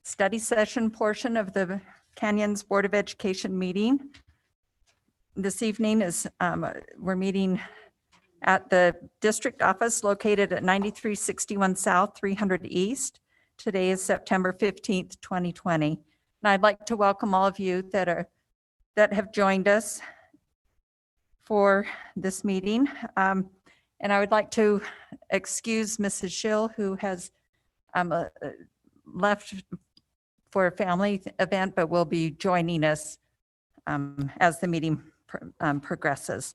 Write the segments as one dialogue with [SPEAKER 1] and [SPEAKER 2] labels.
[SPEAKER 1] study session portion of the Canyons Board of Education meeting. This evening we're meeting at the district office located at 9361 South, 300 East. Today is September 15th, 2020. And I'd like to welcome all of you that have joined us for this meeting. And I would like to excuse Mrs. Schill, who has left for a family event, but will be joining us as the meeting progresses.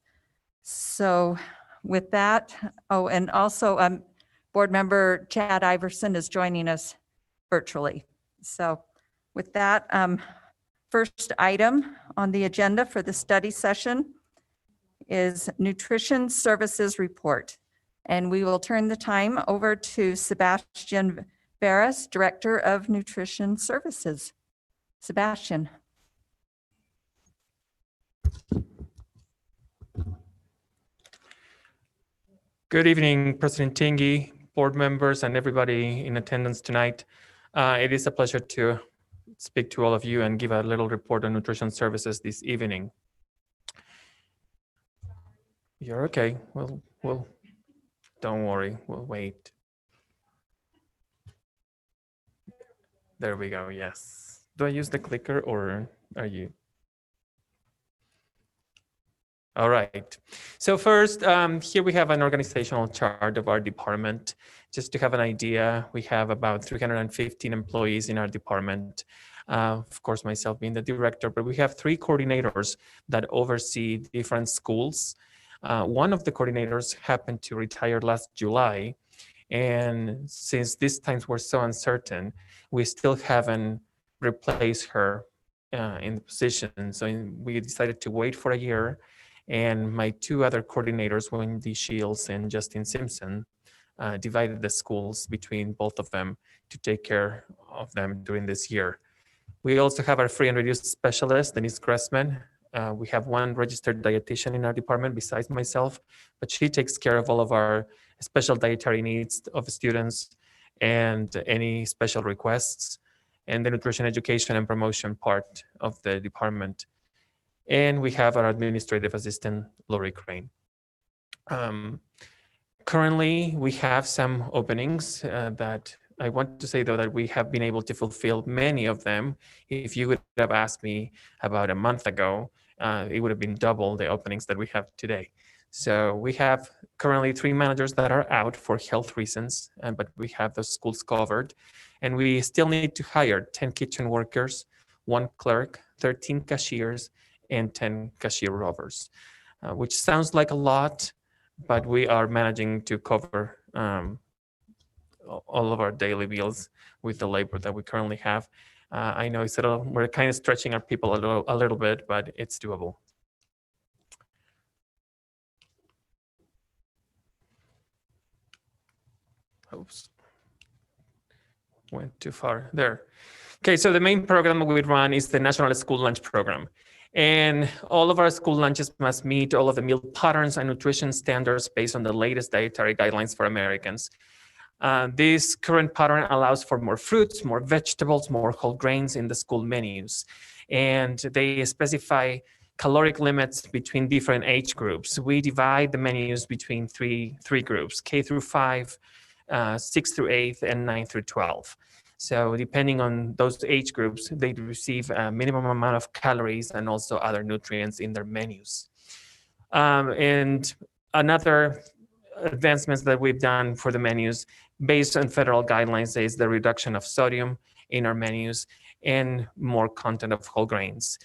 [SPEAKER 1] So with that, oh, and also Board Member Chad Iverson is joining us virtually. So with that, first item on the agenda for the study session is Nutrition Services Report. And we will turn the time over to Sebastian Barras, Director of Nutrition Services. Sebastian.
[SPEAKER 2] Good evening, President Tingy, board members, and everybody in attendance tonight. It is a pleasure to speak to all of you and give a little report on nutrition services this evening. You're okay. We'll don't worry. We'll wait. There we go. Yes. Do I use the clicker or are you? All right. So first, here we have an organizational chart of our department. Just to have an idea, we have about 315 employees in our department. Of course, myself being the director, but we have 3 coordinators that oversee different schools. One of the coordinators happened to retire last July. And since these times were so uncertain, we still haven't replaced her in the position. So we decided to wait for a year. And my 2 other coordinators, Wendy Shields and Justin Simpson, divided the schools between both of them to take care of them during this year. We also have our free and reduced specialist, Denise Gressman. We have 1 registered dietitian in our department besides myself, but she takes care of all of our special dietary needs of students and any special requests, and the nutrition education and promotion part of the department. And we have our administrative assistant, Lori Crane. Currently, we have some openings that I want to say, though, that we have been able to fulfill many of them. If you would have asked me about a month ago, it would have been double the openings that we have today. So we have currently 3 managers that are out for health reasons, but we have those schools covered. And we still need to hire 10 kitchen workers, 1 clerk, 13 cashiers, and 10 cashier rovers, which sounds like a lot, but we are managing to cover all of our daily meals with the labor that we currently have. I know we're kind of stretching our people a little bit, but it's doable. Oops, went too far there. Okay, so the main program we run is the National School Lunch Program. And all of our school lunches must meet all of the meal patterns and nutrition standards based on the latest dietary guidelines for Americans. This current pattern allows for more fruits, more vegetables, more whole grains in the school menus. And they specify caloric limits between different age groups. We divide the menus between three groups, K through 5, 6 through 8, and 9 through 12. So depending on those age groups, they receive a minimum amount of calories and also other nutrients in their menus. And another advancements that we've done for the menus based on federal guidelines is the reduction of sodium in our menus and more content of whole grains.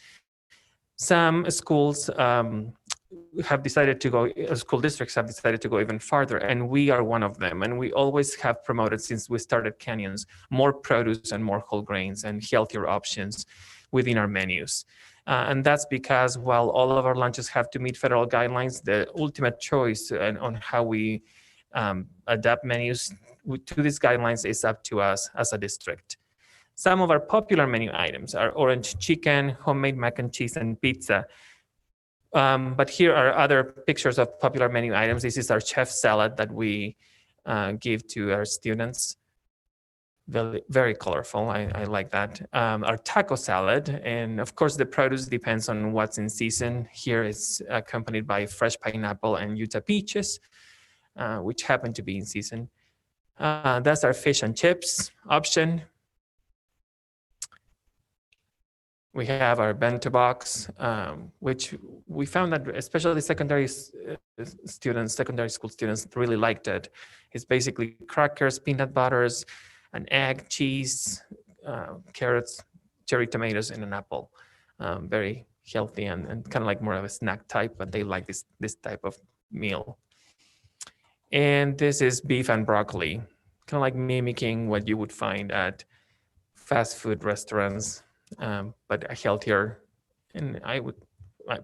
[SPEAKER 2] Some schools have decided to go, school districts have decided to go even farther, and we are one of them. And we always have promoted, since we started Canyons, more produce and more whole grains and healthier options within our menus. And that's because while all of our lunches have to meet federal guidelines, the ultimate choice on how we adapt menus to these guidelines is up to us as a district. Some of our popular menu items are orange chicken, homemade mac and cheese, and pizza. But here are other pictures of popular menu items. This is our chef salad that we give to our students. very, very colorful. I like that. Our taco salad, and of course the produce depends on what's in season. Here it's accompanied by fresh pineapple and Utah peaches, which happen to be in season. That's our fish and chips option. We have our bento box, which we found that especially secondary students, secondary school students really liked it. It's basically crackers, peanut butters, an egg, cheese, carrots, cherry tomatoes, and an apple. Very healthy and kind of like more of a snack type, but they like this type of meal. And this is beef and broccoli, kind of like mimicking what you would find at fast food restaurants, but a healthier, and I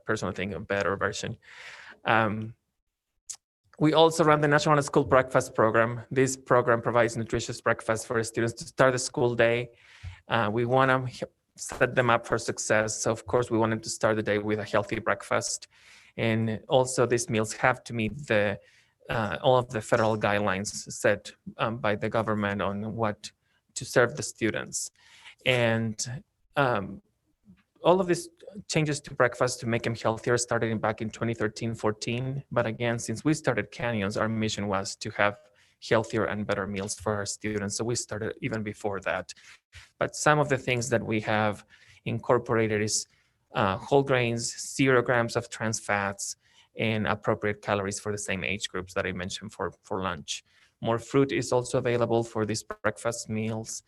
[SPEAKER 2] personally think a better version. We also run the National School Breakfast Program. This program provides nutritious breakfast for students to start the school day. We want to set them up for success. So of course, we want them to start the day with a healthy breakfast. And also these meals have to meet all of the federal guidelines set by the government on what to serve the students. And all of these changes to breakfast to make them healthier started back in 2013-14. But again, since we started Canyons, our mission was to have healthier and better meals for our students. So we started even before that. But some of the things that we have incorporated is whole grains, 0 grams of trans fats, and appropriate calories for the same age groups that I mentioned for lunch. More fruit is also available for these breakfast meals.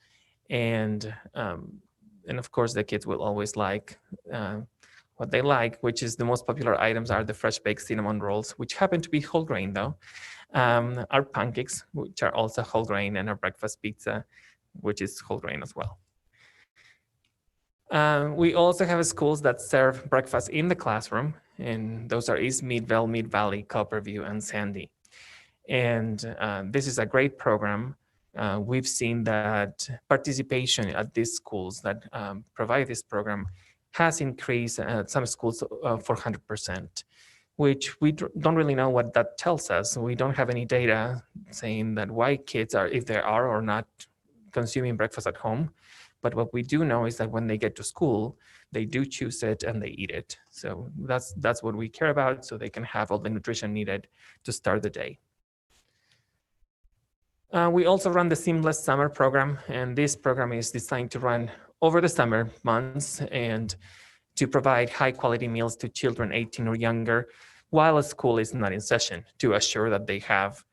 [SPEAKER 2] And of course, the kids will always like what they like, which is the most popular items are the fresh baked cinnamon rolls, which happen to be whole grain though. Our pancakes, which are also whole grain, and our breakfast pizza, which is whole grain as well. We also have schools that serve breakfast in the classroom, and those are East Meadville, Mid Valley, Copperview, and Sandy. And this is a great program. We've seen that participation at these schools that provide this program has increased at some schools for 100%, which we don't really know what that tells us. We don't have any data saying that why kids are, if they are or not consuming breakfast at home. But what we do know is that when they get to school, they do choose it and they eat it. So that's what we care about, so they can have all the nutrition needed to start the day. We also run the Seamless Summer Program, and this program is designed to run over the summer months and to provide high quality meals to children 18 or younger while a school is not in session, to assure that they have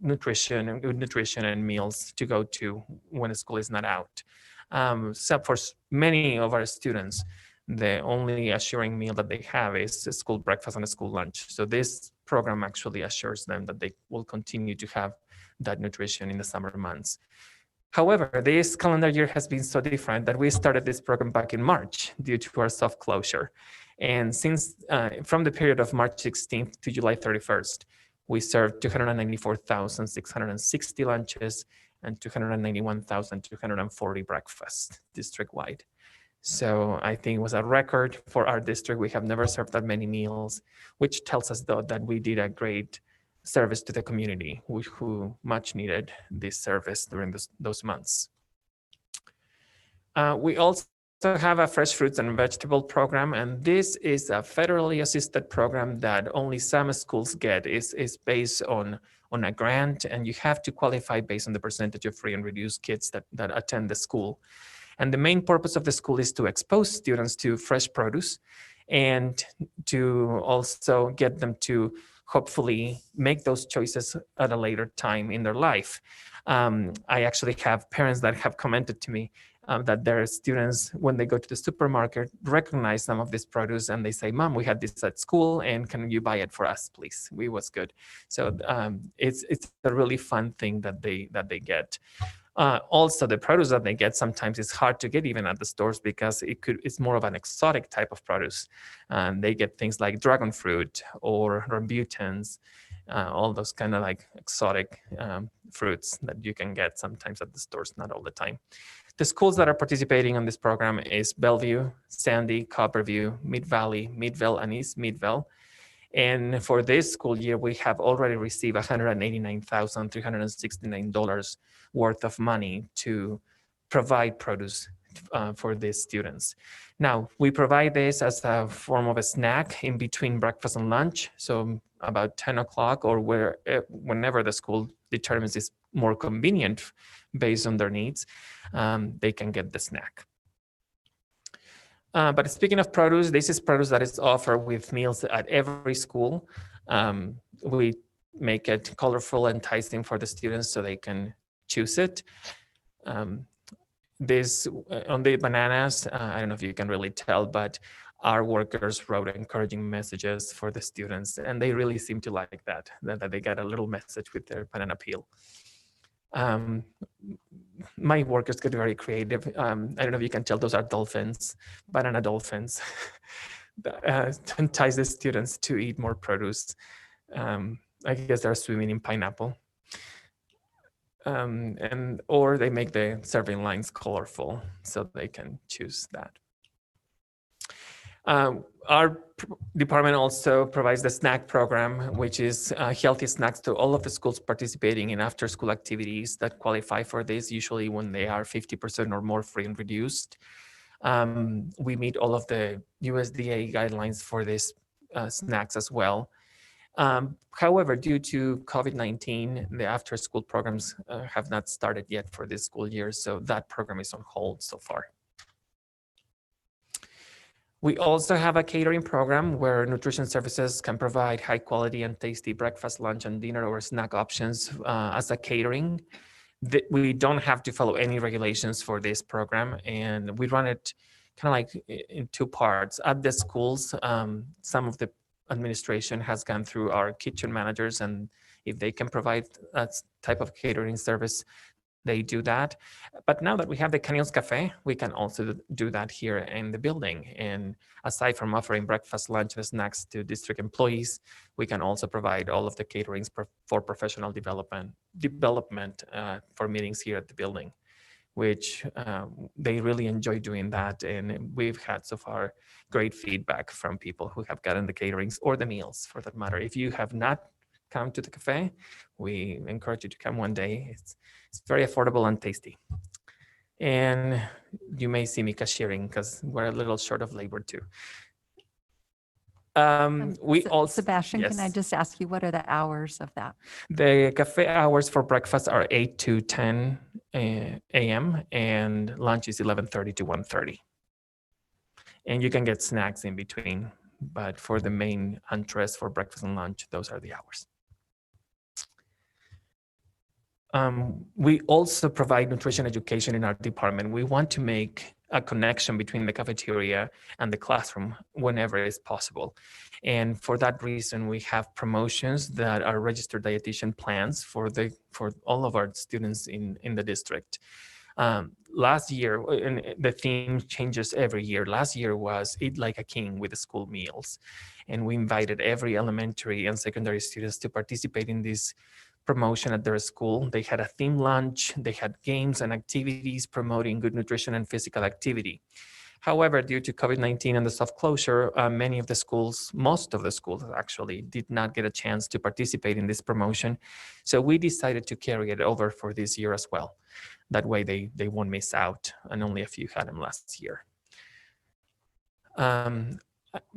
[SPEAKER 2] nutrition and good nutrition and meals to go to when a school is not out. So for many of our students, the only assuring meal that they have is a school breakfast and a school lunch. So this program actually assures them that they will continue to have that nutrition in the summer months. However, this calendar year has been so different that we started this program back in March due to our soft closure. And since from the period of March 16th to July 31st, we served 294,660 lunches and 291,240 breakfasts district-wide. So I think it was a record for our district. We have never served that many meals, which tells us though that we did a great service to the community who much needed this service during those months. We also have a fresh fruits and vegetable program, and this is a federally assisted program that only some schools get. Is based on a grant, and you have to qualify based on the percentage of free and reduced kids that attend the school. And the main purpose of the school is to expose students to fresh produce and to also get them to hopefully make those choices at a later time in their life. I actually have parents that have commented to me that their students, when they go to the supermarket, recognize some of this produce and they say, "Mom, we had this at school, and can you buy it for us, please? We was good." So it's a really fun thing that they get. Also, the produce that they get sometimes is hard to get even at the stores because it's more of an exotic type of produce. They get things like dragon fruit or rambutans, all those kind of like exotic fruits that you can get sometimes at the stores, not all the time. The schools that are participating in this program is Bellevue, Sandy, Copperview, Mid Valley, Midville, and East Midville. And for this school year, we have already received $189,369 worth of money to provide produce for these students. Now, we provide this as a form of a snack in between breakfast and lunch. So about 10 o'clock or whenever the school determines it's more convenient based on their needs, they can get the snack. But speaking of produce, this is produce that is offered with meals at every school. We make it colorful and enticing for the students so they can choose it. This on the bananas, I don't know if you can really tell, but our workers wrote encouraging messages for the students, and they really seem to like that they got a little message with their banana peel. My workers get very creative. I don't know if you can tell, those are dolphins, banana dolphins, to entice the students to eat more produce. I guess they're swimming in pineapple. Or they make the serving lines colorful so they can choose that. Our department also provides the snack program, which is healthy snacks to all of the schools participating in after-school activities that qualify for this, usually when they are 50% or more free and reduced. We meet all of the USDA guidelines for these snacks as well. However, due to COVID-19, the after-school programs have not started yet for this school year, so that program is on hold so far. We also have a catering program where nutrition services can provide high quality and tasty breakfast, lunch, and dinner or snack options as a catering. We don't have to follow any regulations for this program, and we run it kind of like in two parts. At the schools, some of the administration has gone through our kitchen managers, and if they can provide that type of catering service, they do that. But now that we have the Canils Cafe, we can also do that here in the building. And aside from offering breakfast, lunch, and snacks to district employees, we can also provide all of the caterings for professional development for meetings here at the building, which they really enjoy doing that. And we've had so far great feedback from people who have gotten the caterings or the meals for that matter. If you have not come to the cafe, we encourage you to come one day. It's very affordable and tasty. And you may see me cashiering because we're a little short of labor too. We also,
[SPEAKER 1] Sebastian,
[SPEAKER 2] yes.
[SPEAKER 1] can I just ask you, what are the hours of that?
[SPEAKER 2] The cafe hours for breakfast are 8 to 10 a.m. and lunch is 11:30 to 1:30. And you can get snacks in between, but for the main entrees for breakfast and lunch, those are the hours. We also provide nutrition education in our department. We want to make a connection between the cafeteria and the classroom whenever it's possible. And for that reason, we have promotions that are registered dietitian plans for all of our students in the district. Last year, and the theme changes every year. Last year was Eat Like a King with the school meals. And we invited every elementary and secondary students to participate in this promotion at their school. They had a themed lunch, they had games and activities promoting good nutrition and physical activity. However, due to COVID-19 and the soft closure, most of the schools actually did not get a chance to participate in this promotion. So we decided to carry it over for this year as well. That way they won't miss out, and only a few had them last year.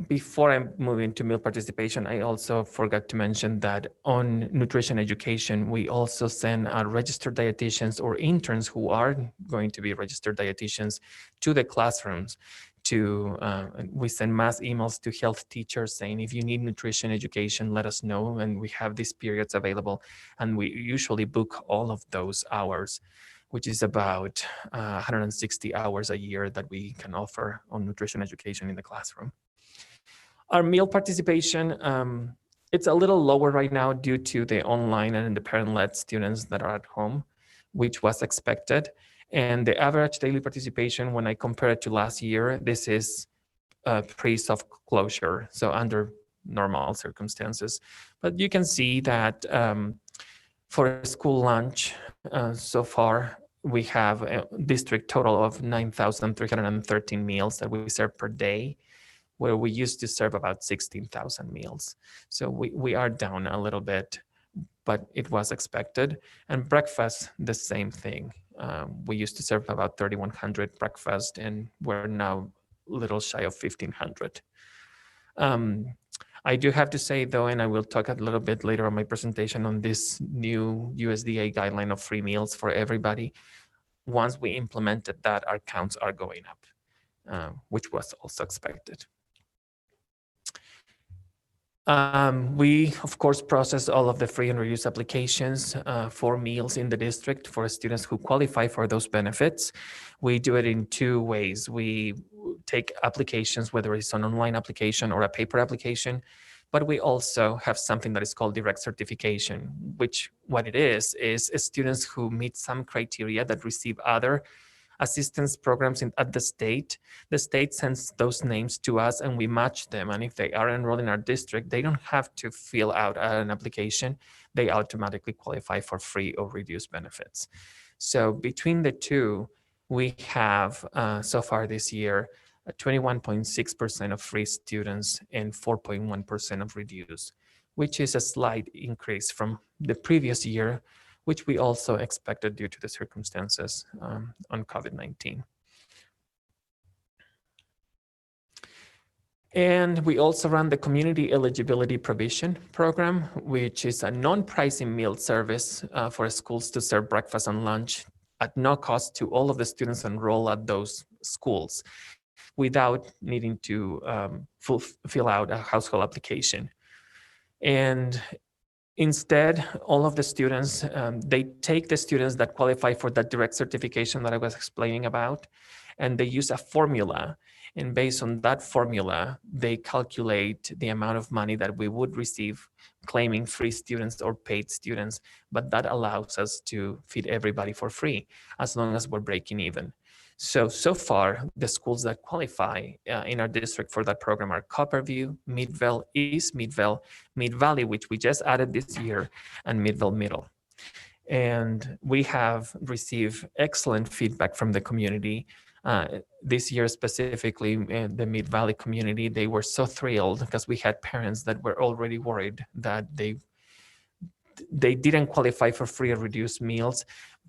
[SPEAKER 2] Before I move into meal participation, I also forgot to mention that on nutrition education, we also send our registered dietitians or interns who are going to be registered dietitians to the classrooms. We send mass emails to health teachers saying, if you need nutrition education, let us know. And we have these periods available. And we usually book all of those hours, which is about 160 hours a year that we can offer on nutrition education in the classroom. Our meal participation, it's a little lower right now due to the online and the parent-led students that are at home, which was expected. And the average daily participation, when I compare it to last year, this is pre-soft closure, so under normal circumstances. But you can see that for school lunch so far, we have a district total of 9,313 meals that we serve per day, where we used to serve about 16,000 meals. So we are down a little bit, but it was expected. And breakfast, the same thing. We used to serve about 3,100 breakfast, and we're now a little shy of 1,500. I do have to say, though, and I will talk a little bit later on my presentation on this new USDA guideline of free meals for everybody. Once we implemented that, our counts are going up, which was also expected. We, of course, process all of the free and reduced applications for meals in the district for students who qualify for those benefits. We do it in two ways. We take applications, whether it's an online application or a paper application, but we also have something that is called direct certification, which what it is students who meet some criteria that receive other assistance programs at the state sends those names to us and we match them. And if they are enrolled in our district, they don't have to fill out an application. They automatically qualify for free or reduced benefits. So between the two, we have so far this year, 21.6% of free students and 4.1% of reduced, which is a slight increase from the previous year, which we also expected due to the circumstances on COVID-19. And we also run the Community Eligibility Provision Program, which is a non-pricing meal service for schools to serve breakfast and lunch at no cost to all of the students enrolled at those schools without needing to fill out a household application. And instead, all of the students, they take the students that qualify for that direct certification that I was explaining about, and they use a formula. And based on that formula, they calculate the amount of money that we would receive claiming free students or paid students, but that allows us to feed everybody for free as long as we're breaking even. So far, the schools that qualify in our district for that program are Copperview, Meadville East, Meadville, Mid Valley, which we just added this year, and Meadville Middle. And we have received excellent feedback from the community. This year specifically, the Mid Valley community, they were so thrilled because we had parents that were already worried that they didn't qualify for free or reduced meals,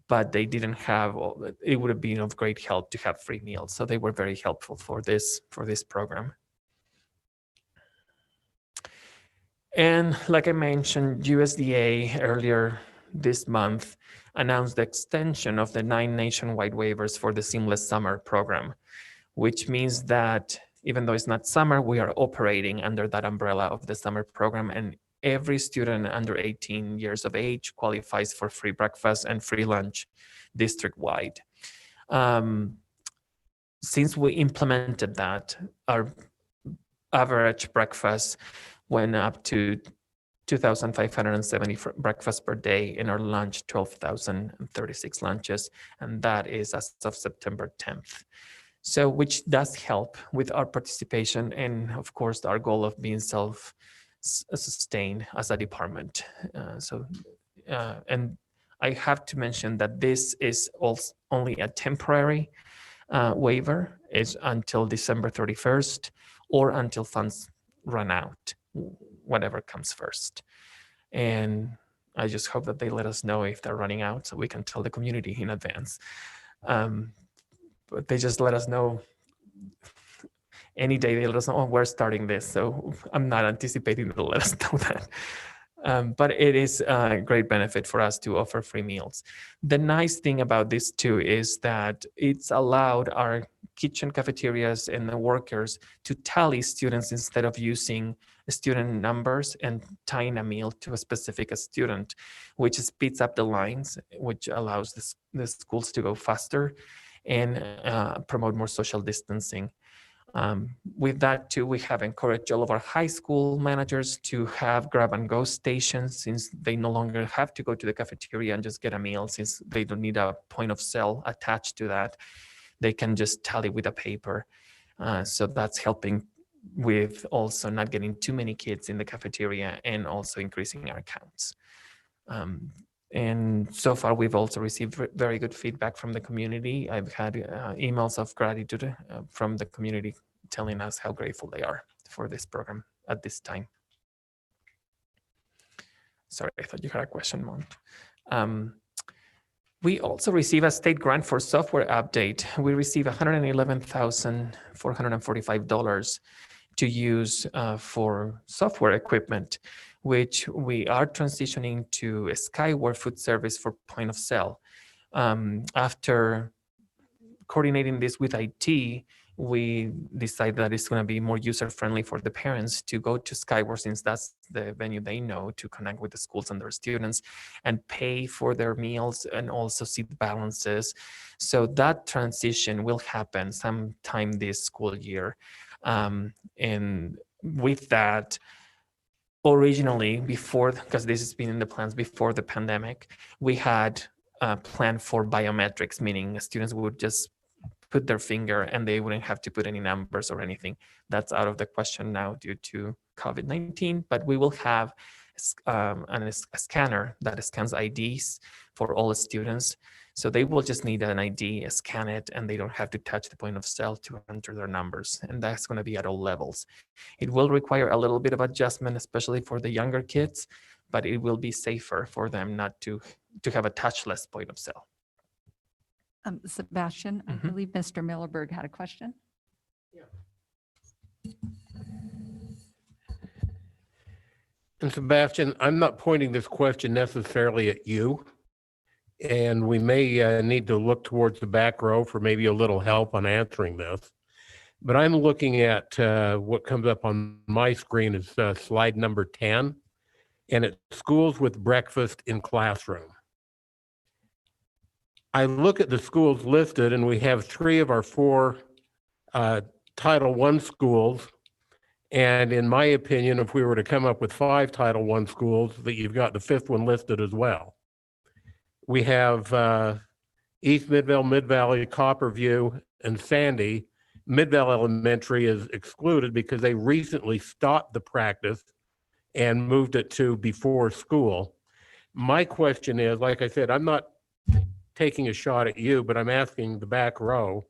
[SPEAKER 2] but they didn't have, it would have been of great help to have free meals. So they were very helpful for this program. And like I mentioned, USDA earlier this month announced the extension of the 9 nationwide waivers for the Seamless Summer program, which means that even though it's not summer, we are operating under that umbrella of the summer program, and every student under 18 years of age qualifies for free breakfast and free lunch district-wide. Since we implemented that, our average breakfast went up to 2,570 breakfasts per day, and our lunch 12,036 lunches, and that is as of September 10th. So which does help with our participation and of course our goal of being self-sustained as a department. And I have to mention that this is also only a temporary waiver. It's until December 31st or until funds run out, whatever comes first. And I just hope that they let us know if they're running out so we can tell the community in advance. But they just let us know any day. They let us know, oh, we're starting this. So I'm not anticipating they'll let us know that. But it is a great benefit for us to offer free meals. The nice thing about this too is that it's allowed our kitchen cafeterias and the workers to tally students instead of using student numbers and tying a meal to a specific student, which speeds up the lines, which allows the schools to go faster and promote more social distancing. With that too, we have encouraged all of our high school managers to have grab and go stations, since they no longer have to go to the cafeteria and just get a meal, since they don't need a point of sale attached to that. They can just tally with a paper. So that's helping with also not getting too many kids in the cafeteria and also increasing our counts. And so far, we've also received very good feedback from the community. I've had emails of gratitude from the community telling us how grateful they are for this program at this time. Sorry, I thought you had a question, Mom. We also receive a state grant for software update. We receive $111,445 to use for software equipment, which we are transitioning to a Skyward food service for point of sale. After coordinating this with IT, we decided that it's going to be more user-friendly for the parents to go to Skyward, since that's the venue they know, to connect with the schools and their students and pay for their meals and also see the balances. So that transition will happen sometime this school year. And with that, originally, before, because this has been in the plans before the pandemic, we had a plan for biometrics, meaning students would just put their finger and they wouldn't have to put any numbers or anything. That's out of the question now due to COVID-19, but we will have a scanner that scans IDs for all the students. So they will just need an ID, scan it, and they don't have to touch the point of sale to enter their numbers. And that's going to be at all levels. It will require a little bit of adjustment, especially for the younger kids, but it will be safer for them not to have a touchless point of sale.
[SPEAKER 1] Sebastian, I believe Mr. Millerberg had a question.
[SPEAKER 3] And Sebastian, I'm not pointing this question necessarily at you, and we may need to look towards the back row for maybe a little help on answering this. But I'm looking at what comes up on my screen is slide number 10, and it's schools with breakfast in classroom. I look at the schools listed, and we have 3 of our 4 Title I schools. And in my opinion, if we were to come up with 5 Title I schools, that you've got the 5th one listed as well. We have East Midvale, Mid-Valley, Copperview, and Sandy. Midvale Elementary is excluded because they recently stopped the practice and moved it to before school. My question is, like I said, I'm not taking a shot at you, but I'm asking the back row.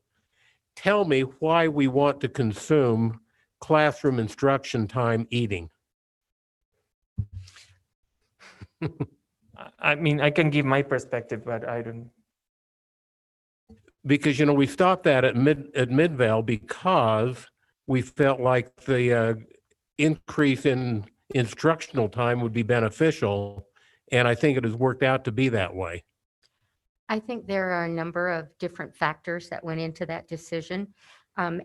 [SPEAKER 3] Tell me why we want to consume classroom instruction time eating.
[SPEAKER 2] I mean, I can give my perspective, but I don't.
[SPEAKER 3] Because, you know, we stopped that at Midvale because we felt like the increase in instructional time would be beneficial. And I think it has worked out to be that way.
[SPEAKER 4] I think there are a number of different factors that went into that decision.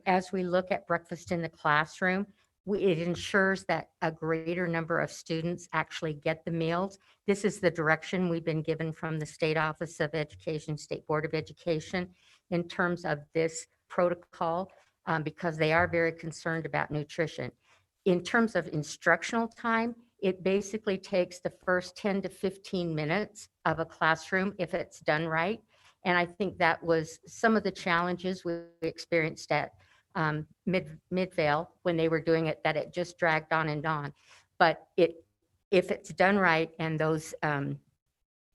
[SPEAKER 4] As we look at breakfast in the classroom, it ensures that a greater number of students actually get the meals. This is the direction we've been given from the State Office of Education, State Board of Education, in terms of this protocol, because they are very concerned about nutrition. In terms of instructional time, it basically takes the first 10 to 15 minutes of a classroom if it's done right. And I think that was some of the challenges we experienced at Midvale when they were doing it, that it just dragged on and on. But if it's done right and those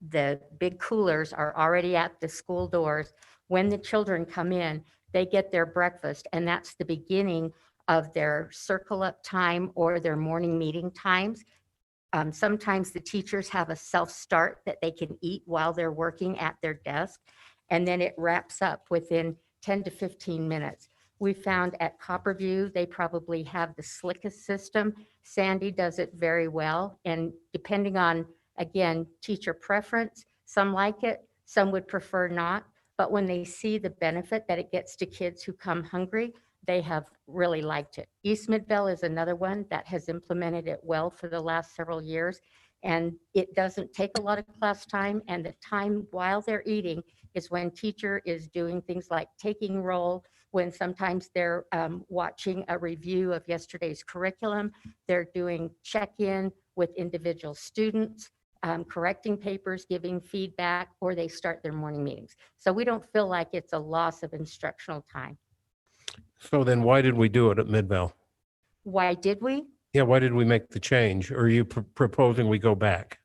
[SPEAKER 4] the big coolers are already at the school doors, when the children come in, they get their breakfast, and that's the beginning of their circle up time or their morning meeting times. Sometimes the teachers have a self-start that they can eat while they're working at their desk, and then it wraps up within 10 to 15 minutes. We found at Copperview, they probably have the slickest system. Sandy does it very well, and depending on, again, teacher preference, some like it, some would prefer not, but when they see the benefit that it gets to kids who come hungry, they have really liked it. East Midvale is another one that has implemented it well for the last several years. And it doesn't take a lot of class time, and the time while they're eating is when teacher is doing things like taking roll, when sometimes they're watching a review of yesterday's curriculum, they're doing check-in with individual students, correcting papers, giving feedback, or they start their morning meetings. So we don't feel like it's a loss of instructional time.
[SPEAKER 3] So then why did we do it at Midvale?
[SPEAKER 4] Why did we?
[SPEAKER 3] Yeah, why did we make the change? Or are you proposing we go back?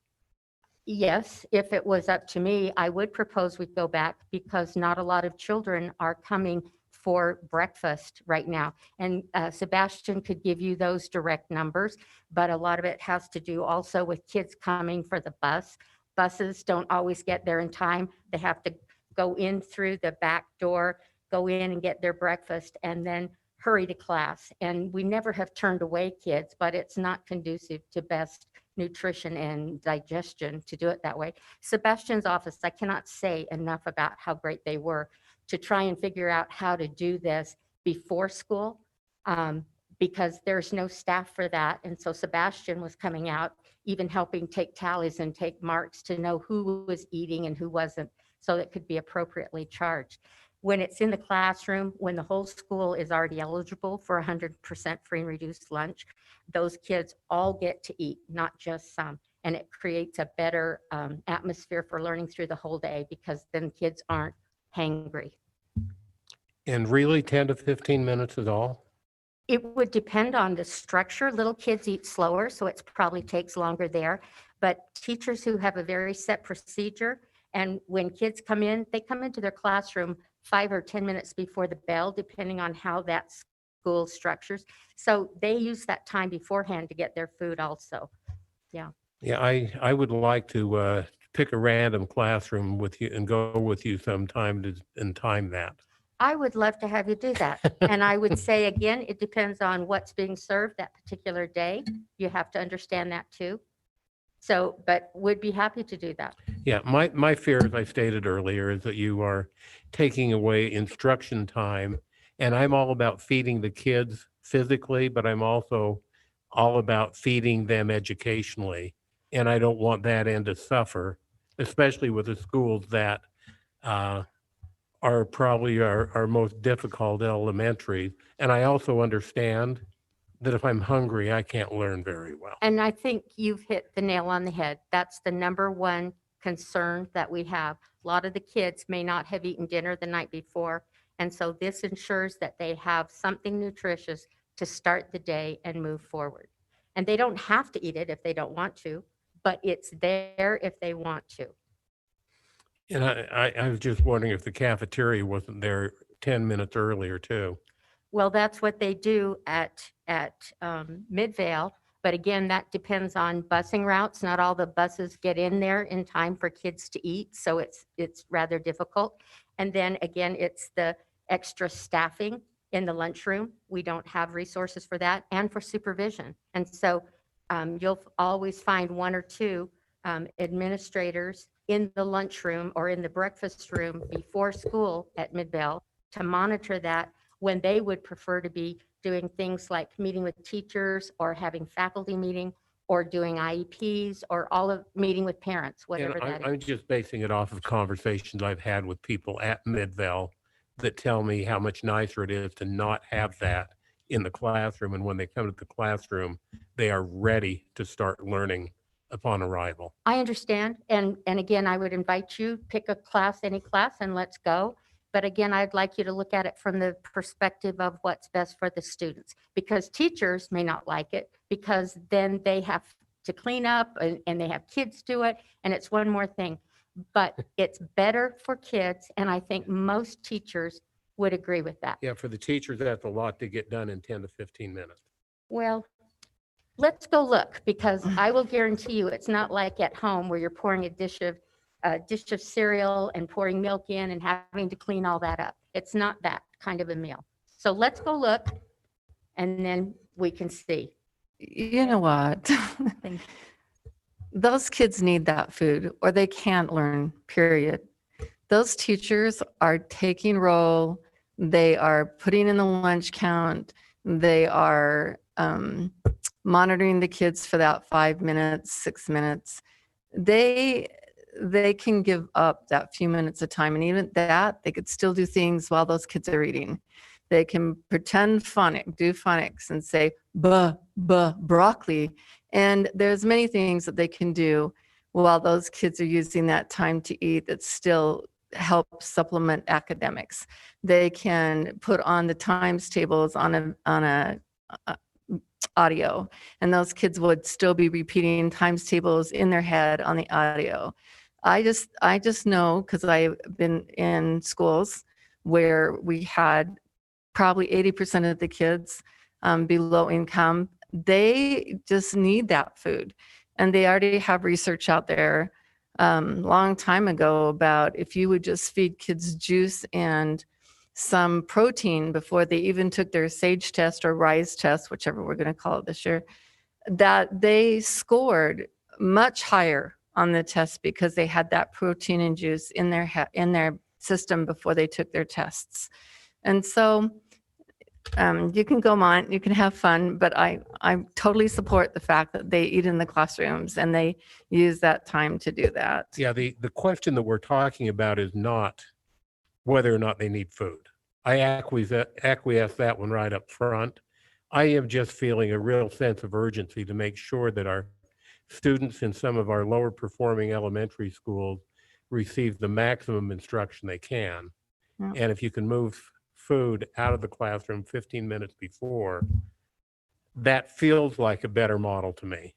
[SPEAKER 4] Yes, if it was up to me, I would propose we go back, because not a lot of children are coming for breakfast right now. And Sebastian could give you those direct numbers, but a lot of it has to do also with kids coming for the bus. Buses don't always get there in time. They have to go in through the back door, go in and get their breakfast, and then hurry to class. And we never have turned away kids, but it's not conducive to best nutrition and digestion to do it that way. Sebastian's office, I cannot say enough about how great they were to try and figure out how to do this before school, because there's no staff for that. And so Sebastian was coming out, even helping take tallies and take marks to know who was eating and who wasn't, so that could be appropriately charged. When it's in the classroom, when the whole school is already eligible for 100% free and reduced lunch, those kids all get to eat, not just some. And it creates a better atmosphere for learning through the whole day, because then kids aren't hangry.
[SPEAKER 3] And really 10 to 15 minutes is all?
[SPEAKER 4] It would depend on the structure. Little kids eat slower, so it probably takes longer there. But teachers who have a very set procedure, and when kids come in, they come into their classroom 5 or 10 minutes before the bell, depending on how that school structures. So they use that time beforehand to get their food also.
[SPEAKER 3] Yeah, I would like to pick a random classroom with you and go with you sometime and time that.
[SPEAKER 4] I would love to have you do that. And I would say, again, it depends on what's being served that particular day. You have to understand that too. So, but would be happy to do that.
[SPEAKER 3] Yeah, my fear, as I stated earlier, is that you are taking away instruction time. And I'm all about feeding the kids physically, but I'm also all about feeding them educationally. And I don't want that end to suffer, especially with the schools that are probably our most difficult elementary. And I also understand that if I'm hungry, I can't learn very well.
[SPEAKER 4] And I think you've hit the nail on the head. That's the number one concern that we have. A lot of the kids may not have eaten dinner the night before. And so this ensures that they have something nutritious to start the day and move forward. And they don't have to eat it if they don't want to, but it's there if they want to.
[SPEAKER 3] And I was just wondering if the cafeteria wasn't there 10 minutes earlier too.
[SPEAKER 4] Well, that's what they do at Midvale. But again, that depends on busing routes. Not all the buses get in there in time for kids to eat, so it's rather difficult. And then again, it's the extra staffing in the lunchroom. We don't have resources for that, and for supervision. And so you'll always find one or two administrators in the lunchroom or in the breakfast room before school at Midvale to monitor that, when they would prefer to be doing things like meeting with teachers or having faculty meeting or doing IEPs or meeting with parents, whatever
[SPEAKER 3] And
[SPEAKER 4] that is.
[SPEAKER 3] I'm just basing it off of conversations I've had with people at Midvale that tell me how much nicer it is to not have that in the classroom. And when they come to the classroom, they are ready to start learning upon arrival.
[SPEAKER 4] I understand. And again, I would invite you, pick a class, any class, and let's go. But again, I'd like you to look at it from the perspective of what's best for the students, because teachers may not like it, because then they have to clean up and they have kids do it. And it's one more thing, but it's better for kids. And I think most teachers would agree with that.
[SPEAKER 3] Yeah, for the teachers, that's a lot to get done in 10 to 15 minutes.
[SPEAKER 4] Well, let's go look, because I will guarantee you it's not like at home where you're pouring a dish of cereal and pouring milk in and having to clean all that up. It's not that kind of a meal. So let's go look, and then we can see.
[SPEAKER 5] You know what?
[SPEAKER 4] Thank
[SPEAKER 5] Those kids need that food or they can't learn, period. Those teachers are taking roll. They are putting in the lunch count. They are monitoring the kids for that 5 minutes, 6 minutes. They can give up that few minutes of time. And even that, they could still do things while those kids are eating. They can pretend do phonics and say, broccoli. And there's many things that they can do while those kids are using that time to eat that still help supplement academics. They can put on the times tables on a audio, and those kids would still be repeating times tables in their head on the audio. I just know, because I've been in schools where we had probably 80% of the kids below income, they just need that food. And they already have research out there long time ago about if you would just feed kids juice and some protein before they even took their SAGE test or RISE test, whichever we're going to call it this year, that they scored much higher on the test because they had that protein and juice in their system before they took their tests. And so you can go on, you can have fun, but I totally support the fact that they eat in the classrooms and they use that time to do that.
[SPEAKER 3] Yeah, the question that we're talking about is not whether or not they need food. I acquiesce that one right up front. I am just feeling a real sense of urgency to make sure that our students in some of our lower performing elementary schools receive the maximum instruction they can.
[SPEAKER 5] Yeah.
[SPEAKER 3] And if you can move food out of the classroom 15 minutes before, that feels like a better model to me.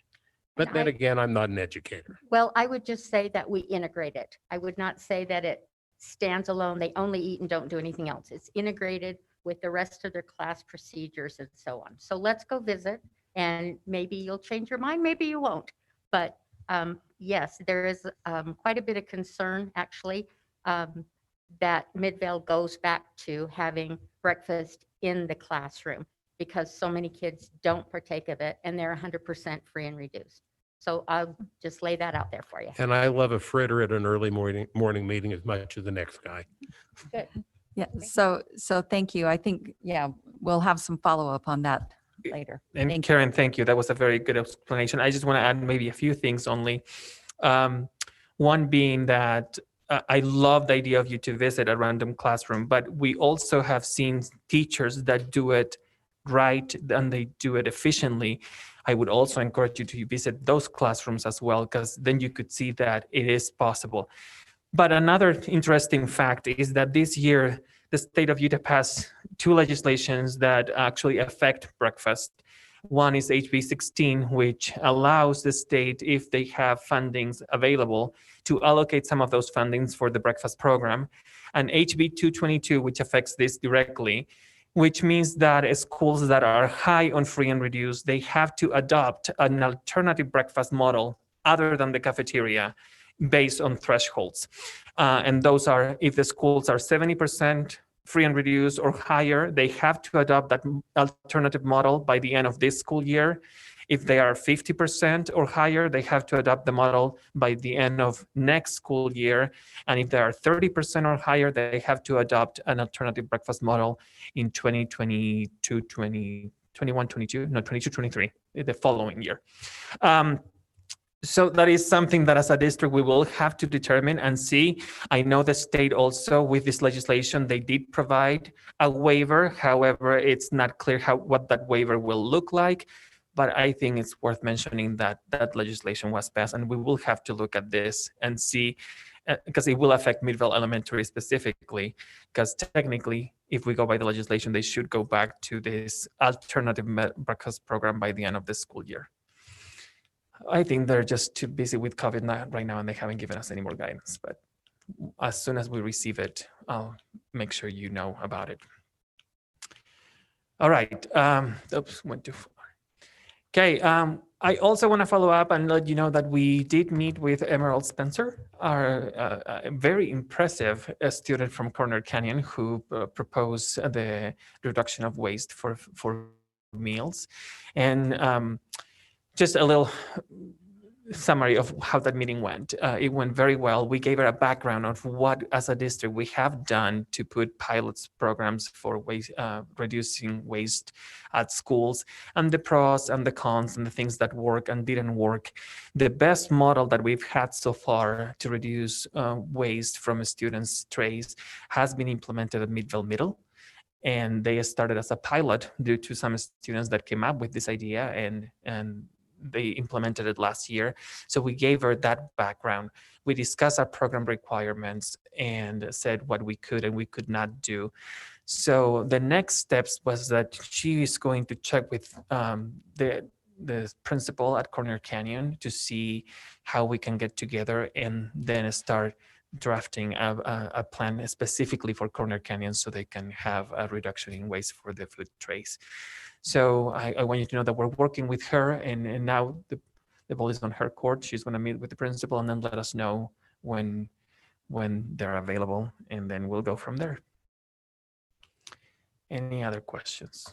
[SPEAKER 3] But
[SPEAKER 4] And
[SPEAKER 3] then
[SPEAKER 4] I-
[SPEAKER 3] again, I'm not an educator.
[SPEAKER 4] Well, I would just say that we integrate it. I would not say that it stands alone. They only eat and don't do anything else. It's integrated with the rest of their class procedures and so on. So let's go visit and maybe you'll change your mind, maybe you won't. But yes, there is quite a bit of concern actually that Midvale goes back to having breakfast in the classroom because so many kids don't partake of it and they're 100% free and reduced. So I'll just lay that out there for you.
[SPEAKER 3] And I love a fritter at an early morning meeting as much as the next guy.
[SPEAKER 4] Good.
[SPEAKER 1] Yeah, so thank you. I think, yeah, we'll have some follow-up on that later.
[SPEAKER 2] And
[SPEAKER 1] Thank you.
[SPEAKER 2] Karen, thank you. That was a very good explanation. I just want to add maybe a few things only. One being that I love the idea of you to visit a random classroom, but we also have seen teachers that do it right and they do it efficiently. I would also encourage you to visit those classrooms as well, because then you could see that it is possible. But another interesting fact is that this year, the state of Utah passed two legislations that actually affect breakfast. One is HB 16, which allows the state, if they have fundings available, to allocate some of those fundings for the breakfast program. And HB 222, which affects this directly, which means that schools that are high on free and reduced, they have to adopt an alternative breakfast model other than the cafeteria based on thresholds. And those are, if the schools are 70% free and reduced or higher, they have to adopt that alternative model by the end of this school year. If they are 50% or higher, they have to adopt the model by the end of next school year. And if they are 30% or higher, they have to adopt an alternative breakfast model in 2022, 21, 22, no, 22, 23, the following year. So that is something that as a district, we will have to determine and see. I know the state also with this legislation, they did provide a waiver. However, it's not clear what that waiver will look like. But I think it's worth mentioning that that legislation was passed and we will have to look at this and see, because it will affect Midvale Elementary specifically, because technically, if we go by the legislation, they should go back to this alternative breakfast program by the end of the school year. I think they're just too busy with COVID right now and they haven't given us any more guidance. But as soon as we receive it, I'll make sure you know about it. All right. Oops, went too far. Okay. I also want to follow up and let you know that we did meet with Emerald Spencer, our very impressive student from Corner Canyon who proposed the reduction of waste for meals. And just a little summary of how that meeting went. It went very well. We gave her a background of what, as a district, we have done to put pilots programs for waste, reducing waste at schools, and the pros and the cons and the things that work and didn't work. The best model that we've had so far to reduce waste from students' trays has been implemented at Midvale Middle. And they started as a pilot due to some students that came up with this idea, and they implemented it last year. So we gave her that background. We discussed our program requirements and said what we could and we could not do. So the next steps was that she is going to check with the principal at Corner Canyon to see how we can get together and then start drafting a plan specifically for Corner Canyon so they can have a reduction in waste for the food trays. So I want you to know that we're working with her, and now the ball is on her court. She's going to meet with the principal and then let us know when they're available, and then we'll go from there. Any other questions?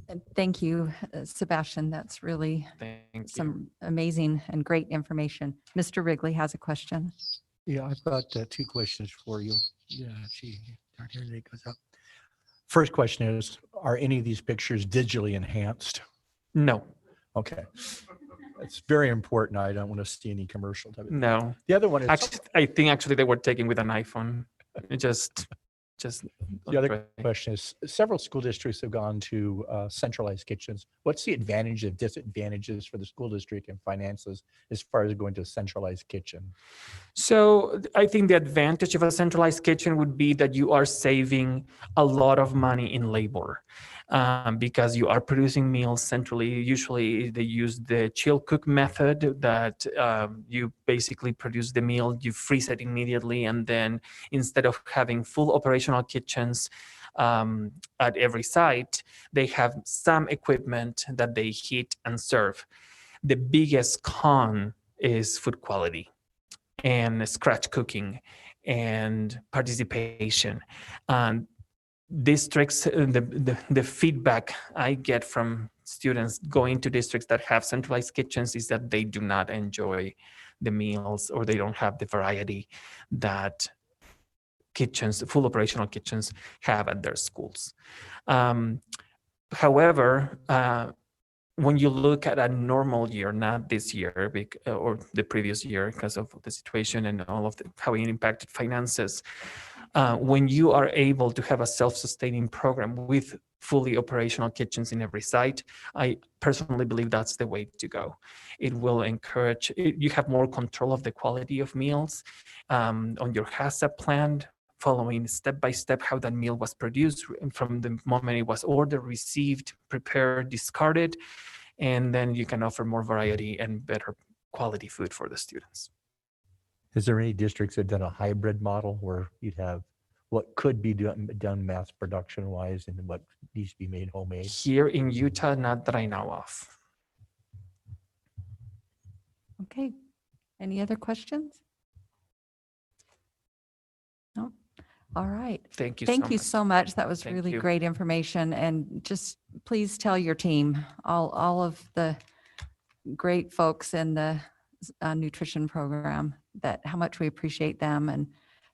[SPEAKER 1] And thank you, Sebastian. That's really
[SPEAKER 2] Thank you.
[SPEAKER 1] some amazing and great information. Mr. Wrigley has a question.
[SPEAKER 6] Yeah, I've got two questions for you. Yeah, gee, down here it goes up. First question is, are any of these pictures digitally enhanced?
[SPEAKER 2] No,
[SPEAKER 6] Okay. It's very important. I don't want to see any commercial.
[SPEAKER 2] no.
[SPEAKER 6] The other one is,
[SPEAKER 2] Actually, I think actually they were taken with an iPhone. It just.
[SPEAKER 6] the other question is, several school districts have gone to centralized kitchens. What's the advantage and disadvantages for the school district and finances as far as going to a centralized kitchen?
[SPEAKER 2] So I think the advantage of a centralized kitchen would be that you are saving a lot of money in labor because you are producing meals centrally. Usually they use the chill cook method that you basically produce the meal, you freeze it immediately, and then instead of having full operational kitchens at every site, they have some equipment that they heat and serve. The biggest con is food quality and scratch cooking and participation. Districts, the feedback I get from students going to districts that have centralized kitchens is that they do not enjoy the meals, or they don't have the variety that kitchens, full operational kitchens, have at their schools. However, when you look at a normal year, not this year or the previous year because of the situation and all of how it impacted finances, when you are able to have a self-sustaining program with fully operational kitchens in every site, I personally believe that's the way to go. It will encourage, you have more control of the quality of meals on your HACCP plan, following step by step how that meal was produced from the moment it was ordered, received, prepared, discarded, and then you can offer more variety and better quality food for the students.
[SPEAKER 6] Is there any districts that have done a hybrid model where you'd have what could be done mass production wise and what needs to be made homemade?
[SPEAKER 2] Here in Utah, not that I know of.
[SPEAKER 1] Okay. Any other questions? No? All right.
[SPEAKER 2] Thank you
[SPEAKER 1] Thank
[SPEAKER 2] so
[SPEAKER 1] you
[SPEAKER 2] much.
[SPEAKER 1] so much. That was
[SPEAKER 2] Thank
[SPEAKER 1] really
[SPEAKER 2] you.
[SPEAKER 1] great information. And just please tell your team, all of the great folks in the nutrition program, that how much we appreciate them. And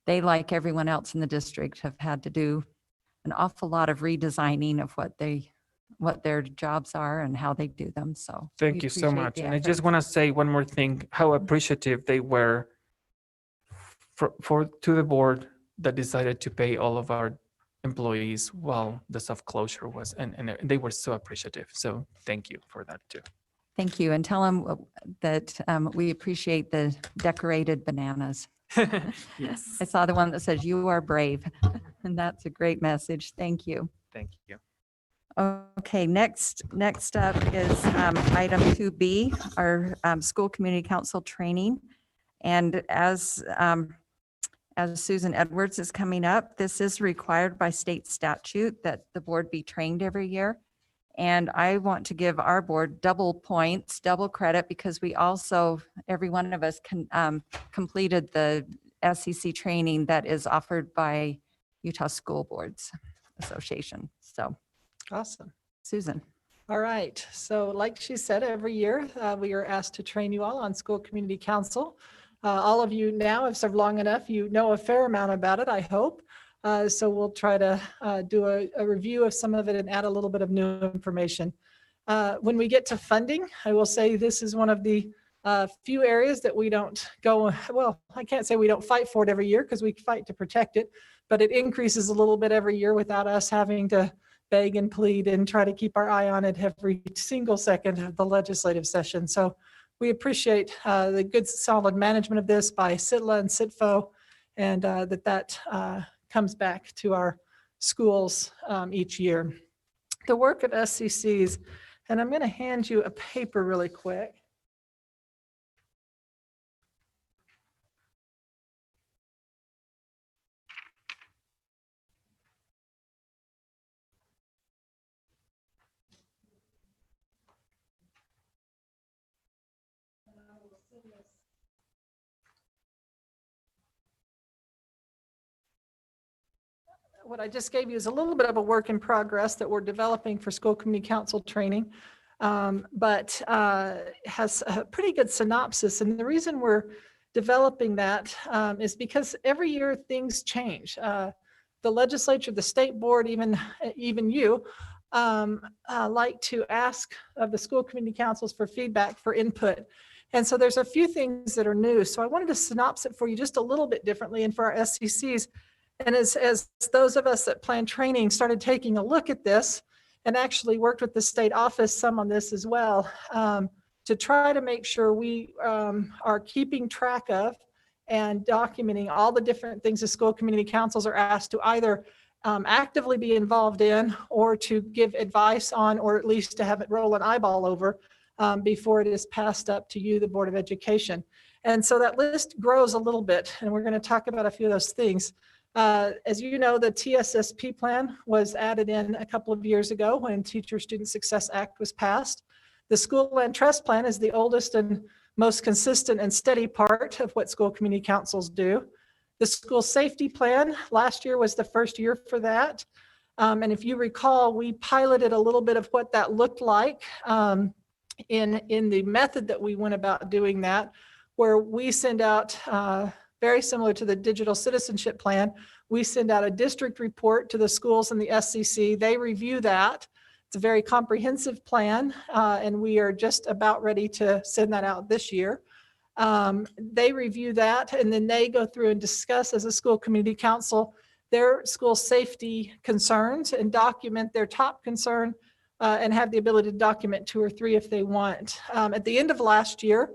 [SPEAKER 1] they, like everyone else in the district, have had to do an awful lot of redesigning of what their jobs are and how they do them. So
[SPEAKER 2] Thank
[SPEAKER 1] we
[SPEAKER 2] you so
[SPEAKER 1] appreciate
[SPEAKER 2] much.
[SPEAKER 1] the
[SPEAKER 2] And I just
[SPEAKER 1] efforts.
[SPEAKER 2] want to say one more thing, how appreciative they were to the board that decided to pay all of our employees while the soft closure was, and they were so appreciative. So thank you for that too.
[SPEAKER 1] Thank you. And tell them that we appreciate the decorated bananas.
[SPEAKER 2] Yes.
[SPEAKER 1] I saw the one that says, "You are brave." And that's a great message. Thank you.
[SPEAKER 2] Thank you.
[SPEAKER 1] Okay, next up is item 2B, our school community council training. And as Susan Edwards is coming up, this is required by state statute that the board be trained every year. And I want to give our board double points, double credit, because we also, every one of us completed the SEC training that is offered by Utah School Boards Association. So,
[SPEAKER 7] Awesome.
[SPEAKER 1] Susan.
[SPEAKER 7] All right. So like she said, every year we are asked to train you all on school community council. All of you now have served long enough. You know a fair amount about it, I hope. So we'll try to do a review of some of it and add a little bit of new information. When we get to funding, I will say this is one of the few areas that we don't go, well, I can't say we don't fight for it every year because we fight to protect it, but it increases a little bit every year without us having to beg and plead and try to keep our eye on it every single second of the legislative session. So we appreciate the good solid management of this by CITLA and CITFO, and that comes back to our schools each year. The work at SCCs, and I'm going to hand you a paper really quick. what I just gave you is a little bit of a work in progress that we're developing for school community council training, but has a pretty good synopsis. And the reason we're developing that is because every year things change. The legislature, the state board, even you, like to ask of the school community councils for feedback, for input. And so there's a few things that are new. So I wanted to synopsis it for you just a little bit differently and for our SCCs. And as those of us that plan training started taking a look at this and actually worked with the state office some on this as well, to try to make sure we are keeping track of and documenting all the different things the school community councils are asked to either actively be involved in or to give advice on, or at least to have it roll an eyeball over before it is passed up to you, the Board of Education. And so that list grows a little bit, and we're going to talk about a few of those things. As you know, the TSSP plan was added in a couple of years ago when Teacher Student Success Act was passed. The School Land Trust Plan is the oldest and most consistent and steady part of what school community councils do. The School Safety Plan, last year was the first year for that. And if you recall, we piloted a little bit of what that looked like in the method that we went about doing that, where we send out, very similar to the Digital Citizenship Plan, we send out a district report to the schools and the SCC. They review that. It's a very comprehensive plan, and we are just about ready to send that out this year. They review that, and then they go through and discuss as a school community council their school safety concerns and document their top concern, and have the ability to document 2 or 3 if they want. At the end of last year,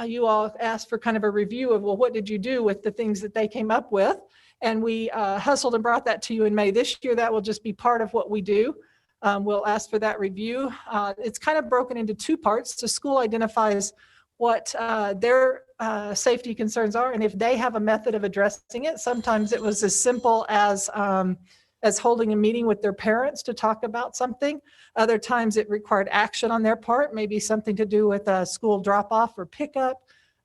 [SPEAKER 7] you all asked for kind of a review of, well, what did you do with the things that they came up with? And we hustled and brought that to you in May. This year, that will just be part of what we do. We'll ask for that review. It's kind of broken into 2 parts. The school identifies what their safety concerns are, and if they have a method of addressing it. Sometimes it was as simple as holding a meeting with their parents to talk about something. Other times it required action on their part, maybe something to do with a school drop-off or pickup,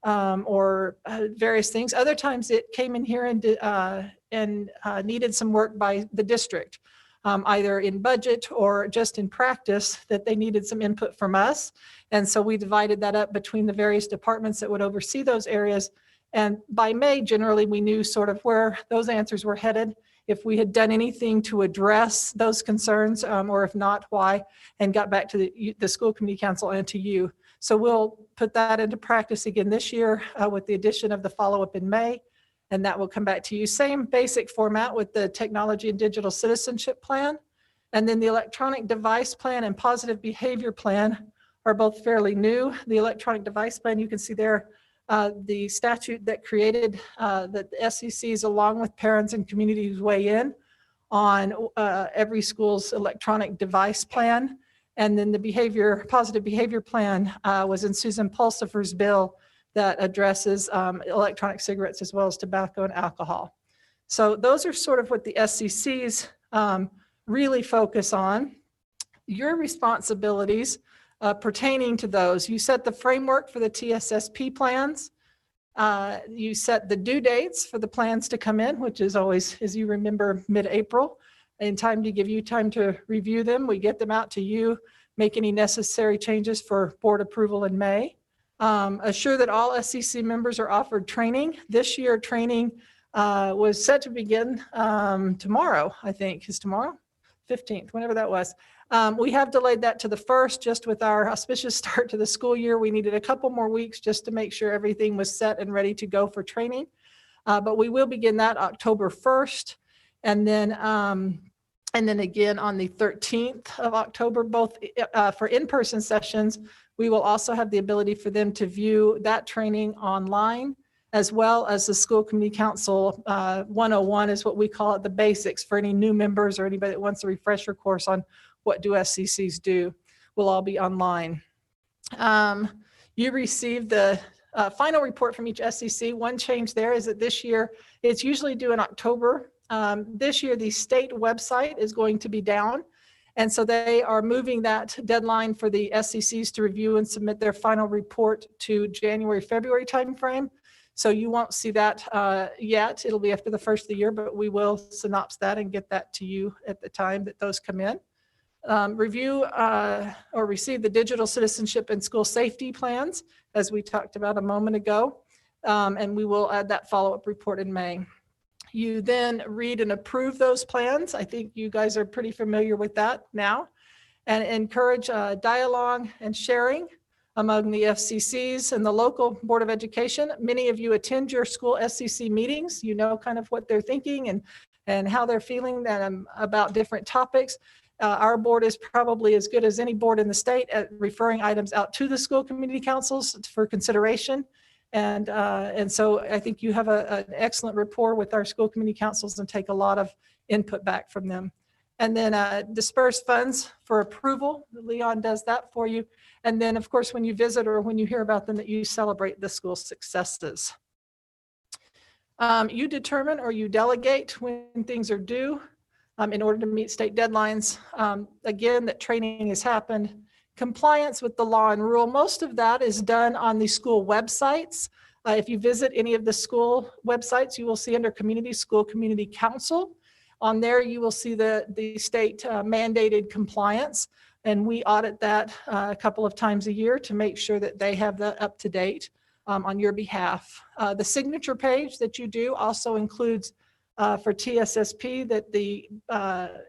[SPEAKER 7] or various things. Other times it came in here and needed some work by the district, either in budget or just in practice, that they needed some input from us. And so we divided that up between the various departments that would oversee those areas. And by May, generally, we knew sort of where those answers were headed, if we had done anything to address those concerns, or if not, why, and got back to the school community council and to you. So we'll put that into practice again this year with the addition of the follow-up in May, and that will come back to you. Same basic format with the technology and digital citizenship plan. And then the electronic device plan and positive behavior plan are both fairly new. The electronic device plan, you can see there, the statute that created that the SCCs along with parents and communities weigh in on every school's electronic device plan. And then the positive behavior plan was in Susan Pulsifer's bill that addresses electronic cigarettes as well as tobacco and alcohol. So those are sort of what the SCCs really focus on. Your responsibilities pertaining to those. You set the framework for the TSSP plans. You set the due dates for the plans to come in, which is always, as you remember, mid-April, in time to give you time to review them. We get them out to you, make any necessary changes for board approval in May. Assure that all SCC members are offered training. This year, training was set to begin tomorrow, I think. Is tomorrow? 15th, whenever that was. We have delayed that to the 1st, just with our auspicious start to the school year. We needed a couple more weeks just to make sure everything was set and ready to go for training. But we will begin that October 1st. And then again on the 13th of October, both for in-person sessions. We will also have the ability for them to view that training online, as well as the School Community Council 101 is what we call it, the basics for any new members or anybody that wants a refresher course on what do SCCs do, will all be online. You received the final report from each SCC. One change there is that this year, it's usually due in October. This year, the state website is going to be down. And so they are moving that deadline for the SCCs to review and submit their final report to January, February timeframe. So you won't see that yet. It'll be after the first of the year, but we will synopsis that and get that to you at the time that those come in. Review or receive the digital citizenship and school safety plans, as we talked about a moment ago. And we will add that follow-up report in May. You then read and approve those plans. I think you guys are pretty familiar with that now. And encourage dialogue and sharing among the FCCs and the local Board of Education. Many of you attend your school SCC meetings. You know kind of what they're thinking and how they're feeling about different topics. Our board is probably as good as any board in the state at referring items out to the school community councils for consideration. And so I think you have an excellent rapport with our school community councils and take a lot of input back from them. And then disperse funds for approval. Leon does that for you. And then, of course, when you visit or when you hear about them, that you celebrate the school successes. You determine or you delegate when things are due in order to meet state deadlines. Again, that training has happened. Compliance with the law and rule. Most of that is done on the school websites. If you visit any of the school websites, you will see under Community School Community Council. On there, you will see the state mandated compliance, and we audit that a couple of times a year to make sure that they have that up to date on your behalf. The signature page that you do also includes for TSSP that the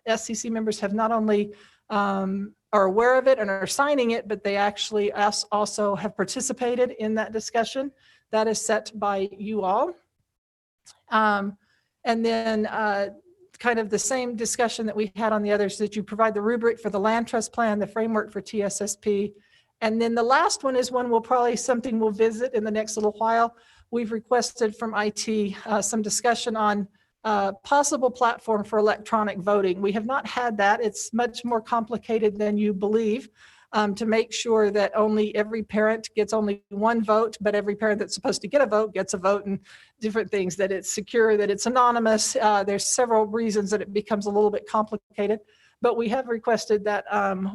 [SPEAKER 7] SCC members have not only are aware of it and are signing it, but they actually also have participated in that discussion. That is set by you all. And then kind of the same discussion that we had on the others, that you provide the rubric for the land trust plan, the framework for TSSP. And then the last one is one something we'll visit in the next little while. We've requested from IT some discussion on possible platform for electronic voting. We have not had that. It's much more complicated than you believe to make sure that only every parent gets only one vote, but every parent that's supposed to get a vote gets a vote, and different things, that it's secure, that it's anonymous. There's several reasons that it becomes a little bit complicated, but we have requested that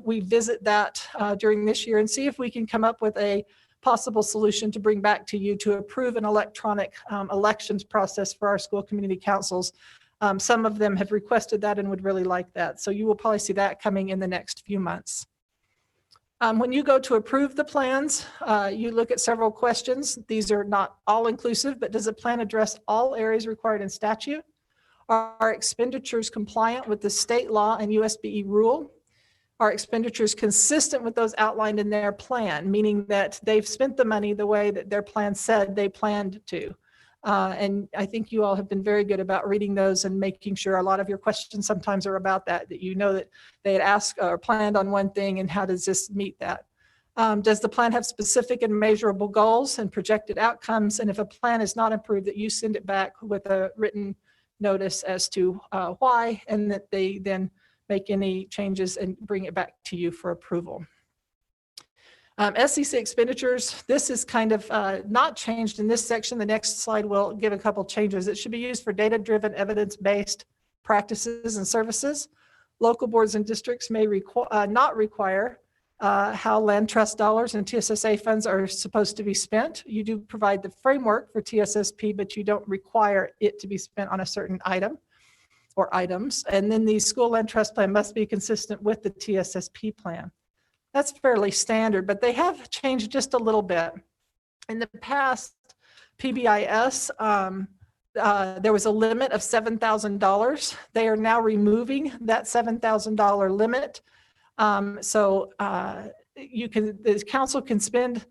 [SPEAKER 7] we visit that during this year and see if we can come up with a possible solution to bring back to you to approve an electronic elections process for our school community councils. Some of them have requested that and would really like that. So you will probably see that coming in the next few months. When you go to approve the plans, you look at several questions. These are not all inclusive, but does the plan address all areas required in statute? Are expenditures compliant with the state law and USBE rule? Are expenditures consistent with those outlined in their plan, meaning that they've spent the money the way that their plan said they planned to? And I think you all have been very good about reading those and making sure. A lot of your questions sometimes are about that you know that they had asked or planned on one thing, and how does this meet that? Does the plan have specific and measurable goals and projected outcomes? And if a plan is not approved, that you send it back with a written notice as to why, and that they then make any changes and bring it back to you for approval. SCC expenditures, this is kind of not changed in this section. The next slide will give a couple changes. It should be used for data-driven, evidence-based practices and services. Local boards and districts may not require how land trust dollars and TSSA funds are supposed to be spent. You do provide the framework for TSSP, but you don't require it to be spent on a certain item or items. And then the school land trust plan must be consistent with the TSSP plan. That's fairly standard, but they have changed just a little bit. In the past, PBIS, there was a limit of $7,000. They are now removing that $7,000 limit. So the council can spend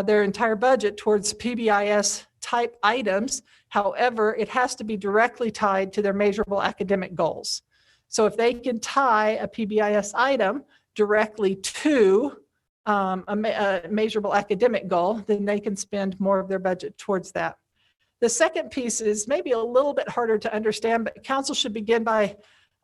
[SPEAKER 7] their entire budget towards PBIS type items. However, it has to be directly tied to their measurable academic goals. So if they can tie a PBIS item directly to a measurable academic goal, then they can spend more of their budget towards that. The second piece is maybe a little bit harder to understand, but council should begin by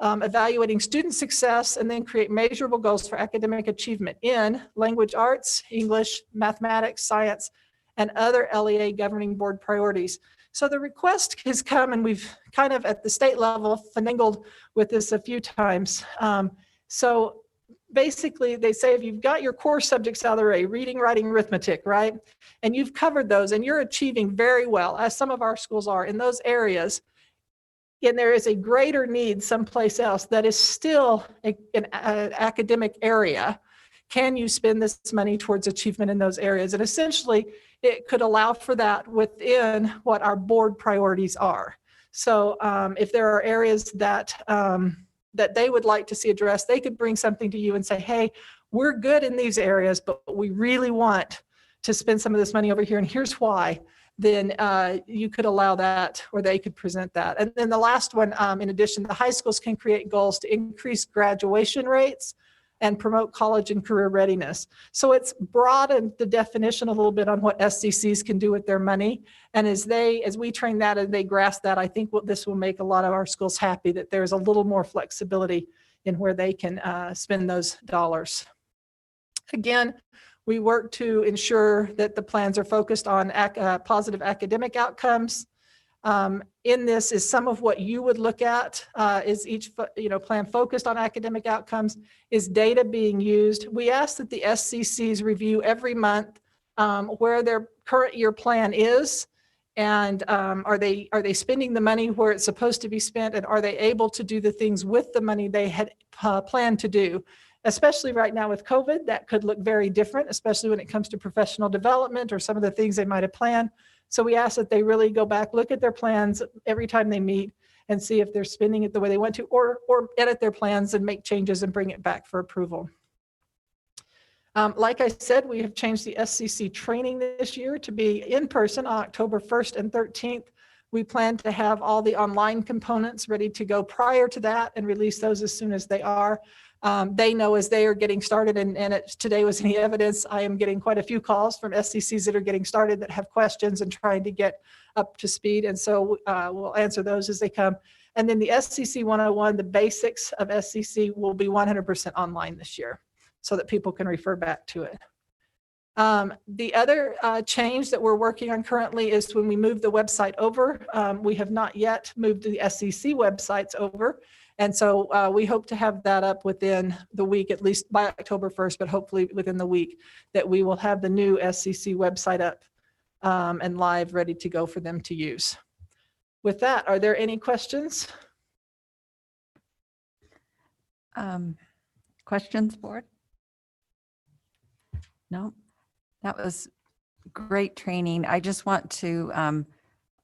[SPEAKER 7] evaluating student success and then create measurable goals for academic achievement in language arts, English, mathematics, science, and other LEA governing board priorities. So the request has come, and we've kind of at the state level finagled with this a few times. So basically they say if you've got your core subjects out of the way, reading, writing, arithmetic, right? And you've covered those and you're achieving very well, as some of our schools are in those areas, and there is a greater need someplace else that is still an academic area, can you spend this money towards achievement in those areas? And essentially, it could allow for that within what our board priorities are. So if there are areas that that they would like to see addressed, they could bring something to you and say, hey, we're good in these areas, but we really want to spend some of this money over here, and here's why. Then you could allow that, or they could present that. And then the last one, in addition, the high schools can create goals to increase graduation rates and promote college and career readiness. So it's broadened the definition a little bit on what SCCs can do with their money. And as we train that and they grasp that, I think this will make a lot of our schools happy, that there's a little more flexibility in where they can spend those dollars. Again, we work to ensure that the plans are focused on positive academic outcomes. In this is some of what you would look at, is each plan focused on academic outcomes? Is data being used? We ask that the SCCs review every month where their current year plan is, and are they spending the money where it's supposed to be spent, and are they able to do the things with the money they had planned to do? Especially right now with COVID, that could look very different, especially when it comes to professional development or some of the things they might have planned. So we ask that they really go back, look at their plans every time they meet, and see if they're spending it the way they want to, or edit their plans and make changes and bring it back for approval. Like I said, we have changed the SCC training this year to be in person on October 1st and 13th. We plan to have all the online components ready to go prior to that and release those as soon as they are. They know as they are getting started, and today was any evidence, I am getting quite a few calls from SCCs that are getting started that have questions and trying to get up to speed. And so we'll answer those as they come. And then the SCC 101, the basics of SCC, will be 100% online this year so that people can refer back to it. The other change that we're working on currently is when we move the website over. We have not yet moved the SCC websites over. And so we hope to have that up within the week, at least by October 1st, but hopefully within the week, that we will have the new SCC website up and live, ready to go for them to use. With that, are there any questions?
[SPEAKER 1] Questions, board? No, that was great training. I just want to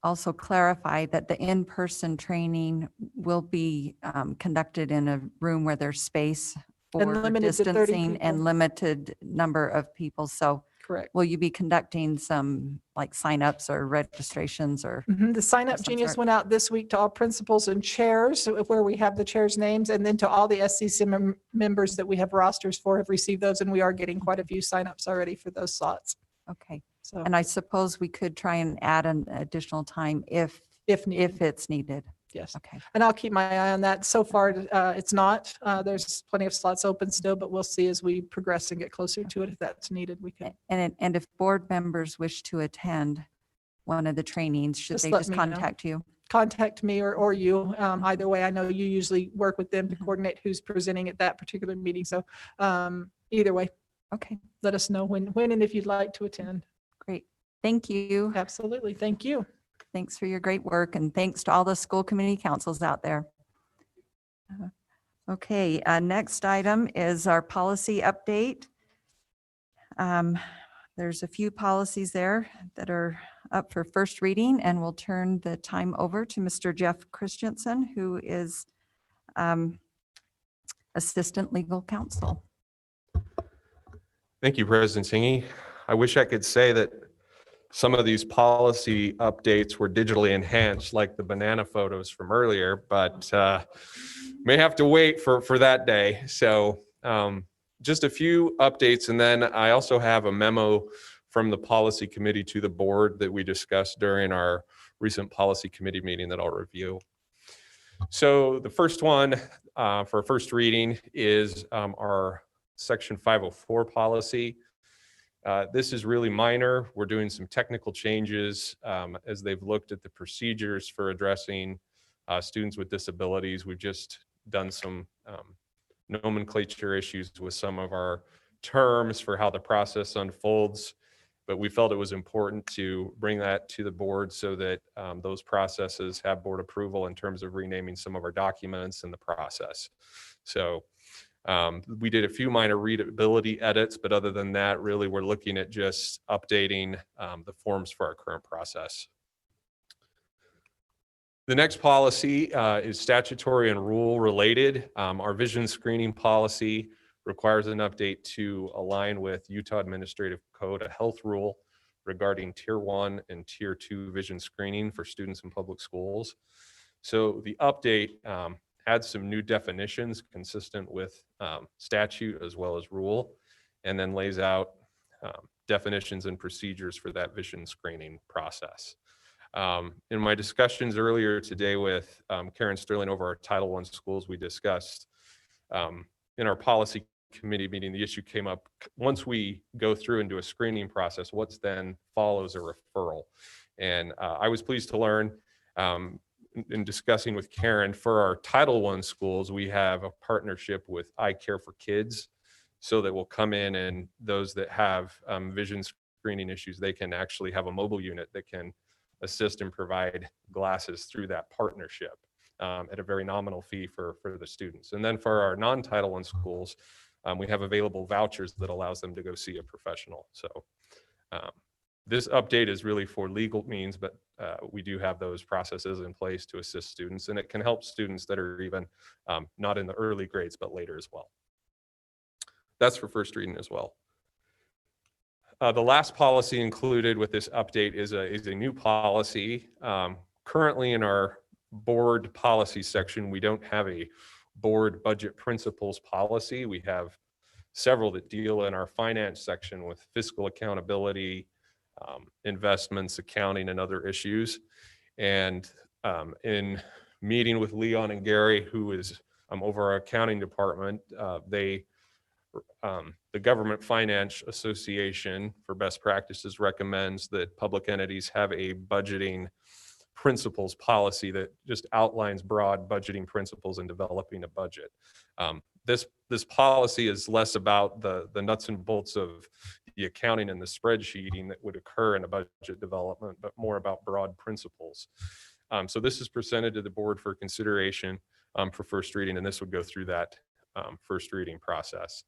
[SPEAKER 1] also clarify that the in-person training will be conducted in a room where there's space for
[SPEAKER 7] limited to 30
[SPEAKER 1] distancing and
[SPEAKER 7] people.
[SPEAKER 1] limited number of people. So
[SPEAKER 7] Correct.
[SPEAKER 1] will you be conducting some like signups or registrations or?
[SPEAKER 7] The Sign Up
[SPEAKER 1] some
[SPEAKER 7] Genius
[SPEAKER 1] sort.
[SPEAKER 7] went out this week to all principals and chairs, where we have the chairs' names, and then to all the SCC members that we have rosters for have received those, and we are getting quite a few signups already for those slots.
[SPEAKER 1] Okay.
[SPEAKER 7] So
[SPEAKER 1] And I suppose we could try and add an additional time if
[SPEAKER 7] if needed,
[SPEAKER 1] it's needed.
[SPEAKER 7] yes.
[SPEAKER 1] Okay.
[SPEAKER 7] And I'll keep my eye on that. So far, it's not. There's plenty of slots open still, but we'll see as we progress and get closer to it. If that's needed, we can.
[SPEAKER 1] And if board members wish to attend one of the trainings, should
[SPEAKER 7] Just
[SPEAKER 1] they
[SPEAKER 7] let
[SPEAKER 1] just
[SPEAKER 7] me know.
[SPEAKER 1] contact you?
[SPEAKER 7] Contact me or you. Either way, I know you usually work with them to
[SPEAKER 1] Mhm.
[SPEAKER 7] coordinate who's presenting at that particular meeting. So either way,
[SPEAKER 1] Okay,
[SPEAKER 7] let us know when and if you'd like to attend.
[SPEAKER 1] great. Thank you.
[SPEAKER 7] Absolutely. Thank you.
[SPEAKER 1] Thanks for your great work, and thanks to all the school community councils out there. Okay, next item is our policy update. There's a few policies there that are up for first reading, and we'll turn the time over to Mr. Jeff Christensen, who is Assistant Legal Counsel.
[SPEAKER 8] Thank you, President Singy. I wish I could say that some of these policy updates were digitally enhanced like the banana photos from earlier, but may have to wait for that day. So just a few updates. And then I also have a memo from the policy committee to the board that we discussed during our recent policy committee meeting that I'll review. So the first one for first reading is our Section 504 policy. This is really minor. We're doing some technical changes as they've looked at the procedures for addressing students with disabilities. We've just done some nomenclature issues with some of our terms for how the process unfolds. But we felt it was important to bring that to the board so that those processes have board approval in terms of renaming some of our documents and the process. So we did a few minor readability edits, but other than that, really we're looking at just updating the forms for our current process. The next policy is statutory and rule related. Our vision screening policy requires an update to align with Utah Administrative Code, a health rule regarding Tier 1 and Tier 2 vision screening for students in public schools. So the update adds some new definitions consistent with statute as well as rule, and then lays out definitions and procedures for that vision screening process. In my discussions earlier today with Karen Sterling over our Title I schools, we discussed in our policy committee meeting, the issue came up, once we go through and do a screening process, what's then follows a referral. And I was pleased to learn in discussing with Karen, for our Title I schools, we have a partnership with I Care for Kids, so that will come in, and those that have vision screening issues, they can actually have a mobile unit that can assist and provide glasses through that partnership at a very nominal fee for the students. And then for our non-Title I schools, we have available vouchers that allows them to go see a professional. So this update is really for legal means, but we do have those processes in place to assist students, and it can help students that are even not in the early grades, but later as well. That's for first reading as well. The last policy included with this update is a new policy. Currently in our board policy section, we don't have a board budget principles policy. We have several that deal in our finance section with fiscal accountability, investments, accounting, and other issues. And in meeting with Leon and Gary, who is over our accounting department, the Government Finance Association for Best Practices recommends that public entities have a budgeting principles policy that just outlines broad budgeting principles in developing a budget. This policy is less about the nuts and bolts of the accounting and the spreadsheeting that would occur in a budget development, but more about broad principles. So this is presented to the board for consideration for first reading, and this would go through that first reading process.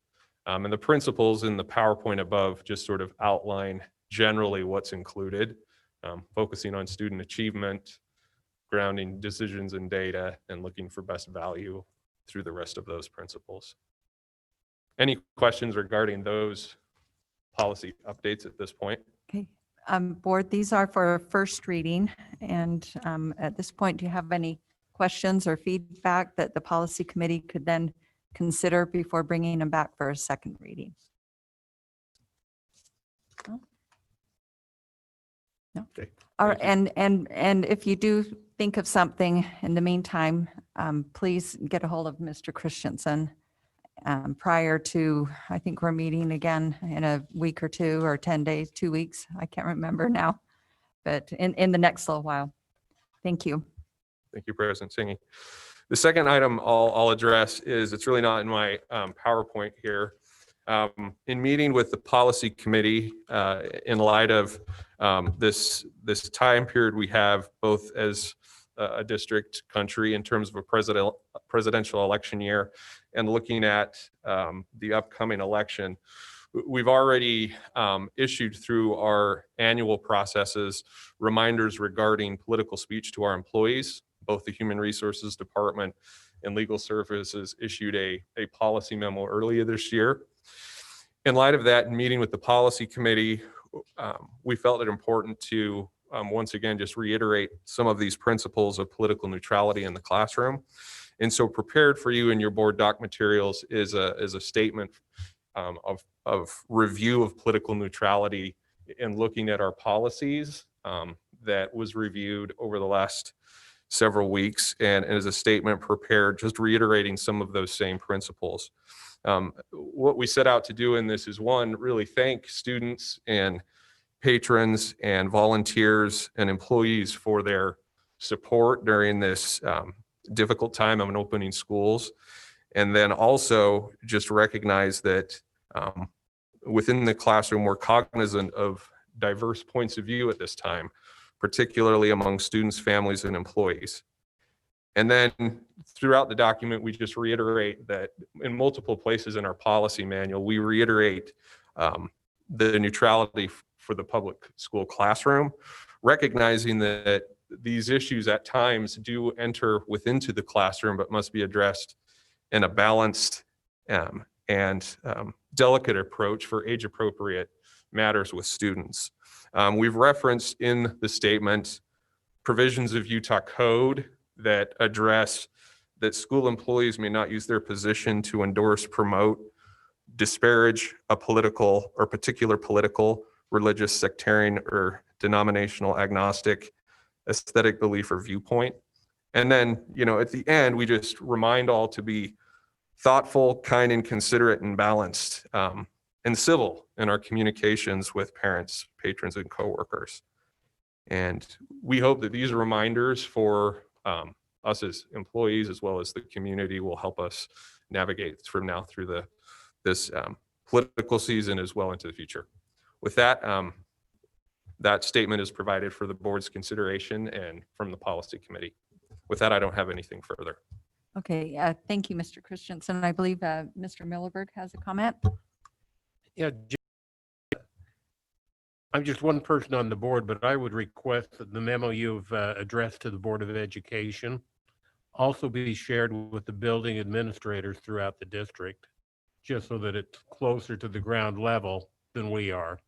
[SPEAKER 8] And the principles in the PowerPoint above just sort of outline generally what's included, focusing on student achievement, grounding decisions in data, and looking for best value through the rest of those principles. Any questions regarding those policy updates at this point?
[SPEAKER 1] Okay, board, these are for first reading. And at this point, do you have any questions or feedback that the policy committee could then consider before bringing them back for a second reading? No?
[SPEAKER 3] Okay,
[SPEAKER 1] All right,
[SPEAKER 3] thank
[SPEAKER 1] and if you do think of something in the meantime, please get a hold of Mr. Christensen prior to, I think we're meeting again in a week or two, or 10 days, 2 weeks. I can't remember now, but in the next little while. Thank you.
[SPEAKER 8] Thank you, President Singy. The second item I'll address is, it's really not in my PowerPoint here. In meeting with the policy committee, in light of this time period we have both as a district country in terms of a presidential election year, and looking at the upcoming election, we've already issued through our annual processes reminders regarding political speech to our employees. Both the Human Resources Department and Legal Services issued a policy memo earlier this year. In light of that, in meeting with the policy committee, we felt it important to once again just reiterate some of these principles of political neutrality in the classroom. And so prepared for you in your board doc materials is a statement of review of political neutrality in looking at our policies that was reviewed over the last several weeks, and as a statement prepared, just reiterating some of those same principles. What we set out to do in this is, one, really thank students and patrons and volunteers and employees for their support during this difficult time of opening schools. And then also just recognize that within the classroom, we're cognizant of diverse points of view at this time, particularly among students, families, and employees. And then throughout the document, we just reiterate that in multiple places in our policy manual, we reiterate the neutrality for the public school classroom, recognizing that these issues at times do enter into the classroom, but must be addressed in a balanced and delicate approach for age-appropriate matters with students. We've referenced in the statement provisions of Utah code that address that school employees may not use their position to endorse, promote, disparage a political or particular political, religious, sectarian, or denominational, agnostic, aesthetic belief or viewpoint. And then, at the end, we just remind all to be thoughtful, kind, and considerate and balanced and civil in our communications with parents, patrons, and coworkers. And we hope that these reminders for us as employees, as well as the community, will help us navigate from now through this political season as well into the future. With that, that statement is provided for the board's consideration and from the policy committee. With that, I don't have anything further.
[SPEAKER 1] Okay, thank you, Mr. Christensen. I believe Mr. Millerberg has a comment.
[SPEAKER 3] Yeah, I'm just one person on the board, but I would request that the memo you've addressed to the Board of Education also be shared with the building administrators throughout the district, just so that it's closer to the ground level than we are,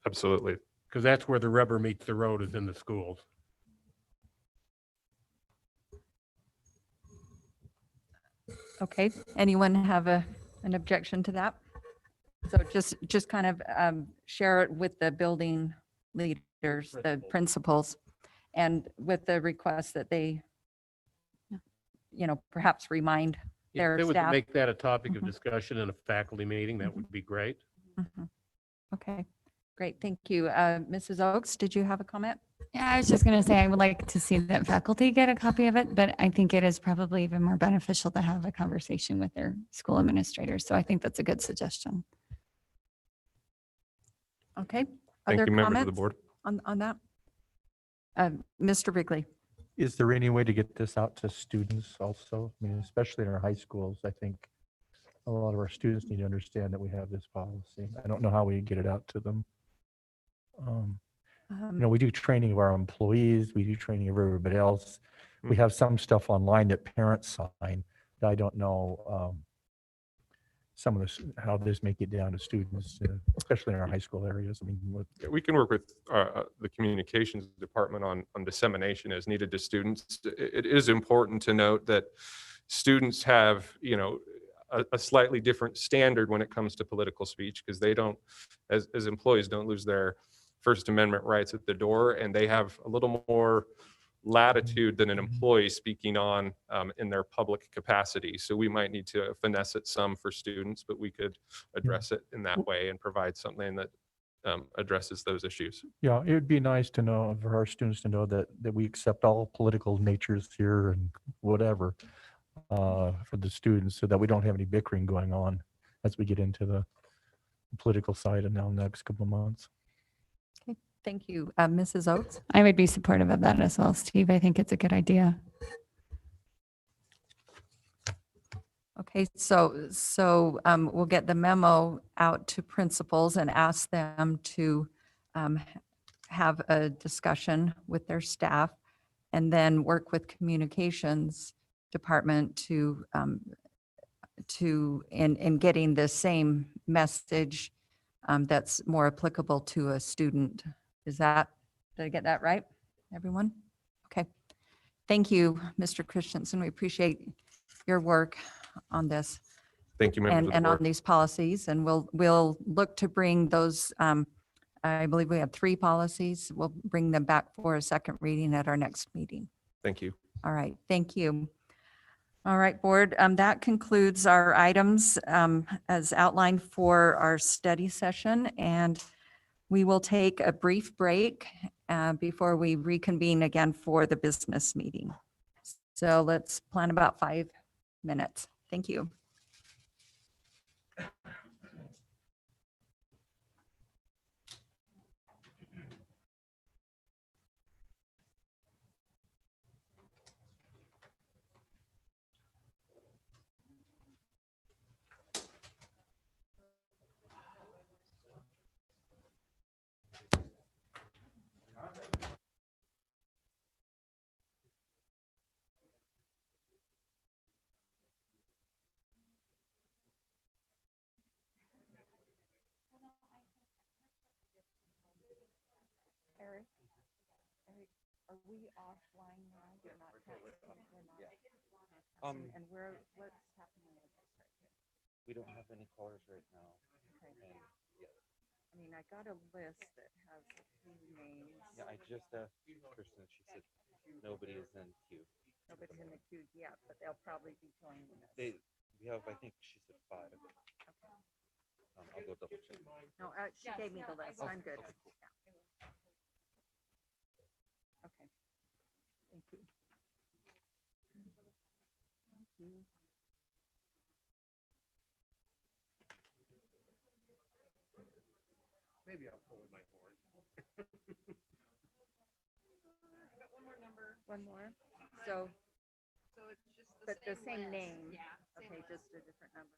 [SPEAKER 8] Absolutely.
[SPEAKER 3] because that's where the rubber meets the road, is in the schools.
[SPEAKER 1] Okay, anyone have an objection to that? So just kind of share it with the building leaders, the principals, and with the request that they, perhaps remind
[SPEAKER 3] If
[SPEAKER 1] their
[SPEAKER 3] they would
[SPEAKER 1] staff.
[SPEAKER 3] make that a topic of
[SPEAKER 1] Mhm.
[SPEAKER 3] discussion in a faculty meeting, that would be great.
[SPEAKER 1] Mhm. Okay, great, thank you. Mrs. Oakes, did you have a comment?
[SPEAKER 9] Yeah, I was just going to say, I would like to see that faculty get a copy of it, but I think it is probably even more beneficial to have a conversation with their school administrators. So I think that's a good suggestion.
[SPEAKER 1] Okay.
[SPEAKER 8] Thank
[SPEAKER 1] Other
[SPEAKER 8] you, members of the
[SPEAKER 1] comments
[SPEAKER 8] board.
[SPEAKER 1] on that? Mr. Wrigley?
[SPEAKER 6] Is there any way to get this out to students also? I mean, especially in our high schools, I think a lot of our students need to understand that we have this policy. I don't know how we get it out to them. We do training of our employees, we do training of everybody else. We have some stuff online that parents sign. But I don't know some of this, how this make it down to students, especially in our high school areas. I mean,
[SPEAKER 8] We can work with the communications department on dissemination as needed to students. It is important to note that students have, a slightly different standard when it comes to political speech, because they don't, as employees, don't lose their First Amendment rights at the door, and they have a little more latitude than an employee speaking on in their public capacity. So we might need to finesse it some for students, but we could address it in that way and provide something that addresses those issues.
[SPEAKER 6] yeah, it would be nice to know, for our students to know that we accept all political natures here and whatever for the students, so that we don't have any bickering going on as we get into the political side in the next couple of months.
[SPEAKER 1] Okay, thank you. Mrs. Oates?
[SPEAKER 9] I would be supportive of that as well, Steve. I think it's a good idea.
[SPEAKER 1] Okay, so we'll get the memo out to principals and ask them to have a discussion with their staff, and then work with communications department in getting the same message that's more applicable to a student. Did I get that right, everyone? Okay. Thank you, Mr. Christensen. We appreciate your work on this
[SPEAKER 8] Thank you, members of the
[SPEAKER 1] and on
[SPEAKER 8] board.
[SPEAKER 1] these policies, and we'll look to bring those, I believe we have 3 policies. We'll bring them back for a second reading at our next meeting.
[SPEAKER 8] Thank you.
[SPEAKER 1] All right, thank you. All right, board, that concludes our items as outlined for our study session, and we will take a brief break before we reconvene again for the business meeting. So let's plan about 5 minutes. Thank you. Eric, are we offline now? We're not texting, we're not. And what's happening with this right here?
[SPEAKER 10] We don't have any callers right now.
[SPEAKER 1] Okay.
[SPEAKER 10] And yeah,
[SPEAKER 1] I mean, I got a list that has a few names.
[SPEAKER 10] yeah, I just asked Kristen. She said nobody is in queue.
[SPEAKER 1] Nobody's in the queue yet, but they'll probably be joining us.
[SPEAKER 10] We have, I think she said 5. I'll go double check.
[SPEAKER 1] No, she gave me the list. I'm good.
[SPEAKER 10] Okay, cool.
[SPEAKER 1] Yeah. Okay. Thank you. Thank you.
[SPEAKER 3] Maybe I'll pull in my horn.
[SPEAKER 1] One more. So it's just but the same name. Yeah. Okay, just a different number.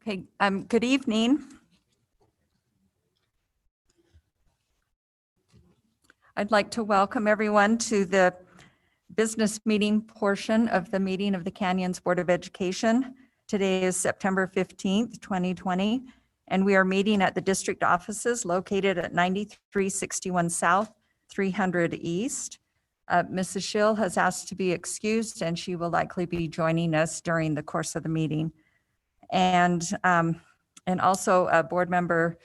[SPEAKER 1] Okay, good evening. I'd like to welcome everyone to the business meeting portion of the meeting of the Canyons Board of Education. Today is September 15th, 2020, and we are meeting at the district offices located at 9361 South, 300 East. Mrs. Schill has asked to be excused, and she will likely be joining us during the course of the meeting. And also board member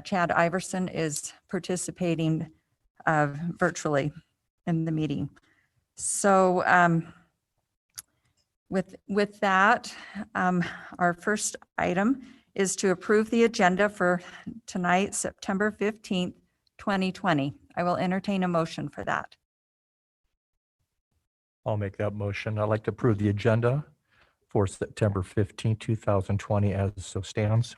[SPEAKER 1] Chad Iverson is participating virtually in the meeting. So with that, our first item is to approve the agenda for tonight, September 15th, 2020. I will entertain a motion for that.
[SPEAKER 6] I'll make that motion. I'd like to approve the agenda for September 15, 2020 as so stands.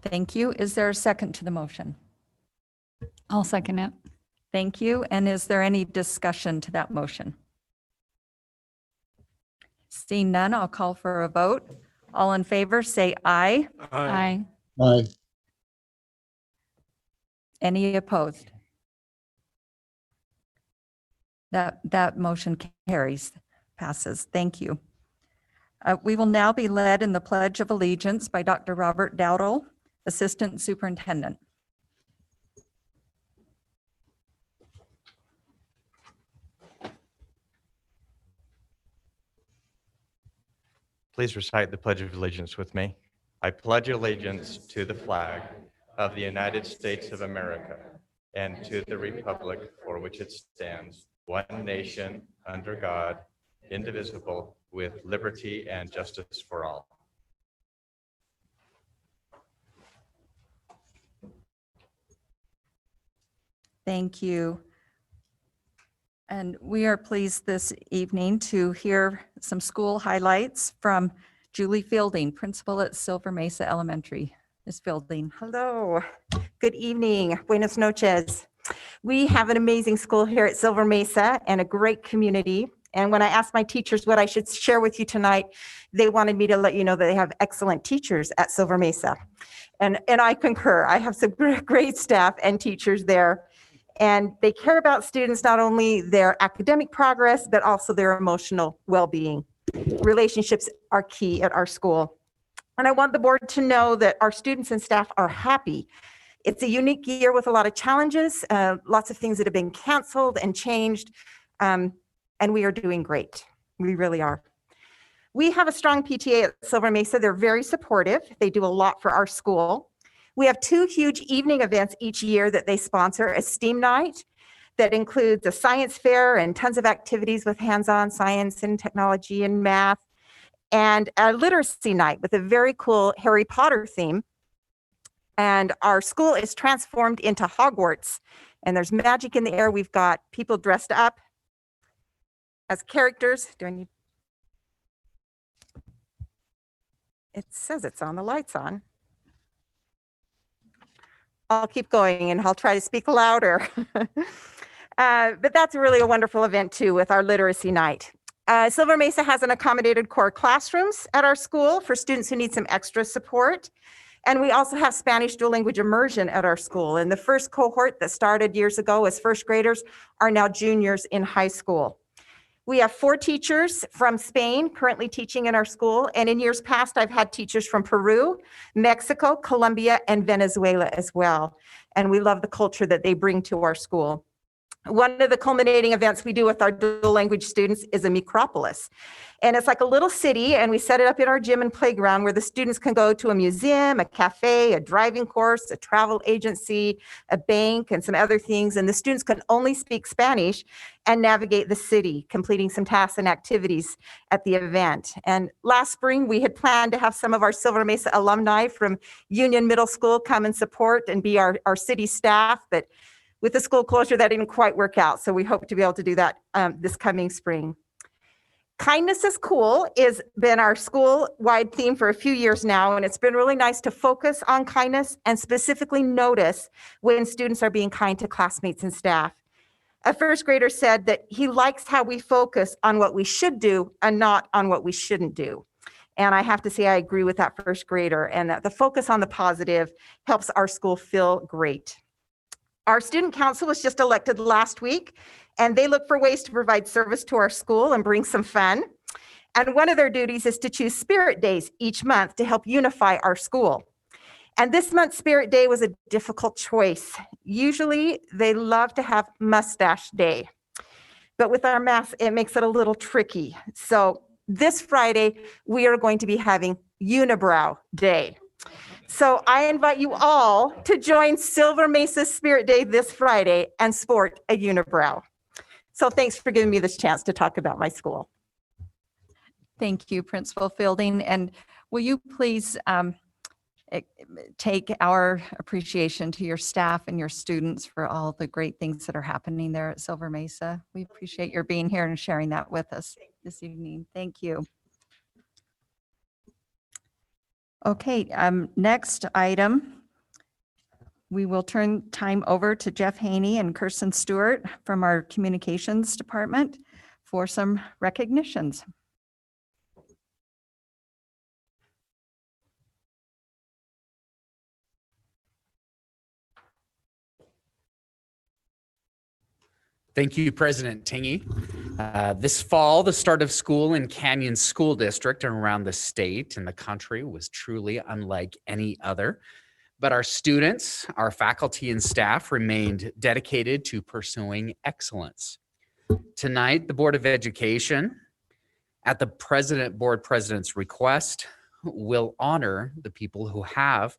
[SPEAKER 1] Thank you. Is there a second to the motion?
[SPEAKER 9] I'll second it.
[SPEAKER 1] Thank you. And is there any discussion to that motion? Seeing none, I'll call for a vote. All in favor, say aye.
[SPEAKER 9] Aye.
[SPEAKER 11] Aye.
[SPEAKER 1] Any opposed? That motion carries, passes. Thank you. We will now be led in the Pledge of Allegiance by Dr. Robert Dowdle, Assistant Superintendent.
[SPEAKER 10] Please recite the Pledge of Allegiance with me. I pledge allegiance to the flag of the United States of America and to the republic for which it stands, one nation, under God, indivisible, with liberty and justice for all.
[SPEAKER 1] Thank you. And we are pleased this evening to hear some school highlights from Julie Fielding, principal at Silver Mesa Elementary. Ms. Fielding.
[SPEAKER 12] Hello, good evening, buenas noches. We have an amazing school here at Silver Mesa and a great community. And when I asked my teachers what I should share with you tonight, they wanted me to let you know that they have excellent teachers at Silver Mesa. And I concur. I have some great staff and teachers there. And they care about students, not only their academic progress, but also their emotional well-being. Relationships are key at our school. And I want the board to know that our students and staff are happy. It's a unique year with a lot of challenges, lots of things that have been canceled and changed, and we are doing great. We really are. We have a strong PTA at Silver Mesa. They're very supportive. They do a lot for our school. We have 2 huge evening events each year that they sponsor, a STEAM night that includes a science fair and tons of activities with hands-on science and technology and math, and a literacy night with a very cool Harry Potter theme. And our school is transformed into Hogwarts, and there's magic in the air. We've got people dressed up as characters. Do I need? It says it's on, the light's on. I'll keep going and I'll try to speak louder. But that's really a wonderful event too with our literacy night. Silver Mesa has an accommodated core classrooms at our school for students who need some extra support. And we also have Spanish dual language immersion at our school. And the first cohort that started years ago as first graders are now juniors in high school. We have 4 teachers from Spain currently teaching in our school. And in years past, I've had teachers from Peru, Mexico, Colombia, and Venezuela as well. And we love the culture that they bring to our school. One of the culminating events we do with our dual language students is a micropolis. And it's like a little city, and we set it up in our gym and playground where the students can go to a museum, a cafe, a driving course, a travel agency, a bank, and some other things. And the students can only speak Spanish and navigate the city, completing some tasks and activities at the event. And last spring, we had planned to have some of our Silver Mesa alumni from Union Middle School come and support and be our city staff, but with the school closure, that didn't quite work out. So we hope to be able to do that this coming spring. Kindness is Cool has been our school-wide theme for a few years now, and it's been really nice to focus on kindness and specifically notice when students are being kind to classmates and staff. A first grader said that he likes how we focus on what we should do and not on what we shouldn't do. And I have to say, I agree with that first grader, and that the focus on the positive helps our school feel great. Our student council was just elected last week, and they look for ways to provide service to our school and bring some fun. And one of their duties is to choose Spirit Days each month to help unify our school. And this month's Spirit Day was a difficult choice. Usually they love to have Mustache Day, but with our masks, it makes it a little tricky. So this Friday, we are going to be having Unibrow Day. So I invite you all to join Silver Mesa's Spirit Day this Friday and sport a unibrow. So thanks for giving me this chance to talk about my school.
[SPEAKER 1] Thank you, Principal Fielding. And will you please take our appreciation to your staff and your students for all the great things that are happening there at Silver Mesa. We appreciate your being here and sharing that with us this evening. Thank you. Okay, next item, we will turn time over to Jeff Haney and Kirsten Stewart from our Communications Department for some recognitions.
[SPEAKER 11] Thank you, President Tingy. This fall, the start of school in Canyon School District and around the state and the country was truly unlike any other. But our students, our faculty and staff remained dedicated to pursuing excellence. Tonight, the Board of Education, at the board president's request, will honor the people who have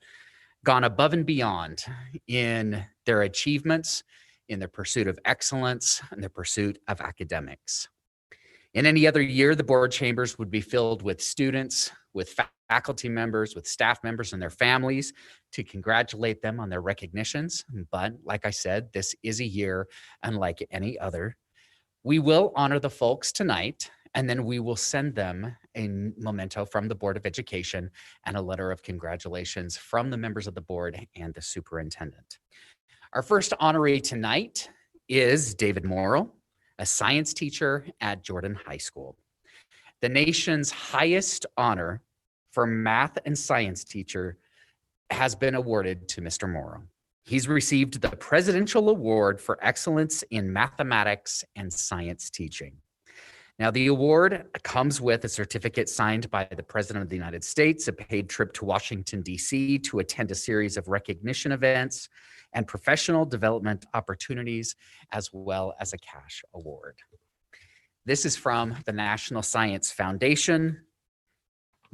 [SPEAKER 11] gone above and beyond in their achievements, in their pursuit of excellence, and their pursuit of academics. In any other year, the board chambers would be filled with students, with faculty members, with staff members and their families to congratulate them on their recognitions. But like I said, this is a year unlike any other. We will honor the folks tonight, and then we will send them a memento from the Board of Education and a letter of congratulations from the members of the board and the superintendent. Our first honoree tonight is David Morrill, a science teacher at Jordan High School. The nation's highest honor for math and science teacher has been awarded to Mr. Morrill. He's received the Presidential Award for Excellence in Mathematics and Science Teaching. Now, the award comes with a certificate signed by the President of the United States, a paid trip to Washington, D.C. to attend a series of recognition events and professional development opportunities, as well as a cash award. This is from the National Science Foundation.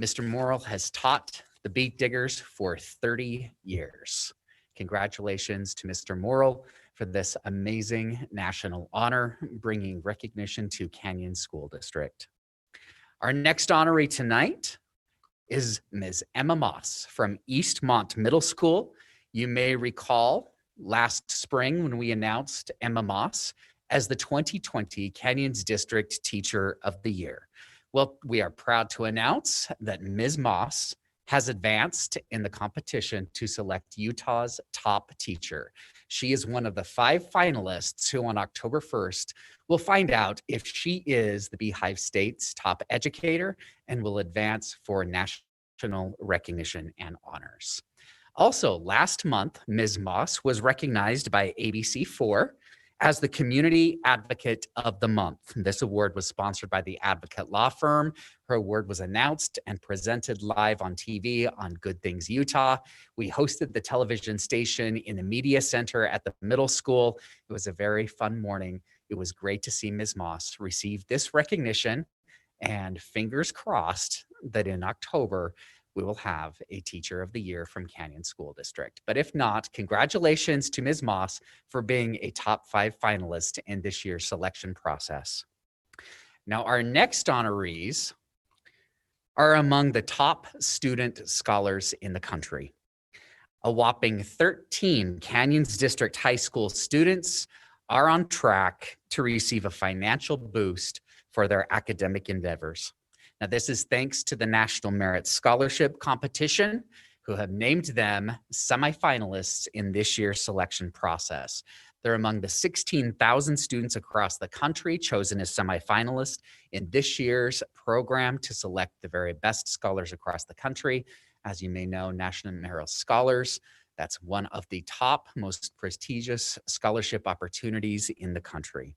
[SPEAKER 11] Mr. Morrill has taught the Beat Diggers for 30 years. Congratulations to Mr. Morrill for this amazing national honor, bringing recognition to Canyon School District. Our next honoree tonight is Ms. Emma Moss from Eastmont Middle School. You may recall last spring when we announced Emma Moss as the 2020 Canyons District Teacher of the Year. Well, we are proud to announce that Ms. Moss has advanced in the competition to select Utah's top teacher. She is one of the 5 finalists who on October 1st will find out if she is the Beehive State's top educator and will advance for national recognition and honors. Also, last month, Ms. Moss was recognized by ABC4 as the Community Advocate of the Month. This award was sponsored by the Advocate Law Firm. Her award was announced and presented live on TV on Good Things Utah. We hosted the television station in the media center at the middle school. It was a very fun morning. It was great to see Ms. Moss receive this recognition, and fingers crossed that in October, we will have a Teacher of the Year from Canyon School District. But if not, congratulations to Ms. Moss for being a top 5 finalist in this year's selection process. Now, our next honorees are among the top student scholars in the country. A whopping 13 Canyons District High School students are on track to receive a financial boost for their academic endeavors. Now, this is thanks to the National Merit Scholarship Competition, who have named them semifinalists in this year's selection process. They're among the 16,000 students across the country chosen as semifinalists in this year's program to select the very best scholars across the country. As you may know, National Merit Scholars, that's one of the top, most prestigious scholarship opportunities in the country.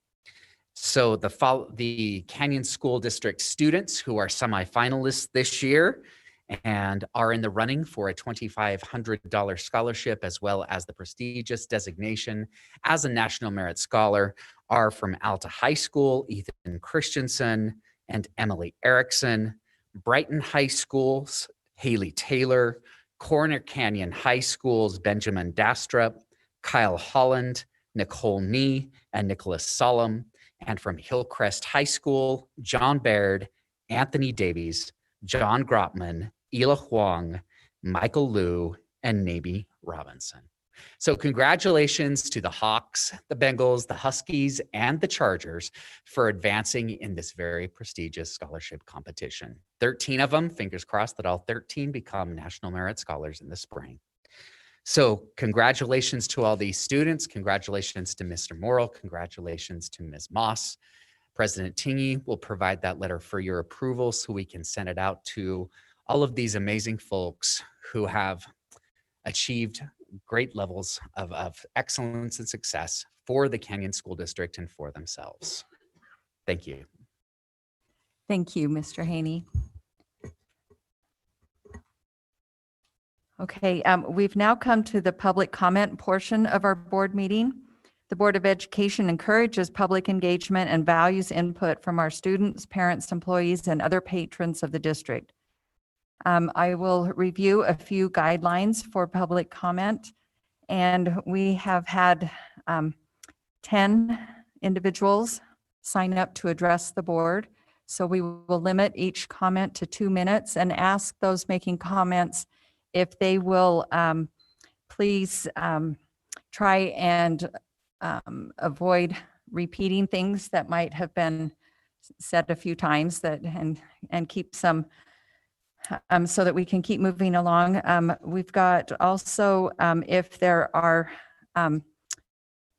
[SPEAKER 11] So the Canyon School District students who are semifinalists this year and are in the running for a $2,500 scholarship, as well as the prestigious designation as a National Merit Scholar, are from Alta High School, Ethan Christensen and Emily Erickson, Brighton High School's Haley Taylor, Corner Canyon High School's Benjamin Dastrup, Kyle Holland, Nicole Nee, and Nicholas Solom, and from Hillcrest High School, John Baird, Anthony Davies, John Grotman, Ela Huang, Michael Liu, and Nabi Robinson. So congratulations to the Hawks, the Bengals, the Huskies, and the Chargers for advancing in this very prestigious scholarship competition. 13 of them, fingers crossed that all 13 become National Merit Scholars in the spring. So congratulations to all these students. Congratulations to Mr. Morrill. Congratulations to Ms. Moss. President Tingy will provide that letter for your approval so we can send it out to all of these amazing folks who have achieved great levels of excellence and success for the Canyon School District and for themselves. Thank you.
[SPEAKER 1] Thank you, Mr. Haney. Okay, we've now come to the public comment portion of our board meeting. The Board of Education encourages public engagement and values input from our students, parents, employees, and other patrons of the district. I will review a few guidelines for public comment, and we have had 10 individuals sign up to address the board. So we will limit each comment to 2 minutes and ask those making comments if they will please try and avoid repeating things that might have been said a few times, that and keep some so that we can keep moving along. We've got also if there are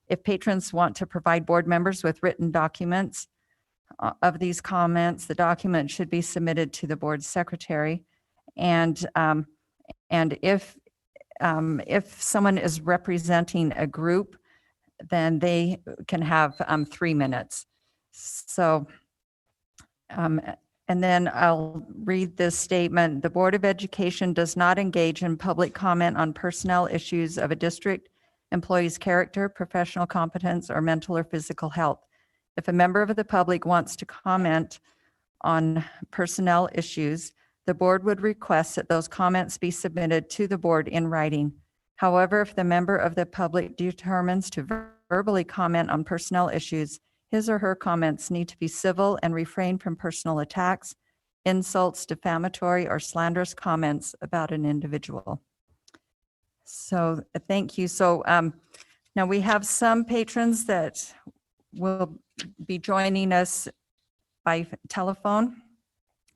[SPEAKER 1] if patrons want to provide board members with written documents of these comments, the document should be submitted to the board secretary. And if someone is representing a group, then they can have 3 minutes. So, and then I'll read this statement. The Board of Education does not engage in public comment on personnel issues of a district employee's character, professional competence, or mental or physical health. If a member of the public wants to comment on personnel issues, the board would request that those comments be submitted to the board in writing. However, if the member of the public determines to verbally comment on personnel issues, his or her comments need to be civil and refrain from personal attacks, insults, defamatory, or slanderous comments about an individual. So thank you. So now we have some patrons that will be joining us by telephone,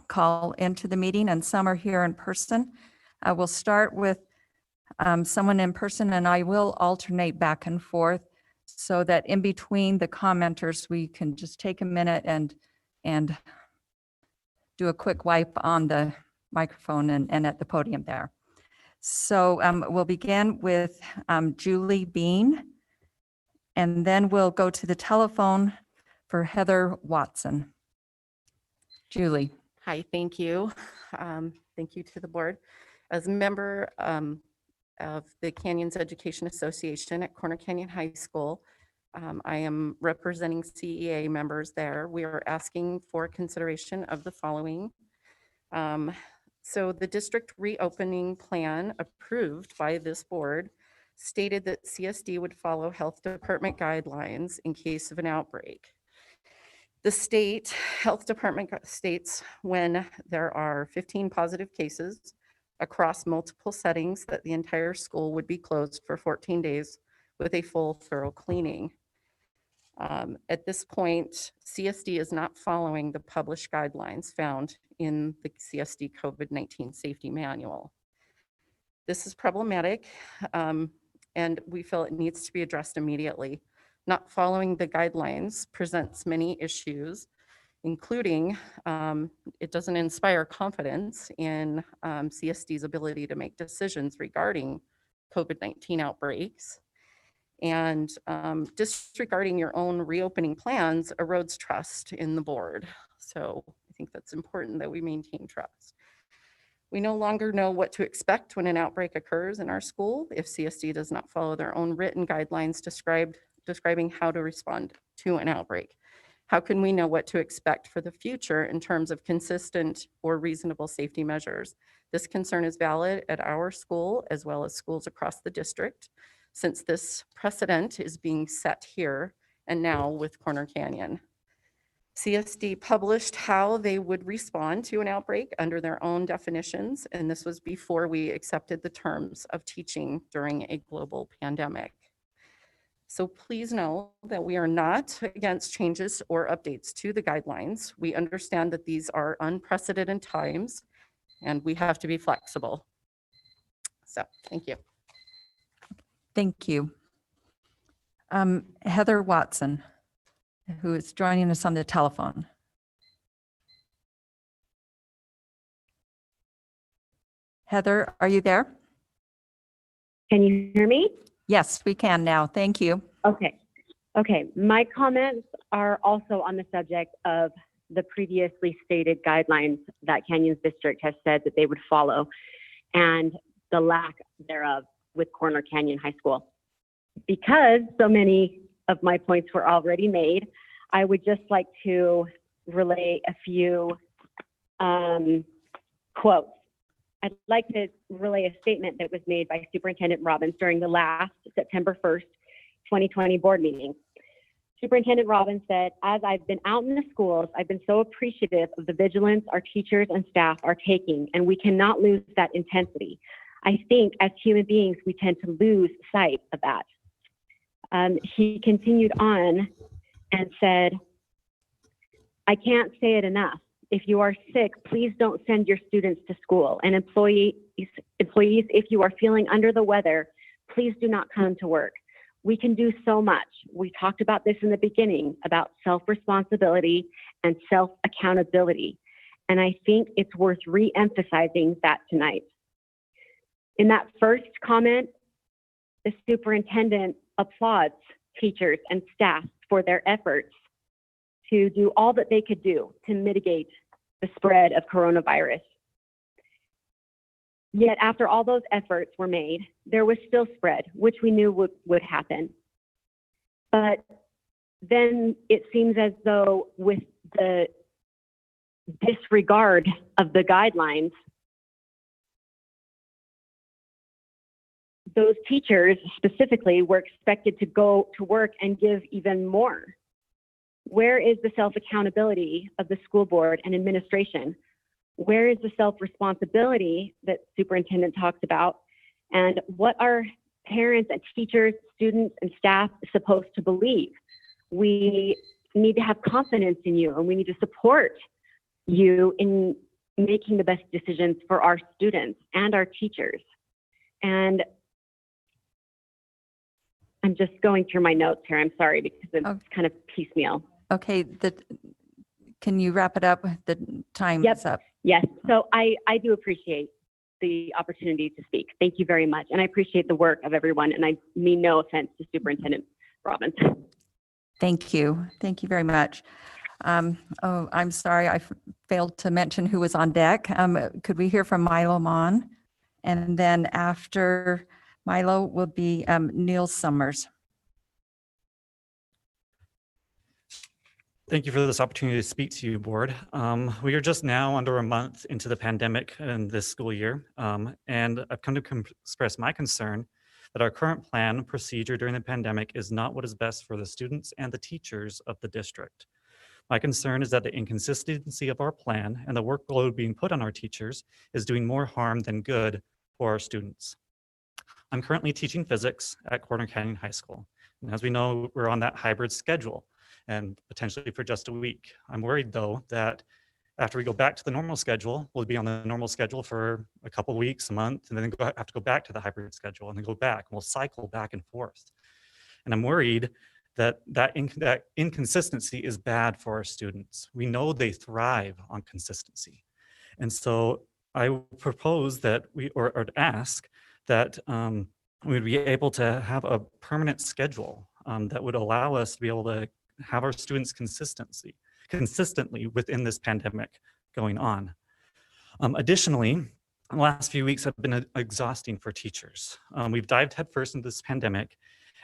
[SPEAKER 1] call into the meeting, and some are here in person. I will start with someone in person, and I will alternate back and forth so that in between the commenters, we can just take a minute and do a quick wipe on the microphone and at the podium there. So we'll begin with Julie Bean, and then we'll go to the telephone for Heather Watson. Julie.
[SPEAKER 13] Hi, thank you. Thank you to the board. As a member of the Canyons Education Association at Corner Canyon High School, I am representing CEA members there. We are asking for consideration of the following. So the district reopening plan approved by this board stated that CSD would follow health department guidelines in case of an outbreak. The state health department states when there are 15 positive cases across multiple settings that the entire school would be closed for 14 days with a full thorough cleaning. At this point, CSD is not following the published guidelines found in the CSD COVID-19 safety manual. This is problematic, and we feel it needs to be addressed immediately. Not following the guidelines presents many issues, including it doesn't inspire confidence in CSD's ability to make decisions regarding COVID-19 outbreaks. And disregarding your own reopening plans erodes trust in the board. So I think that's important that we maintain trust. We no longer know what to expect when an outbreak occurs in our school if CSD does not follow their own written guidelines describing how to respond to an outbreak. How can we know what to expect for the future in terms of consistent or reasonable safety measures? This concern is valid at our school as well as schools across the district, since this precedent is being set here and now with Corner Canyon. CSD published how they would respond to an outbreak under their own definitions, and this was before we accepted the terms of teaching during a global pandemic. So please know that we are not against changes or updates to the guidelines. We understand that these are unprecedented times and we have to be flexible. So thank you.
[SPEAKER 1] Thank you. Heather Watson, who is joining us on the telephone. Heather, are you there?
[SPEAKER 14] Can you hear me?
[SPEAKER 1] Yes, we can now. Thank you.
[SPEAKER 14] Okay. Okay. My comments are also on the subject of the previously stated guidelines that Canyons District has said that they would follow and the lack thereof with Corner Canyon High School. Because so many of my points were already made, I would just like to relay a few quotes. I'd like to relay a statement that was made by Superintendent Robbins during the last September 1st, 2020 board meeting. Superintendent Robbins said, "As I've been out in the schools, I've been so appreciative of the vigilance our teachers and staff are taking, and we cannot lose that intensity. I think as human beings, we tend to lose sight of that." He continued on and said, "I can't say it enough. If you are sick, please don't send your students to school. And employees, if you are feeling under the weather, please do not come to work. We can do so much. We talked about this in the beginning, about self-responsibility and self-accountability. And I think it's worth re-emphasizing that tonight." In that first comment, the superintendent applauds teachers and staff for their efforts to do all that they could do to mitigate the spread of coronavirus. Yet after all those efforts were made, there was still spread, which we knew would happen. But then it seems as though with the disregard of the guidelines, those teachers specifically were expected to go to work and give even more. Where is the self-accountability of the school board and administration? Where is the self-responsibility that superintendent talks about? And what are parents and teachers, students, and staff supposed to believe? We need to have confidence in you, and we need to support you in making the best decisions for our students and our teachers. And I'm just going through my notes here. I'm sorry because it's kind of piecemeal.
[SPEAKER 1] Okay, can you wrap it up? The time
[SPEAKER 14] Yep.
[SPEAKER 1] is up.
[SPEAKER 14] Yes, so I do appreciate the opportunity to speak. Thank you very much. And I appreciate the work of everyone. And I mean no offense to Superintendent Robbins.
[SPEAKER 1] Thank you. Thank you very much. Oh, I'm sorry, I failed to mention who was on deck. Could we hear from Milo Mon? And then after Milo will be Neil Summers.
[SPEAKER 15] Thank you for this opportunity to speak to you, board. We are just now under a month into the pandemic in this school year, and I've come to express my concern that our current plan procedure during the pandemic is not what is best for the students and the teachers of the district. My concern is that the inconsistency of our plan and the workload being put on our teachers is doing more harm than good for our students. I'm currently teaching physics at Corner Canyon High School, and as we know, we're on that hybrid schedule and potentially for just a week. I'm worried though that after we go back to the normal schedule, we'll be on the normal schedule for a couple of weeks, a month, and then have to go back to the hybrid schedule and then go back, and we'll cycle back and forth. And I'm worried that inconsistency is bad for our students. We know they thrive on consistency. And so I propose that or ask that we would be able to have a permanent schedule that would allow us to be able to have our students consistently within this pandemic going on. Additionally, the last few weeks have been exhausting for teachers. We've dived headfirst into this pandemic,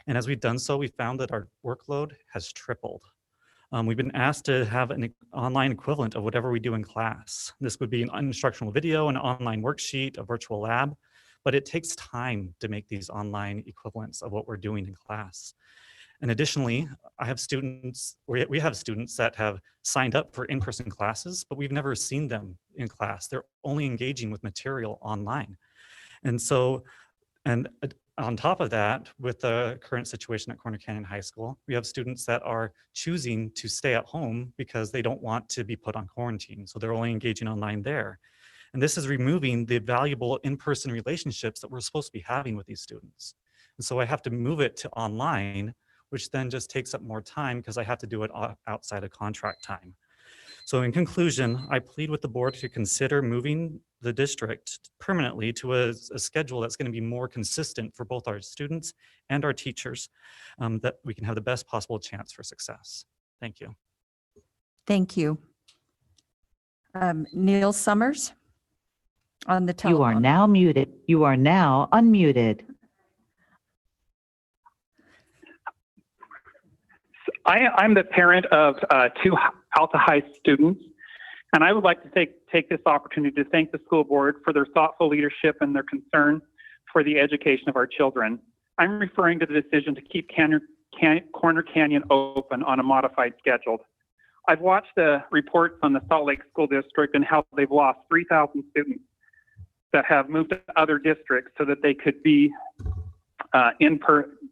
[SPEAKER 15] and as we've done so, we found that our workload has tripled. We've been asked to have an online equivalent of whatever we do in class. This would be an instructional video, an online worksheet, a virtual lab, but it takes time to make these online equivalents of what we're doing in class. And additionally, we have students that have signed up for in-person classes, but we've never seen them in class. They're only engaging with material online. And so, on top of that, with the current situation at Corner Canyon High School, we have students that are choosing to stay at home because they don't want to be put on quarantine. So they're only engaging online there. And this is removing the valuable in-person relationships that we're supposed to be having with these students. And so I have to move it to online, which then just takes up more time because I have to do it outside of contract time. So in conclusion, I plead with the board to consider moving the district permanently to a schedule that's going to be more consistent for both our students and our teachers, that we can have the best possible chance for success. Thank you.
[SPEAKER 1] Thank you. Neil Summers on the telephone.
[SPEAKER 16] You are now muted. You are now unmuted.
[SPEAKER 17] I'm the parent of two Alta High students, and I would like to take this opportunity to thank the school board for their thoughtful leadership and their concern for the education of our children. I'm referring to the decision to keep Corner Canyon open on a modified schedule. I've watched the reports on the Salt Lake School District and how they've lost 3,000 students that have moved to other districts so that they could be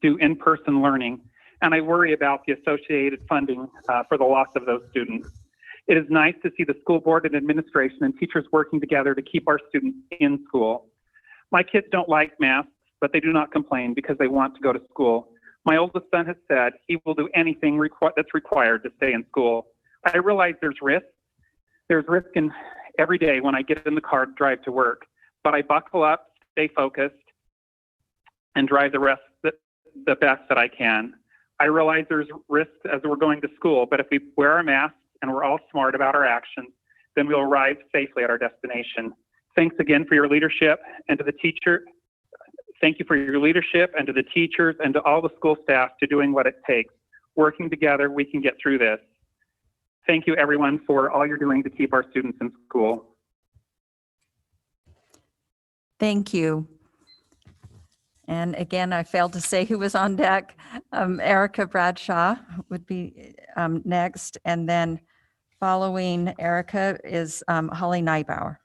[SPEAKER 17] do in-person learning. And I worry about the associated funding for the loss of those students. It is nice to see the school board and administration and teachers working together to keep our students in school. My kids don't like masks, but they do not complain because they want to go to school. My oldest son has said he will do anything that's required to stay in school. I realize there's risk. There's risk in every day when I get in the car to drive to work, but I buckle up, stay focused, and drive the best that I can. I realize there's risks as we're going to school, but if we wear our masks and we're all smart about our actions, then we'll arrive safely at our destination. Thanks again for your leadership and to the teacher. Thank you for your leadership and to the teachers and to all the school staff to doing what it takes. Working together, we can get through this. Thank you everyone for all you're doing to keep our students in school.
[SPEAKER 1] Thank you. And again, I failed to say who was on deck. Erica Bradshaw would be next. And then following Erica is Holly Neibauer.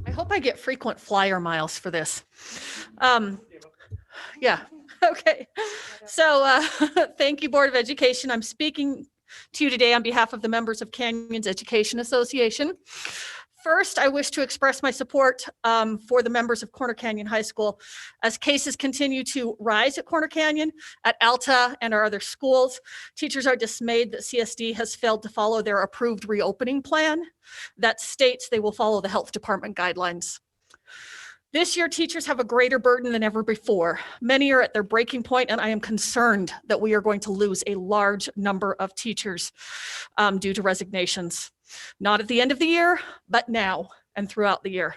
[SPEAKER 18] I hope I get frequent flyer miles for this. Yeah, okay. So thank you, Board of Education. I'm speaking to you today on behalf of the members of Canyons Education Association. First, I wish to express my support for the members of Corner Canyon High School as cases continue to rise at Corner Canyon, at Alta, and our other schools. Teachers are dismayed that CSD has failed to follow their approved reopening plan that states they will follow the health department guidelines. This year, teachers have a greater burden than ever before. Many are at their breaking point, and I am concerned that we are going to lose a large number of teachers due to resignations. Not at the end of the year, but now and throughout the year.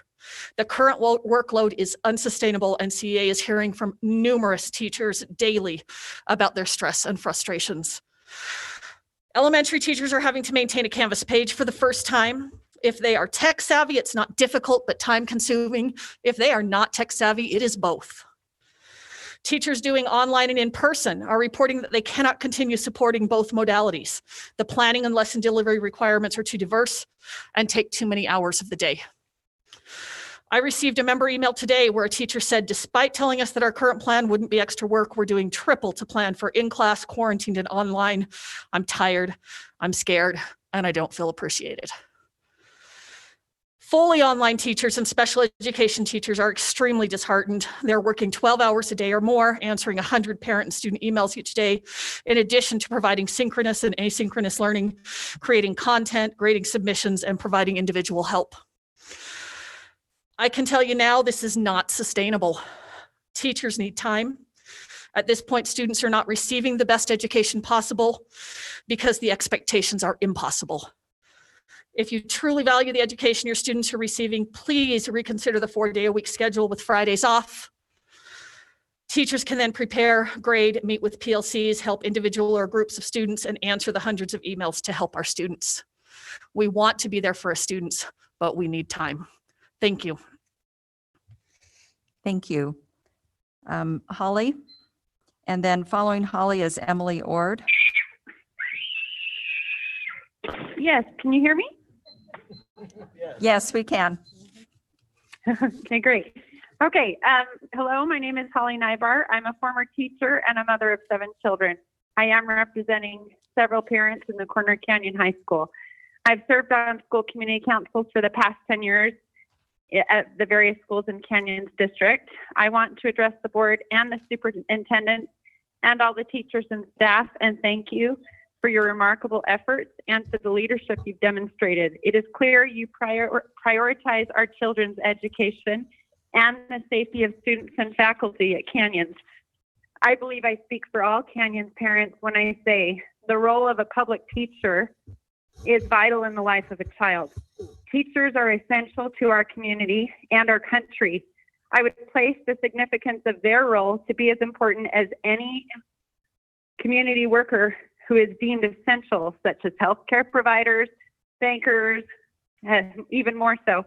[SPEAKER 18] The current workload is unsustainable, and CEA is hearing from numerous teachers daily about their stress and frustrations. Elementary teachers are having to maintain a Canvas page for the first time. If they are tech savvy, it's not difficult, but time consuming. If they are not tech savvy, it is both. Teachers doing online and in person are reporting that they cannot continue supporting both modalities. The planning and lesson delivery requirements are too diverse and take too many hours of the day. I received a member email today where a teacher said, despite telling us that our current plan wouldn't be extra work, we're doing triple to plan for in-class, quarantined, and online. I'm tired, I'm scared, and I don't feel appreciated. Fully online teachers and special education teachers are extremely disheartened. They're working 12 hours a day or more, answering 100 parent and student emails each day, in addition to providing synchronous and asynchronous learning, creating content, grading submissions, and providing individual help. I can tell you now, this is not sustainable. Teachers need time. At this point, students are not receiving the best education possible because the expectations are impossible. If you truly value the education your students are receiving, please reconsider the 4-day-a-week schedule with Fridays off. Teachers can then prepare, grade, meet with PLCs, help individual or groups of students, and answer the hundreds of emails to help our students. We want to be there for our students, but we need time. Thank you.
[SPEAKER 1] Thank you. Holly? And then following Holly is Emily Ord.
[SPEAKER 19] Yes, can you hear me?
[SPEAKER 1] Yes, we can.
[SPEAKER 19] Okay, great. Okay, hello, my name is Holly Nybar. I'm a former teacher and a mother of 7 children. I am representing several parents in the Corner Canyon High School. I've served on school community councils for the past 10 years at the various schools in Canyons District. I want to address the board and the superintendent and all the teachers and staff and thank you for your remarkable efforts and for the leadership you've demonstrated. It is clear you prioritize our children's education and the safety of students and faculty at Canyons. I believe I speak for all Canyons parents when I say the role of a public teacher is vital in the life of a child. Teachers are essential to our community and our country. I would place the significance of their role to be as important as any community worker who is deemed essential, such as healthcare providers, bankers, and even more so.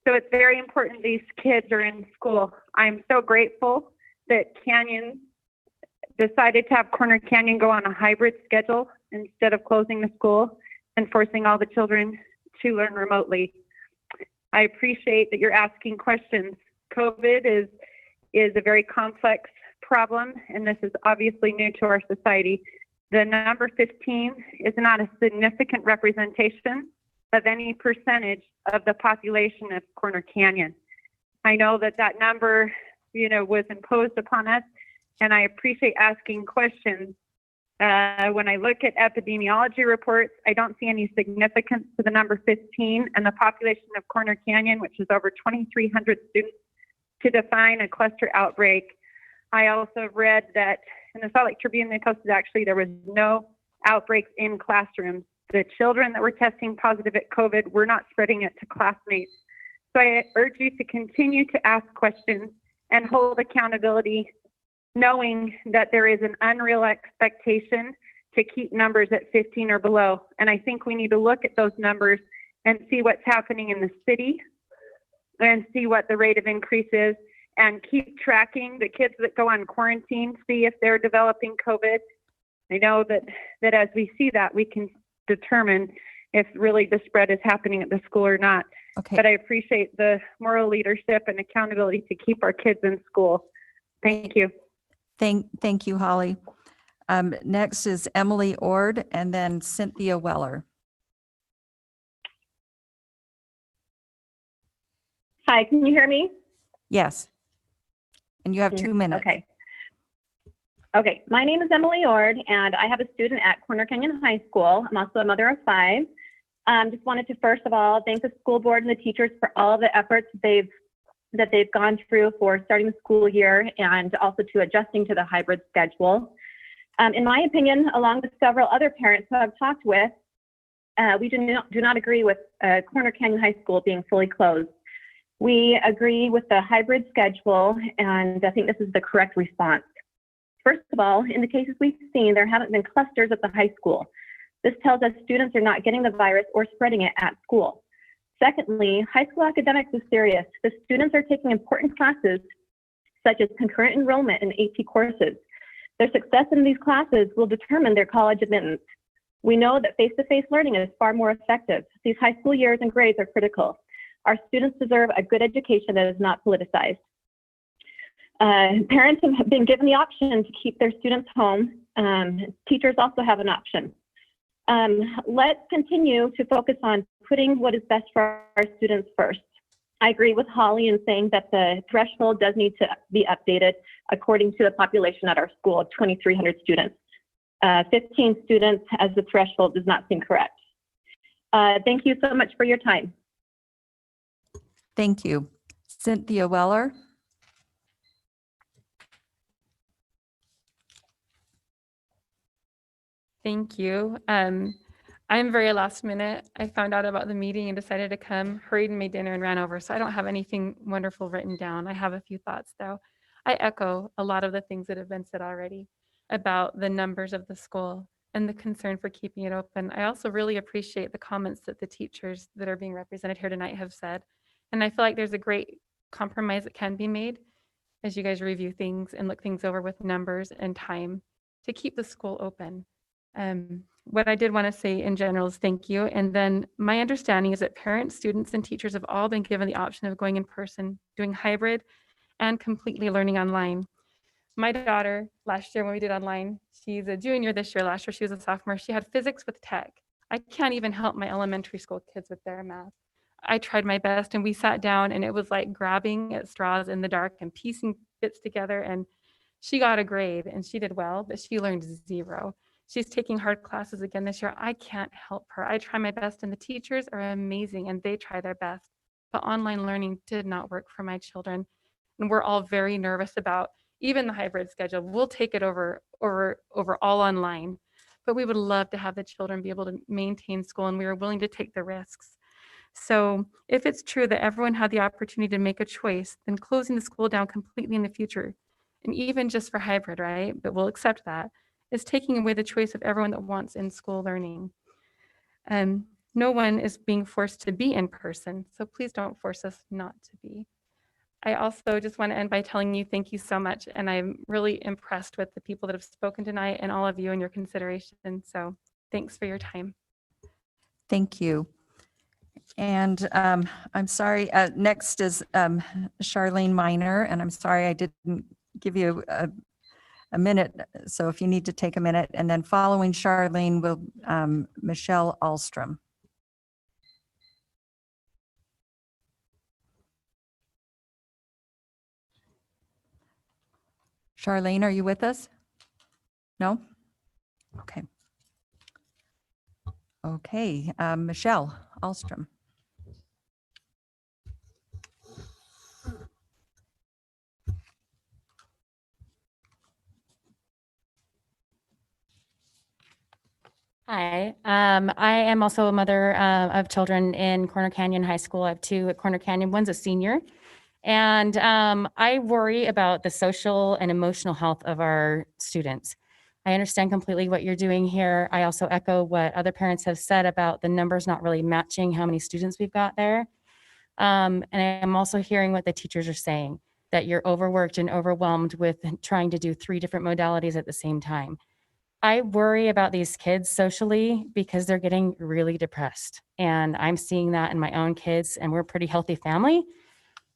[SPEAKER 19] So it's very important these kids are in school. I'm so grateful that Canyon decided to have Corner Canyon go on a hybrid schedule instead of closing the school and forcing all the children to learn remotely. I appreciate that you're asking questions. COVID is a very complex problem, and this is obviously new to our society. The number 15 is not a significant representation of any percentage of the population of Corner Canyon. I know that that number, was imposed upon us, and I appreciate asking questions. When I look at epidemiology reports, I don't see any significance to the number 15 and the population of Corner Canyon, which is over 2,300 students, to define a cluster outbreak. I also read that in the Salt Lake Tribune, they posted actually there was no outbreaks in classrooms. The children that were testing positive at COVID were not spreading it to classmates. So I urge you to continue to ask questions and hold accountability, knowing that there is an unreal expectation to keep numbers at 15 or below. And I think we need to look at those numbers and see what's happening in the city and see what the rate of increase is and keep tracking the kids that go on quarantine, see if they're developing COVID. I know that as we see that, we can determine if really the spread is happening at the school or not.
[SPEAKER 1] Okay.
[SPEAKER 19] But I appreciate the moral leadership and accountability to keep our kids in school. Thank you.
[SPEAKER 1] Thank you, Holly. Next is Emily Ord and then Cynthia Weller.
[SPEAKER 14] Hi, can you hear me?
[SPEAKER 1] Yes. And you have 2 minutes.
[SPEAKER 14] Okay. Okay, my name is Emily Ord, and I have a student at Corner Canyon High School. I'm also a mother of 5. Just wanted to first of all thank the school board and the teachers for all of the efforts that they've gone through for starting the school year and also to adjusting to the hybrid schedule. In my opinion, along with several other parents who I've talked with, we do not agree with Corner Canyon High School being fully closed. We agree with the hybrid schedule, and I think this is the correct response. First of all, in the cases we've seen, there haven't been clusters at the high school. This tells us students are not getting the virus or spreading it at school. Secondly, high school academics is serious. The students are taking important classes, such as concurrent enrollment in AP courses. Their success in these classes will determine their college admittance. We know that face-to-face learning is far more effective. These high school years and grades are critical. Our students deserve a good education that is not politicized. Parents have been given the option to keep their students home. Teachers also have an option. Let's continue to focus on putting what is best for our students first. I agree with Holly in saying that the threshold does need to be updated according to the population at our school of 2,300 students. 15 students as the threshold does not seem correct. Thank you so much for your time.
[SPEAKER 1] Thank you. Cynthia Weller.
[SPEAKER 20] Thank you. I'm very last minute. I found out about the meeting and decided to come, hurried and made dinner and ran over. So I don't have anything wonderful written down. I have a few thoughts though. I echo a lot of the things that have been said already about the numbers of the school and the concern for keeping it open. I also really appreciate the comments that the teachers that are being represented here tonight have said. And I feel like there's a great compromise that can be made as you guys review things and look things over with numbers and time to keep the school open. What I did want to say in general is thank you. And then my understanding is that parents, students, and teachers have all been given the option of going in person, doing hybrid, and completely learning online. My daughter, last year when we did online, she's a junior this year. Last year she was a sophomore. She had physics with tech. I can't even help my elementary school kids with their math. I tried my best and we sat down and it was like grabbing at straws in the dark and piecing bits together. And she got a grade and she did well, but she learned 0. She's taking hard classes again this year. I can't help her. I try my best and the teachers are amazing and they try their best. But online learning did not work for my children. And we're all very nervous about even the hybrid schedule. We'll take it over all online. But we would love to have the children be able to maintain school and we are willing to take the risks. So if it's true that everyone had the opportunity to make a choice, then closing the school down completely in the future, and even just for hybrid, right? But we'll accept that, is taking away the choice of everyone that wants in-school learning. No one is being forced to be in person, so please don't force us not to be. I also just want to end by telling you thank you so much, and I'm really impressed with the people that have spoken tonight and all of you and your consideration, so thanks for your time.
[SPEAKER 1] Thank you. And I'm sorry, next is Charlene Miner, and I'm sorry I didn't give you a minute, so if you need to take a minute, and then following Charlene will Michelle Alstrom. Charlene, are you with us? No? Okay. Okay, Michelle Alstrom.
[SPEAKER 21] Hi, I am also a mother of children in Corner Canyon High School. I have 2 at Corner Canyon. One's a senior. And I worry about the social and emotional health of our students. I understand completely what you're doing here. I also echo what other parents have said about the numbers not really matching how many students we've got there. And I'm also hearing what the teachers are saying, that you're overworked and overwhelmed with trying to do 3 different modalities at the same time. I worry about these kids socially because they're getting really depressed. And I'm seeing that in my own kids, and we're a pretty healthy family.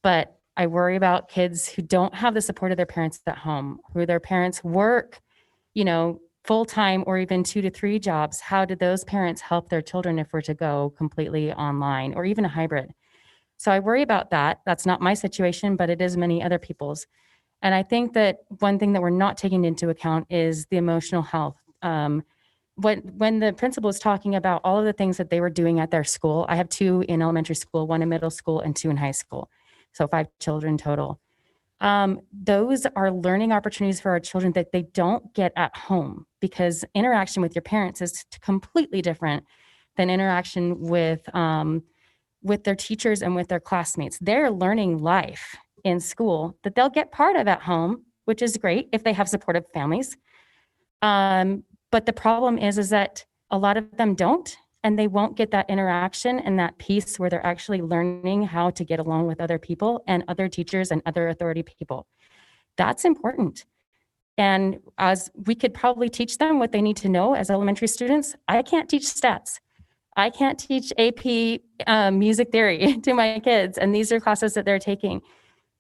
[SPEAKER 21] But I worry about kids who don't have the support of their parents at home, who their parents work, full-time or even 2 to 3 jobs. How did those parents help their children if we're to go completely online or even a hybrid? So I worry about that. That's not my situation, but it is many other people's. And I think that one thing that we're not taking into account is the emotional health. When the principal was talking about all of the things that they were doing at their school, I have 2 in elementary school, 1 in middle school, and 2 in high school. So 5 children total. Those are learning opportunities for our children that they don't get at home because interaction with your parents is completely different than interaction with their teachers and with their classmates. They're learning life in school that they'll get part of at home, which is great if they have supportive families. But the problem is that a lot of them don't, and they won't get that interaction and that piece where they're actually learning how to get along with other people and other teachers and other authority people. That's important. And as we could probably teach them what they need to know as elementary students, I can't teach stats. I can't teach AP music theory to my kids, and these are classes that they're taking.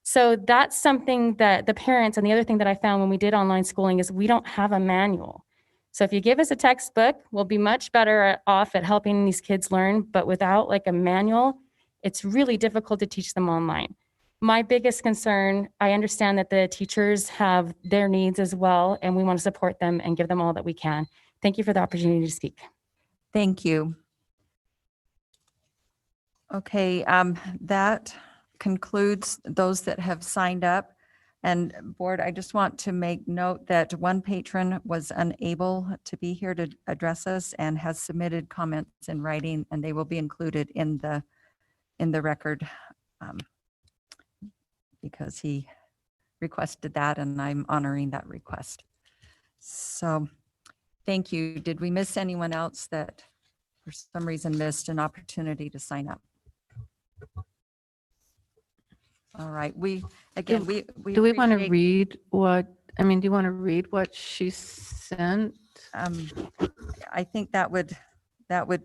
[SPEAKER 21] So that's something that the parents, and the other thing that I found when we did online schooling is we don't have a manual. So if you give us a textbook, we'll be much better off at helping these kids learn, but without like a manual, it's really difficult to teach them online. My biggest concern, I understand that the teachers have their needs as well, and we want to support them and give them all that we can. Thank you for the opportunity to speak.
[SPEAKER 1] Thank you. Okay, that concludes those that have signed up. And board, I just want to make note that one patron was unable to be here to address us and has submitted comments in writing, and they will be included in the record because he requested that, and I'm honoring that request. So thank you. Did we miss anyone else that for some reason missed an opportunity to sign up? All right, we
[SPEAKER 5] Do we want to
[SPEAKER 1] appreciate-
[SPEAKER 5] read what, I mean, do you want to read what she sent?
[SPEAKER 1] I think that would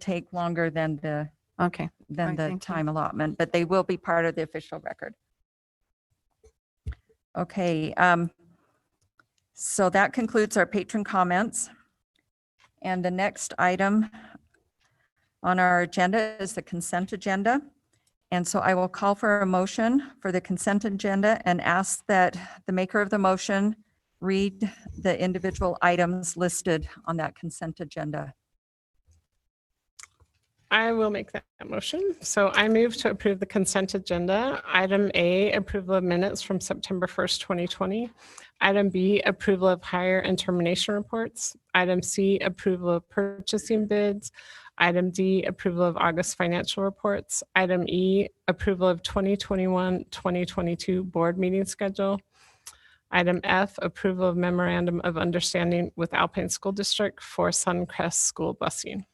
[SPEAKER 1] take longer than the
[SPEAKER 5] Okay.
[SPEAKER 1] than
[SPEAKER 5] Right,
[SPEAKER 1] the
[SPEAKER 5] thank you.
[SPEAKER 1] time allotment, but they will be part of the official record. Okay, so that concludes our patron comments. And the next item on our agenda is the consent agenda. And so I will call for a motion for the consent agenda and ask that the maker of the motion read the individual items listed on that consent agenda.
[SPEAKER 22] I will make that motion. So I move to approve the consent agenda. Item A, approval of minutes from September 1st, 2020. Item B, approval of hire and termination reports. Item C, approval of purchasing bids. Item D, approval of August financial reports. Item E, approval of 2021-2022 board meeting schedule. Item F, approval of memorandum of understanding with Alpine School District for Suncrest School busing.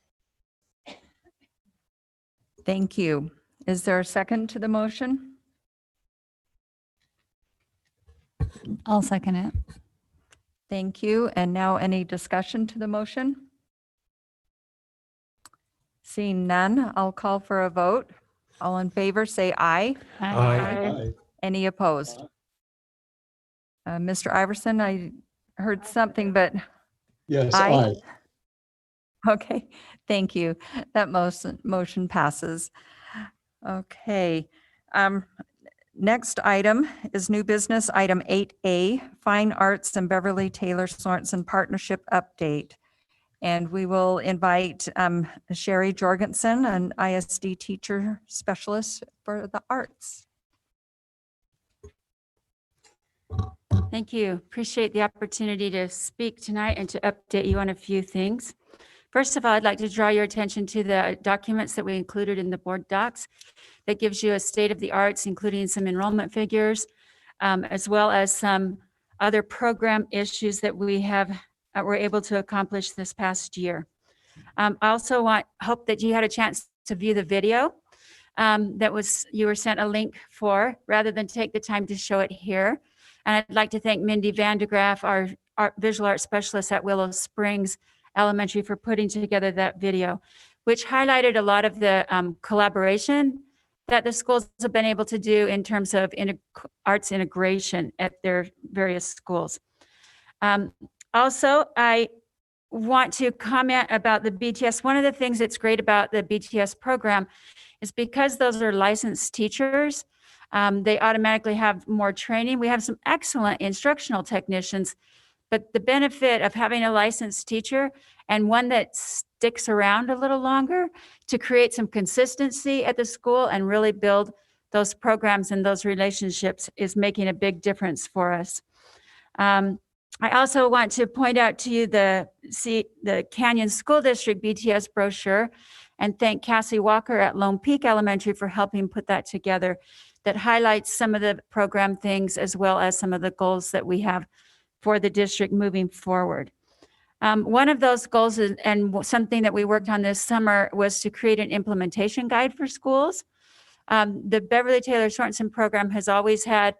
[SPEAKER 1] Thank you. Is there a second to the motion?
[SPEAKER 9] I'll second it.
[SPEAKER 1] Thank you. And now any discussion to the motion? Seeing none, I'll call for a vote. All in favor, say aye.
[SPEAKER 3] Aye.
[SPEAKER 1] Any opposed? Mr. Iverson, I heard something, but
[SPEAKER 23] Yes,
[SPEAKER 1] aye.
[SPEAKER 23] aye.
[SPEAKER 1] Okay, thank you. That motion passes. Okay. Next item is new business, item 8A, Fine Arts and Beverly Taylor Sorensen Partnership Update. And we will invite Sherry Jorgensen, an ISD teacher specialist for the arts.
[SPEAKER 21] Thank you. Appreciate the opportunity to speak tonight and to update you on a few things. First of all, I'd like to draw your attention to the documents that we included in the board docs that gives you a state of the arts, including some enrollment figures, as well as some other program issues that we have were able to accomplish this past year. I also hope that you had a chance to view the video you were sent a link for, rather than take the time to show it here. And I'd like to thank Mindy Vandegraff, our visual arts specialist at Willow Springs Elementary, for putting together that video, which highlighted a lot of the collaboration that the schools have been able to do in terms of arts integration at their various schools. Also, I want to comment about the BTS. One of the things that's great about the BTS program is because those are licensed teachers, they automatically have more training. We have some excellent instructional technicians, but the benefit of having a licensed teacher and one that sticks around a little longer to create some consistency at the school and really build those programs and those relationships is making a big difference for us. I also want to point out to you the Canyon School District BTS brochure and thank Cassie Walker at Lone Peak Elementary for helping put that together, that highlights some of the program things as well as some of the goals that we have for the district moving forward. One of those goals and something that we worked on this summer was to create an implementation guide for schools. The Beverly Taylor Sorensen program has always had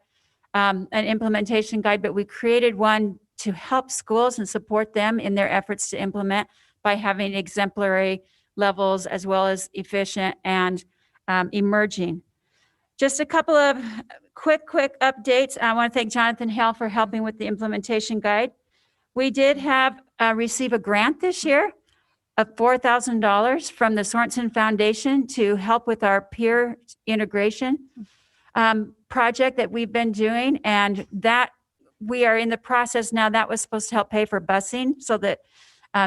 [SPEAKER 21] an implementation guide, but we created one to help schools and support them in their efforts to implement by having exemplary levels as well as efficient and emerging. Just a couple of quick updates. I want to thank Jonathan Hale for helping with the implementation guide.
[SPEAKER 2] We did have receive a grant this year of $4,000 from the Sorensen Foundation to help with our peer integration project that we've been doing. And that we are in the process now. That was supposed to help pay for busing so that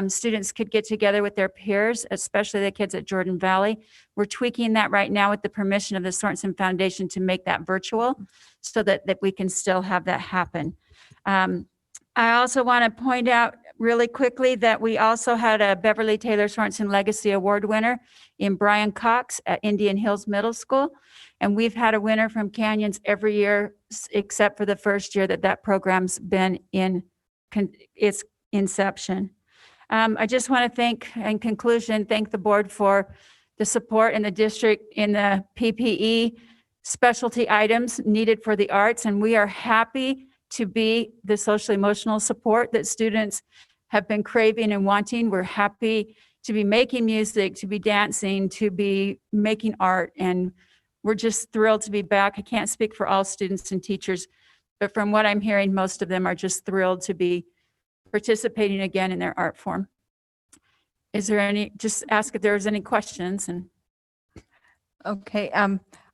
[SPEAKER 2] students could get together with their peers, especially the kids at Jordan Valley. We're tweaking that right now with the permission of the Sorensen Foundation to make that virtual so that we can still have that happen. I also want to point out really quickly that we also had a Beverly Taylor Sorensen Legacy Award winner in Brian Cox at Indian Hills Middle School. And we've had a winner from Canyons every year, except for the first year that program's been in its inception. I just want to thank the board for the support in the district in the PPE specialty items needed for the arts. And we are happy to be the social emotional support that students have been craving and wanting. We're happy to be making music, to be dancing, to be making art. And we're just thrilled to be back. I can't speak for all students and teachers, but from what I'm hearing, most of them are just thrilled to be participating again in their art form. Is there any, just ask if there's any questions. And
[SPEAKER 1] Okay,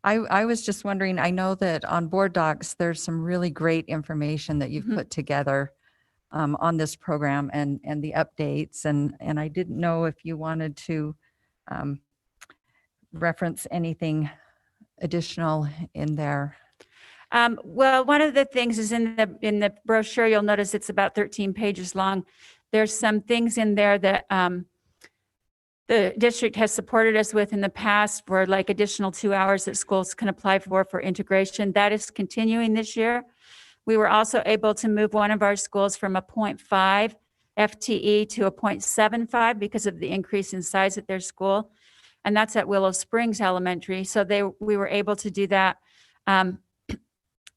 [SPEAKER 1] I was just wondering, I know that on board docs, there's some really great information that you've put together on this program and the updates. And I didn't know if you wanted to reference anything additional in there.
[SPEAKER 2] Well, one of the things is in the brochure, you'll notice it's about 13 pages long. There's some things in there that the district has supported us with in the past for like additional 2 hours that schools can apply for integration. That is continuing this year. We were also able to move one of our schools from a 0.5 FTE to a 0.75 because of the increase in size at their school. And that's at Willow Springs Elementary. So we were able to do that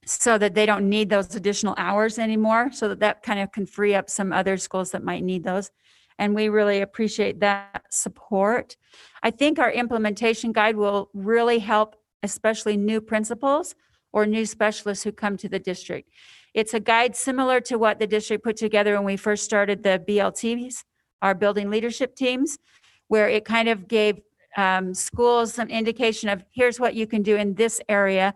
[SPEAKER 2] so that they don't need those additional hours anymore. So that kind of can free up some other schools that might need those. And we really appreciate that support. I think our implementation guide will really help, especially new principals or new specialists who come to the district. It's a guide similar to what the district put together when we first started the BLTs, our building leadership teams, where it kind of gave schools some indication of here's what you can do in this area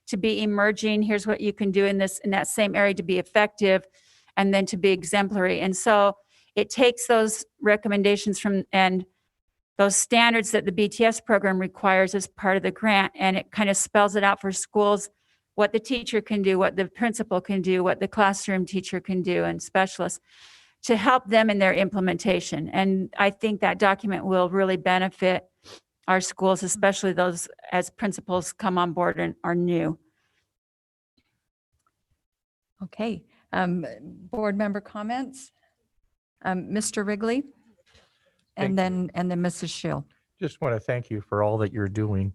[SPEAKER 2] to be emerging. Here's what you can do in that same area to be effective and then to be exemplary. And so it takes those recommendations from and those standards that the BTS program requires as part of the grant, and it kind of spells it out for schools, what the teacher can do, what the principal can do, what the classroom teacher can do, and specialists to help them in their implementation. And I think that document will really benefit our schools, especially those as principals come on board and are new.
[SPEAKER 1] Okay, board member comments? Mr. Wrigley? And then Mrs. Schill.
[SPEAKER 6] Just want to thank you for all that you're doing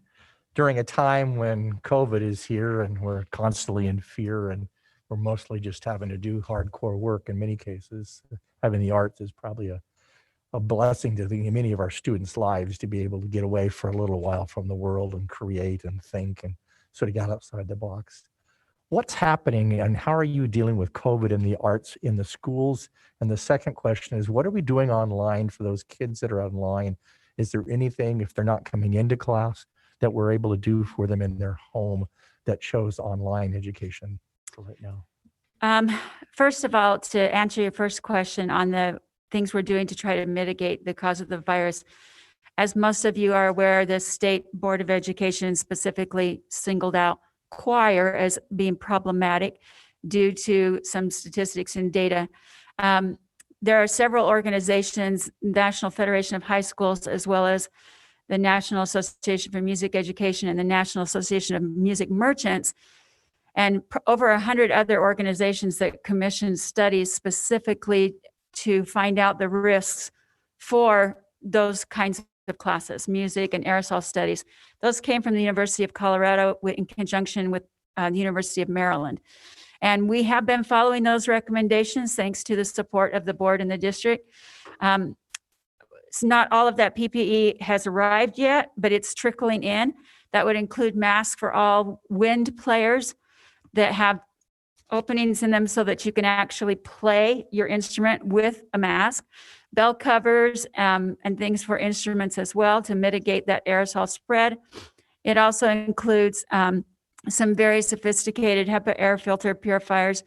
[SPEAKER 6] during a time when COVID is here and we're constantly in fear and we're mostly just having to do hardcore work in many cases. Having the arts is probably a blessing to many of our students' lives to be able to get away for a little while from the world and create and think and sort of get outside the box. What's happening and how are you dealing with COVID and the arts in the schools? And the second question is, what are we doing online for those kids that are online? Is there anything, if they're not coming into class, that we're able to do for them in their home that shows online education for right now?
[SPEAKER 2] First of all, to answer your first question on the things we're doing to try to mitigate the cause of the virus, as most of you are aware, the State Board of Education specifically singled out choir as being problematic due to some statistics and data. There are several organizations, National Federation of High Schools, as well as the National Association for Music Education and the National Association of Music Merchants, and over 100 other organizations that commission studies specifically to find out the risks for those kinds of classes, music and aerosol studies. Those came from the University of Colorado in conjunction with the University of Maryland. And we have been following those recommendations thanks to the support of the board and the district. It's not all of that PPE has arrived yet, but it's trickling in. That would include masks for all wind players that have openings in them so that you can actually play your instrument with a mask, bell covers, and things for instruments as well to mitigate that aerosol spread. It also includes some very sophisticated HEPA air filter purifiers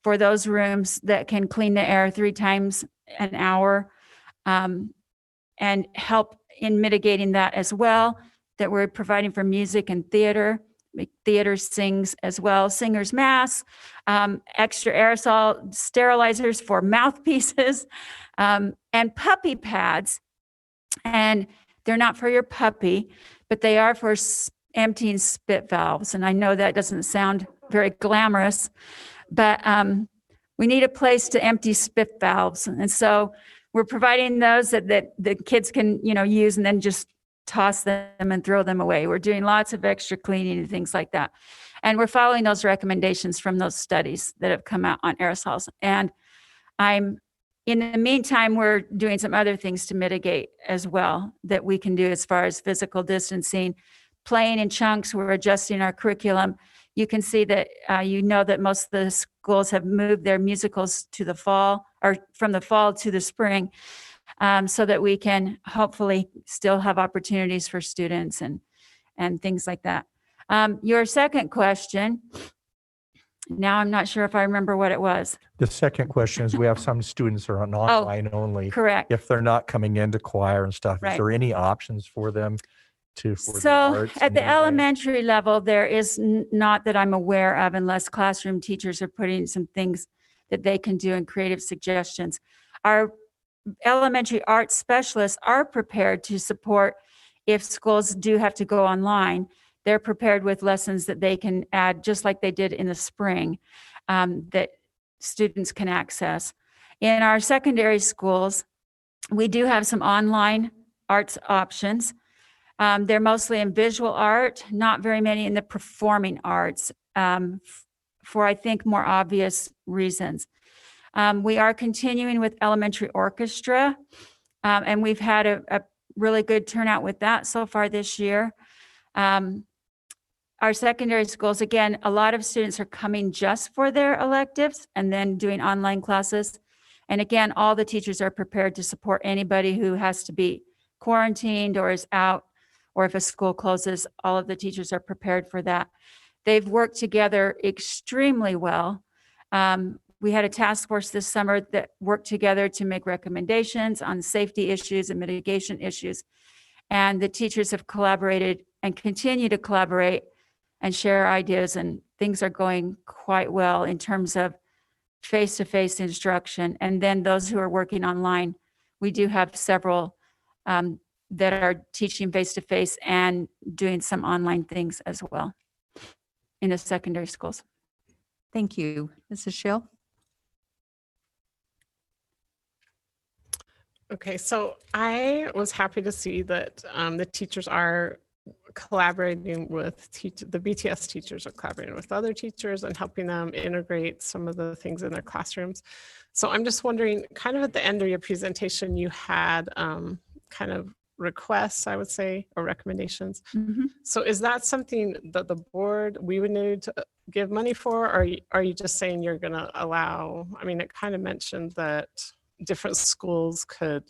[SPEAKER 2] for those rooms that can clean the air 3 times an hour, and help in mitigating that as well, that we're providing for music and theater. Theater sings as well, singers masks, extra aerosol sterilizers for mouthpieces, and puppy pads. And they're not for your puppy, but they are for emptying spit valves. And I know that doesn't sound very glamorous, but we need a place to empty spit valves. And so we're providing those that the kids can, use and then just toss them and throw them away. We're doing lots of extra cleaning and things like that. And we're following those recommendations from those studies that have come out on aerosols. And in the meantime, we're doing some other things to mitigate as well that we can do as far as physical distancing, playing in chunks. We're adjusting our curriculum. You can see that, that most of the schools have moved their musicals to the fall, or from the fall to the spring, so that we can hopefully still have opportunities for students and things like that. Your second question, now I'm not sure if I remember what it was.
[SPEAKER 6] The second question is, we have some students are on online only.
[SPEAKER 2] Correct.
[SPEAKER 6] If they're not coming into choir and stuff, is
[SPEAKER 2] Right.
[SPEAKER 6] there any options for them for the
[SPEAKER 2] So
[SPEAKER 6] arts
[SPEAKER 2] at
[SPEAKER 6] in
[SPEAKER 2] the
[SPEAKER 6] any way?
[SPEAKER 2] elementary level, there is not that I'm aware of, unless classroom teachers are putting some things that they can do and creative suggestions. Our elementary arts specialists are prepared to support if schools do have to go online. They're prepared with lessons that they can add, just like they did in the spring, that students can access. In our secondary schools, we do have some online arts options. They're mostly in visual art, not very many in the performing arts, for I think more obvious reasons. We are continuing with elementary orchestra, and we've had a really good turnout with that so far this year. Our secondary schools, again, a lot of students are coming just for their electives and then doing online classes. And again, all the teachers are prepared to support anybody who has to be quarantined or is out, or if a school closes, all of the teachers are prepared for that. They've worked together extremely well. We had a task force this summer that worked together to make recommendations on safety issues and mitigation issues. And the teachers have collaborated and continue to collaborate and share ideas, and things are going quite well in terms of face-to-face instruction. And then those who are working online, we do have several that are teaching face-to-face and doing some online things as well in the secondary schools.
[SPEAKER 1] Thank you. Mrs. Schill?
[SPEAKER 22] Okay, so I was happy to see that the teachers are collaborating with the BTS teachers are collaborating with other teachers and helping them integrate some of the things in their classrooms. So I'm just wondering, kind of at the end of your presentation, you had kind of requests, I would say, or recommendations.
[SPEAKER 2] Mm-hmm.
[SPEAKER 22] So is that something that the board, we would need to give money for, or are you just saying you're going to allow, I mean, it kind of mentioned that different schools could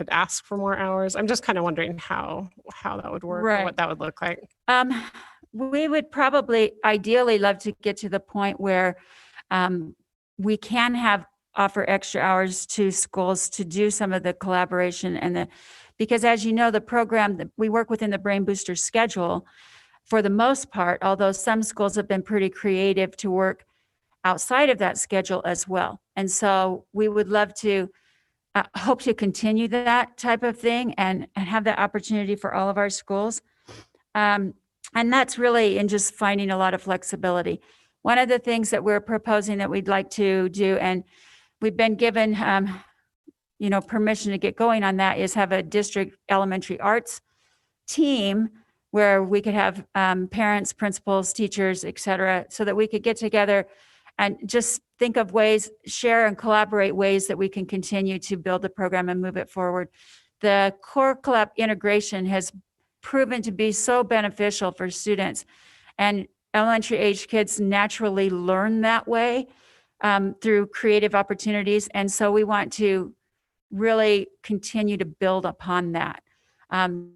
[SPEAKER 22] ask for more hours. I'm just kind of wondering how that would work, or what that would look like.
[SPEAKER 2] We would probably ideally love to get to the point where we can offer extra hours to schools to do some of the collaboration because as you know, the program that we work within the Brain Booster schedule for the most part, although some schools have been pretty creative to work outside of that schedule as well. And so we would love to hope to continue that type of thing and have that opportunity for all of our schools. And that's really in just finding a lot of flexibility. One of the things that we're proposing that we'd like to do, and we've been given permission to get going on that, is have a district elementary arts team where we could have parents, principals, teachers, et cetera, so that we could get together and just think of ways, share and collaborate ways that we can continue to build the program and move it forward. The Core Collab integration has proven to be so beneficial for students. And elementary age kids naturally learn that way through creative opportunities. And so we want to really continue to build upon that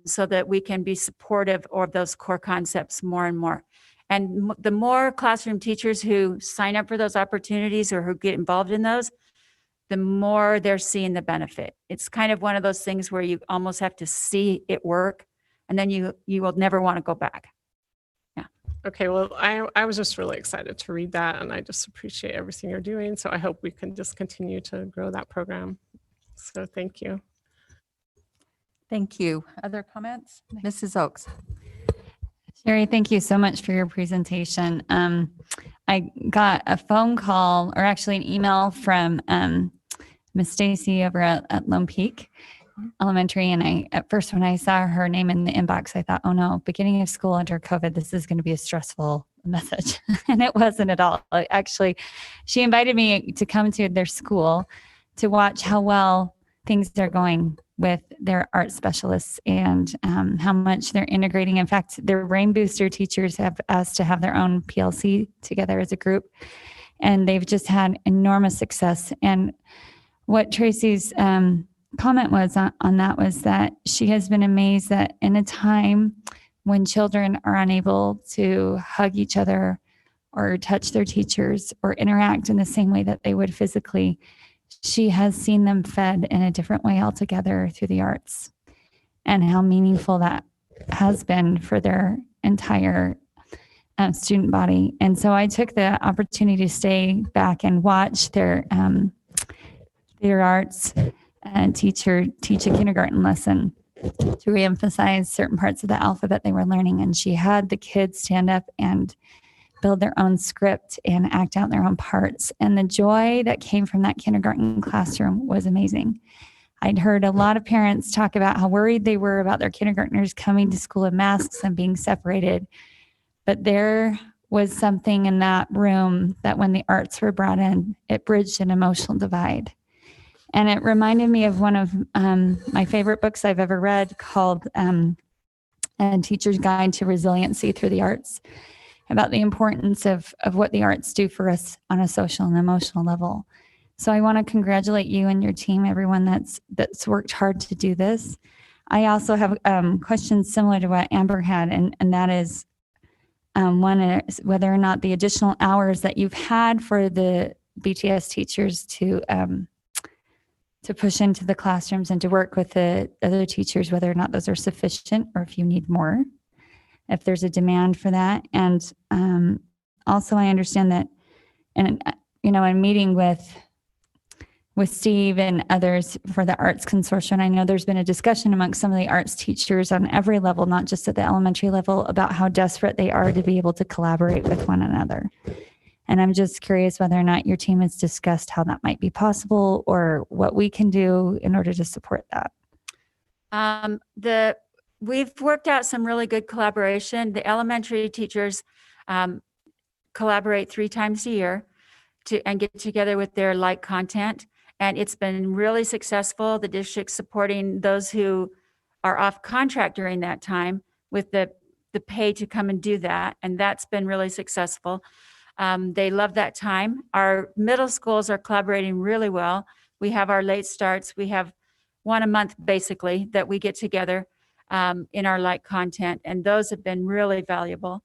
[SPEAKER 2] so that we can be supportive of those core concepts more and more. And the more classroom teachers who sign up for those opportunities or who get involved in those, the more they're seeing the benefit. It's kind of one of those things where you almost have to see it work, and then you will never want to go back.
[SPEAKER 22] Okay, well, I was just really excited to read that, and I just appreciate everything you're doing. So I hope we can just continue to grow that program. So thank you.
[SPEAKER 1] Thank you. Other comments? Mrs. Oaks.
[SPEAKER 9] Sherry, thank you so much for your presentation. I got a phone call, or actually an email from Miss Stacy over at Lone Peak Elementary. And at first, when I saw her name in the inbox, I thought, oh no, beginning of school under COVID, this is going to be a stressful message. And it wasn't at all. Actually, she invited me to come to their school to watch how well things are going with their art specialists and how much they're integrating. In fact, their Brain Booster teachers have asked to have their own PLC together as a group, and they've just had enormous success. And what Tracy's comment was on that was that she has been amazed that in a time when children are unable to hug each other or touch their teachers or interact in the same way that they would physically, she has seen them fed in a different way altogether through the arts, and how meaningful that has been for their entire student body. And so I took the opportunity to stay back and watch their arts teacher teach a kindergarten lesson to reemphasize certain parts of the alphabet they were learning. And she had the kids stand up and build their own script and act out their own parts. And the joy that came from that kindergarten classroom was amazing. I'd heard a lot of parents talk about how worried they were about their kindergartners coming to school in masks and being separated. But there was something in that room that when the arts were brought in, it bridged an emotional divide. And it reminded me of one of my favorite books I've ever read called A Teacher's Guide to Resiliency Through the Arts, about the importance of what the arts do for us on a social and emotional level. So I want to congratulate you and your team, everyone that's worked hard to do this. I also have questions similar to what Amber had, and that is one is whether or not the additional hours that you've had for the BTS teachers to push into the classrooms and to work with the other teachers, whether or not those are sufficient or if you need more, if there's a demand for that. And also I understand that, and in meeting with Steve and others for the Arts Consortium, I know there's been a discussion amongst some of the arts teachers on every level, not just at the elementary level, about how desperate they are to be able to collaborate with one another. And I'm just curious whether or not your team has discussed how that might be possible or what we can do in order to support that. We've worked out some really good collaboration. The elementary teachers collaborate 3 times a year and get together with their like content. And it's been really successful. The district's supporting those who are off contract during that time with the pay to come and do that. And that's been really successful. They love that time. Our middle schools are collaborating really well. We have our late starts. We have one a month basically that we get together in our like content, and those have been really valuable.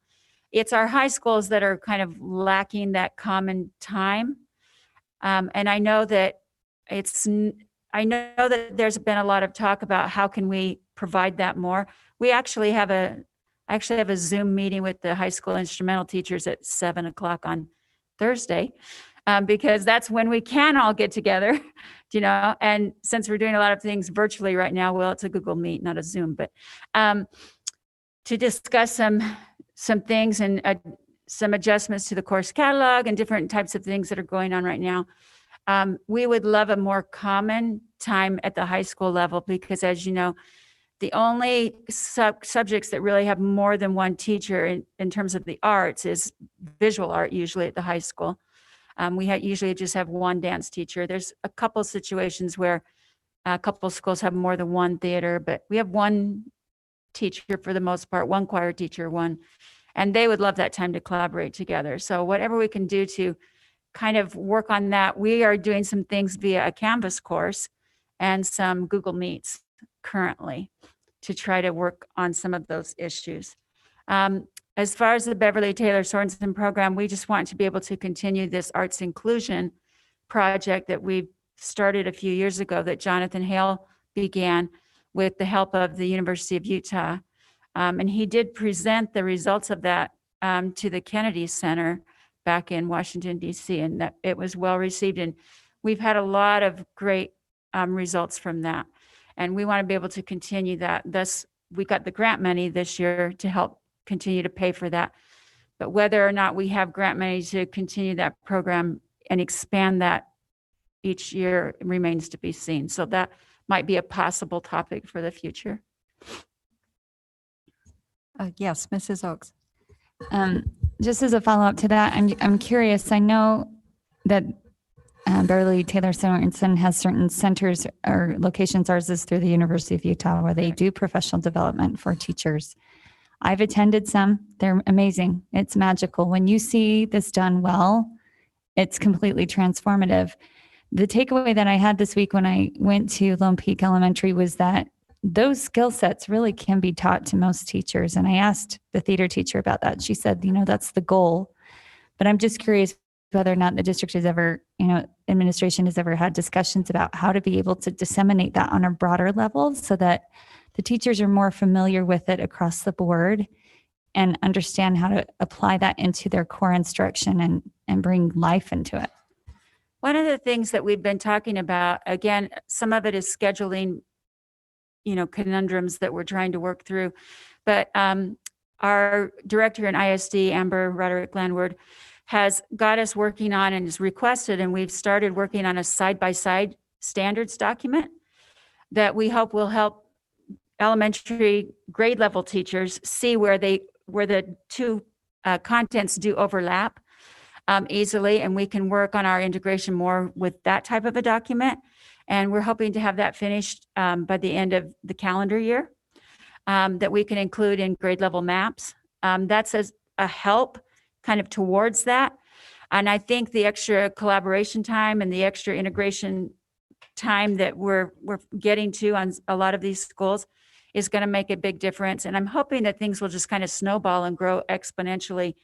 [SPEAKER 9] It's our high schools that are kind of lacking that common time. And I know that there's been a lot of talk about how can we provide that more. We actually have a Zoom meeting with the high school instrumental teachers at 7:00 on Thursday, because that's when we can all get together, and since we're doing a lot of things virtually right now, well, it's a Google Meet, not a Zoom, but to discuss some things and some adjustments to the course catalog and different types of things that are going on right now. We would love a more common time at the high school level, because as you know, the only subjects that really have more than one teacher in terms of the arts is visual art, usually at the high school. We usually just have one dance teacher. There's a couple situations where a couple schools have more than one theater, but we have one teacher for the most part, one choir teacher,
[SPEAKER 2] And they would love that time to collaborate together. So whatever we can do to kind of work on that. We are doing some things via a Canvas course and some Google Meets currently to try to work on some of those issues. As far as the Beverly Taylor Sorensen program, we just want to be able to continue this arts inclusion project that we started a few years ago that Jonathan Hale began with the help of the University of Utah. And he did present the results of that to the Kennedy Center back in Washington, D.C., and that it was well received. And we've had a lot of great results from that. And we want to be able to continue that. Thus, we got the grant money this year to help continue to pay for that. But whether or not we have grant money to continue that program and expand that each year remains to be seen. So that might be a possible topic for the future.
[SPEAKER 1] Yes, Mrs. Oaks.
[SPEAKER 9] Just as a follow-up to that, I'm curious. I know that Beverly Taylor Sorensen has certain centers or locations. Ours is through the University of Utah, where they do professional development for teachers. I've attended some. They're amazing. It's magical. When you see this done well, it's completely transformative. The takeaway that I had this week when I went to Lone Peak Elementary was that those skill sets really can be taught to most teachers. And I asked the theater teacher about that. She said, that's the goal. But I'm just curious whether or not the district has ever, administration has ever had discussions about how to be able to disseminate that on a broader level so that the teachers are more familiar with it across the board and understand how to apply that into their core instruction and bring life into it.
[SPEAKER 2] One of the things that we've been talking about, again, some of it is scheduling, conundrums that we're trying to work through. But our director in ISD, Amber Roderick Landward, has got us working on and has requested, and we've started working on a side-by-side standards document that we hope will help elementary grade level teachers see where the two contents do overlap easily, and we can work on our integration more with that type of a document. And we're hoping to have that finished by the end of the calendar year that we can include in grade level maps. That's a help kind of towards that. And I think the extra collaboration time and the extra integration time that we're getting to on a lot of these schools is going to make a big difference. And I'm hoping that things will just kind of snowball and grow exponentially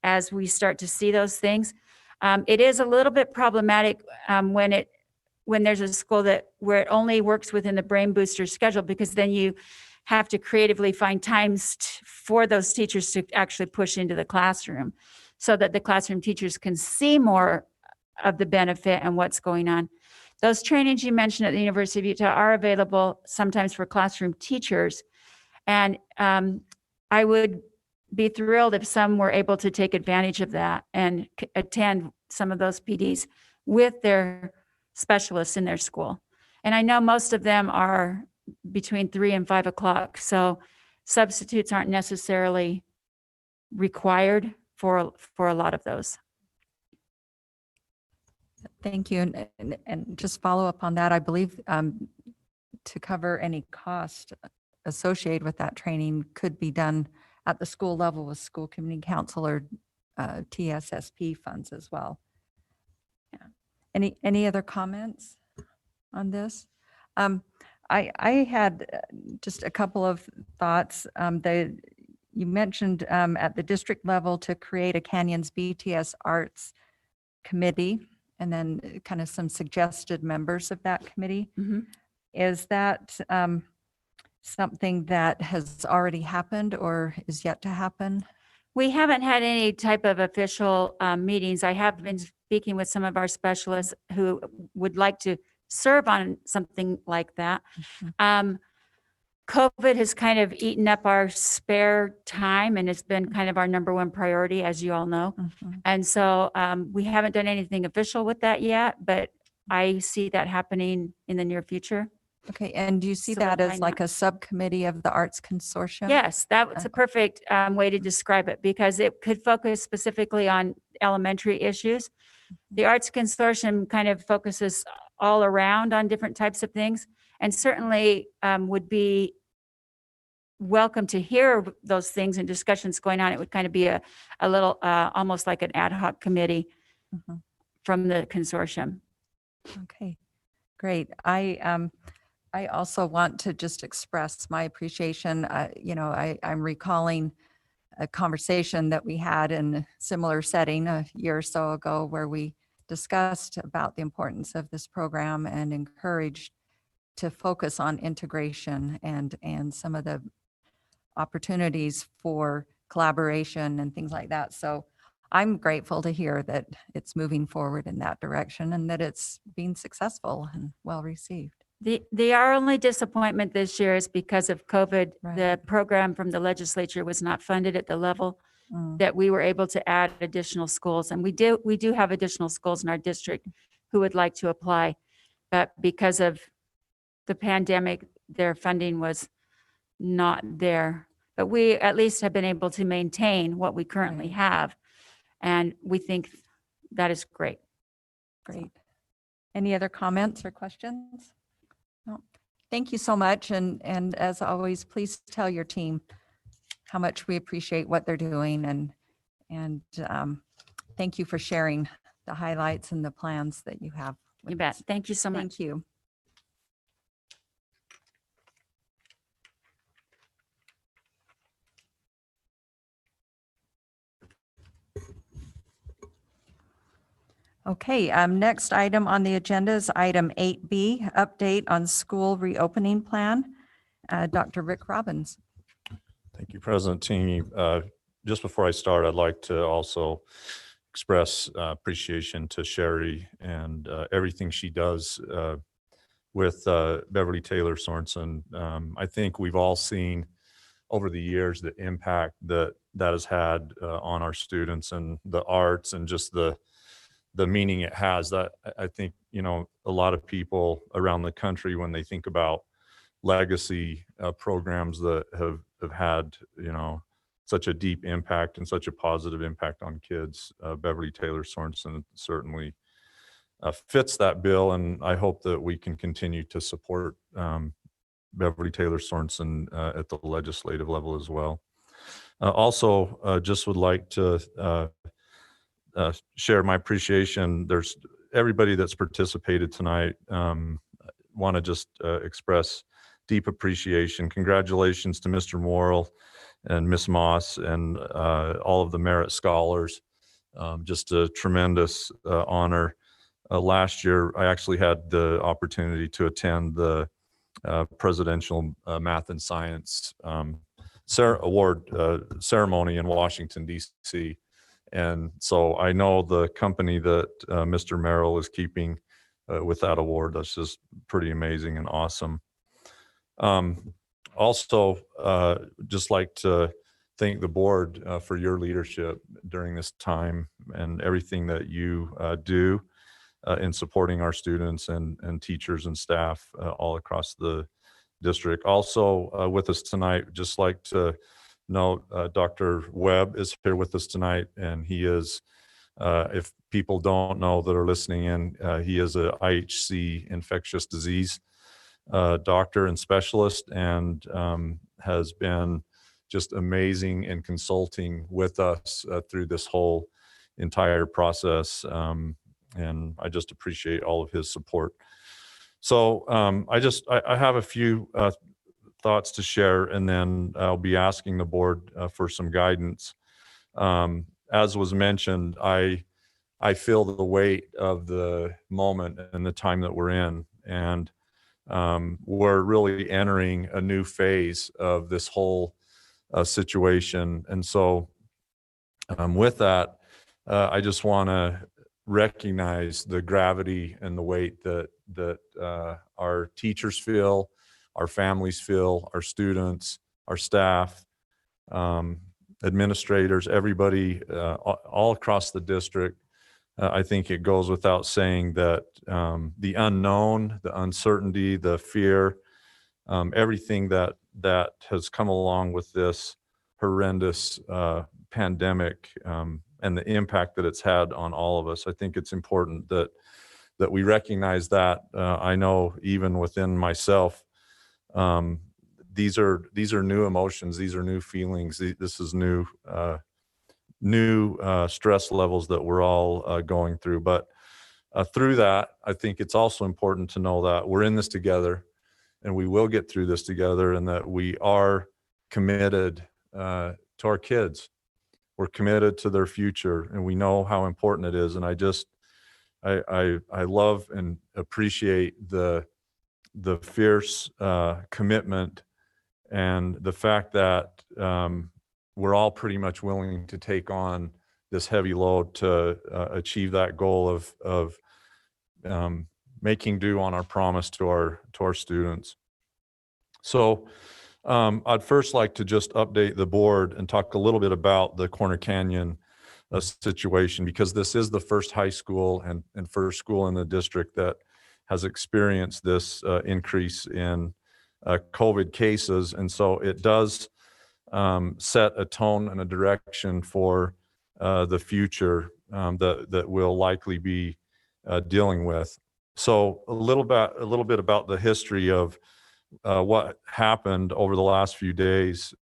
[SPEAKER 2] as we start to see those things. It is a little bit problematic when there's a school where it only works within the Brain Booster schedule, because then you have to creatively find times for those teachers to actually push into the classroom so that the classroom teachers can see more of the benefit and what's going on. Those trainings you mentioned at the University of Utah are available sometimes for classroom teachers. And I would be thrilled if some were able to take advantage of that and attend some of those PDs with their specialists in their school. And I know most of them are between 3 and 5 o'clock. So substitutes aren't necessarily required for a lot of those.
[SPEAKER 1] Thank you. And just follow up on that, I believe to cover any cost associated with that training could be done at the school level with school community council or TSSP funds as well. Yeah. Any other comments on this? I had just a couple of thoughts. You mentioned at the district level to create a Canyons BTS Arts Committee, and then kind of some suggested members of that committee.
[SPEAKER 2] Mm-hmm.
[SPEAKER 1] Is that something that has already happened or is yet to happen?
[SPEAKER 2] We haven't had any type of official meetings. I have been speaking with some of our specialists who would like to serve on something like that.
[SPEAKER 1] Mm-hmm.
[SPEAKER 2] COVID has kind of eaten up our spare time, and it's been kind of our number one priority, as you all know.
[SPEAKER 1] Mm-hmm.
[SPEAKER 2] And so we haven't done anything official with that yet, but I see that happening in the near future.
[SPEAKER 1] Okay, and do you see
[SPEAKER 2] So
[SPEAKER 1] that
[SPEAKER 2] why
[SPEAKER 1] as like
[SPEAKER 2] not?
[SPEAKER 1] a subcommittee of the Arts Consortium?
[SPEAKER 2] Yes, that's a perfect way to describe it, because it could focus specifically on elementary issues. The Arts Consortium kind of focuses all around on different types of things, and certainly would welcome to hear those things and discussions going on. It would kind of be a little, almost like an ad hoc committee
[SPEAKER 1] Mhm.
[SPEAKER 2] from the consortium.
[SPEAKER 1] Okay, great. I also want to just express my appreciation. I'm recalling a conversation that we had in a similar setting a year or so ago where we discussed about the importance of this program and encouraged to focus on integration and some of the opportunities for collaboration and things like that. So I'm grateful to hear that it's moving forward in that direction and that it's being successful and well received.
[SPEAKER 2] Our only disappointment this year is because of COVID.
[SPEAKER 1] Right.
[SPEAKER 2] The program from the legislature was not funded at the level that we were able to add additional schools. And we do have additional schools in our district who would like to apply. But because of the pandemic, their funding was not there. But we at least have been able to maintain what we currently have. And we think that is great.
[SPEAKER 1] Great. Any other comments or questions? No. Thank you so much. And as always, please tell your team how much we appreciate what they're doing and thank you for sharing the highlights and the plans that you have.
[SPEAKER 2] You bet. Thank you so much.
[SPEAKER 1] Thank you. Okay, next item on the agenda is item 8B, update on school reopening plan. Dr. Rick Robbins.
[SPEAKER 4] Thank you, President Tingy. Just before I start, I'd like to also express appreciation to Sherry and everything she does with Beverly Taylor Sorensen. I think we've all seen over the years the impact that has had on our students and the arts and just the meaning it has. That I think, a lot of people around the country, when they think about legacy programs that have had, such a deep impact and such a positive impact on kids, Beverly Taylor Sorensen certainly fits that bill. And I hope that we can continue to support Beverly Taylor Sorensen at the legislative level as well. Also, just would like to share my appreciation. There's everybody that's participated tonight. Want to just express deep appreciation. Congratulations to Mr. Morrill and Miss Moss and all of the Merit Scholars. Just a tremendous honor. Last year, I actually had the opportunity to attend the Presidential Math and Science Award ceremony in Washington, D.C. And so I know the company that Mr. Merrill is keeping with that award. That's just pretty amazing and awesome. Also, just like to thank the board for your leadership during this time and everything that you do in supporting our students and teachers and staff all across the district. Also with us tonight, just like to note, Dr. Webb is here with us tonight, and he is, if people don't know that are listening in, he is a IHC infectious disease doctor and specialist, and has been just amazing in consulting with us through this whole entire process. And I just appreciate all of his support. So I have a few thoughts to share, and then I'll be asking the board for some guidance. As was mentioned, I feel the weight of the moment and the time that we're in, and we're really entering a new phase of this whole situation. And so with that, I just want to recognize the gravity and the weight that our teachers feel, our families feel, our students, our staff, administrators, everybody all across the district. I think it goes without saying that the unknown, the uncertainty, the fear, everything that has come along with this horrendous pandemic and the impact that it's had on all of us. I think it's important that we recognize that. I know even within myself, these are new emotions. These are new feelings. This is new stress levels that we're all going through. But through that, I think it's also important to know that we're in this together, and we will get through this together, and that we are committed to our kids. We're committed to their future, and we know how important it is. And I love and appreciate the fierce commitment and the fact that we're all pretty much willing to take on this heavy load to achieve that goal of making due on our promise to our students. So I'd first like to just update the board and talk a little bit about the Corner Canyon situation, because this is the first high school and first school in the district that has experienced this increase in COVID cases. And so it does set a tone and a direction for the future that we'll likely be dealing with. So a little bit about the history of what happened over the last few days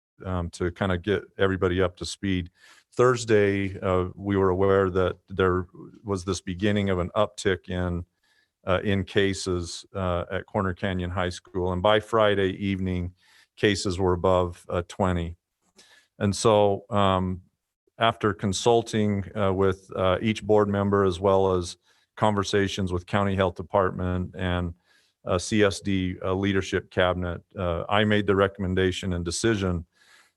[SPEAKER 4] to kind of get everybody up to speed. Thursday, we were aware that there was this beginning of an uptick in cases at Corner Canyon High School. And by Friday evening, cases were above 20. And so after consulting with each board member, as well as conversations with County Health Department and CSD leadership cabinet, I made the recommendation and decision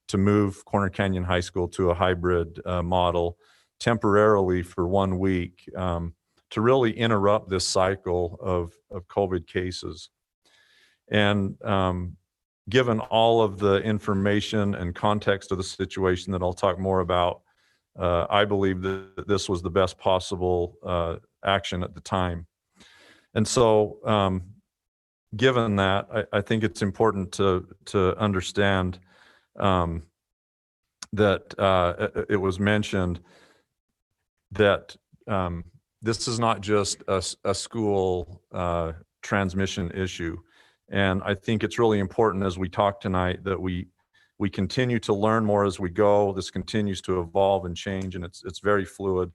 [SPEAKER 4] to move Corner Canyon High School to a hybrid model temporarily for 1 week to really interrupt this cycle of COVID cases. And given all of the information and context of the situation that I'll talk more about, I believe that this was the best possible action at the time. And so given that, I think it's important to understand that it was mentioned that this is not just a school transmission issue. And I think it's really important as we talk tonight that we continue to learn more as we go. This continues to evolve and change, and it's very fluid.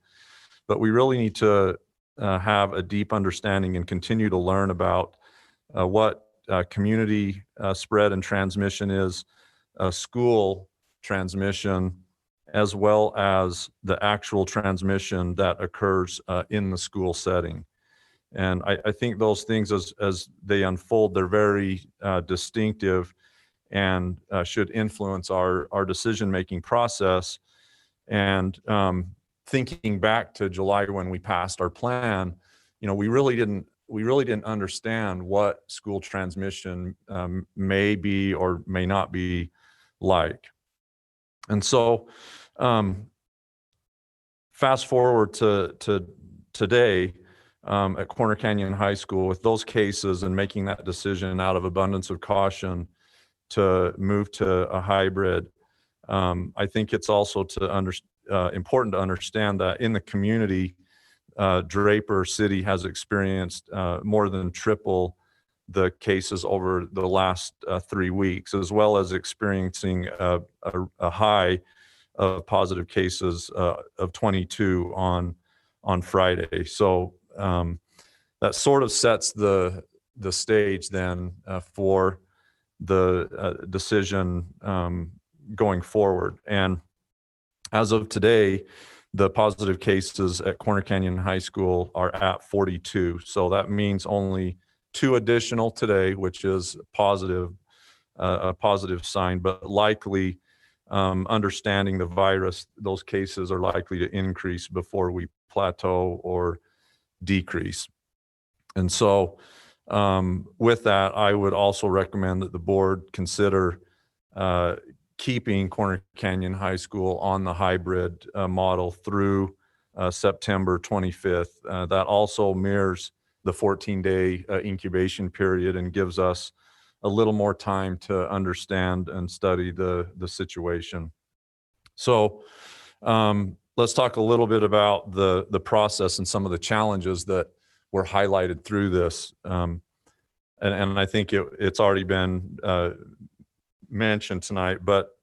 [SPEAKER 4] But we really need to have a deep understanding and continue to learn about what community spread and transmission is, school transmission, as well as the actual transmission that occurs in the school setting. And I think those things, as they unfold, they're very distinctive and should influence our decision-making process. And thinking back to July when we passed our plan, we really didn't understand what school transmission may be or may not be like. And so fast forward to today at Corner Canyon High School, with those cases and making that decision out of abundance of caution to move to a hybrid, I think it's also important to understand that in the community, Draper City has experienced more than triple the cases over the last 3 weeks, as well as experiencing a high of positive cases of 22 on Friday. So that sort of sets the stage then for the decision going forward. And as of today, the positive cases at Corner Canyon High School are at 42. So that means only 2 additional today, which is positive, a positive sign, but likely understanding the virus, those cases are likely to increase before we plateau or decrease. And so with that, I would also recommend that the board consider keeping Corner Canyon High School on the hybrid model through September 25th. That also mirrors the 14-day incubation period and gives us a little more time to understand and study the situation. So let's talk a little bit about the process and some of the challenges that were highlighted through this. And I think it's already been mentioned tonight, but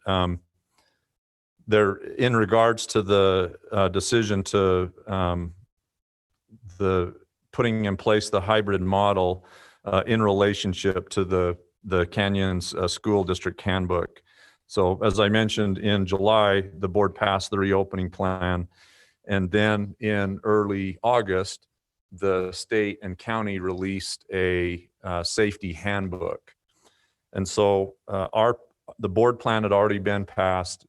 [SPEAKER 4] there, in regards to the decision to the putting in place the hybrid model in relationship to the Canyons School District Handbook. So as I mentioned, in July, the board passed the reopening plan. And then in early August, the state and county released a safety handbook. And so the board plan had already been passed.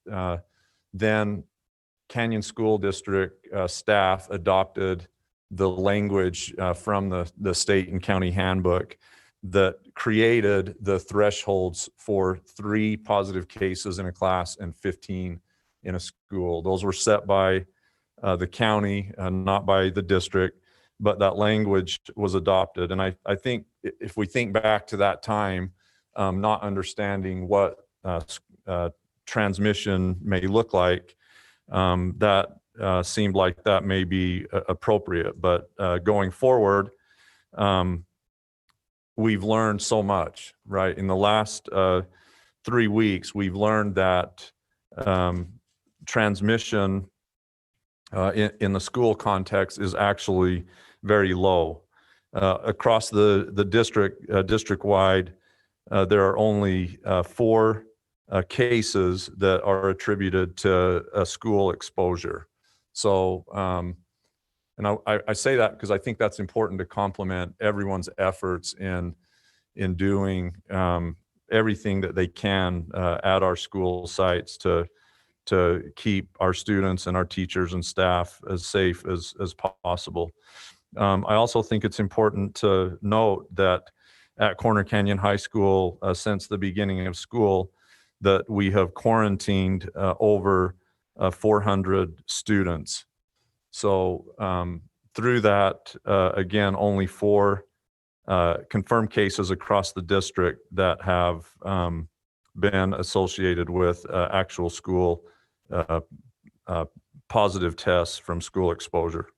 [SPEAKER 4] Then Canyon School District staff adopted the language from the state and county handbook that created the thresholds for 3 positive cases in a class and 15 in a school. Those were set by the county, not by the district, but that language was adopted. And I think if we think back to that time, not understanding what transmission may look like, that seemed like that may be appropriate. But going forward, we've learned so much, right? In the last 3 weeks, we've learned that transmission in the school context is actually very low. Across the district-wide, there are only 4 cases that are attributed to a school exposure. So, and I say that because I think that's important to complement everyone's efforts in doing everything that they can at our school sites to keep our students and our teachers and staff as safe as possible. I also think it's important to note that at Corner Canyon High School, since the beginning of school, that we have quarantined over 400 students. So through that, again, only 4 confirmed cases across the district that have been associated with actual school positive tests from school exposure.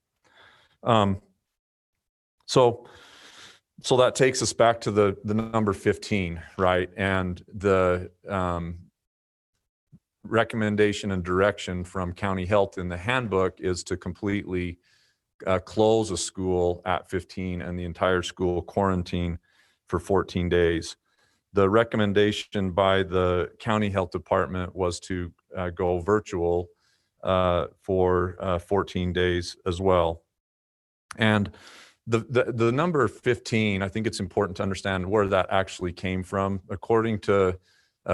[SPEAKER 4] So that takes us back to the number 15, right? And the recommendation and direction from county health in the handbook is to completely close a school at 15 and the entire school quarantine for 14 days. The recommendation by the county health department was to go virtual for 14 days as well. And the number 15, I think it's important to understand where that actually came from. According to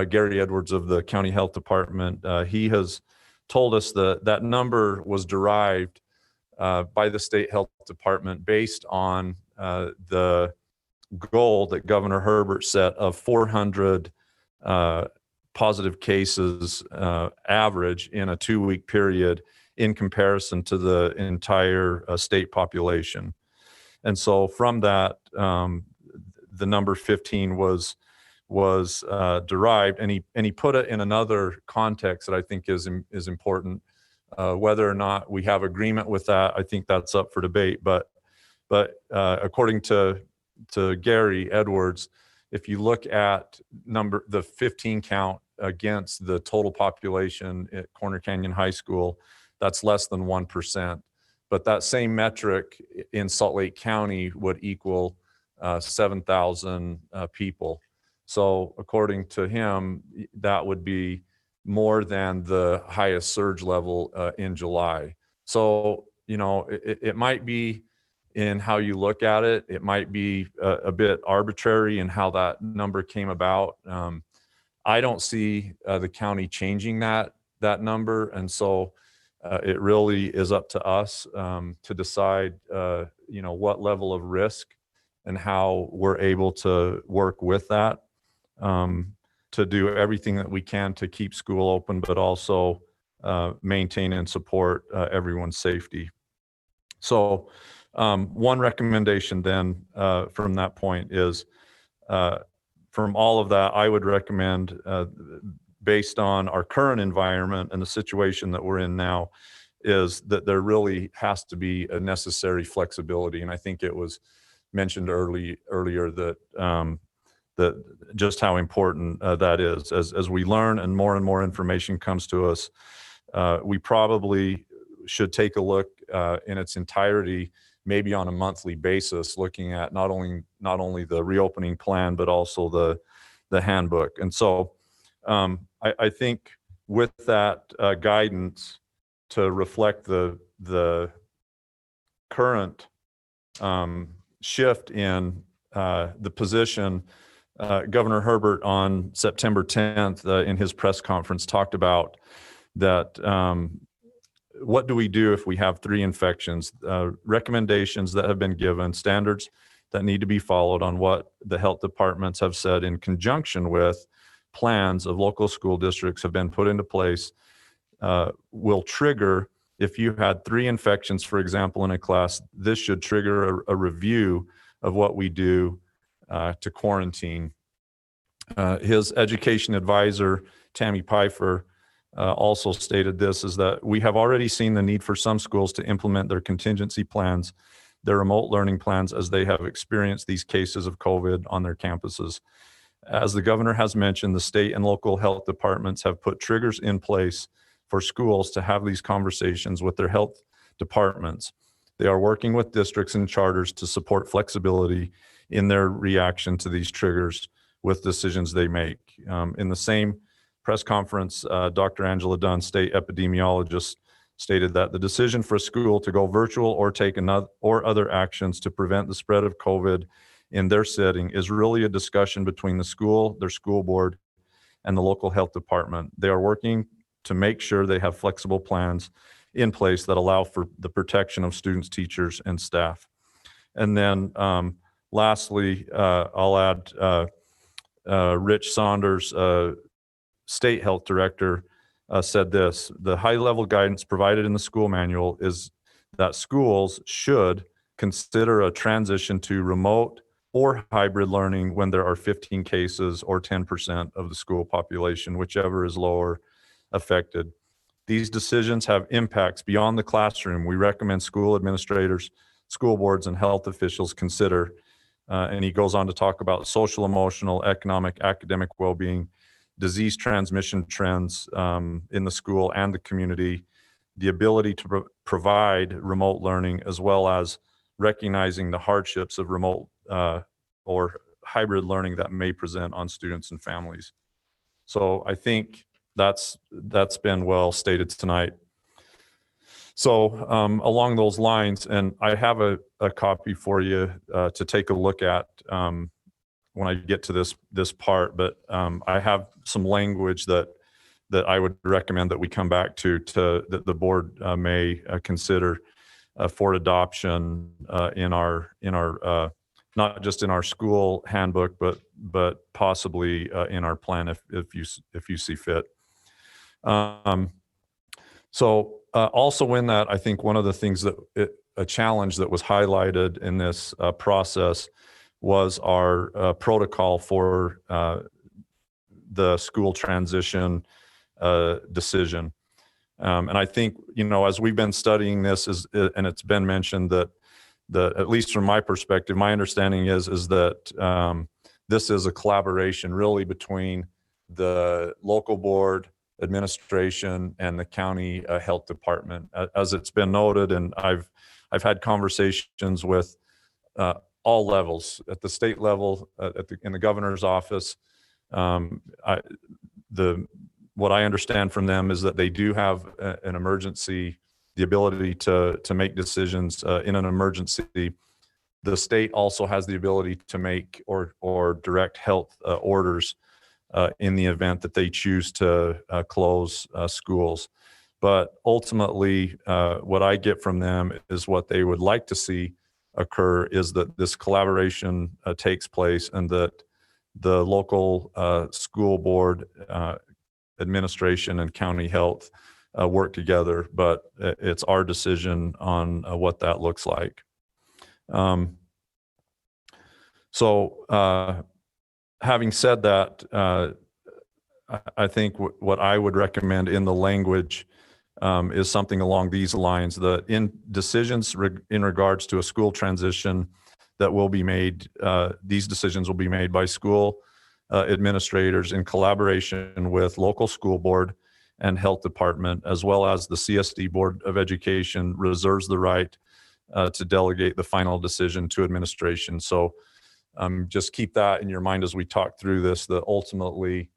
[SPEAKER 4] Gary Edwards of the county health department, he has told us that number was derived by the state health department based on the goal that Governor Herbert set of 400 positive cases average in a 2-week period in comparison to the entire state population. And so from that, the number 15 was derived, and he put it in another context that I think is important. Whether or not we have agreement with that, I think that's up for debate. But according to Gary Edwards, if you look at the 15 count against the total population at Corner Canyon High School, that's less than 1%. But that same metric in Salt Lake County would equal 7,000 people. So according to him, that would be more than the highest surge level in July. So, you know, it might be in how you look at it. It might be a bit arbitrary in how that number came about. I don't see the county changing that number. And so it really is up to us to decide, you know, what level of risk and how we're able to work with that, to do everything that we can to keep school open, but also maintain and support everyone's safety. So one recommendation then from that point is, from all of that, I would recommend, based on our current environment and the situation that we're in now, is that there really has to be a necessary flexibility. And I think it was mentioned earlier that just how important that is. As we learn and more information comes to us, we probably should take a look in its entirety, maybe on a monthly basis, looking at not only the reopening plan, but also the handbook. And so I think with that guidance to reflect the current shift in the position, Governor Herbert on September 10th in his press conference talked about that what do we do if we have 3 infections? Recommendations that have been given, standards that need to be followed on what the health departments have said in conjunction with plans of local school districts have been put into place will trigger, if you had 3 infections, for example, in a class, this should trigger a review of what we do to quarantine. His education advisor, Tammy Pfeiffer, also stated this, is that we have already seen the need for some schools to implement their contingency plans, their remote learning plans, as they have experienced these cases of COVID on their campuses. As the governor has mentioned, the state and local health departments have put triggers in place for schools to have these conversations with their health departments. They are working with districts and charters to support flexibility in their reaction to these triggers with decisions they make. In the same press conference, Dr. Angela Dunn, state epidemiologist, stated that the decision for a school to go virtual or take other actions to prevent the spread of COVID in their setting is really a discussion between the school, their school board, and the local health department. They are working to make sure they have flexible plans in place that allow for the protection of students, teachers, and staff. And then lastly, I'll add Rich Saunders, state health director, said this: the high-level guidance provided in the school manual is that schools should consider a transition to remote or hybrid learning when there are 15 cases or 10% of the school population, whichever is lower affected. These decisions have impacts beyond the classroom. We recommend school administrators, school boards, and health officials consider. And he goes on to talk about social, emotional, economic, academic well-being, disease transmission trends in the school and the community, the ability to provide remote learning, as well as recognizing the hardships of remote or hybrid learning that may present on students and families. So I think that's been well stated tonight. So along those lines, and I have a copy for you to take a look at when I get to this part, but I have some language that I would recommend that we come back to that the board may consider for adoption in our not just in our school handbook, but possibly in our plan if you see fit. So also in that, I think one of the things that a challenge that was highlighted in this process was our protocol for the school transition decision. And I think, as we've been studying this, and it's been mentioned that at least from my perspective, my understanding is that this is a collaboration really between the local board, administration, and the county health department. As it's been noted, and I've had conversations with all levels, at the state level, in the governor's office. What I understand from them is that they do have an emergency, the ability to make decisions in an emergency. The state also has the ability to make or direct health orders in the event that they choose to close schools. But ultimately, what I get from them is what they would like to see occur is that this collaboration takes place, and that the local school board, administration, and county health work together, but it's our decision on what that looks like. So having said that, I think what I would recommend in the language is something along these lines: that in decisions in regards to a school transition, that will be made, these decisions will be made by school administrators in collaboration with local school board and health department, as well as the CSD Board of Education reserves the right to delegate the final decision to administration. So just keep that in your mind as we talk through this, that ultimately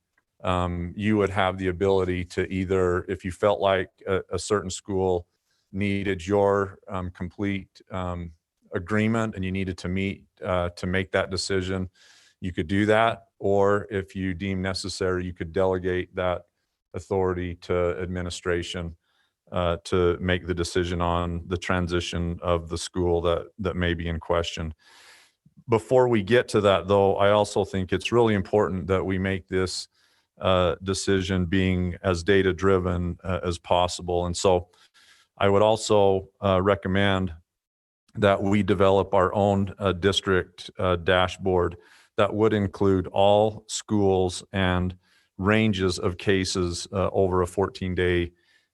[SPEAKER 4] you would have the ability to either, if you felt like a certain school needed your complete agreement and you needed to meet to make that decision, you could do that. Or if you deem necessary, you could delegate that authority to administration to make the decision on the transition of the school that may be in question. Before we get to that, though, I also think it's really important that we make this decision being as data-driven as possible. And so I would also recommend that we develop our own district dashboard that would include all schools and ranges of cases over a 14-day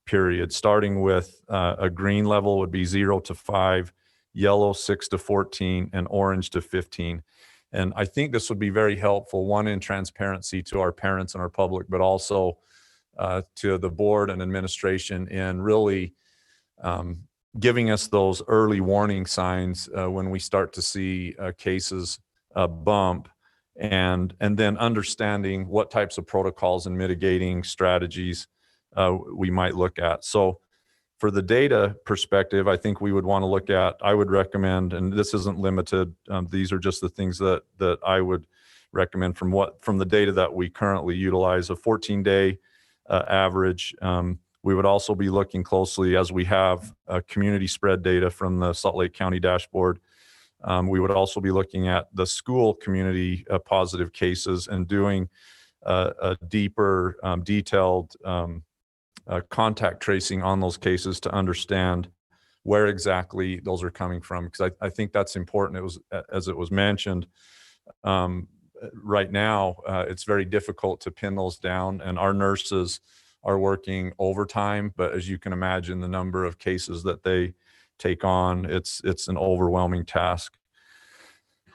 [SPEAKER 4] period, starting with a green level would be 0 to 5, yellow 6 to 14, and orange to 15. And I think this would be very helpful, one, in transparency to our parents and our public, but also to the board and administration in really giving us those early warning signs when we start to see cases bump, and then understanding what types of protocols and mitigating strategies we might look at. So for the data perspective, I think we would want to look at, I would recommend, and this isn't limited, these are just the things that I would recommend from the data that we currently utilize, a 14-day average. We would also be looking closely, as we have community spread data from the Salt Lake County dashboard. We would also be looking at the school community positive cases and doing a deeper, detailed contact tracing on those cases to understand where exactly those are coming from. Because I think that's important. It was, as it was mentioned, right now, it's very difficult to pin those down, and our nurses are working overtime. But as you can imagine, the number of cases that they take on, it's an overwhelming task.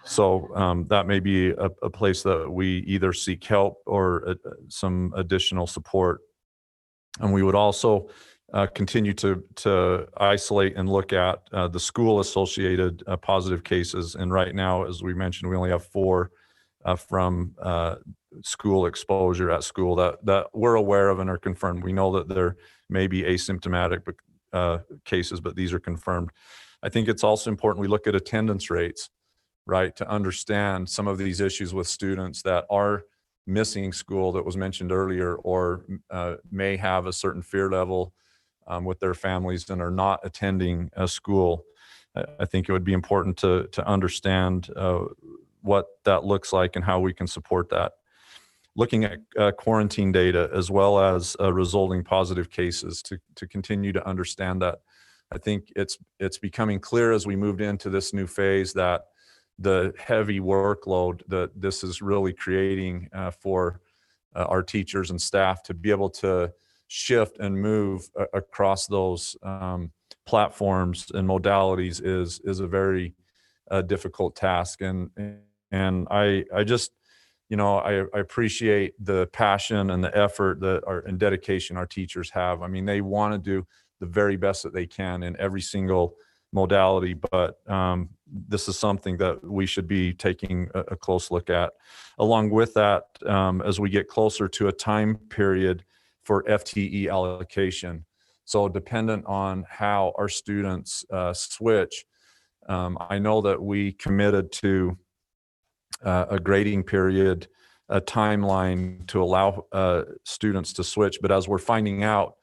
[SPEAKER 4] So that may be a place that we either seek help or some additional support. And we would also continue to isolate and look at the school-associated positive cases. And right now, as we mentioned, we only have 4 from school exposure at school that we're aware of and are confirmed. We know that there may be asymptomatic cases, but these are confirmed. I think it's also important we look at attendance rates, right, to understand some of these issues with students that are missing school that was mentioned earlier, or may have a certain fear level with their families and are not attending a school. I think it would be important to understand what that looks like and how we can support that. Looking at quarantine data as well as resulting positive cases to continue to understand that. I think it's becoming clear as we moved into this new phase that the heavy workload that this is really creating for our teachers and staff to be able to shift and move across those platforms and modalities is a very difficult task. And I just, I appreciate the passion and the effort and dedication our teachers have. I mean, they want to do the very best that they can in every single modality, but this is something that we should be taking a close look at. Along with that, as we get closer to a time period for FTE allocation. So dependent on how our students switch, I know that we committed to a grading period, a timeline to allow students to switch. But as we're finding out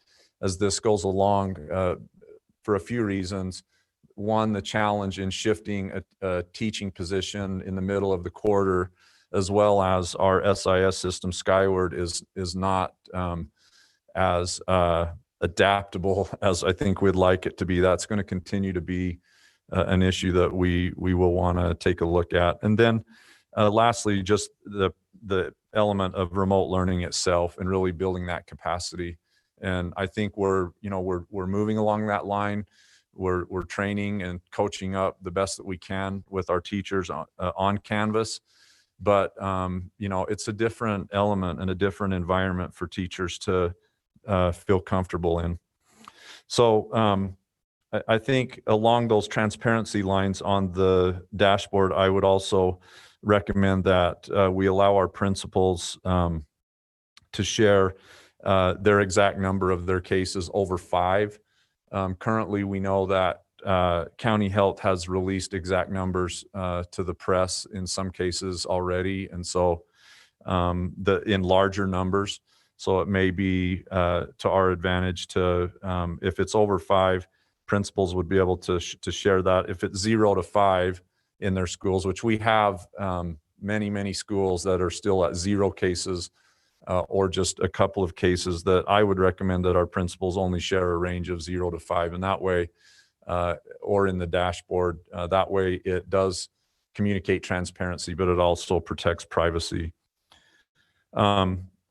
[SPEAKER 4] as this goes along, for a few reasons, one, the challenge in shifting a teaching position in the middle of the quarter, as well as our SIS system Skyward is not as adaptable as I think we'd like it to be. That's going to continue to be an issue that we will want to take a look at. And then lastly, just the element of remote learning itself and really building that capacity. And I think we're moving along that line. we're training and coaching up the best that we can with our teachers on Canvas. But, it's a different element and a different environment for teachers to feel comfortable in. So I think along those transparency lines on the dashboard, I would also recommend that we allow our principals to share their exact number of their cases over 5. Currently, we know that County Health has released exact numbers to the press in some cases already, and so in larger numbers. So it may be to our advantage to, if it's over 5, principals would be able to share that. If it's 0 to 5 in their schools, which we have many schools that are still at 0 cases or just a couple of cases, that I would recommend that our principals only share a range of 0 to 5. And that way, or in the dashboard, that way it does communicate transparency, but it also protects privacy.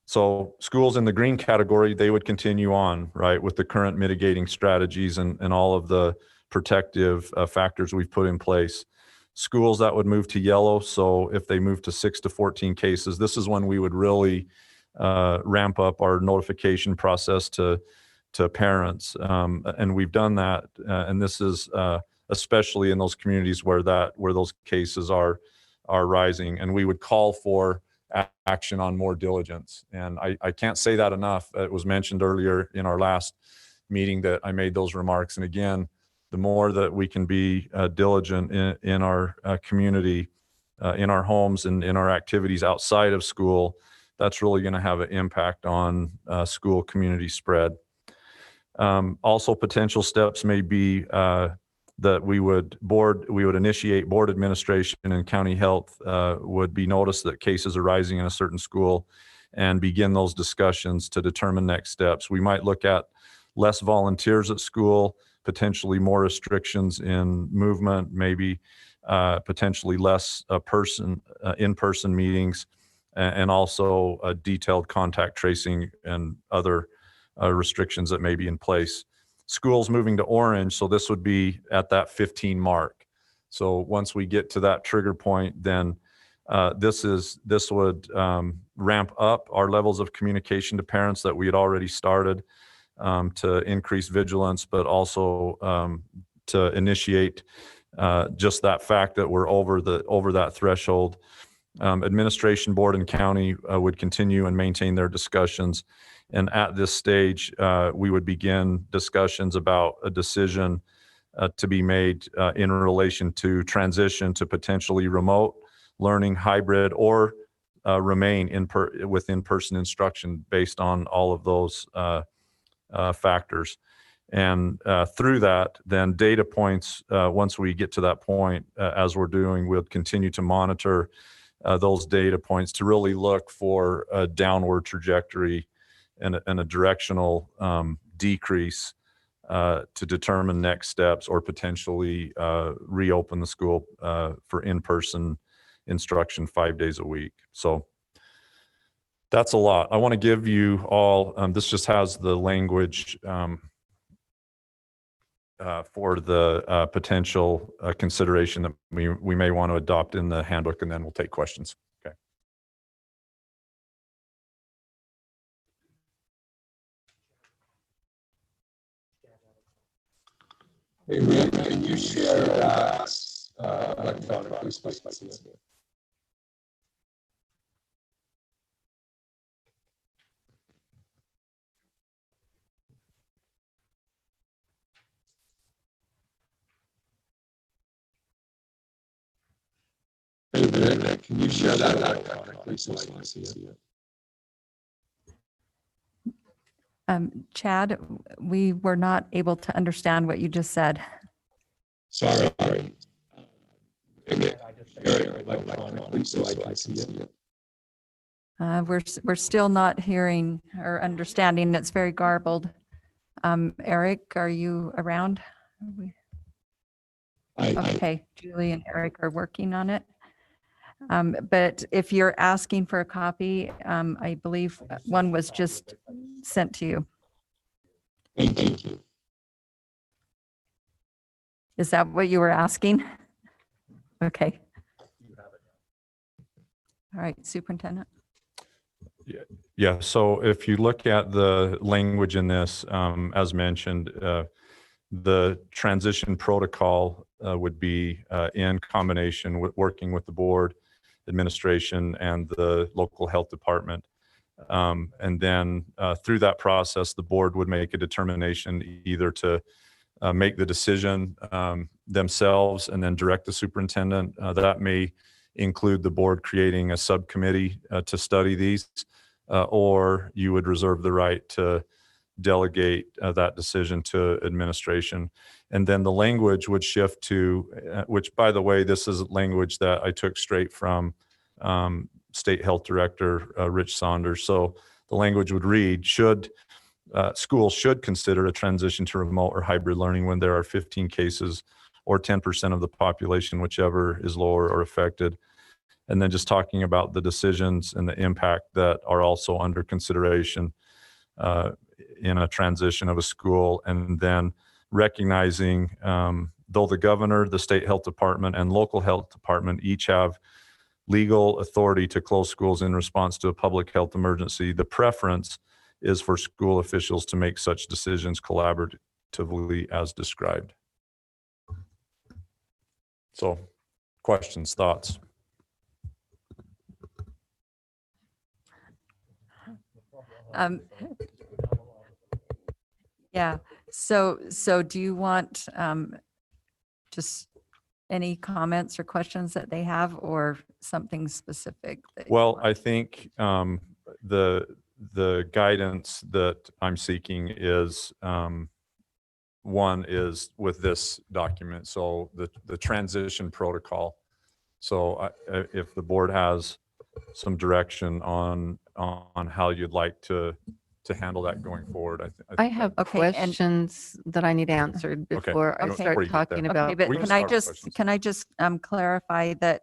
[SPEAKER 4] So schools in the green category, they would continue on, right, with the current mitigating strategies and all of the protective factors we've put in place. Schools that would move to yellow, so if they move to 6 to 14 cases, this is when we would really ramp up our notification process to parents. And we've done that, and this is especially in those communities where those cases are rising, and we would call for action on more diligence. And I can't say that enough. It was mentioned earlier in our last meeting that I made those remarks. And again, the more that we can be diligent in our community, in our homes and in our activities outside of school, that's really going to have an impact on school community spread. Also, potential steps may be that we would initiate board administration, and county health would be noticed that cases are rising in a certain school and begin those discussions to determine next steps. We might look at less volunteers at school, potentially more restrictions in movement, maybe potentially less in-person meetings, and also detailed contact tracing and other restrictions that may be in place. Schools moving to orange, so this would be at that 15 mark. So once we get to that trigger point, then this would ramp up our levels of communication to parents that we had already started to increase vigilance, but also to initiate just that fact that we're over that threshold. Administration board and county would continue and maintain their discussions. And at this stage, we would begin discussions about a decision to be made in relation to transition to potentially remote learning, hybrid, or remain with in-person instruction based on all of those factors. And through that, then data points, once we get to that point, as we're doing, we'll continue to monitor those data points to really look for a downward trajectory and a directional decrease to determine next steps or potentially reopen the school for in-person instruction 5 days a week. So that's a lot. I want to give you all, this just has the language for the potential consideration that we may want to adopt in the handbook, and then we'll take questions. Okay.
[SPEAKER 7] Hey, Rick, can you share that electronically, please? Hey, Rick, can you share that electronically so I can see it?
[SPEAKER 1] Chad, we were not able to understand what you just said.
[SPEAKER 7] Sorry. Electronically so I can see it.
[SPEAKER 1] We're still not hearing or understanding. It's very garbled. Eric, are you around? Okay, Julie and Eric are working on it. But if you're asking for a copy, I believe one was just sent to you.
[SPEAKER 7] Thank you.
[SPEAKER 1] Is that what you were asking? Okay. All right, Superintendent.
[SPEAKER 4] Yeah, so if you look at the language in this, as mentioned, the transition protocol would be in combination with working with the board, administration, and the local health department. And then through that process, the board would make a determination either to make the decision themselves and then direct the superintendent. That may include the board creating a subcommittee to study these, or you would reserve the right to delegate that decision to administration. And then the language would shift to, which by the way, this is language that I took straight from State Health Director Rich Saunders. So the language would read, schools should consider a transition to remote or hybrid learning when there are 15 cases or 10% of the population, whichever is lower or affected. And then just talking about the decisions and the impact that are also under consideration in a transition of a school. And then recognizing, though the governor, the state health department, and local health department each have legal authority to close schools in response to a public health emergency, the preference is for school officials to make such decisions collaboratively as described. So, questions, thoughts?
[SPEAKER 1] Yeah, so do you want just any comments or questions that they have, or something specific?
[SPEAKER 4] Well, I think the guidance that I'm seeking is one is with this document, so the transition protocol. So if the board has some direction on how you'd like to handle that going forward,
[SPEAKER 5] I have
[SPEAKER 1] Okay, and-
[SPEAKER 5] questions that I need answered
[SPEAKER 4] Okay.
[SPEAKER 5] before I
[SPEAKER 4] Okay.
[SPEAKER 5] start
[SPEAKER 4] Before you get
[SPEAKER 5] talking
[SPEAKER 4] there.
[SPEAKER 5] about.
[SPEAKER 1] Okay, but
[SPEAKER 4] We can
[SPEAKER 1] can I
[SPEAKER 4] start with
[SPEAKER 1] just,
[SPEAKER 4] questions.
[SPEAKER 1] can I just clarify that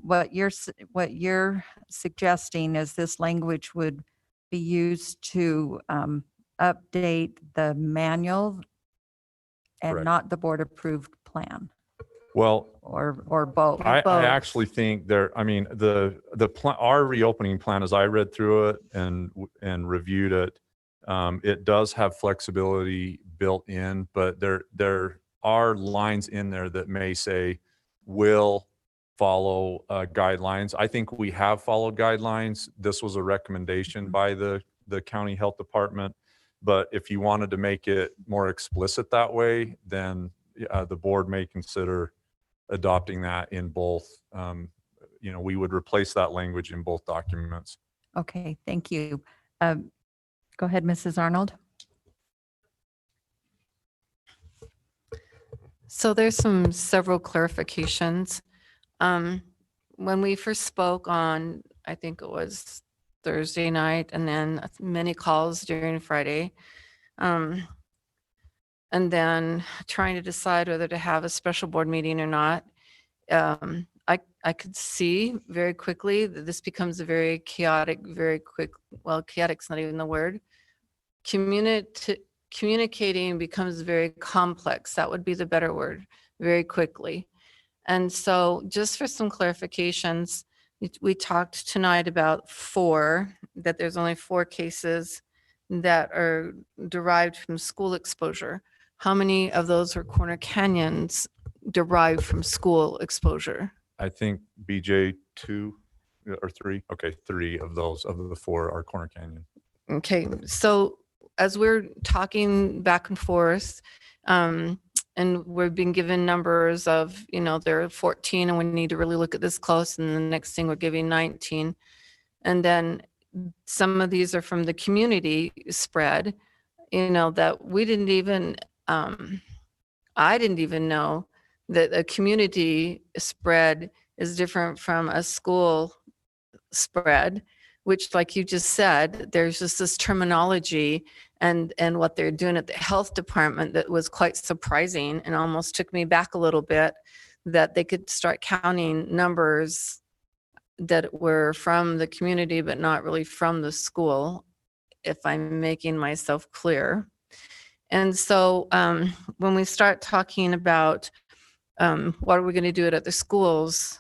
[SPEAKER 1] what you're suggesting is this language would be used to update the manual and
[SPEAKER 4] Correct.
[SPEAKER 1] not the board-approved plan,
[SPEAKER 4] Well,
[SPEAKER 1] or both?
[SPEAKER 4] I actually think our reopening plan, as I read through it and reviewed it, it does have flexibility built in, but there are lines in there that may say will follow guidelines. I think we have followed guidelines. This was a recommendation by the county health department, but if you wanted to make it more explicit that way, then the board may consider adopting that in both. We would replace that language in both documents.
[SPEAKER 1] Okay, thank you. Go ahead, Mrs. Arnold.
[SPEAKER 5] So there's several clarifications. When we first spoke on, I think it was Thursday night, and then many calls during Friday, and then trying to decide whether to have a special board meeting or not, I could see very quickly that this becomes a very chaotic, chaotic's not even the word. Communicating becomes very complex. That would be the better word, very quickly. And so just for some clarifications, we talked tonight about that there's only 4 cases that are derived from school exposure. How many of those are Corner Canyons derived from school exposure?
[SPEAKER 4] I think BJ 2 or 3. Okay, 3 of those of the 4 are Corner Canyon.
[SPEAKER 5] Okay, so as we're talking back and forth, and we've been given numbers of, there are 14 and we need to really look at this close, and the next thing we're giving 19. And then some of these are from the community spread, that we didn't even, I didn't even know that a community spread is different from a school spread, which, like you just said, there's just this terminology and what they're doing at the health department that was quite surprising and almost took me back a little bit, that they could start counting numbers that were from the community but not really from the school, if I'm making myself clear. And so when we start talking about What are we going to do at other schools?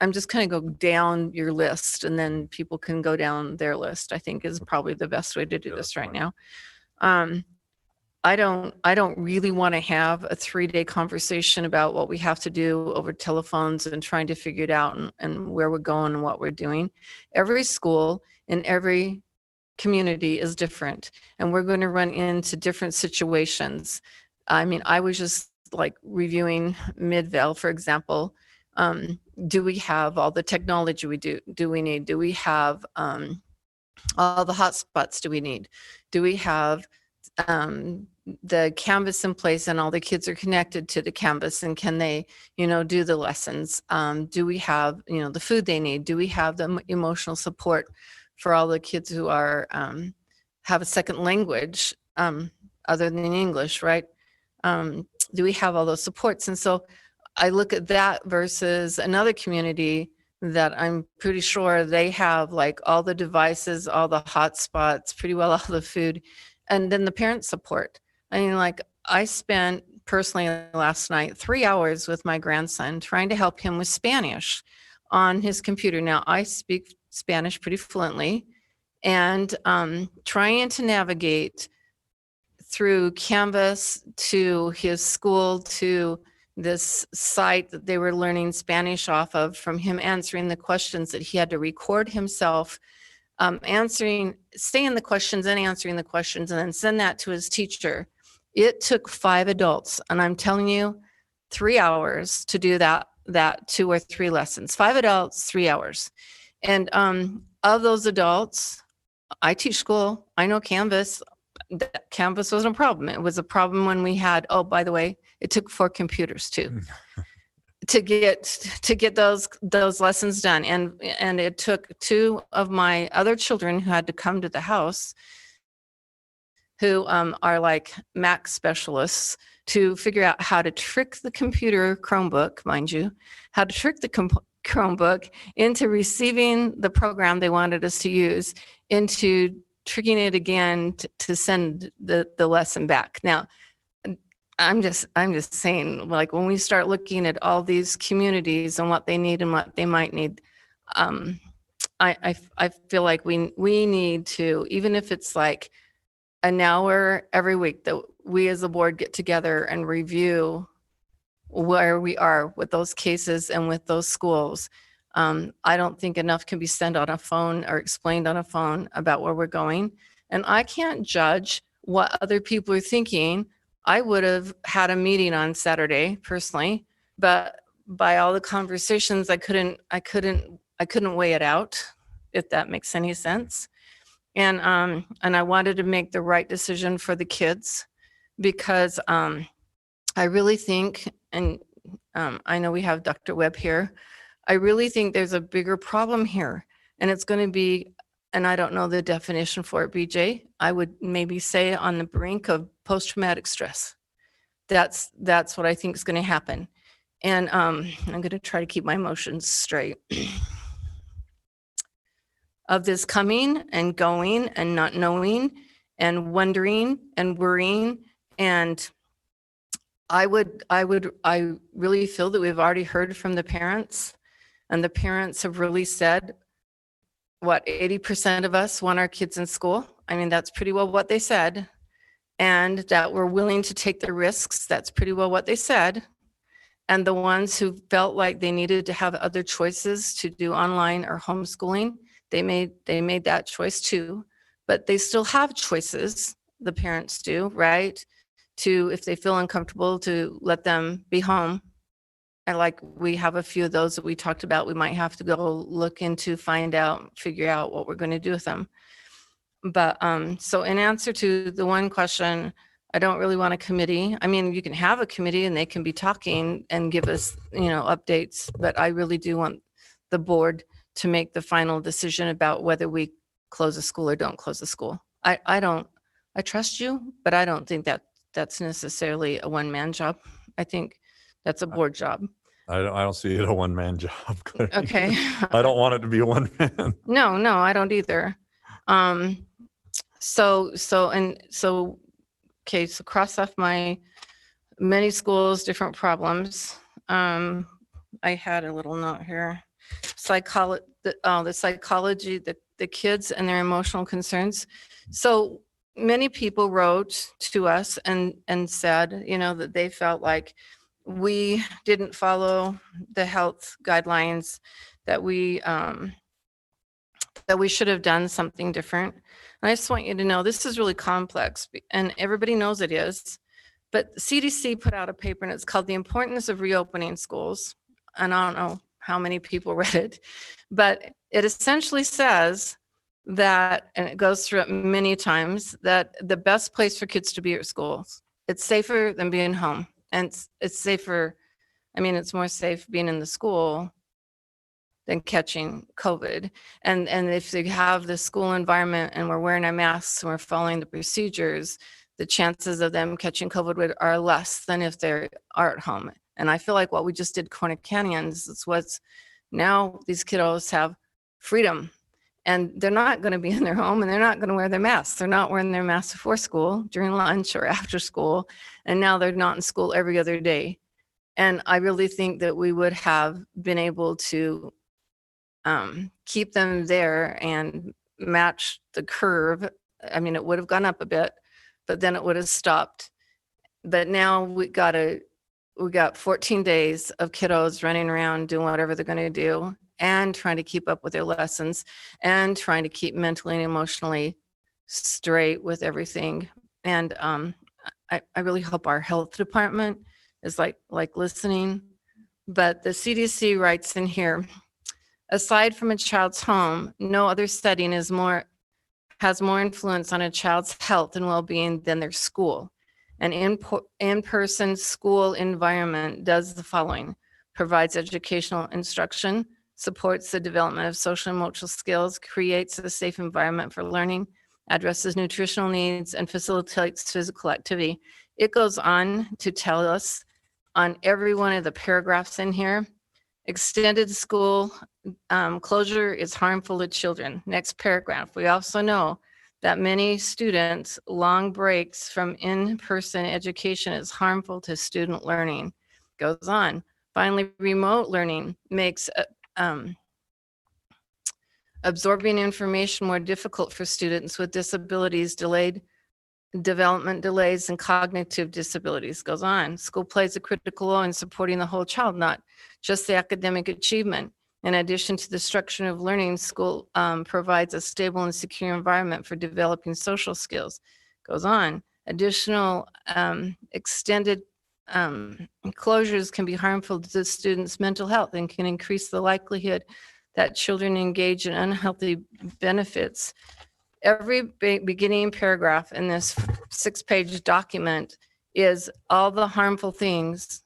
[SPEAKER 5] I'm just kind of go down your list and then people can go down their list, I think is probably the best way to do this right now. I don't really want to have a 3-day conversation about what we have to do over telephones and trying to figure it out and where we're going and what we're doing. Every school in every community is different, and we're going to run into different situations. I mean, I was just like reviewing Midvale, for example. Do we have all the technology we need? Do we have all the hotspots do we need? Do we have the Canvas in place and all the kids are connected to the Canvas and can they, do the lessons? Do we have, the food they need? Do we have the emotional support for all the kids who are, have a second language other than English, right? Do we have all those supports? And so I look at that versus another community that I'm pretty sure they have like all the devices, all the hotspots, pretty well all the food, and then the parent support. I mean, like I spent personally last night 3 hours with my grandson trying to help him with Spanish on his computer. Now I speak Spanish pretty fluently, and trying to navigate through Canvas to his school to this site that they were learning Spanish off of, from him answering the questions that he had to record himself, saying the questions and answering the questions, and then send that to his teacher. It took 5 adults, and I'm telling you, 3 hours to do that 2 or 3 lessons. 5 adults, 3 hours. And of those adults, I teach school, I know Canvas. Canvas wasn't a problem. It was a problem when we had, oh, by the way, it took 4 computers too to get those lessons done. And it took 2 of my other children who had to come to the house, who are like Mac specialists, to figure out how to trick the computer Chromebook, mind you, how to trick the Chromebook into receiving the program they wanted us to use, into tricking it again to send the lesson back. Now, I'm just saying, like, when we start looking at all these communities and what they need and what they might need, I feel like we need to, even if it's like an hour every week, that we as a board get together and review where we are with those cases and with those schools. I don't think enough can be said on a phone or explained on a phone about where we're going. And I can't judge what other people are thinking. I would have had a meeting on Saturday personally, but by all the conversations, I couldn't weigh it out, if that makes any sense. And I wanted to make the right decision for the kids, because I really think, and I know we have Dr. Webb here, I really think there's a bigger problem here, and it's going to be, and I don't know the definition for it, BJ, I would maybe say on the brink of post-traumatic stress. That's what I think is going to happen. And I'm going to try to keep my emotions straight. Of this coming and going and not knowing and wondering and worrying. And I really feel that we've already heard from the parents, and the parents have really said, what, 80% of us want our kids in school. I mean, that's pretty well what they said. And that we're willing to take the risks. That's pretty well what they said. And the ones who felt like they needed to have other choices to do online or homeschooling, they made that choice too. But they still have choices, the parents do, right? To, if they feel uncomfortable, to let them be home. And like, we have a few of those that we talked about, we might have to go look into, find out, figure out what we're going to do with them. But so in answer to the one question, I don't really want a committee. I mean, you can have a committee and they can be talking and give us, updates, but I really do want the board to make the final decision about whether we close a school or don't close a school. I trust you, but I don't think that's necessarily a one-man job. I think that's a board job.
[SPEAKER 4] I don't see it a one-man job. Clary.
[SPEAKER 5] Okay.
[SPEAKER 4] I don't want it to be a one-man.
[SPEAKER 5] No, I don't either. So cross off my many schools, different problems. I had a little note here. The psychology, the kids and their emotional concerns. So many people wrote to us and said, you know, that they felt like we didn't follow the health guidelines, that we should have done something different. And I just want you to know this is really complex, and everybody knows it is. But CDC put out a paper, and it's called The Importance of Reopening Schools. And I don't know how many people read it, but it essentially says that, and it goes through it many times, that the best place for kids to be at schools. It's safer than being home. And it's safer. I mean, it's more safe being in the school than catching COVID. And if you have the school environment and we're wearing our masks and we're following the procedures, the chances of them catching COVID are less than if they are at home. And I feel like what we just did Corner Canyon is what's now these kiddos have freedom, and they're not going to be in their home, and they're not going to wear their masks. They're not wearing their masks before school, during lunch, or after school. And now they're not in school every other day. And I really think that we would have been able to keep them there and match the curve. I mean, it would have gone up a bit, but then it would have stopped. But now we got 14 days of kiddos running around doing whatever they're going to do and trying to keep up with their lessons and trying to keep mentally and emotionally straight with everything. And I really hope our health department is like listening. But the CDC writes in here, aside from a child's home, no other setting has more influence on a child's health and well-being than their school. An in-person school environment does the following: provides educational instruction, supports the development of social and emotional skills, creates a safe environment for learning, addresses nutritional needs, and facilitates physical activity. It goes on to tell us on every one of the paragraphs in here, extended school closure is harmful to children. Next paragraph, we also know that many students' long breaks from in-person education is harmful to student learning. Goes on. Finally, remote learning makes absorbing information more difficult for students with disabilities, delayed development delays, and cognitive disabilities. Goes on. School plays a critical role in supporting the whole child, not just the academic achievement. In addition to the structure of learning, school provides a stable and secure environment for developing social skills. Goes on. Additional extended closures can be harmful to the students' mental health and can increase the likelihood that children engage in unhealthy benefits. Every beginning paragraph in this 6-page document is all the harmful things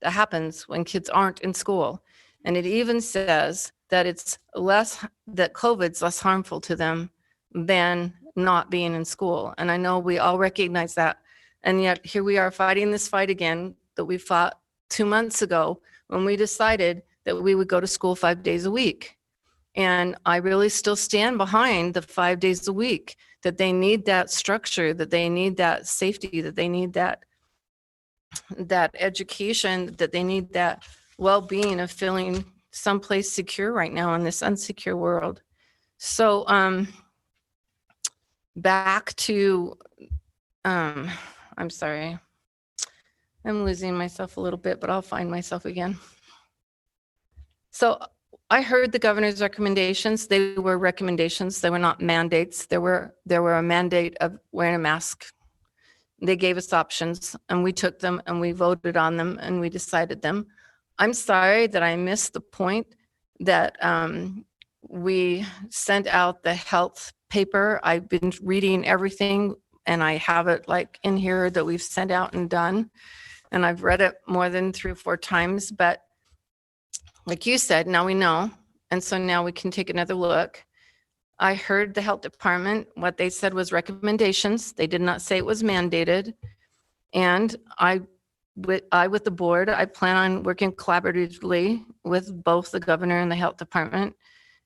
[SPEAKER 5] that happens when kids aren't in school. And it even says that that COVID's less harmful to them than not being in school. And I know we all recognize that. And yet here we are fighting this fight again that we fought 2 months ago when we decided that we would go to school 5 days a week. And I really still stand behind the 5 days a week, that they need that structure, that they need that safety, that they need that education, that they need that well-being of feeling someplace secure right now in this unsecure world. So back to, I'm sorry, I'm losing myself a little bit, but I'll find myself again. So I heard the governor's recommendations. They were recommendations. They were not mandates. There were a mandate of wearing a mask. They gave us options, and we took them and we voted on them and we decided them. I'm sorry that I missed the point that we sent out the health paper. I've been reading everything, and I have it like in here that we've sent out and done. And I've read it more than 3 or 4 times, but like you said, now we know. And so now we can take another look. I heard the health department, what they said was recommendations. They did not say it was mandated. And with the board, I plan on working collaboratively with both the governor and the health department.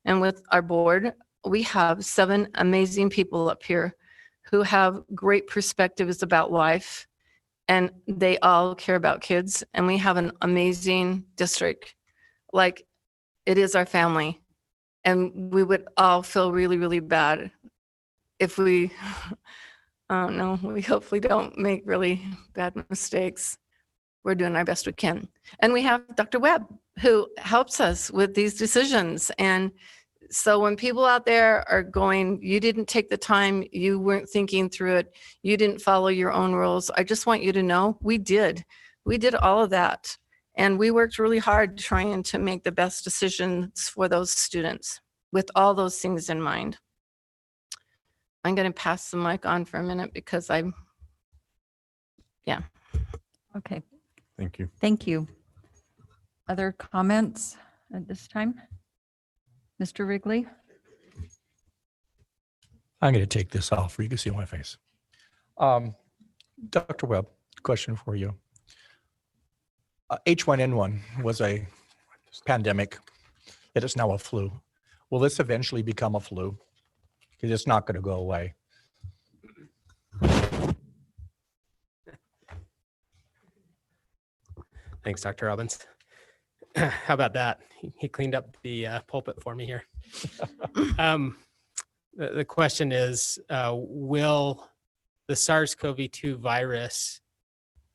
[SPEAKER 5] And with our board, we have 7 amazing people up here who have great perspectives about life and they all care about kids. And we have an amazing district. Like, it is our family. And we would all feel really, really bad if we, I don't know, we hopefully don't make really bad mistakes. We're doing our best we can. And we have Dr. Webb, who helps us with these decisions. And so when people out there are going, you didn't take the time, you weren't thinking through it, you didn't follow your own rules, I just want you to know we did. We did all of that. And we worked really hard trying to make the best decisions for those students with all those things in mind. I'm going to pass the mic on for a minute because yeah.
[SPEAKER 1] Okay.
[SPEAKER 4] Thank you.
[SPEAKER 1] Thank you. Other comments at this time? Mr. Wrigley?
[SPEAKER 6] I'm going to take this off where you can see my face. Dr. Webb, question for you. H1N1 was a pandemic. It is now a flu. Will this eventually become a flu? Because it's not going to go away.
[SPEAKER 8] Thanks, Dr. Robbins. How about that? He cleaned up the pulpit for me here. The question is, will the SARS-CoV-2 virus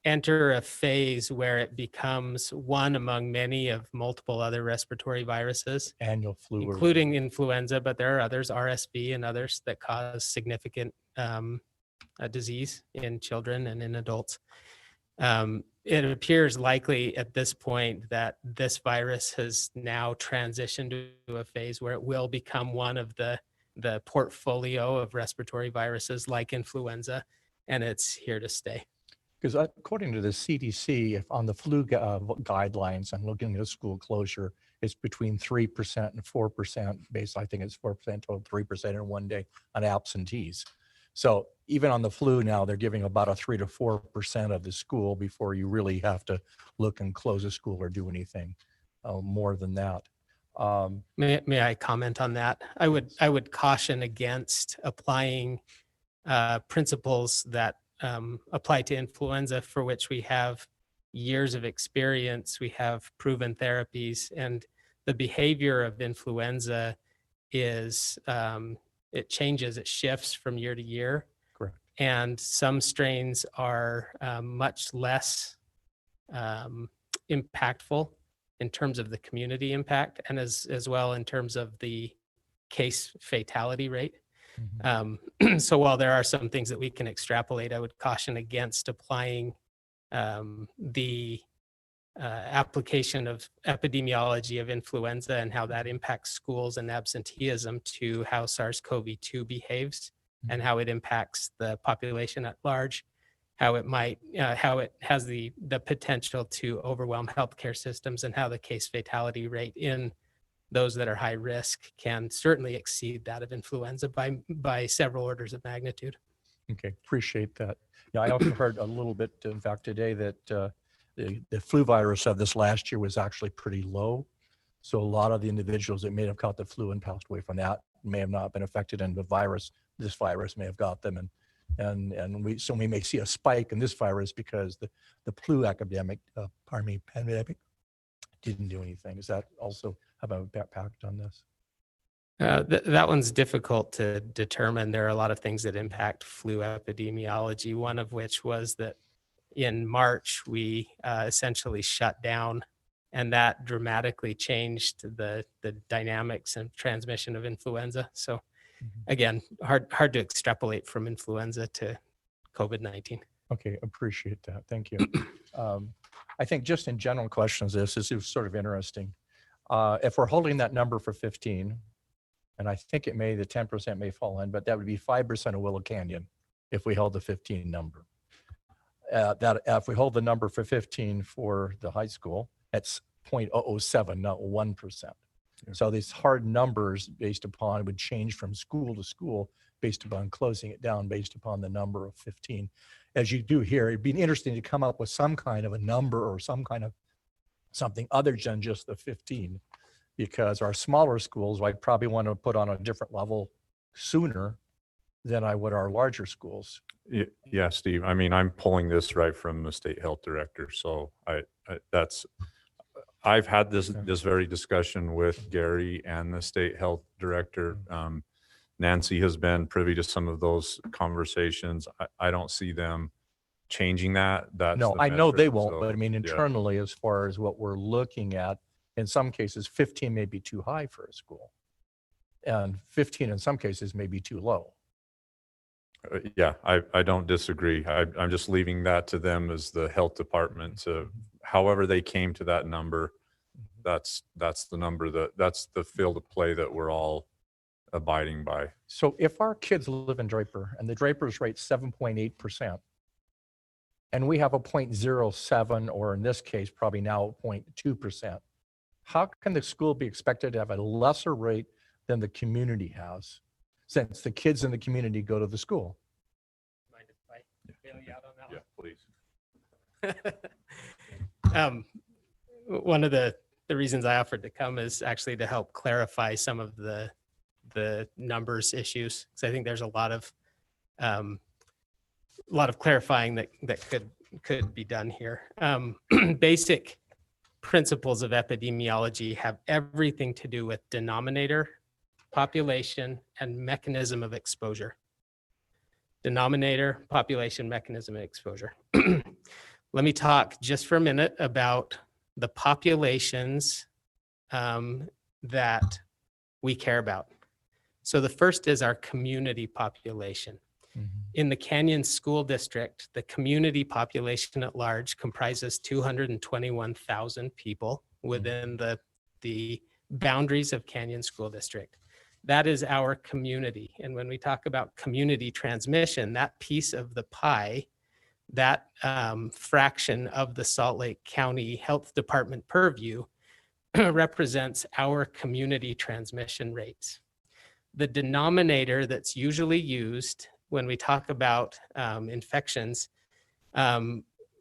[SPEAKER 8] enter a phase where it becomes one among many of multiple other respiratory viruses?
[SPEAKER 6] Annual flu.
[SPEAKER 8] Including influenza, but there are others, RSV and others, that cause significant disease in children and in adults. It appears likely at this point that this virus has now transitioned to a phase where it will become one of the portfolio of respiratory viruses like influenza, and it's here to stay.
[SPEAKER 6] Because according to the CDC, if on the flu guidelines, I'm looking at school closure, it's between 3% and 4%, based, I think it's 4% total, 3% in one day on absentees. So even on the flu now, they're giving about a 3 to 4% of the school before you really have to look and close a school or do anything more than that.
[SPEAKER 8] May I comment on that? I would caution against applying principles that apply to influenza, for which we have years of experience, we have proven therapies, and the behavior of influenza is it changes, it shifts from year to year.
[SPEAKER 6] Correct.
[SPEAKER 8] And some strains are much less impactful in terms of the community impact, and as well in terms of the case fatality rate. So while there are some things that we can extrapolate, I would caution against applying the application of epidemiology of influenza and how that impacts schools and absenteeism to how SARS-CoV-2 behaves and how it impacts the population at large, how it might, how it has the potential to overwhelm healthcare systems, and how the case fatality rate in those that are high risk can certainly exceed that of influenza by several orders of magnitude.
[SPEAKER 6] Okay, appreciate that. Yeah, I also heard a little bit, in fact, today that the flu virus of this last year was actually pretty low. So a lot of the individuals that may have caught the flu and passed away from that may have not been affected, and the virus, this virus may have got them. And we may see a spike in this virus because the flu pandemic didn't do anything. Does that also have an impact on this?
[SPEAKER 8] That one's difficult to determine. There are a lot of things that impact flu epidemiology, one of which was that in March, we essentially shut down, and that dramatically changed the dynamics and transmission of influenza. So again, hard to extrapolate from influenza to COVID-19.
[SPEAKER 6] Okay, appreciate that. Thank you. I think just in general questions, this is sort of interesting. If we're holding that number for 15, and I think the 10% may fall in, but that would be 5% of Willow Canyon if we held the 15 number. That if we hold the number for 15 for the high school, that's 0.007, not 1%. So these hard numbers based upon would change from school to school based upon closing it down based upon the number of 15. As you do here, it'd be interesting to come up with some kind of a number or some kind of something other than just the 15, because our smaller schools, I'd probably want to put on a different level sooner than I would our larger schools.
[SPEAKER 4] Yeah, Steve. I mean, I'm pulling this right from the state health director. So I've had this very discussion with Gary and the state health director. Nancy has been privy to some of those conversations. I don't see them changing that. That's
[SPEAKER 6] No,
[SPEAKER 4] the
[SPEAKER 6] I know they
[SPEAKER 4] metric,
[SPEAKER 6] won't,
[SPEAKER 4] so,
[SPEAKER 6] but I mean,
[SPEAKER 4] yeah.
[SPEAKER 6] internally, as far as what we're looking at, in some cases, 15 may be too high for a school. And 15 in some cases may be too low.
[SPEAKER 4] Yeah, I don't disagree. I'm just leaving that to them as the health department to, however they came to that number, that's the number that's the field of play that we're all abiding by.
[SPEAKER 6] So if our kids live in Draper and the Draper's rate 7.8%, and we have a 0.07, or in this case, probably now 0.2%, how can the school be expected to have a lesser rate than the community has, since the kids in the community go to the school?
[SPEAKER 8] Mind if I bail you out on that
[SPEAKER 4] Yeah, please.
[SPEAKER 8] One of the reasons I offered to come is actually to help clarify some of the numbers issues. So I think there's a lot of clarifying that could be done here. Basic principles of epidemiology have everything to do with denominator, population, and mechanism of exposure. Denominator, population, mechanism of exposure. Let me talk just for a minute about the populations that we care about. So the first is our community population. In the Canyon School District, the community population at large comprises 221,000 people within the boundaries of Canyon School District. That is our community. And when we talk about community transmission, that piece of the pie, that fraction of the Salt Lake County Health Department purview represents our community transmission rates. The denominator that's usually used when we talk about infections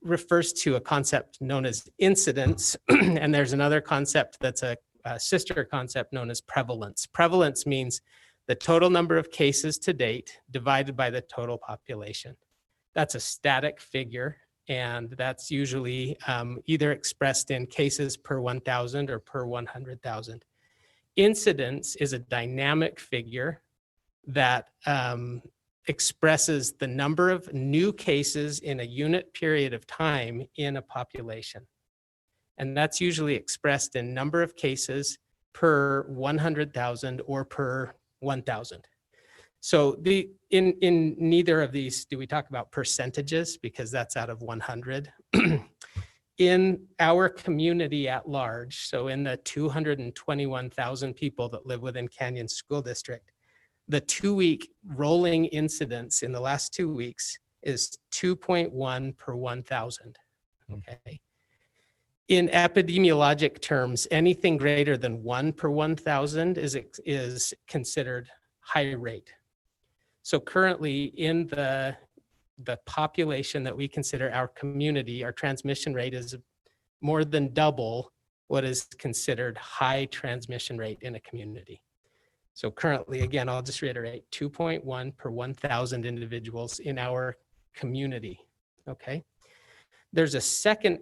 [SPEAKER 8] refers to a concept known as incidence, and there's another concept that's a sister concept known as prevalence. Prevalence means the total number of cases to date divided by the total population. That's a static figure, and that's usually either expressed in cases per 1,000 or per 100,000. Incidence is a dynamic figure that expresses the number of new cases in a unit period of time in a population. And that's usually expressed in number of cases per 100,000 or per 1,000. So in neither of these do we talk about percentages, because that's out of 100. In our community at large, so in the 221,000 people that live within Canyon School District, the 2-week rolling incidence in the last 2 weeks is 2.1 per 1,000. Okay. In epidemiologic terms, anything greater than 1 per 1,000 is considered high rate. So currently in the population that we consider our community, our transmission rate is more than double what is considered high transmission rate in a community. So currently, again, I'll just reiterate, 2.1 per 1,000 individuals in our community, okay? There's a second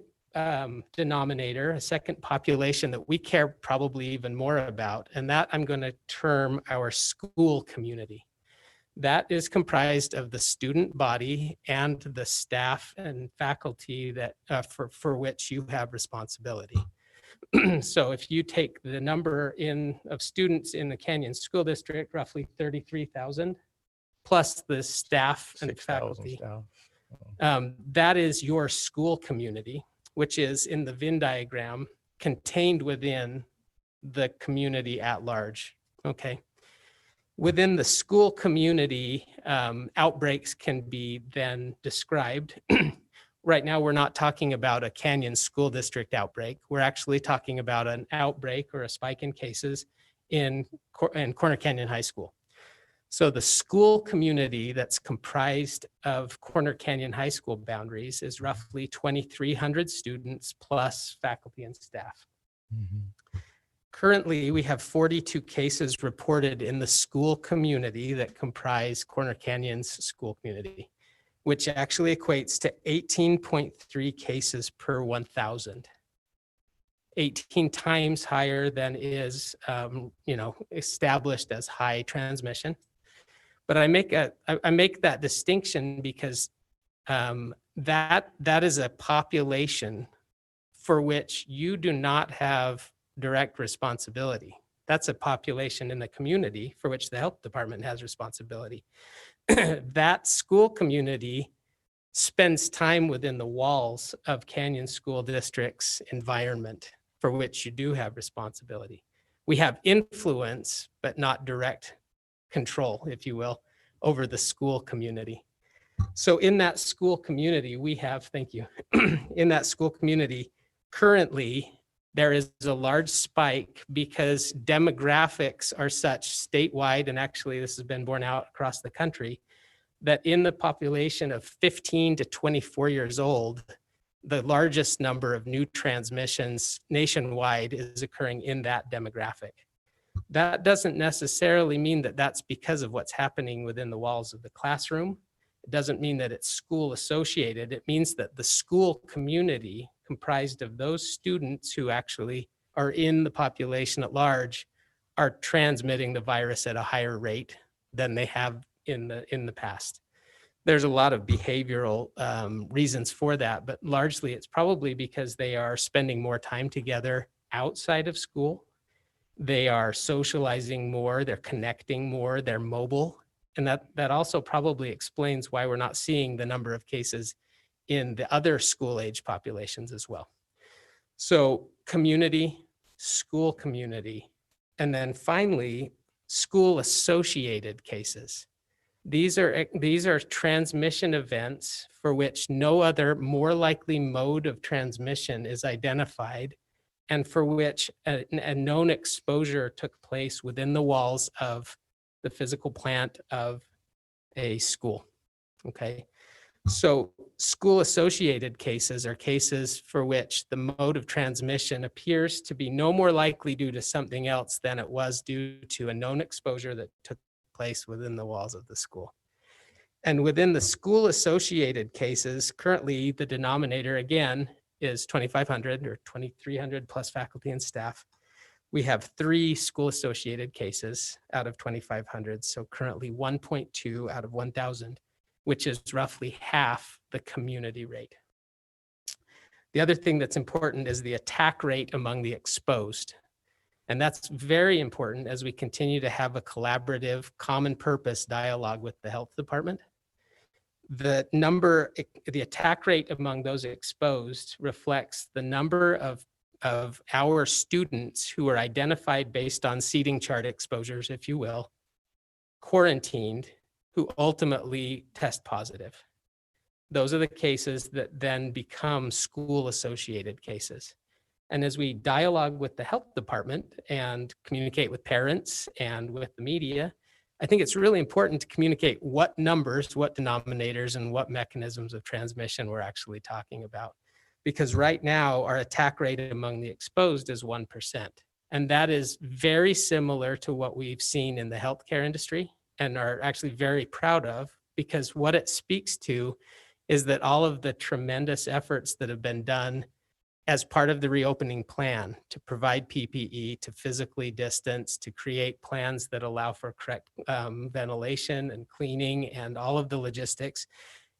[SPEAKER 8] denominator, a second population that we care probably even more about, and that I'm going to term our school community. That is comprised of the student body and the staff and faculty that for which you have responsibility. So if you take the number of students in the Canyon School District, roughly 33,000, plus the staff and faculty, that is your school community, which is in the Venn diagram contained within the community at large, okay? Within the school community, outbreaks can be then described. Right now, we're not talking about a Canyon School District outbreak. We're actually talking about an outbreak or a spike in cases in Corner Canyon High School. So the school community that's comprised of Corner Canyon High School boundaries is roughly 2,300 students plus faculty and staff. Currently, we have 42 cases reported in the school community that comprise Corner Canyon's school community. which actually equates to 18.3 cases per 1,000. 18 times higher than is, established as high transmission. But I make that distinction because that is a population for which you do not have direct responsibility. That's a population in the community for which the health department has responsibility. That school community spends time within the walls of Canyon School District's environment for which you do have responsibility. We have influence, but not direct control, if you will, over the school community. So in that school community, we have, thank you, in that school community, currently, there is a large spike because demographics are such statewide, and actually this has been borne out across the country, that in the population of 15 to 24 years old, the largest number of new transmissions nationwide is occurring in that demographic. That doesn't necessarily mean that that's because of what's happening within the walls of the classroom. It doesn't mean that it's school associated. It means that the school community, comprised of those students who actually are in the population at large, are transmitting the virus at a higher rate than they have in the past. There's a lot of behavioral reasons for that, but largely it's probably because they are spending more time together outside of school. They are socializing more, they're connecting more, they're mobile. And that also probably explains why we're not seeing the number of cases in the other school age populations as well. So community, school community, and then finally, school associated cases. These are transmission events for which no other more likely mode of transmission is identified, and for which a known exposure took place within the walls of the physical plant of a school. Okay. So school associated cases are cases for which the mode of transmission appears to be no more likely due to something else than it was due to a known exposure that took place within the walls of the school. And within the school associated cases, currently the denominator again is 2,500 or 2,300 plus faculty and staff. We have 3 school associated cases out of 2,500. So currently 1.2 out of 1,000, which is roughly half the community rate. The other thing that's important is the attack rate among the exposed. And that's very important as we continue to have a collaborative, common purpose dialogue with the health department. The attack rate among those exposed reflects the number of our students who are identified based on seating chart exposures, if you will, quarantined, who ultimately test positive. Those are the cases that then become school-associated cases. And as we dialogue with the health department and communicate with parents and with the media, I think it's really important to communicate what numbers, what denominators, and what mechanisms of transmission we're actually talking about. Because right now, our attack rate among the exposed is 1%. And that is very similar to what we've seen in the healthcare industry and are actually very proud of, because what it speaks to is that all of the tremendous efforts that have been done as part of the reopening plan to provide PPE, to physically distance, to create plans that allow for correct ventilation and cleaning and all of the logistics.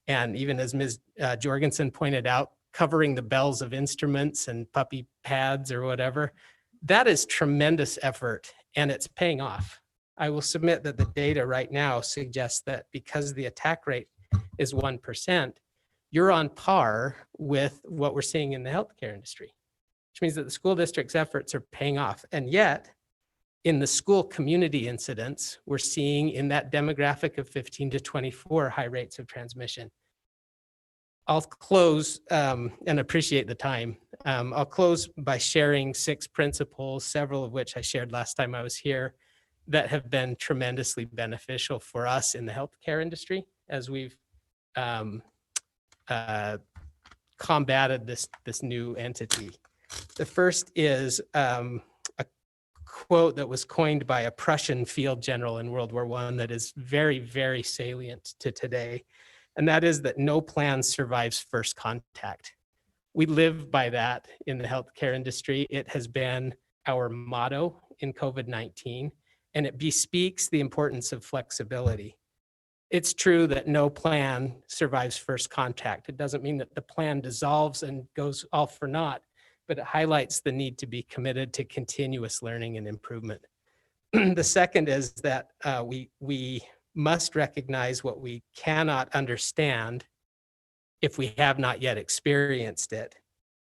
[SPEAKER 8] And even as Ms. Jorgensen pointed out, covering the bells of instruments and puppy pads or whatever, that is tremendous effort and it's paying off. I will submit that the data right now suggests that because the attack rate is 1%, you're on par with what we're seeing in the healthcare industry, which means that the school district's efforts are paying off. And yet, in the school community incidents, we're seeing in that demographic of 15 to 24 high rates of transmission. I'll close and appreciate the time. I'll close by sharing 6 principles, several of which I shared last time I was here, that have been tremendously beneficial for us in the healthcare industry as we've combated this new entity. The first is a quote that was coined by a Prussian field general in World War I that is very, very salient to today. and that is that no plan survives first contact. We live by that in the healthcare industry. It has been our motto in COVID-19, and it bespeaks the importance of flexibility. It's true that no plan survives first contact. It doesn't mean that the plan dissolves and goes all for naught, but it highlights the need to be committed to continuous learning and improvement. The second is that we must recognize what we cannot understand if we have not yet experienced it,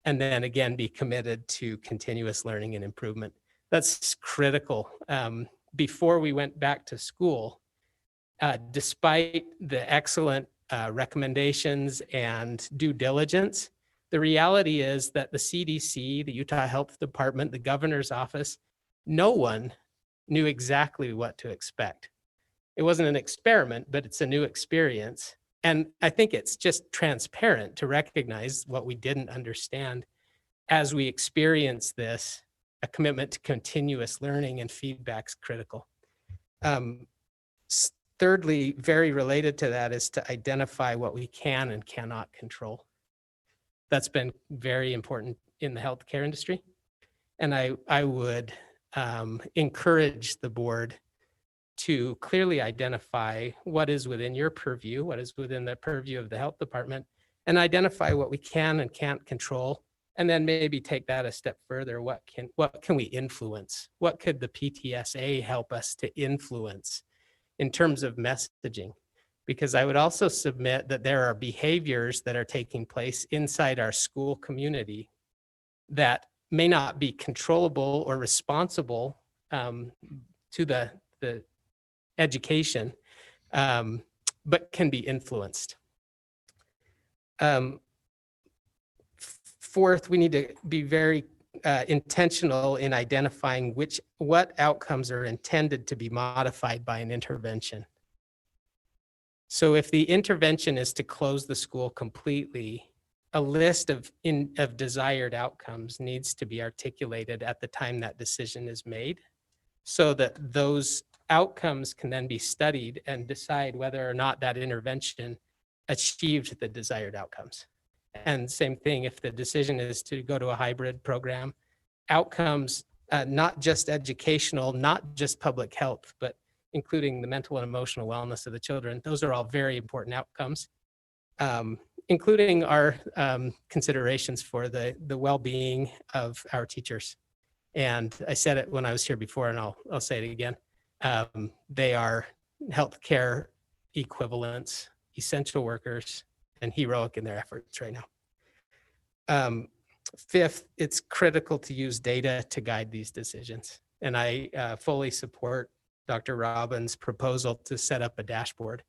[SPEAKER 8] and then again be committed to continuous learning and improvement. That's critical. Before we went back to school, despite the excellent recommendations and due diligence, the reality is that the CDC, the Utah Health Department, the governor's office, no one knew exactly what to expect. It wasn't an experiment, but it's a new experience. And I think it's just transparent to recognize what we didn't understand as we experience this. A commitment to continuous learning and feedback is critical. Thirdly, very related to that is to identify what we can and cannot control. That's been very important in the healthcare industry. And I would encourage the board to clearly identify what is within your purview, what is within the purview of the health department, and identify what we can and can't control. And then maybe take that a step further. What can we influence? What could the PTSA help us to influence in terms of messaging? Because I would also submit that there are behaviors that are taking place inside our school community that may not be controllable or responsible to the education, but can be influenced. Fourth, we need to be very intentional in identifying what outcomes are intended to be modified by an intervention. So if the intervention is to close the school completely, a list of desired outcomes needs to be articulated at the time that decision is made, so that those outcomes can then be studied and decide whether or not that intervention achieved the desired outcomes. And same thing, if the decision is to go to a hybrid program, outcomes, not just educational, not just public health, but including the mental and emotional wellness of the children, those are all very important outcomes, including our considerations for the well-being of our teachers. And I said it when I was here before, and I'll say it again. They are healthcare equivalents, essential workers, and heroic in their efforts right now. Fifth, it's critical to use data to guide these decisions. And I fully support Dr. Robbins' proposal to set up a dashboard,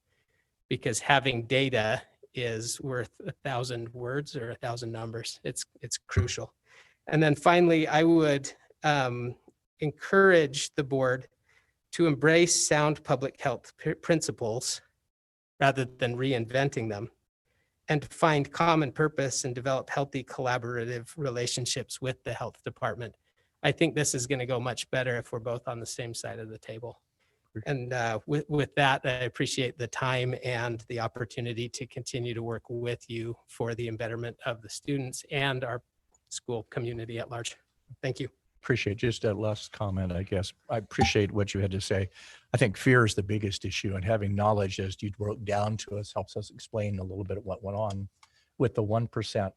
[SPEAKER 8] because having data is worth 1,000 words or 1,000 numbers. It's crucial. And then finally, I would encourage the board to embrace sound public health principles rather than reinventing them, and to find common purpose and develop healthy collaborative relationships with the health department. I think this is going to go much better if we're both on the same side of the table. And with that, I appreciate the time and the opportunity to continue to work with you for the betterment of the students and our school community at large. Thank you.
[SPEAKER 6] Appreciate just that last comment, I guess. I appreciate what you had to say. I think fear is the biggest issue, and having knowledge, as you broke down to us, helps us explain a little bit of what went on with the 1%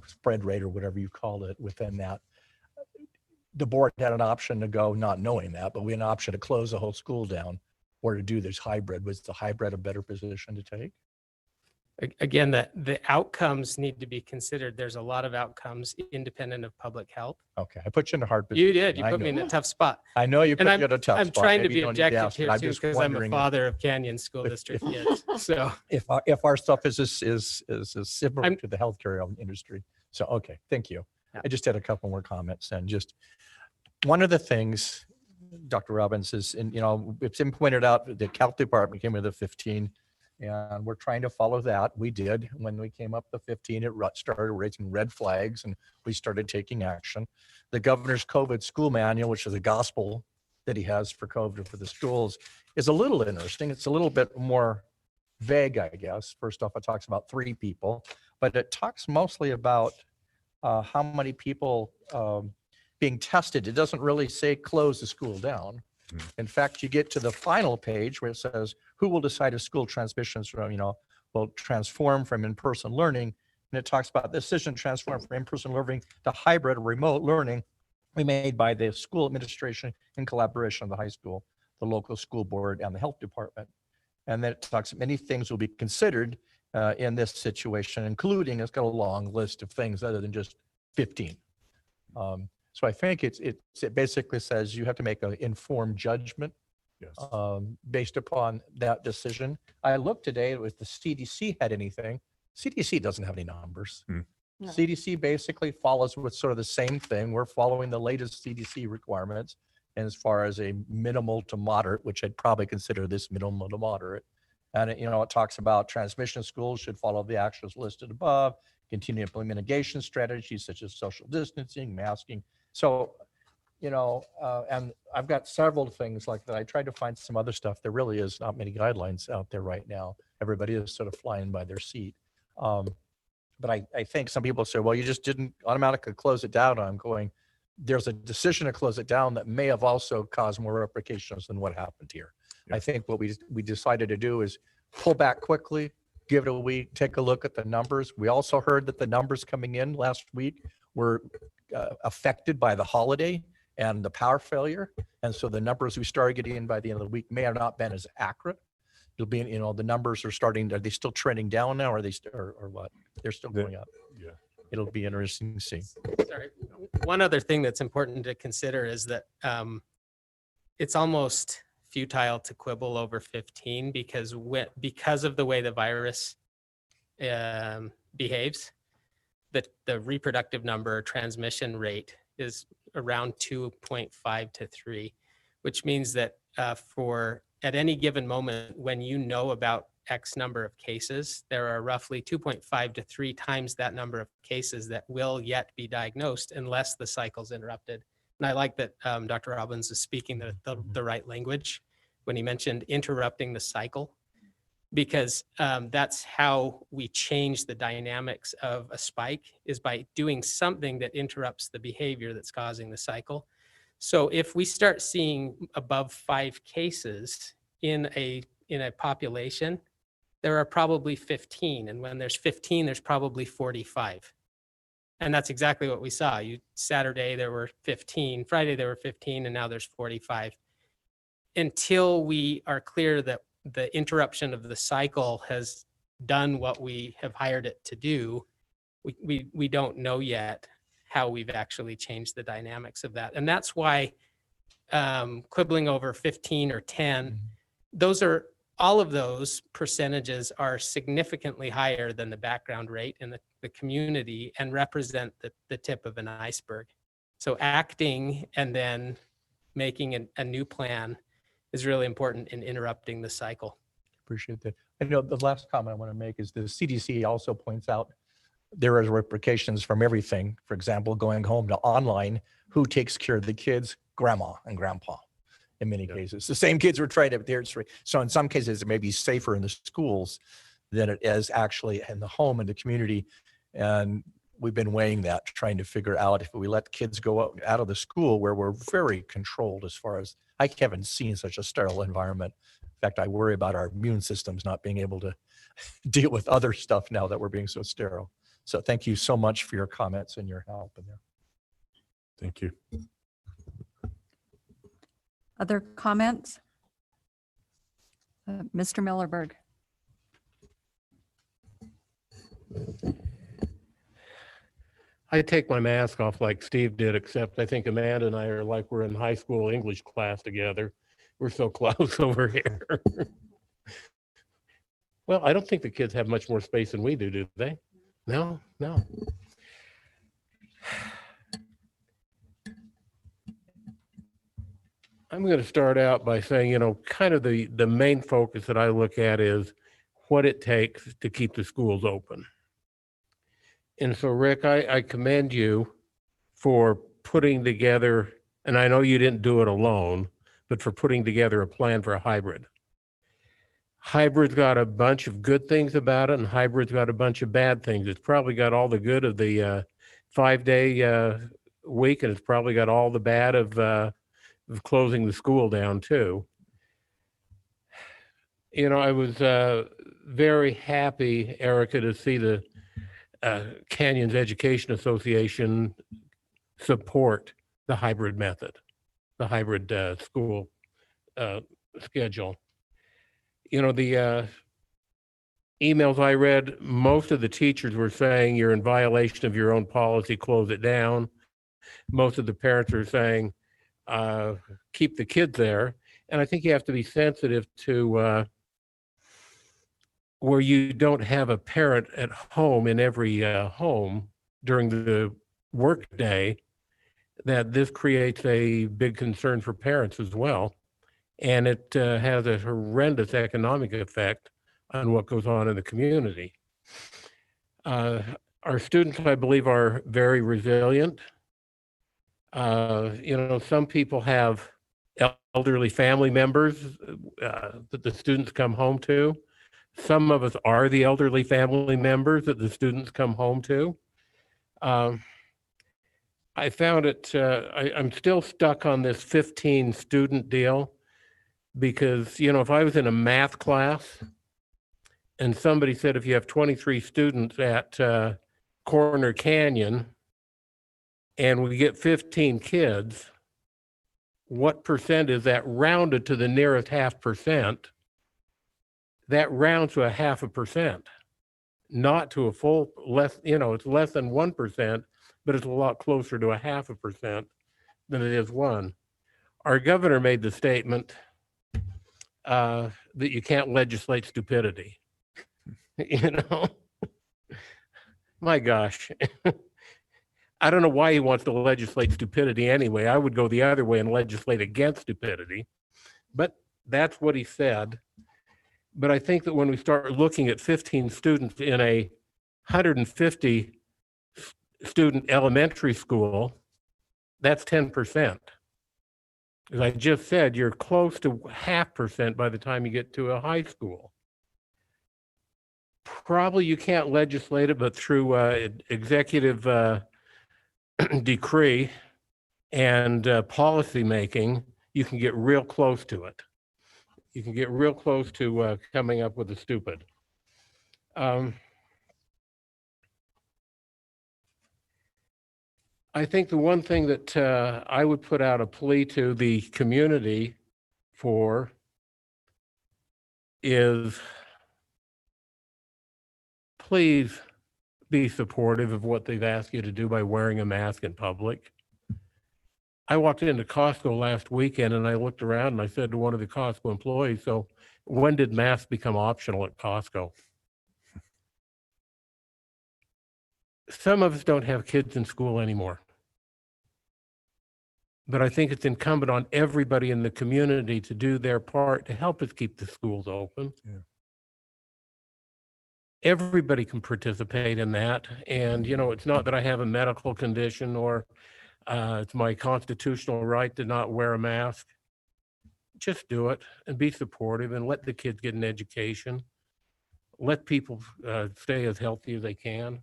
[SPEAKER 6] spread rate, or whatever you called it, within that. The board had an option to go, not knowing that, but we had an option to close the whole school down or to do this hybrid. Was the hybrid a better position to take?
[SPEAKER 8] Again, the outcomes need to be considered. There's a lot of outcomes independent of public health.
[SPEAKER 6] Okay, I put you in a hard position.
[SPEAKER 8] You did. You
[SPEAKER 6] I
[SPEAKER 8] put me in
[SPEAKER 6] know.
[SPEAKER 8] a tough spot.
[SPEAKER 6] I know you put
[SPEAKER 8] And
[SPEAKER 6] you in a tough
[SPEAKER 8] I'm
[SPEAKER 6] spot.
[SPEAKER 8] trying to
[SPEAKER 6] Maybe
[SPEAKER 8] be
[SPEAKER 6] you don't need to
[SPEAKER 8] objective
[SPEAKER 6] ask,
[SPEAKER 8] here
[SPEAKER 6] but I'm
[SPEAKER 8] too,
[SPEAKER 6] just
[SPEAKER 8] because I'm a
[SPEAKER 6] wondering
[SPEAKER 8] father of Canyon School District kids. So
[SPEAKER 6] if our stuff is similar to the healthcare industry. So, okay, thank you.
[SPEAKER 8] Yeah.
[SPEAKER 6] I just had a couple more comments, and just one of the things, Dr. Robbins, is, and it's been pointed out, the health department came with a 15, and we're trying to follow that. We did. When we came up the 15, it started raising red flags, and we started taking action. The governor's COVID school manual, which is a gospel that he has for COVID for the schools, is a little interesting. It's a little bit more vague, I guess. First off, it talks about 3 people, but it talks mostly about how many people being tested. It doesn't really say close the school down. In fact, you get to the final page where it says, who will decide if school transmissions from, will transform from in-person learning. And it talks about the decision to transform from in-person learning to hybrid or remote learning be made by the school administration in collaboration with the high school, the local school board, and the health department. And then it talks, many things will be considered in this situation, including, it's got a long list of things other than just 15. So I think it basically says you have to make an informed judgment based upon that decision. I looked today, it was the CDC had anything. CDC doesn't have any numbers.
[SPEAKER 4] Hmm.
[SPEAKER 13] No.
[SPEAKER 6] CDC basically follows with sort of the same thing. We're following the latest CDC requirements. And as far as a minimal to moderate, which I'd probably consider this minimal to moderate. And it talks about transmission schools should follow the actions listed above, continue to implement mitigation strategies such as social distancing, masking. So, and I've got several things like that. I tried to find some other stuff. There really is not many guidelines out there right now. Everybody is sort of flying by their seat. But I think some people say, well, you just didn't automatically close it down. I'm going, there's a decision to close it down that may have also caused more repercussions than what happened here. I think what we decided to do is pull back quickly, give it a week, take a look at the numbers. We also heard that the numbers coming in last week were affected by the holiday and the power failure. And so the numbers we started getting in by the end of the week may have not been as accurate. It'll be, the numbers are starting, are they still trending down now? Or are they, or what? They're still going up.
[SPEAKER 4] Yeah.
[SPEAKER 6] It'll be interesting to see.
[SPEAKER 8] Sorry. One other thing that's important to consider is that it's almost futile to quibble over 15 because of the way the virus behaves, the reproductive number transmission rate is around 2.5 to 3, which means that for at any given moment when about X number of cases, there are roughly 2.5 to 3 times that number of cases that will yet be diagnosed unless the cycle's interrupted. And I like that Dr. Robbins is speaking the right language when he mentioned interrupting the cycle, because that's how we change the dynamics of a spike, is by doing something that interrupts the behavior that's causing the cycle. So if we start seeing above 5 cases in a population, there are probably 15. And when there's 15, there's probably 45. And that's exactly what we saw. Saturday, there were 15, Friday, there were 15, and now there's 45. Until we are clear that the interruption of the cycle has done what we have hired it to do, we don't know yet how we've actually changed the dynamics of that. And that's why quibbling over 15 or 10, all of those percentages are significantly higher than the background rate in the community and represent the tip of an iceberg. So acting and then making a new plan is really important in interrupting the cycle.
[SPEAKER 6] Appreciate that. I know the last comment I want to make is the CDC also points out there are repercussions from everything. For example, going home to online, who takes care of the kids? Grandma and grandpa. In many cases, the same kids were tried up there. So in some cases, it may be safer in the schools than it is actually in the home and the community. And we've been weighing that, trying to figure out if we let kids go out of the school where we're very controlled as far as, I haven't seen such a sterile environment. In fact, I worry about our immune systems not being able to deal with other stuff now that we're being so sterile. So thank you so much for your comments and your help in there.
[SPEAKER 4] Thank you.
[SPEAKER 1] Other comments? Mr. Millerberg.
[SPEAKER 3] I take my mask off like Steve did, except I think Amanda and I are like we're in high school English class together. We're so close over here. Well, I don't think the kids have much more space than we do they? No. I'm going to start out by saying, kind of the main focus that I look at is what it takes to keep the schools open. And so, Rick, I commend you for putting together, and I know you didn't do it alone, but for putting together a plan for a hybrid. Hybrid's got a bunch of good things about it, and hybrid's got a bunch of bad things. It's probably got all the good of the 5-day week, and it's probably got all the bad of closing the school down too. You know, I was very happy, Erica, to see the Canyons Education Association support the hybrid method, the hybrid school schedule. You know, the emails I read, most of the teachers were saying you're in violation of your own policy, close it down. Most of the parents are saying keep the kids there. And I think you have to be sensitive to where you don't have a parent at home in every home during the work day, that this creates a big concern for parents as well. And it has a horrendous economic effect on what goes on in the community. Our students, I believe, are very resilient. You know, some people have elderly family members that the students come home to. Some of us are the elderly family members that the students come home to. I found it, I'm still stuck on this 15 student deal because, you know, if I was in a math class and somebody said if you have 23 students at Corner Canyon and we get 15 kids, what percent is that rounded to the nearest 0.5%? That rounds to 0.5%, not to a full less, you know, it's less than 1%, but it's a lot closer to 0.5% than it is 1. Our governor made the statement that you can't legislate stupidity. You know, my gosh. I don't know why he wants to legislate stupidity anyway. I would go the other way and legislate against stupidity, but that's what he said. But I think that when we start looking at 15 students in a 150 student elementary school, that's 10%. As I just said, you're close to 0.5% by the time you get to a high school. Probably you can't legislate it, but through executive decree and policy making, you can get real close to it. You can get real close to coming up with the stupid. I think the one thing that I would put out a plea to the community for is please be supportive of what they've asked you to do by wearing a mask in public. I walked into Costco last weekend and I looked around and I said to one of the Costco employees, so when did masks become optional at Costco? Some of us don't have kids in school anymore. But I think it's incumbent on everybody in the community to do their part to help us keep the schools open.
[SPEAKER 4] Yeah.
[SPEAKER 3] Everybody can participate in that. And, you know, it's not that I have a medical condition or it's my constitutional right to not wear a mask. Just do it and be supportive and let the kids get an education. Let people stay as healthy as they can.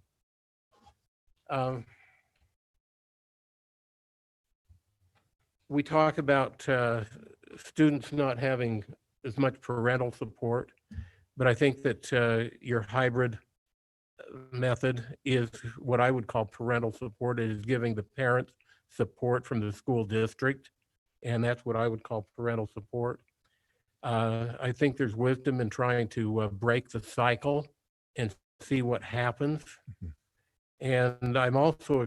[SPEAKER 3] We talk about students not having as much parental support, but I think that your hybrid method is what I would call parental support. It is giving the parents support from the school district, and that's what I would call parental support. I think there's wisdom in trying to break the cycle and see what happens. And I'm also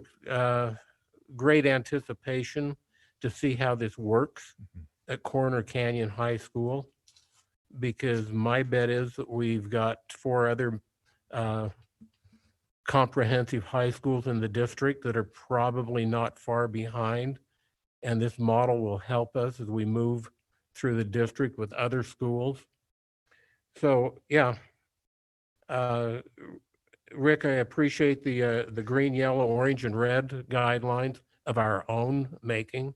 [SPEAKER 3] great anticipation to see how this works at Corner Canyon High School, because my bet is that we've got 4 other comprehensive high schools in the district that are probably not far behind. And this model will help us as we move through the district with other schools. So, yeah. Rick, I appreciate the green, yellow, orange, and red guidelines of our own making.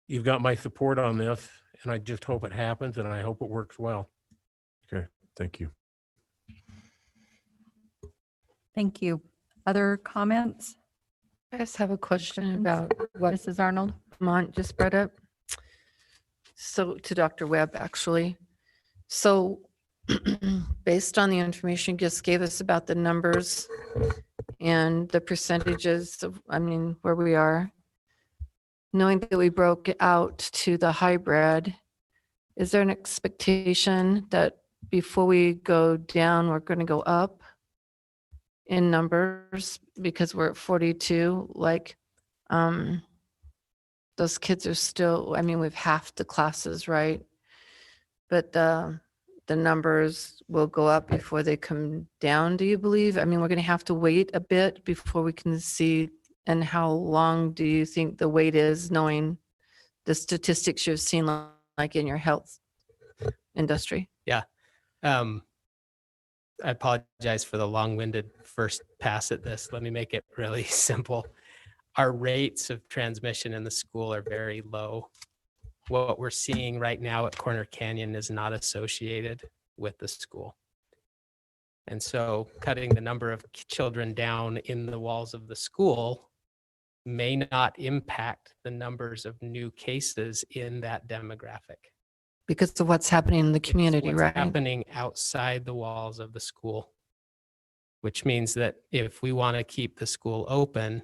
[SPEAKER 3] you've got my support on this, and I just hope it happens, and I hope it works well.
[SPEAKER 4] Okay, thank you.
[SPEAKER 1] Thank you. Other comments?
[SPEAKER 5] I just have a question about what
[SPEAKER 1] Mrs. Arnold?
[SPEAKER 5] Mont just brought up. So to Dr. Webb, actually. So based on the information you just gave us about the numbers and the percentages of, I mean, where we are, knowing that we broke it out to the hybrid, is there an expectation that before we go down, we're going to go up in numbers because we're at 42? Like, those kids are still, I mean, we've half the classes, right? But the numbers will go up before they come down, do you believe? I mean, we're going to have to wait a bit before we can see. And how long do you think the wait is, knowing the statistics you've seen, like in your health industry?
[SPEAKER 8] Yeah. I apologize for the long-winded first pass at this. Let me make it really simple. Our rates of transmission in the school are very low. What we're seeing right now at Corner Canyon is not associated with the school. And so cutting the number of children down in the walls of the school may not impact the numbers of new cases in that demographic.
[SPEAKER 5] Because of what's happening in the community,
[SPEAKER 8] What's
[SPEAKER 5] right?
[SPEAKER 8] happening outside the walls of the school, which means that if we want to keep the school open,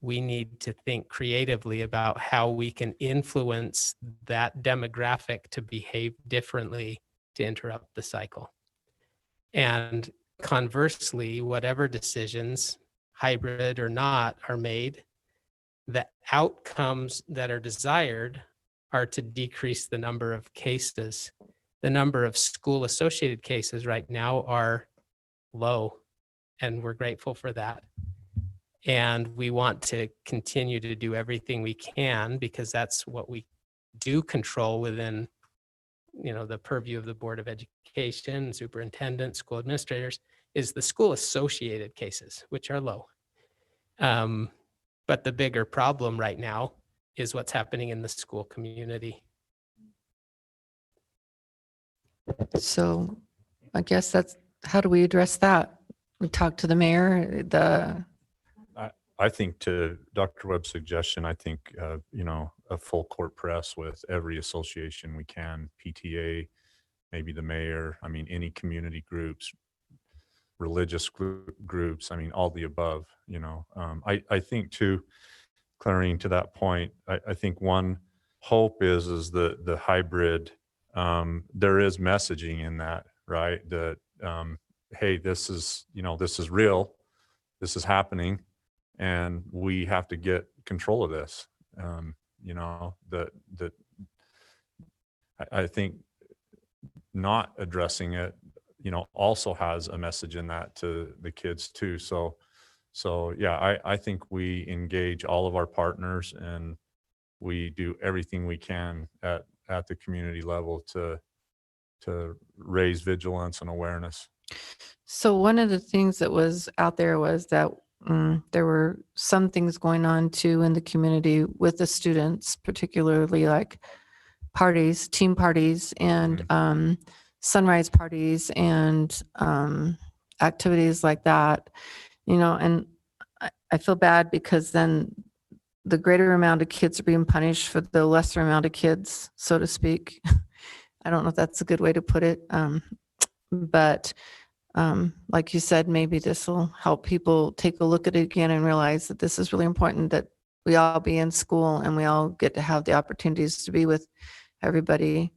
[SPEAKER 8] we need to think creatively about how we can influence that demographic to behave differently to interrupt the cycle. And conversely, whatever decisions, hybrid or not, are made, the outcomes that are desired are to decrease the number of cases. The number of school-associated cases right now are low, and we're grateful for that. And we want to continue to do everything we can, because that's what we do control within, the purview of the Board of Education, superintendent, school administrators, is the school-associated cases, which are low. But the bigger problem right now is what's happening in the school community.
[SPEAKER 5] So I guess that's, how do we address that? We talk to the mayor,
[SPEAKER 4] I think, to Dr. Webb's suggestion, I think, a full court press with every association we can, PTA, maybe the mayor, I mean, any community groups, religious groups, I mean, all the above, I think too, Clarine, to that point, I think one hope is the hybrid, there is messaging in that, right? That, hey, this is real, this is happening, and we have to get control of this. I think not addressing it, also has a message in that to the kids too. So yeah, I think we engage all of our partners, and we do everything we can at the community level to raise vigilance and awareness.
[SPEAKER 5] So one of the things that was out there was that there were some things going on too in the community with the students, particularly like parties, team parties, and sunrise parties, and activities like that, and I feel bad because then the greater amount of kids are being punished for the lesser amount of kids, so to speak. I don't know if that's a good way to put it. But like you said, maybe this will help people take a look at it again and realize that this is really important, that we all be in school and we all get to have the opportunities to be with everybody,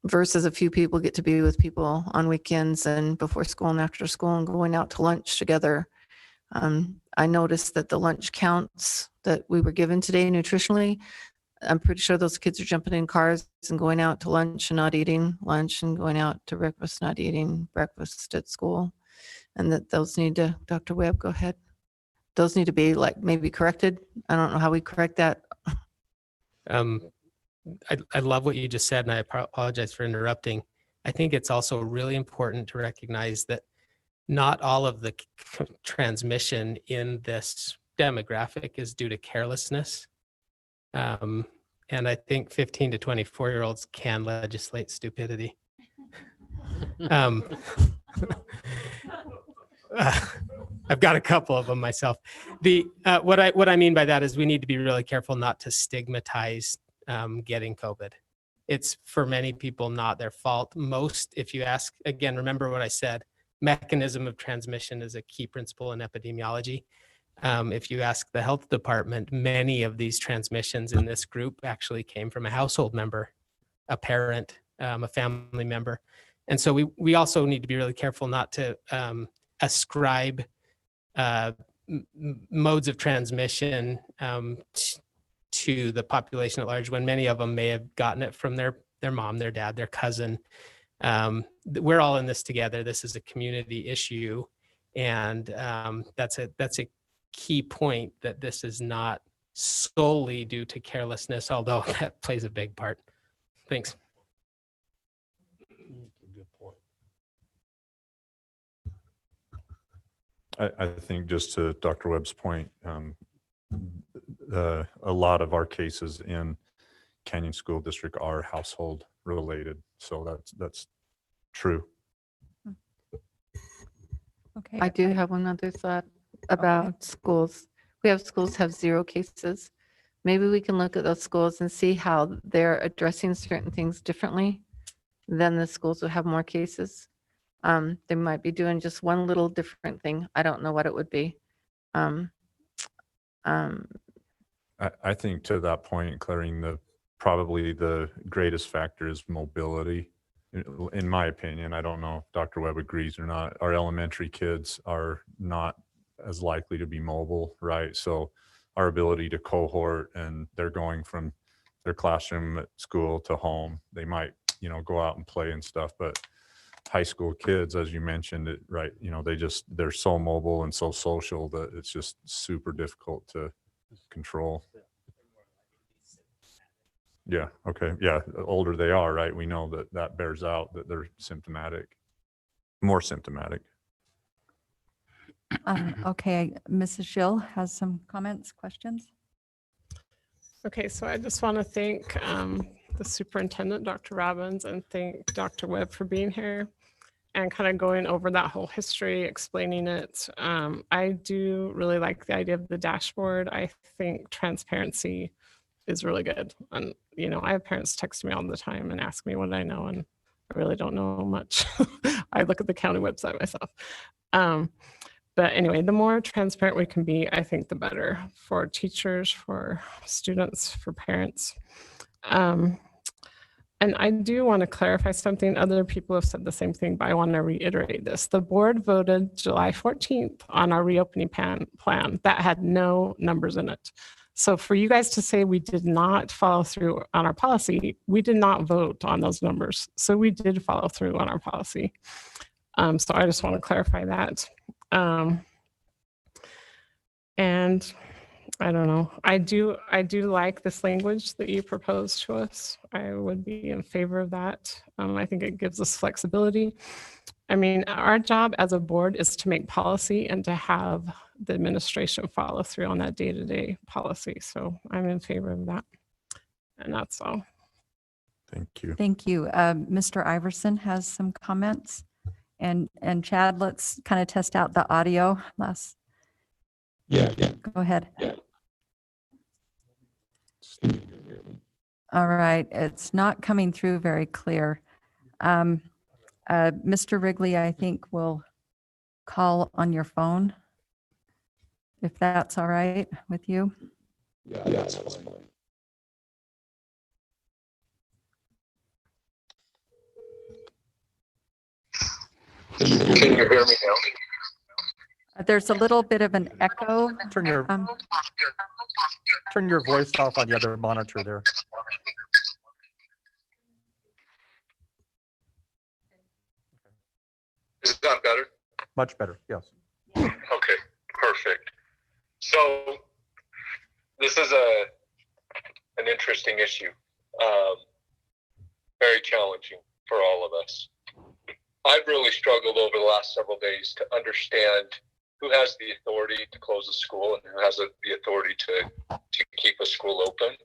[SPEAKER 5] versus a few people get to be with people on weekends and before school and after school and going out to lunch together. I noticed that the lunch counts that we were given today nutritionally, I'm pretty sure those kids are jumping in cars and going out to lunch and not eating lunch, and going out to breakfast, not eating breakfast at school. And that those need to, Dr. Webb, go ahead. Those need to be like maybe corrected. I don't know how we correct that.
[SPEAKER 8] I love what you just said, and I apologize for interrupting. I think it's also really important to recognize that not all of the transmission in this demographic is due to carelessness. And I think 15 to 24-year-olds can legislate stupidity. I've got a couple of them myself. What I mean by that is we need to be really careful not to stigmatize getting COVID. It's for many people not their fault. Most, if you ask, again, remember what I said, mechanism of transmission is a key principle in epidemiology. If you ask the health department, many of these transmissions in this group actually came from a household member, a parent, a family member. And so we also need to be really careful not to ascribe modes of transmission to the population at large when many of them may have gotten it from their mom, their dad, their cousin. We're all in this together. This is a community issue. And that's a key point, that this is not solely due to carelessness, although that plays a big part. Thanks.
[SPEAKER 4] I think just to Dr. Webb's point, a lot of our cases in Canyon School District are household related. So that's true.
[SPEAKER 1] Okay.
[SPEAKER 5] I do have one other thought about schools. We have schools have 0 cases. Maybe we can look at those schools and see how they're addressing certain things differently than the schools who have more cases. They might be doing just one little different thing. I don't know what it would be.
[SPEAKER 4] I think to that point, clearing probably the greatest factor is mobility. In my opinion, I don't know if Dr. Webb agrees or not. Our elementary kids are not as likely to be mobile, right? So our ability to cohort, and they're going from their classroom at school to home. They might, go out and play and stuff, but high school kids, as you mentioned it, right, they're so mobile and so social that it's just super difficult to control. Yeah. Okay. Yeah. The older they are, right, we know that bears out that they're more symptomatic.
[SPEAKER 1] Okay, Mrs. Schill has some comments, questions?
[SPEAKER 22] Okay, so I just want to thank the superintendent, Dr. Robbins, and thank Dr. Webb for being here and kind of going over that whole history, explaining it. I do really like the idea of the dashboard. I think transparency is really good. And, I have parents text me all the time and ask me what I know, and I really don't know much. I look at the county website myself. But anyway, the more transparent we can be, I think the better for teachers, for students, for parents. And I do want to clarify something. Other people have said the same thing, but I want to reiterate this. The board voted July 14th on our reopening plan that had no numbers in it. So for you guys to say we did not follow through on our policy, we did not vote on those numbers. So we did follow through on our policy. So I just want to clarify that. And I don't know. I do like this language that you proposed to us. I would be in favor of that. I think it gives us flexibility. I mean, our job as a board is to make policy and to have the administration follow through on that day-to-day policy. So I'm in favor of that. And that's all.
[SPEAKER 4] Thank you.
[SPEAKER 1] Thank you. Mr. Iverson has some comments. And Chad, let's kind of test out the audio.
[SPEAKER 7] Yeah.
[SPEAKER 1] Go ahead.
[SPEAKER 7] Yeah.
[SPEAKER 1] All right, it's not coming through very clear. Mr. Wrigley, I think will call on your phone, if that's all right with you.
[SPEAKER 7] Yeah, that's fine. Can you hear me now?
[SPEAKER 1] There's a little bit of an echo.
[SPEAKER 6] Turn your voice off on the other monitor there.
[SPEAKER 7] Is that better?
[SPEAKER 6] Much better, yes.
[SPEAKER 7] Okay, perfect. So this is an interesting issue, very challenging for all of us. I've really struggled over the last several days to understand who has the authority to close a school and who has the authority to keep a school open.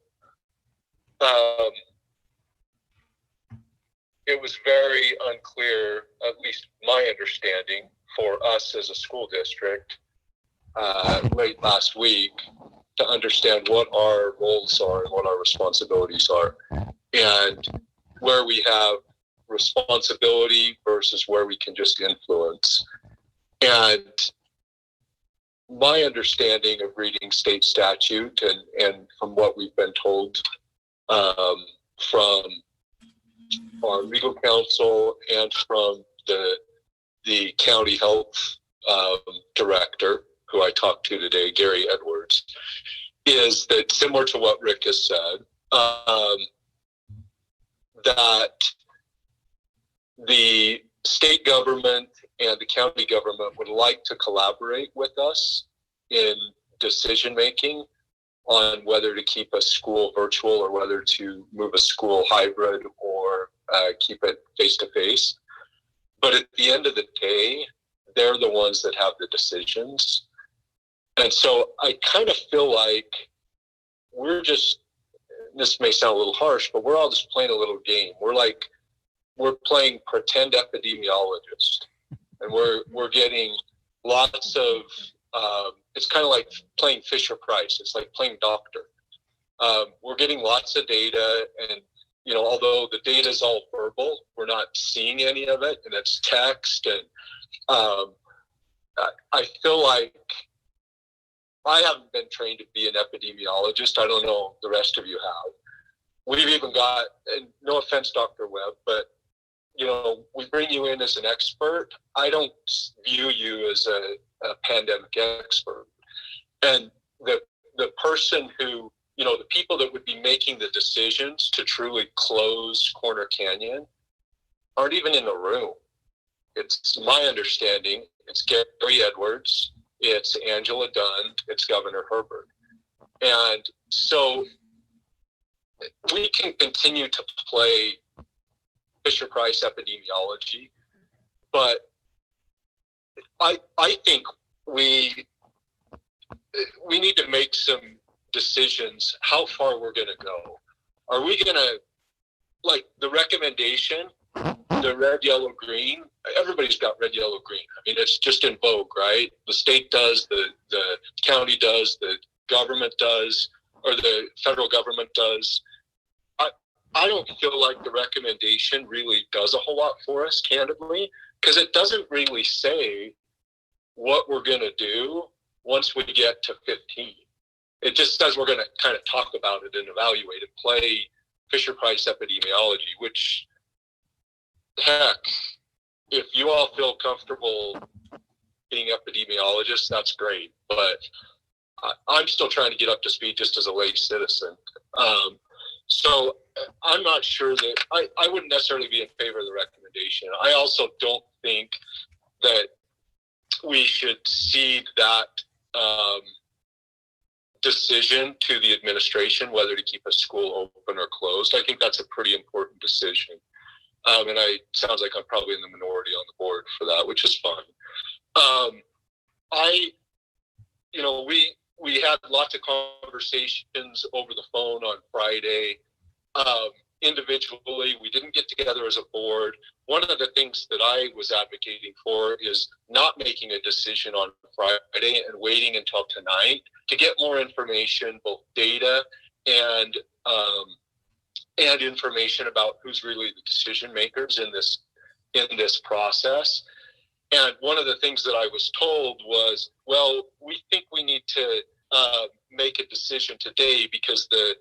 [SPEAKER 7] it was very unclear, at least my understanding, for us as a school district late last week to understand what our roles are and what our responsibilities are, and where we have responsibility versus where we can just influence. And my understanding of reading state statute and from what we've been told from our legal counsel and from the county health director, who I talked to today, Gary Edwards, is that similar to what Rick has said, that the state government and the county government would like to collaborate with us in decision making on whether to keep a school virtual or whether to move a school hybrid or keep it face to face. But at the end of the day, they're the ones that have the decisions. And so I kind of feel like we're just, this may sound a little harsh, but we're all just playing a little game. We're playing pretend epidemiologist, and we're getting lots of, it's kind of like playing Fisher Price. It's like playing doctor. We're getting lots of data, and, you know, although the data is all verbal, we're not seeing any of it, and it's text. And I feel like I haven't been trained to be an epidemiologist. I don't know the rest of you have. We've even got, and no offense, Dr. Webb, but, you know, we bring you in as an expert. I don't view you as a pandemic expert. And the person who, you know, the people that would be making the decisions to truly close Corner Canyon aren't even in the room. It's my understanding, it's Gary Edwards, it's Angela Dunn, it's Governor Herbert. And so we can continue to play Fisher Price epidemiology, but I think we need to make some decisions how far we're going to go. Are we going to, like the recommendation, the red, yellow, green? Everybody's got red, yellow, green. I mean, it's just in vogue, right? The state does, the county does, the government does, or the federal government does. I don't feel like the recommendation really does a whole lot for us, candidly, because it doesn't really say what we're going to do once we get to 15. It just says we're going to kind of talk about it and evaluate it, play Fisher Price epidemiology, which, heck, if you all feel comfortable being epidemiologists, that's great. But I'm still trying to get up to speed just as a lay citizen. So I'm not sure that I wouldn't necessarily be in favor of the recommendation. I also don't think that we should cede that decision to the administration, whether to keep a school open or closed. I think that's a pretty important decision. And sounds like I'm probably in the minority on the board for that, which is fine. We had lots of conversations over the phone on Friday. Individually, we didn't get together as a board. One of the things that I was advocating for is not making a decision on Friday and waiting until tonight to get more information, both data and information about who's really the decision makers in this process. And one of the things that I was told was, well, we think we need to make a decision today because the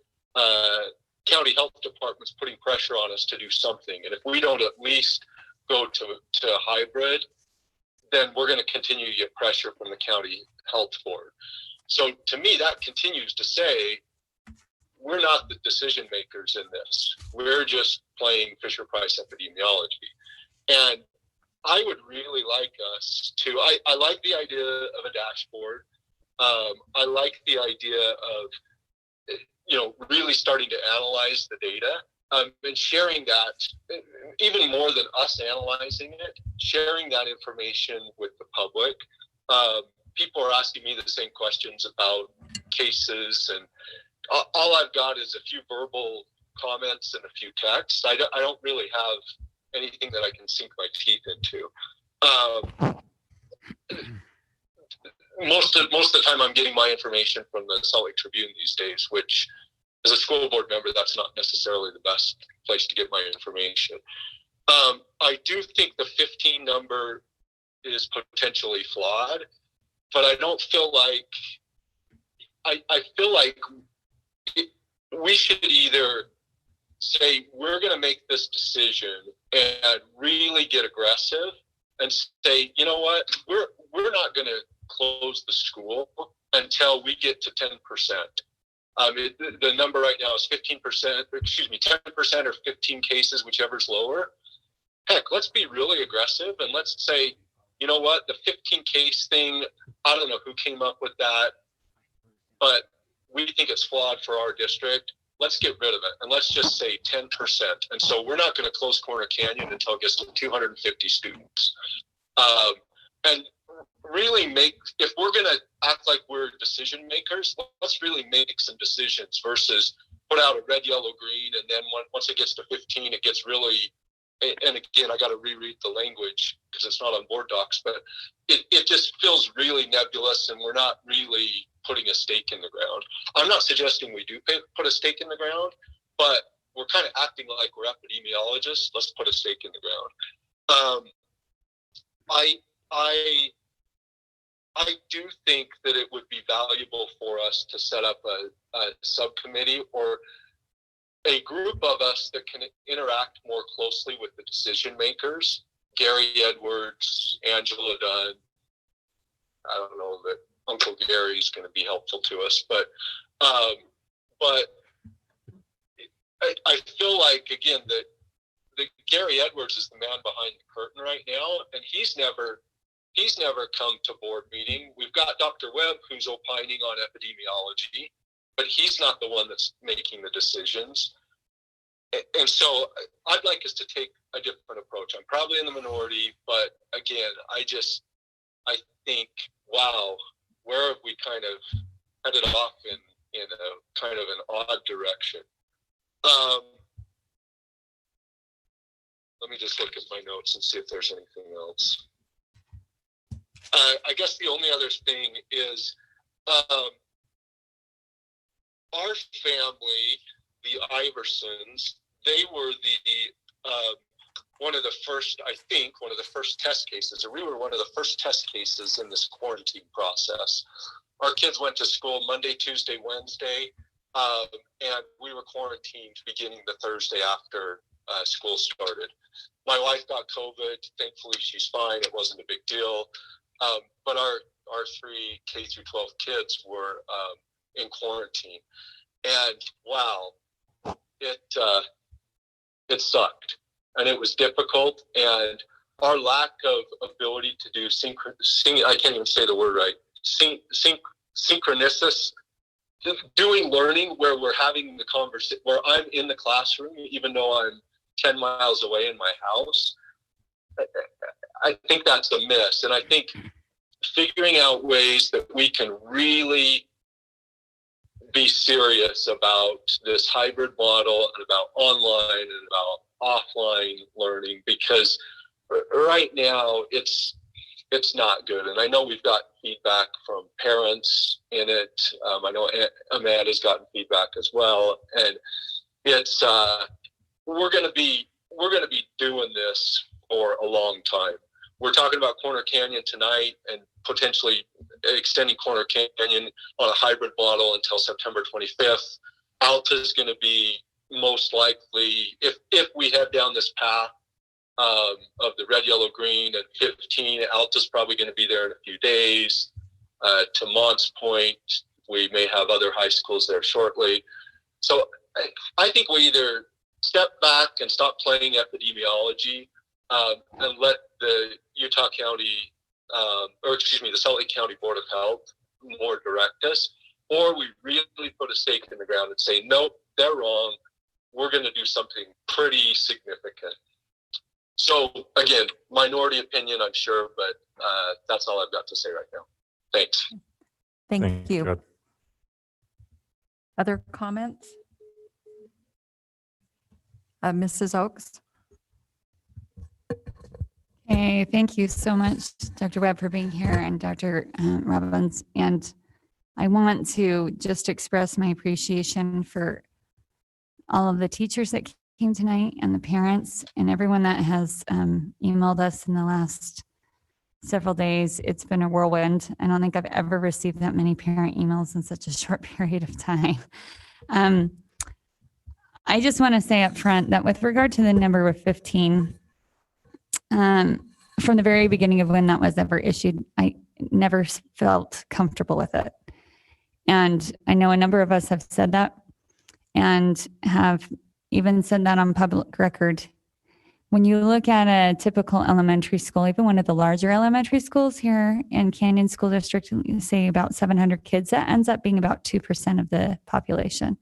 [SPEAKER 7] county health department's putting pressure on us to do something. And if we don't at least go to hybrid, then we're going to continue to get pressure from the county health board. So to me, that continues to say, we're not the decision makers in this. We're just playing Fisher Price epidemiology. And I would really like us to, I like the idea of a dashboard. I like the idea of, really starting to analyze the data and sharing that, even more than us analyzing it, sharing that information with the public. People are asking me the same questions about cases, and all I've got is a few verbal comments and a few texts. I don't really have anything that I can sink my teeth into. Most of the time I'm getting my information from the Salt Lake Tribune these days, which as a school board member, that's not necessarily the best place to get my information. I do think the 15 number is potentially flawed, but I don't feel like, I feel like we should either say, we're going to make this decision and really get aggressive and say, you know what, we're not going to close the school until we get to 10%. The number right now is 15%, 10% or 15 cases, whichever's lower. Heck, let's be really aggressive and let's say, you know what, the 15 case thing, I don't know who came up with that, but we think it's flawed for our district. Let's get rid of it and let's just say 10%. And so we're not going to close Corner Canyon until it gets to 250 students. And really make, if we're going to act like we're decision makers, let's really make some decisions versus put out a red, yellow, green. And then once it gets to 15, it gets really, and again, I got to reread the language because it's not on board docs, but it just feels really nebulous and we're not really putting a stake in the ground. I'm not suggesting we do put a stake in the ground, but we're kind of acting like we're epidemiologists. Let's put a stake in the ground. I do think that it would be valuable for us to set up a subcommittee or a group of us that can interact more closely with the decision makers. Gary Edwards, Angela Dunn. I don't know that Uncle Gary's going to be helpful to us, but I feel like, again, that Gary Edwards is the man behind the curtain right now, and he's never come to board meeting. We've got Dr. Webb who's opining on epidemiology, but he's not the one that's making the decisions. And so I'd like us to take a different approach. I'm probably in the minority, but again, I think, wow, where have we kind of headed off in a kind of an odd direction? Let me just look at my notes and see if there's anything else. I guess the only other thing is our family, the Iversons, they were one of the first test cases, or we were one of the first test cases in this quarantine process. Our kids went to school Monday, Tuesday, Wednesday, and we were quarantined beginning the Thursday after school started. My wife got COVID. Thankfully, she's fine. It wasn't a big deal. But our three K through 12 kids were in quarantine, and wow, it sucked, and it was difficult. And our lack of ability to do I can't even say the word right. Synchronicity, doing learning where we're having the conversation, where I'm in the classroom, even though I'm 10 miles away in my house. I think that's a miss. And I think figuring out ways that we can really be serious about this hybrid model and about online and about offline learning, because right now it's not good. And I know we've got feedback from parents in it. I know Amanda's gotten feedback as well. And it's, we're going to be doing this for a long time. We're talking about Corner Canyon tonight and potentially extending Corner Canyon on a hybrid model until September 25th. Alta is going to be most likely, if we head down this path of the red, yellow, green at 15, Alta's probably going to be there in a few days. To Mont's point, we may have other high schools there shortly. So I think we either step back and stop playing epidemiology and let the Utah County, the Salt Lake County Board of Health more direct us, or we really put a stake in the ground and say, nope, they're wrong. We're going to do something pretty significant. So again, minority opinion, I'm sure, but that's all I've got to say right now. Thanks.
[SPEAKER 1] Thank you.
[SPEAKER 4] God.
[SPEAKER 1] Other comments? Mrs. Oakes?
[SPEAKER 9] Hey, thank you so much, Dr. Webb, for being here, and Dr. Robbins. And I want to just express my appreciation for all of the teachers that came tonight and the parents and everyone that has emailed us in the last several days. It's been a whirlwind. I don't think I've ever received that many parent emails in such a short period of time. I just want to say up front that with regard to the number of 15, from the very beginning of when that was ever issued, I never felt comfortable with it. And I know a number of us have said that and have even said that on public record. When you look at a typical elementary school, even one of the larger elementary schools here in Canyon School District, say about 700 kids, that ends up being about 2% of the population.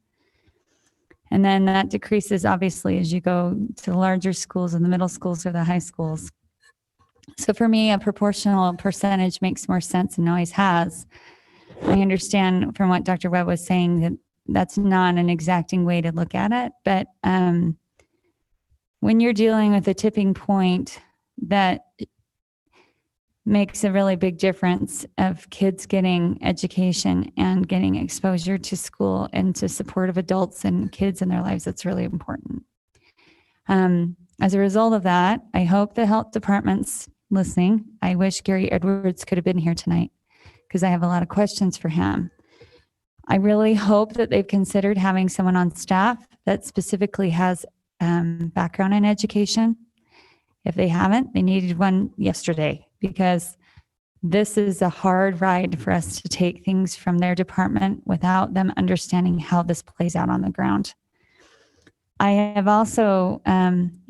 [SPEAKER 9] And then that decreases obviously as you go to the larger schools and the middle schools or the high schools. So for me, a proportional percentage makes more sense and always has. I understand from what Dr. Webb was saying that that's not an exacting way to look at it, but when you're dealing with a tipping point that makes a really big difference of kids getting education and getting exposure to school and to supportive adults and kids in their lives, that's really important. As a result of that, I hope the health department's listening. I wish Gary Edwards could have been here tonight because I have a lot of questions for him. I really hope that they've considered having someone on staff that specifically has background in education. If they haven't, they needed one yesterday because this is a hard ride for us to take things from their department without them understanding how this plays out on the ground. I have also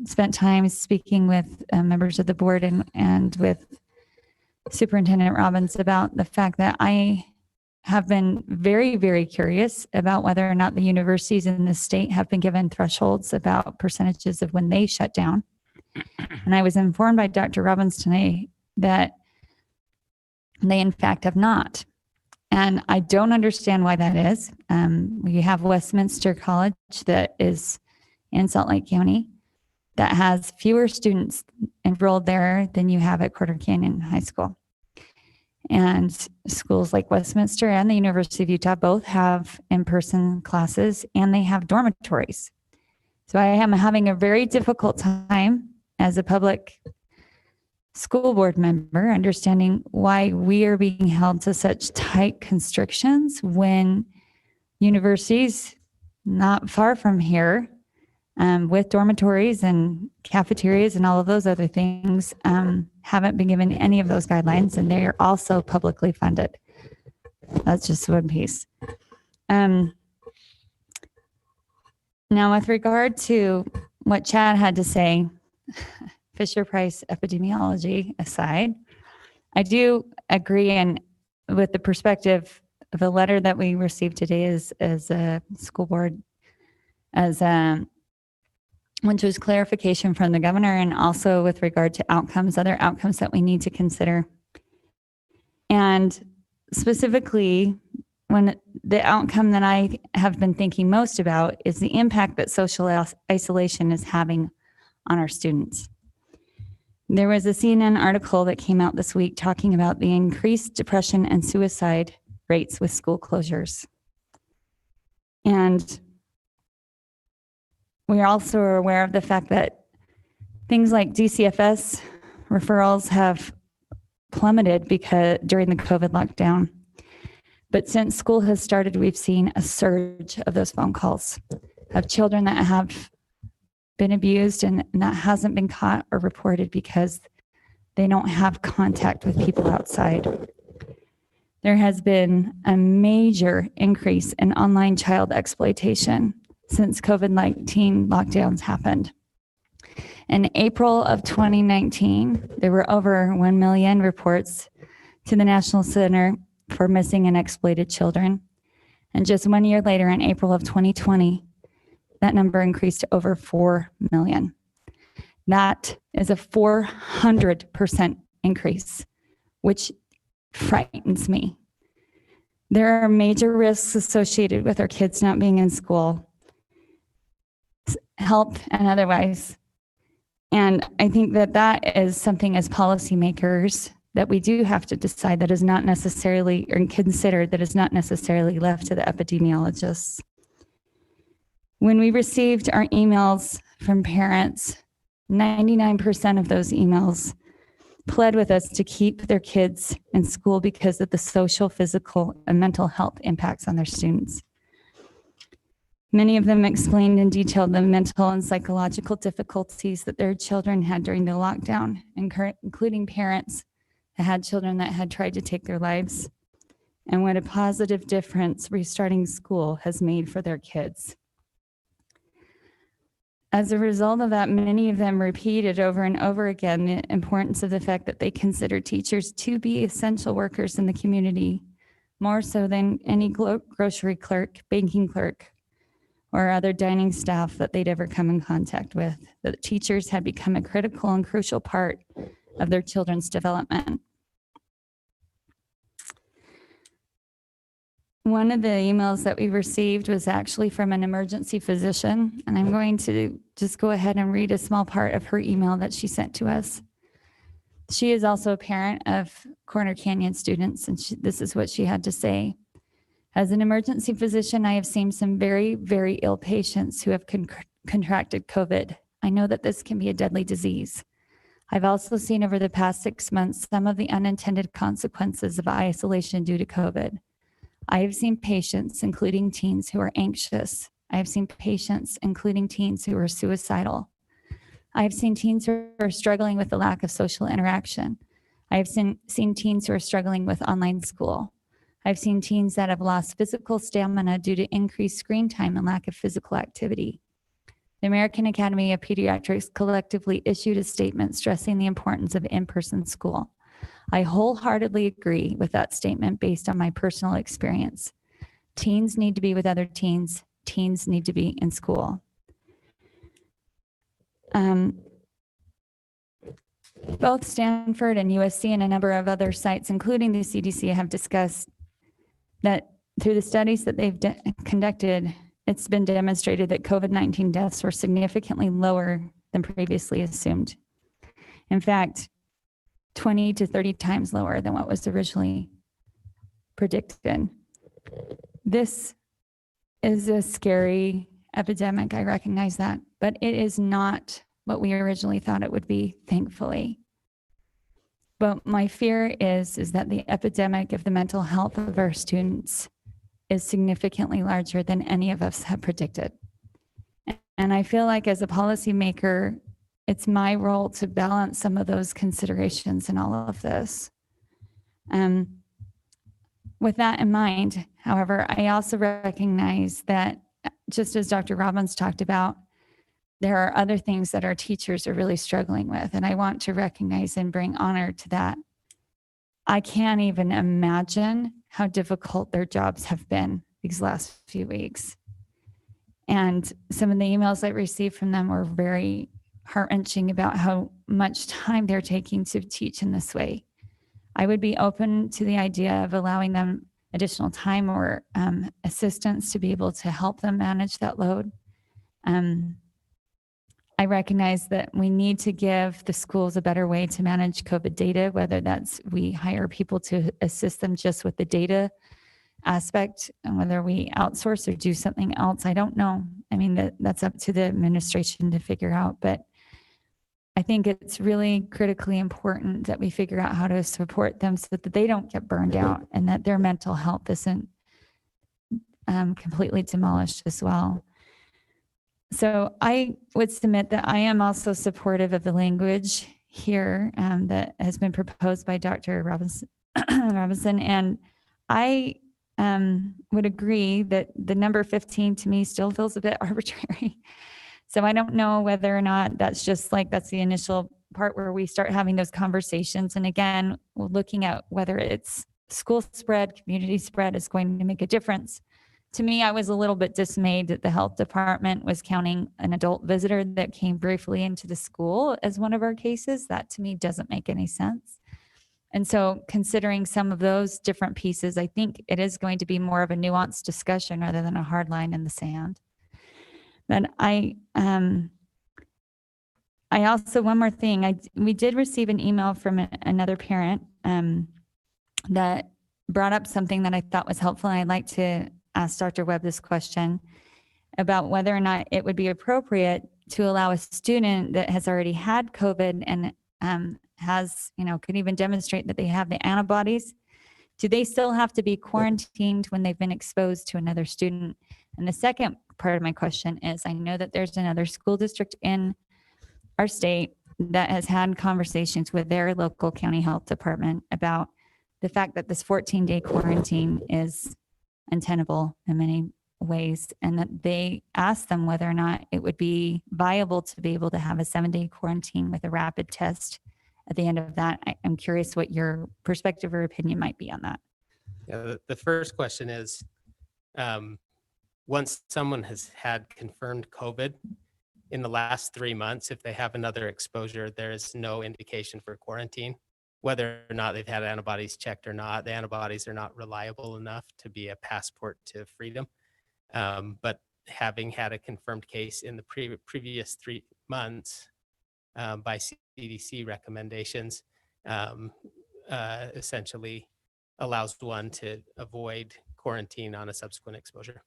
[SPEAKER 9] spent time speaking with members of the board and with Superintendent Robbins about the fact that I have been very, very curious about whether or not the universities in the state have been given thresholds about percentages of when they shut down. And I was informed by Dr. Robbins tonight that they in fact have not. And I don't understand why that is. We have Westminster College that is in Salt Lake County that has fewer students enrolled there than you have at Quarter Canyon High School. And schools like Westminster and the University of Utah both have in-person classes and they have dormitories. So I am having a very difficult time as a public school board member understanding why we are being held to such tight constrictions when universities not far from here with dormitories and cafeterias and all of those other things haven't been given any of those guidelines, and they are also publicly funded. That's just one piece. Now, with regard to what Chad had to say, Fisher-Price epidemiology aside, I do agree with the perspective of a letter that we received today as a school board, which was clarification from the governor and also with regard to outcomes, other outcomes that we need to consider. And specifically, when the outcome that I have been thinking most about is the impact that social isolation is having on our students. There was a CNN article that came out this week talking about the increased depression and suicide rates with school closures. And we also are aware of the fact that things like DCFS referrals have plummeted during the COVID lockdown. But since school has started, we've seen a surge of those phone calls of children that have been abused and that hasn't been caught or reported because they don't have contact with people outside. There has been a major increase in online child exploitation since COVID-19 lockdowns happened. In April of 2019, there were over 1 million reports to the National Center for Missing and Exploited Children. And just 1 year later, in April of 2020, that number increased to over 4 million. That is a 400% increase, which frightens me. There are major risks associated with our kids not being in school. help and otherwise. And I think that that is something as policymakers that we do have to decide that is not necessarily, or consider that is not necessarily left to the epidemiologists. When we received our emails from parents, 99% of those emails pled with us to keep their kids in school because of the social, physical, and mental health impacts on their students. Many of them explained in detail the mental and psychological difficulties that their children had during the lockdown, including parents that had children that had tried to take their lives, and what a positive difference restarting school has made for their kids. As a result of that, many of them repeated over and over again the importance of the fact that they consider teachers to be essential workers in the community, more so than any grocery clerk, banking clerk, or other dining staff that they'd ever come in contact with. That teachers had become a critical and crucial part of their children's development. One of the emails that we received was actually from an emergency physician, and I'm going to just go ahead and read a small part of her email that she sent to us. She is also a parent of Corner Canyon students, and this is what she had to say. As an emergency physician, I have seen some very, very ill patients who have contracted COVID. I know that this can be a deadly disease. I've also seen over the past 6 months some of the unintended consequences of isolation due to COVID. I have seen patients, including teens, who are anxious. I have seen patients, including teens, who are suicidal. I have seen teens who are struggling with the lack of social interaction. I have seen teens who are struggling with online school. I've seen teens that have lost physical stamina due to increased screen time and lack of physical activity. The American Academy of Pediatrics collectively issued a statement stressing the importance of in-person school. I wholeheartedly agree with that statement based on my personal experience. Teens need to be with other teens. Teens need to be in school. Both Stanford and USC and a number of other sites, including the CDC, have discussed that through the studies that they've conducted, it's been demonstrated that COVID-19 deaths were significantly lower than previously assumed. In fact, 20 to 30 times lower than what was originally predicted. This is a scary epidemic, I recognize that, but it is not what we originally thought it would be, thankfully. But my fear is that the epidemic of the mental health of our students is significantly larger than any of us have predicted. And I feel like as a policymaker, it's my role to balance some of those considerations in all of this. With that in mind, however, I also recognize that just as Dr. Robbins talked about, there are other things that our teachers are really struggling with, and I want to recognize and bring honor to that. I can't even imagine how difficult their jobs have been these last few weeks. And some of the emails I received from them were very heart-wrenching about how much time they're taking to teach in this way. I would be open to the idea of allowing them additional time or assistance to be able to help them manage that load. I recognize that we need to give the schools a better way to manage COVID data, whether that's we hire people to assist them just with the data aspect, and whether we outsource or do something else, I don't know. I mean, that's up to the administration to figure out, but I think it's really critically important that we figure out how to support them so that they don't get burned out and that their mental health isn't completely demolished as well. So I would submit that I am also supportive of the language here that has been proposed by Dr. Robinson, and I would agree that the number 15 to me still feels a bit arbitrary. So I don't know whether or not that's just like, that's the initial part where we start having those conversations. And again, we're looking at whether it's school spread, community spread is going to make a difference. To me, I was a little bit dismayed that the health department was counting an adult visitor that came briefly into the school as one of our cases. That to me doesn't make any sense. And so considering some of those different pieces, I think it is going to be more of a nuanced discussion rather than a hard line in the sand. But I also, one more thing, we did receive an email from another parent that brought up something that I thought was helpful. And I'd like to ask Dr. Webb this question about whether or not it would be appropriate to allow a student that has already had COVID and has, could even demonstrate that they have the antibodies. Do they still have to be quarantined when they've been exposed to another student? And the second part of my question is, I know that there's another school district in our state that has had conversations with their local county health department about the fact that this 14-day quarantine is untenable in many ways, and that they asked them whether or not it would be viable to be able to have a 7-day quarantine with a rapid test at the end of that. I'm curious what your perspective or opinion might be on that.
[SPEAKER 8] Yeah, the first question is, once someone has had confirmed COVID in the last 3 months, if they have another exposure, there is no indication for quarantine. Whether or not they've had antibodies checked or not, the antibodies are not reliable enough to be a passport to freedom. But having had a confirmed case in the previous 3 months by CDC recommendations, essentially allows one to avoid quarantine on a subsequent exposure.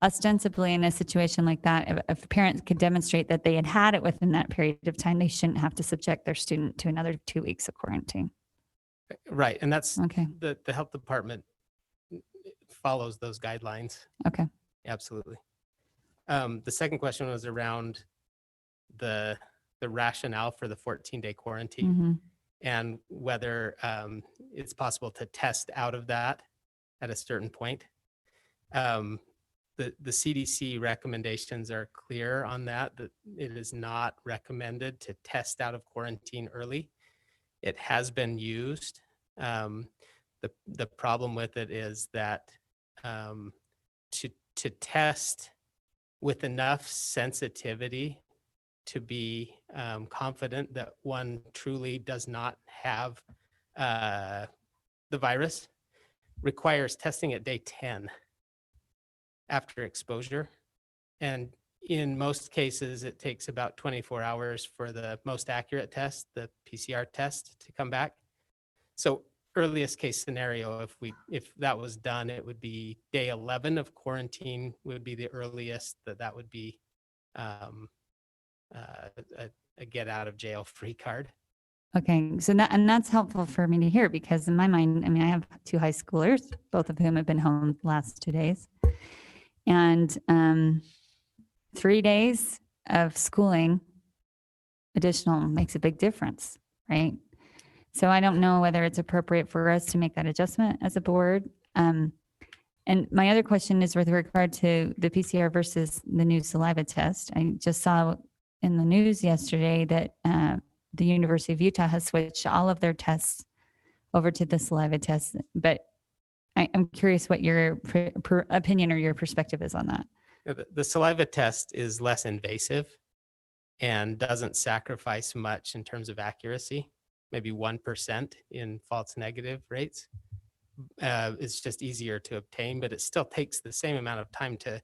[SPEAKER 9] Ostensibly, in a situation like that, if a parent could demonstrate that they had it within that period of time, they shouldn't have to subject their student to another 2 weeks of quarantine.
[SPEAKER 8] Right, and that's
[SPEAKER 9] okay.
[SPEAKER 8] The health department follows those guidelines.
[SPEAKER 9] Okay.
[SPEAKER 8] Absolutely. The second question was around the rationale for the 14-day quarantine and whether it's possible to test out of that at a certain point. The CDC recommendations are clear on that it is not recommended to test out of quarantine early. It has been used. The problem with it is that to test with enough sensitivity to be confident that one truly does not have the virus requires testing at day 10 after exposure. And in most cases, it takes about 24 hours for the most accurate test, the PCR test, to come back. So earliest case scenario, if that was done, it would be day 11 of quarantine would be the earliest that would be a get out of jail free card.
[SPEAKER 9] Okay, so that's helpful for me to hear, because in my mind, I have 2 high schoolers, both of whom have been home the last 2 days. And 3 days of schooling additional makes a big difference, right? So I don't know whether it's appropriate for us to make that adjustment as a board. And my other question is with regard to the PCR versus the new saliva test. I just saw in the news yesterday that the University of Utah has switched all of their tests over to the saliva test, but I'm curious what your opinion or your perspective is on that.
[SPEAKER 8] The saliva test is less invasive and doesn't sacrifice much in terms of accuracy, maybe 1% in false negative rates. It's just easier to obtain, but it still takes the same amount of time to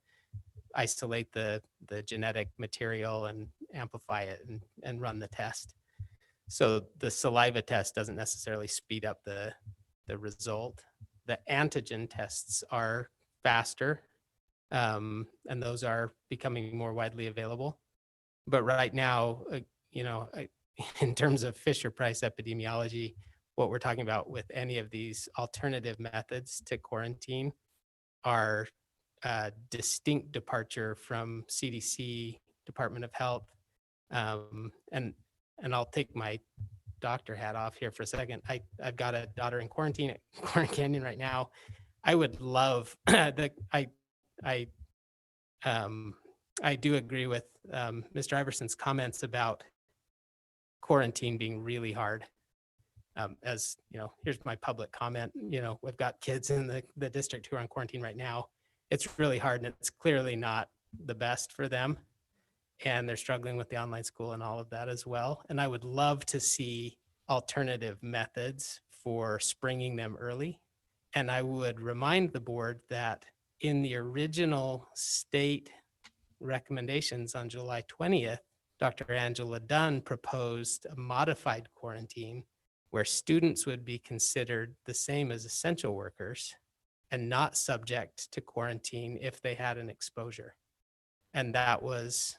[SPEAKER 8] isolate the genetic material and amplify it and run the test. So the saliva test doesn't necessarily speed up the result. The antigen tests are faster, and those are becoming more widely available. But right now, in terms of Fisher-Price epidemiology, what we're talking about with any of these alternative methods to quarantine are distinct departure from CDC, Department of Health, and I'll take my doctor hat off here for a second. I've got a daughter in quarantine at Corner Canyon right now. I would love that. I do agree with Mr. Iverson's comments about quarantine being really hard. As you know, here's my public comment. We've got kids in the district who are on quarantine right now. It's really hard, and it's clearly not the best for them. And they're struggling with the online school and all of that as well. And I would love to see alternative methods for springing them early. And I would remind the board that in the original state recommendations on July 20th, Dr. Angela Dunn proposed a modified quarantine where students would be considered the same as essential workers and not subject to quarantine if they had an exposure. And that was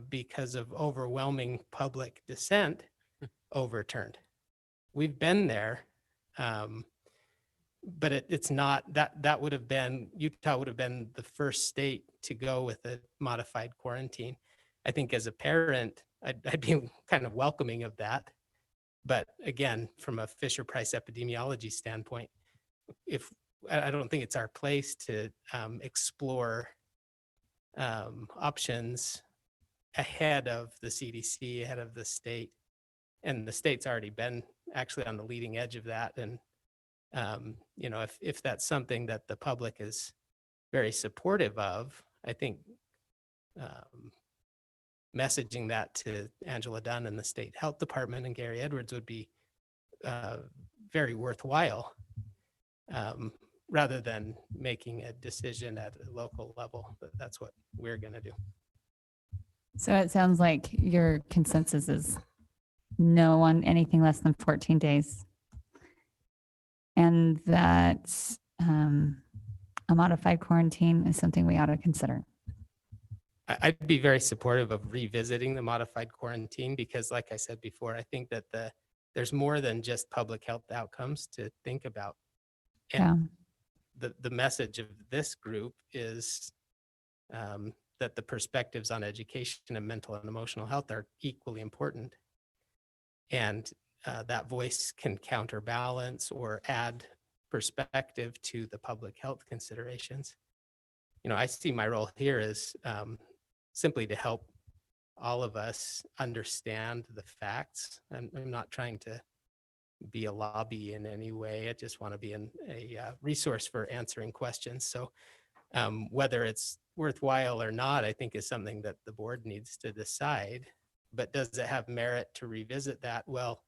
[SPEAKER 8] because of overwhelming public dissent overturned. We've been there, but it's not, that would have been, Utah would have been the first state to go with a modified quarantine. I think as a parent, I'd be kind of welcoming of that. But again, from a Fisher-Price epidemiology standpoint, I don't think it's our place to explore options ahead of the CDC, ahead of the state. And the state's already been actually on the leading edge of that. And, if that's something that the public is very supportive of, I think messaging that to Angela Dunn and the state health department and Gary Edwards would be very worthwhile, rather than making a decision at a local level. But that's what we're going to do.
[SPEAKER 9] So it sounds like your consensus is no on anything less than 14 days. And that a modified quarantine is something we ought to consider.
[SPEAKER 8] I'd be very supportive of revisiting the modified quarantine because, like I said before, I think that there's more than just public health outcomes to think about. And the message of this group is that the perspectives on education and mental and emotional health are equally important. And that voice can counterbalance or add perspective to the public health considerations. I see my role here as simply to help all of us understand the facts. And I'm not trying to be a lobby in any way. I just want to be a resource for answering questions. So whether it's worthwhile or not, I think is something that the board needs to decide. But does it have merit to revisit that? Well,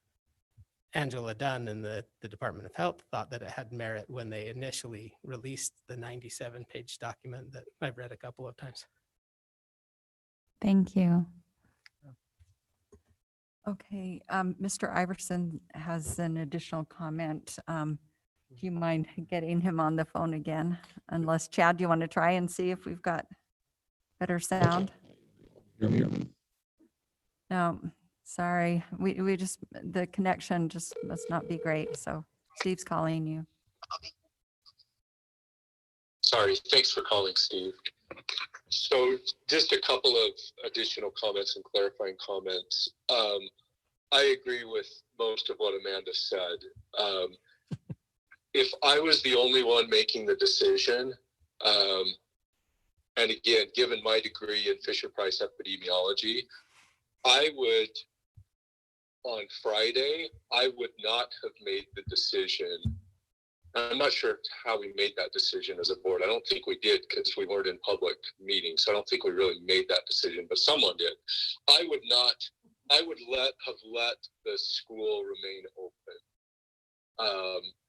[SPEAKER 8] Angela Dunn and the Department of Health thought that it had merit when they initially released the 97-page document that I've read a couple of times.
[SPEAKER 9] Thank you.
[SPEAKER 1] Okay, Mr. Iverson has an additional comment. Do you mind getting him on the phone again? Unless, Chad, do you want to try and see if we've got better sound? No, sorry. We just, the connection just must not be great. So Steve's calling you.
[SPEAKER 7] Sorry, thanks for calling, Steve. So just a couple of additional comments and clarifying comments. I agree with most of what Amanda said. If I was the only one making the decision, and again, given my degree in Fisher-Price epidemiology, I would, on Friday, I would not have made the decision. I'm not sure how we made that decision as a board. I don't think we did because we weren't in public meetings. So I don't think we really made that decision, but someone did. I would have let the school remain open.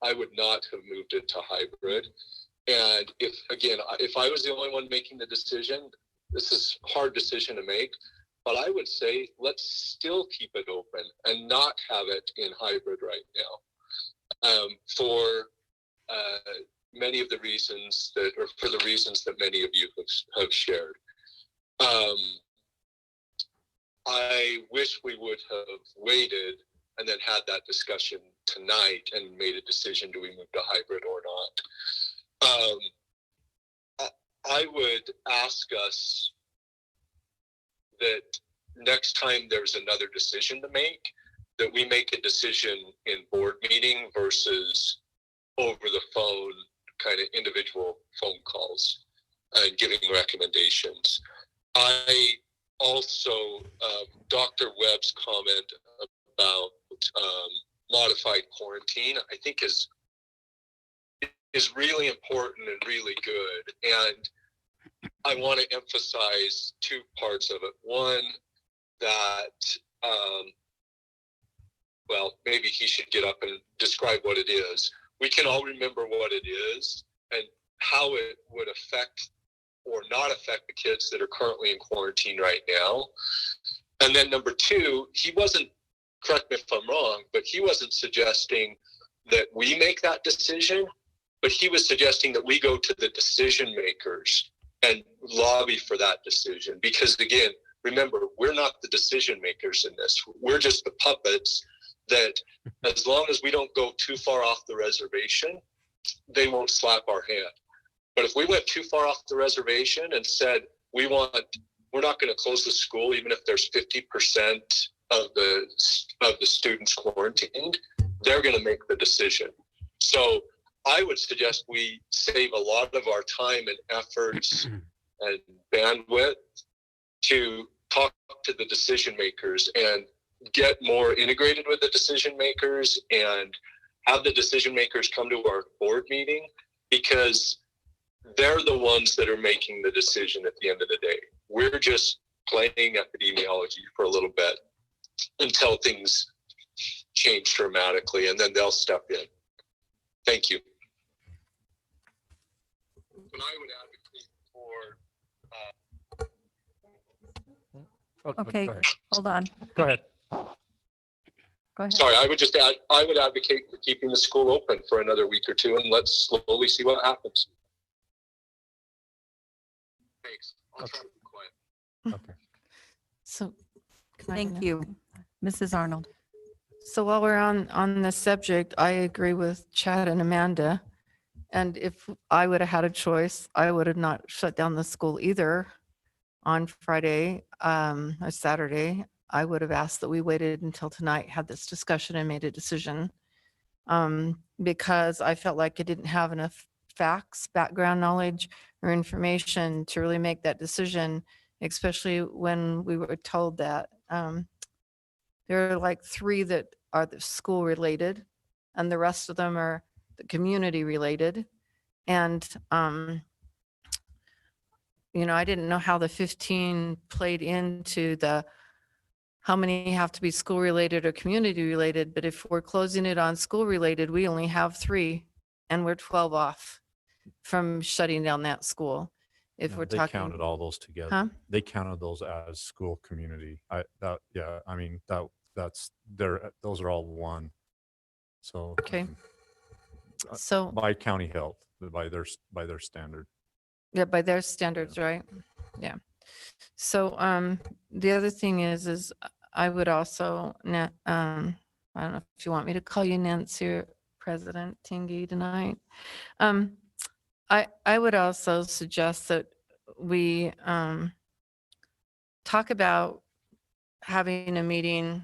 [SPEAKER 7] I would not have moved it to hybrid. And if I was the only one making the decision, this is a hard decision to make, but I would say, let's still keep it open and not have it in hybrid right now. For many of the reasons for the reasons that many of you have shared. I wish we would have waited and then had that discussion tonight and made a decision, do we move to hybrid or not? I would ask us that next time there's another decision to make, that we make a decision in board meeting versus over the phone, kind of individual phone calls and giving recommendations. I also, Dr. Webb's comment about modified quarantine, I think is really important and really good. And I want to emphasize two parts of it. One, that, well, maybe he should get up and describe what it is. We can all remember what it is and how it would affect or not affect the kids that are currently in quarantine right now. And then number two, he wasn't, correct me if I'm wrong, but he wasn't suggesting that we make that decision, but he was suggesting that we go to the decision makers and lobby for that decision. Because again, remember, we're not the decision makers in this. We're just the puppets that, as long as we don't go too far off the reservation, they won't slap our hand. But if we went too far off the reservation and said, we're not going to close the school, even if there's 50% of the students quarantined, they're going to make the decision. So I would suggest we save a lot of our time and efforts and bandwidth to talk to the decision makers and get more integrated with the decision makers and have the decision makers come to our board meeting, because they're the ones that are making the decision at the end of the day. We're just playing epidemiology for a little bit until things change dramatically, and then they'll step in. Thank you. But I would advocate for
[SPEAKER 1] Okay,
[SPEAKER 3] go ahead.
[SPEAKER 1] hold on.
[SPEAKER 3] Go ahead.
[SPEAKER 1] Go ahead.
[SPEAKER 7] sorry, I would advocate for keeping the school open for another week or two, and let's slowly see what happens. Thanks. I'll try to be quiet.
[SPEAKER 3] Okay.
[SPEAKER 5] So. can I
[SPEAKER 1] Thank
[SPEAKER 5] finish?
[SPEAKER 1] you. Mrs. Arnold.
[SPEAKER 5] So while we're on this subject, I agree with Chad and Amanda. And if I would have had a choice, I would have not shut down the school either on Friday or Saturday. I would have asked that we waited until tonight, had this discussion and made a decision. Because I felt like I didn't have enough facts, background knowledge, or information to really make that decision, especially when we were told that there are like 3 that are the school related, and the rest of them are the community related. And, I didn't know how the 15 played into how many have to be school related or community related. But if we're closing it on school related, we only have 3, and we're 12 off from shutting down that school. If
[SPEAKER 4] No,
[SPEAKER 5] we're
[SPEAKER 4] they
[SPEAKER 5] talking.
[SPEAKER 4] counted all those together.
[SPEAKER 5] Huh?
[SPEAKER 4] They counted those as school community. Those are all one. So.
[SPEAKER 5] Okay. So.
[SPEAKER 4] By county health, by their standard.
[SPEAKER 5] Yeah, by their standards, right? Yeah. So the other thing is I would also, I don't know if you want me to call you Nancy or President Tingy tonight. I would also suggest that we talk about having a meeting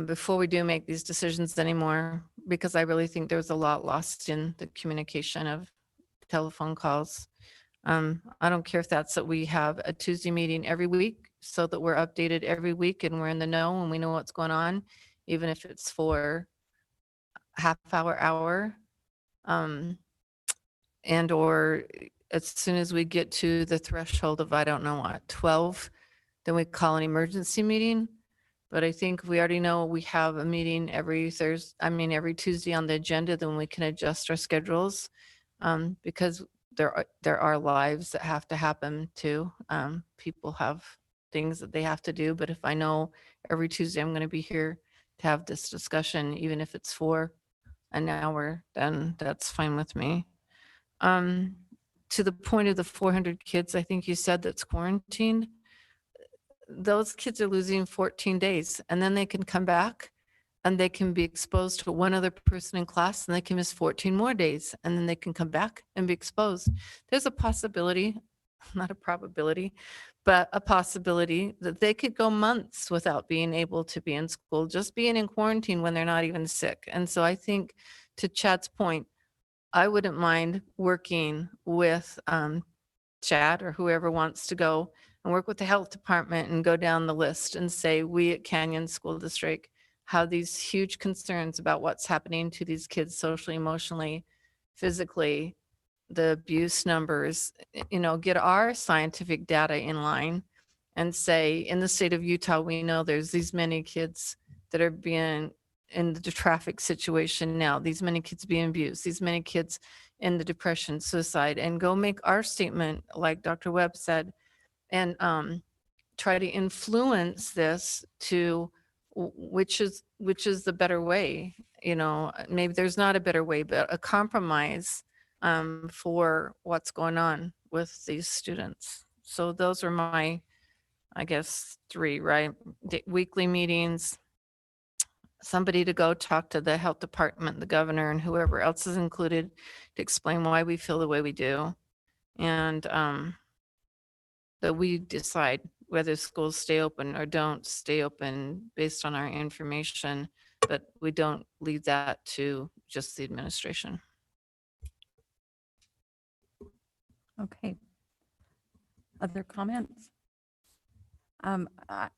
[SPEAKER 5] before we do make these decisions anymore, because I really think there's a lot lost in the communication of telephone calls. I don't care if that's that we have a Tuesday meeting every week so that we're updated every week and we're in the know and we know what's going on, even if it's for half hour, and or as soon as we get to the threshold of, I don't know what, 12, then we call an emergency meeting. But I think we already know we have a meeting every Tuesday on the agenda, then we can adjust our schedules, because there are lives that have to happen too. People have things that they have to do, but if I know every Tuesday I'm going to be here to have this discussion, even if it's for an hour, then that's fine with me. To the point of the 400 kids, I think you said that's quarantined. Those kids are losing 14 days, and then they can come back and they can be exposed to one other person in class, and they can miss 14 more days, and then they can come back and be exposed. There's a possibility, not a probability, but a possibility that they could go months without being able to be in school, just being in quarantine when they're not even sick. And so I think, to Chad's point, I wouldn't mind working with Chad or whoever wants to go and work with the health department and go down the list and say, we at Canyon School District have these huge concerns about what's happening to these kids socially, emotionally, physically, the abuse numbers, get our scientific data in line and say, in the state of Utah, we know there's these many kids that are being in the traffic situation now, these many kids being abused, these many kids, in the depression, suicide, and go make our statement, like Dr. Webb said, and try to influence this to which is the better way. You know, maybe there's not a better way, but a compromise for what's going on with these students. So those are my, I guess, three, right? Weekly meetings, somebody to go talk to the health department, the governor, and whoever else is included to explain why we feel the way we do. And that we decide whether schools stay open or don't stay open based on our information, but we don't leave that to just the administration.
[SPEAKER 1] Okay. Other comments?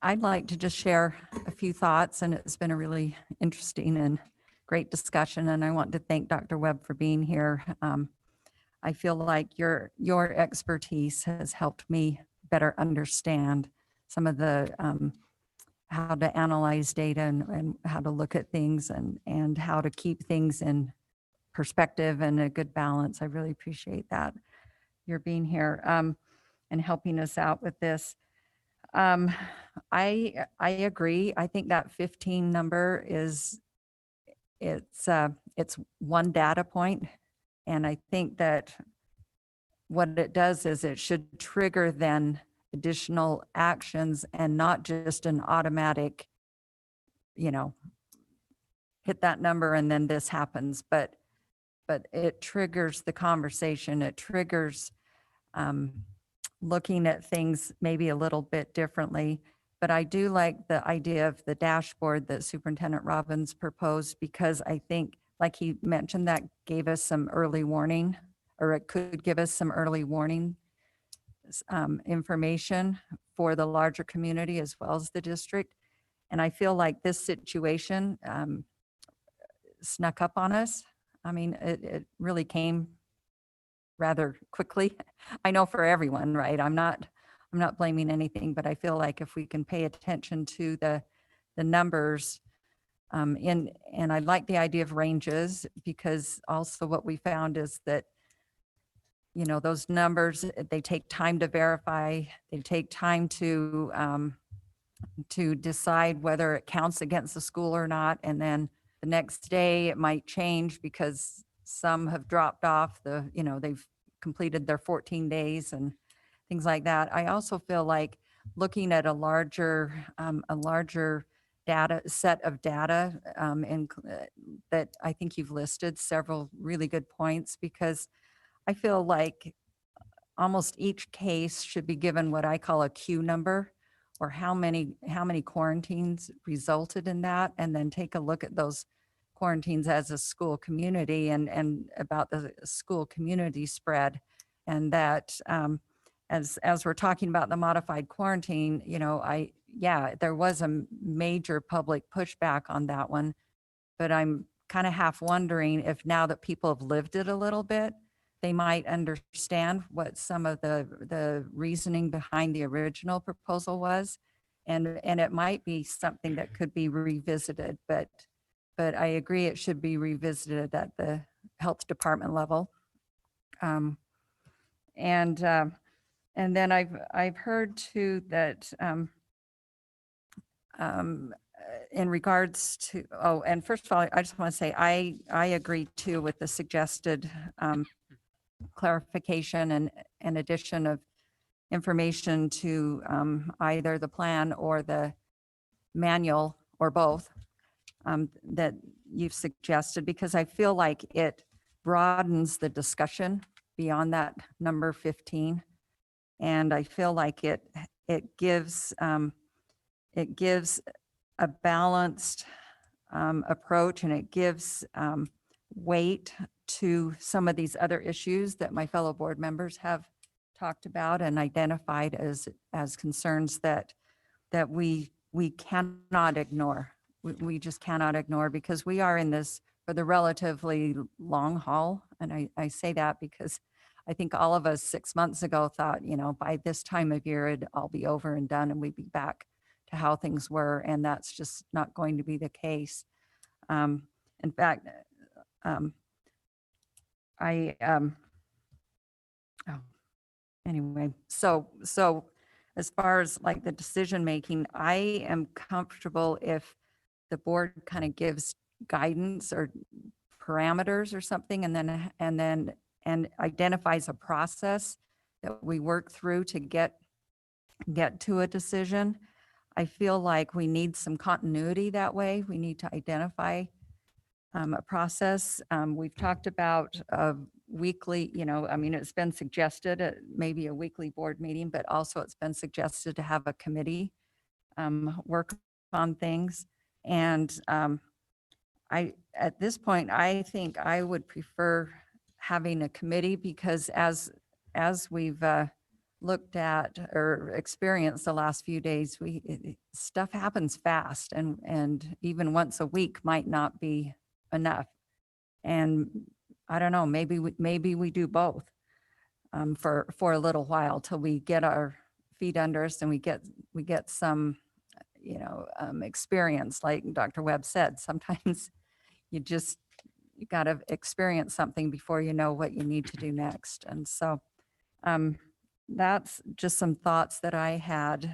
[SPEAKER 1] I'd like to just share a few thoughts, and it's been a really interesting and great discussion, and I want to thank Dr. Webb for being here. I feel like your expertise has helped me better understand some of the how to analyze data and how to look at things and how to keep things in perspective and a good balance. I really appreciate that. You're being here and helping us out with this. I agree. I think that 15 number is it's one data point, and I think that what it does is it should trigger then additional actions and not just an automatic, you know, hit that number and then this happens, but it triggers the conversation. It triggers looking at things maybe a little bit differently. But I do like the idea of the dashboard that Superintendent Robbins proposed, because I think, like he mentioned, that gave us some early warning, or it could give us some early warning information for the larger community as well as the district. And I feel like this situation snuck up on us. I mean, it really came rather quickly. I know for everyone, right? I'm not blaming anything, but I feel like if we can pay attention to the numbers, and I like the idea of ranges, because also what we found is that, you know, those numbers, they take time to verify, they take time to decide whether it counts against the school or not, and then the next day it might change because some have dropped off they've completed their 14 days and things like that. I also feel like looking at a larger data set of data, and that I think you've listed several really good points, because I feel like almost each case should be given what I call a Q number, or how many quarantines resulted in that, and then take a look at those quarantines as a school community and about the school community spread. And that as we're talking about the modified quarantine, there was a major public pushback on that one, but I'm kind of half wondering if now that people have lived it a little bit, they might understand what some of the reasoning behind the original proposal was. And it might be something that could be revisited, but I agree it should be revisited at the health department level. And then I've heard too that in regards to, and first of all, I just want to say I agree too with the suggested clarification and addition of information to either the plan or the manual, or both, that you've suggested, because I feel like it broadens the discussion beyond that number 15. And I feel like it gives a balanced approach, and it gives weight to some of these other issues that my fellow board members have talked about and identified as concerns that we cannot ignore. We just cannot ignore, because we are in this for the relatively long haul. And I say that because I think all of us 6 months ago thought, by this time of year, it'd all be over and done and we'd be back to how things were. And that's just not going to be the case. In fact, oh, anyway, so as far as like the decision making, I am comfortable if the board kind of gives guidance or parameters or something, and identifies a process that we work through to get to a decision. I feel like we need some continuity that way. We need to identify a process. We've talked about weekly, I mean, it's been suggested maybe a weekly board meeting, but also it's been suggested to have a committee work on things. And at this point, I think I would prefer having a committee because as we've looked at or experienced the last few days, stuff happens fast, and even once a week might not be enough. And I don't know, maybe we do both for a little while till we get our feet under us and we get some, experience. Like Dr. Webb said, sometimes you got to experience something before you know what you need to do next. And so that's just some thoughts that I had.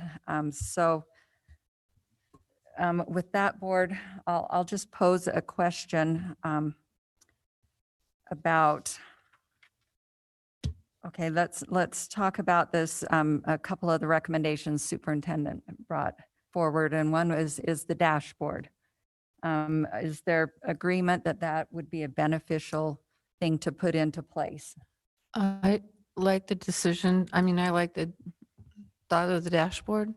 [SPEAKER 1] With that, board, I'll just pose a question about, okay, let's talk about this, a couple of the recommendations superintendent brought forward, and one is the dashboard. Is there agreement that would be a beneficial thing to put into place?
[SPEAKER 5] I like the decision. I mean, I like the thought of the dashboard.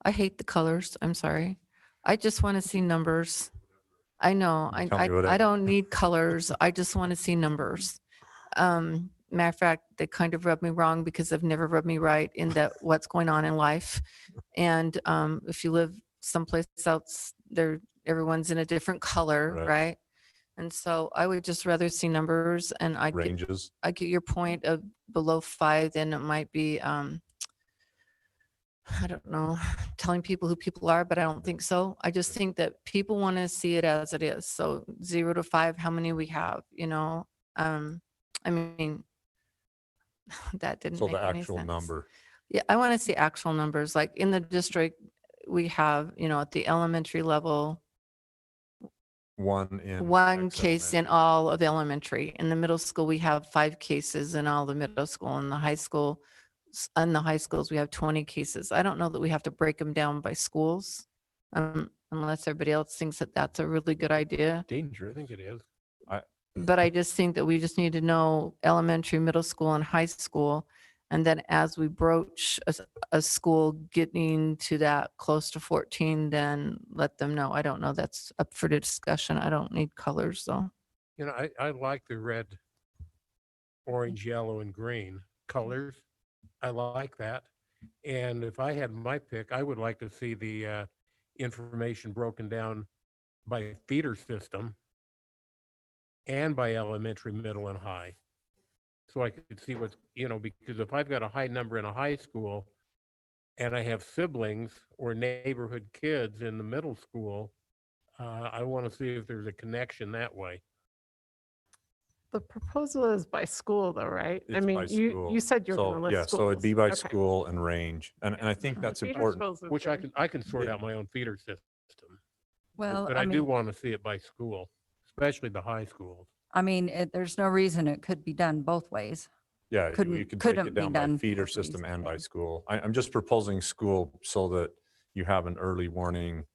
[SPEAKER 5] I hate the colors. I'm sorry. I just want to see numbers. I know.
[SPEAKER 4] Tell me what
[SPEAKER 5] I don't need colors. I just want to see numbers. Matter of fact, they kind of rub me wrong because they've never rubbed me right in that what's going on in life. And if you live someplace else, everyone's in a different color, right? And so I would just rather see numbers, and I get your point of below 5, then it might be, I don't know, telling people who people are, but I don't think so. I just think that people want to see it as it is. So 0 to 5, how many we have, I mean, that didn't
[SPEAKER 4] So
[SPEAKER 5] make
[SPEAKER 4] the
[SPEAKER 5] any
[SPEAKER 4] actual
[SPEAKER 5] sense.
[SPEAKER 4] number.
[SPEAKER 5] Yeah, I want to see actual numbers. Like in the district, we have, at the elementary level, one case in all of elementary. In the middle school, we have 5 cases in all the middle school. In the high school, we have 20 cases. I don't know that we have to break them down by schools, unless everybody else thinks that that's a really good idea.
[SPEAKER 3] Danger, I think it is.
[SPEAKER 5] But I just think that we just need to know elementary, middle school, and high school. And then as we broach a school getting to that close to 14, then let them know. I don't know. That's up for discussion. I don't need colors though.
[SPEAKER 3] I like the red, orange, yellow, and green colors. I like that. And if I had my pick, I would like to see the information broken down by feeder system and by elementary, middle, and high. So I could see what's, because if I've got a high number in a high school and I have siblings or neighborhood kids in the middle school, I want to see if there's a connection that way.
[SPEAKER 22] The proposal is by school though, right? I
[SPEAKER 4] It's
[SPEAKER 22] mean,
[SPEAKER 4] by
[SPEAKER 22] you
[SPEAKER 4] school.
[SPEAKER 22] said you're
[SPEAKER 4] So,
[SPEAKER 22] going to list
[SPEAKER 4] yeah,
[SPEAKER 22] schools.
[SPEAKER 4] so it'd be by
[SPEAKER 22] Okay.
[SPEAKER 4] school and range. And I think that's
[SPEAKER 22] Feeder
[SPEAKER 4] important.
[SPEAKER 22] schools is
[SPEAKER 3] Which
[SPEAKER 22] good.
[SPEAKER 3] I can sort out my own feeder system.
[SPEAKER 1] Well,
[SPEAKER 3] But
[SPEAKER 1] I
[SPEAKER 3] I do
[SPEAKER 1] mean,
[SPEAKER 3] want to see it by school, especially the high schools.
[SPEAKER 1] there's no reason it could be done both ways.
[SPEAKER 4] Yeah, you
[SPEAKER 1] Couldn't
[SPEAKER 4] could break
[SPEAKER 1] be
[SPEAKER 4] it down by
[SPEAKER 1] done
[SPEAKER 4] feeder
[SPEAKER 1] both
[SPEAKER 4] system
[SPEAKER 1] ways.
[SPEAKER 4] and by school. I'm just proposing school so that you have an early warning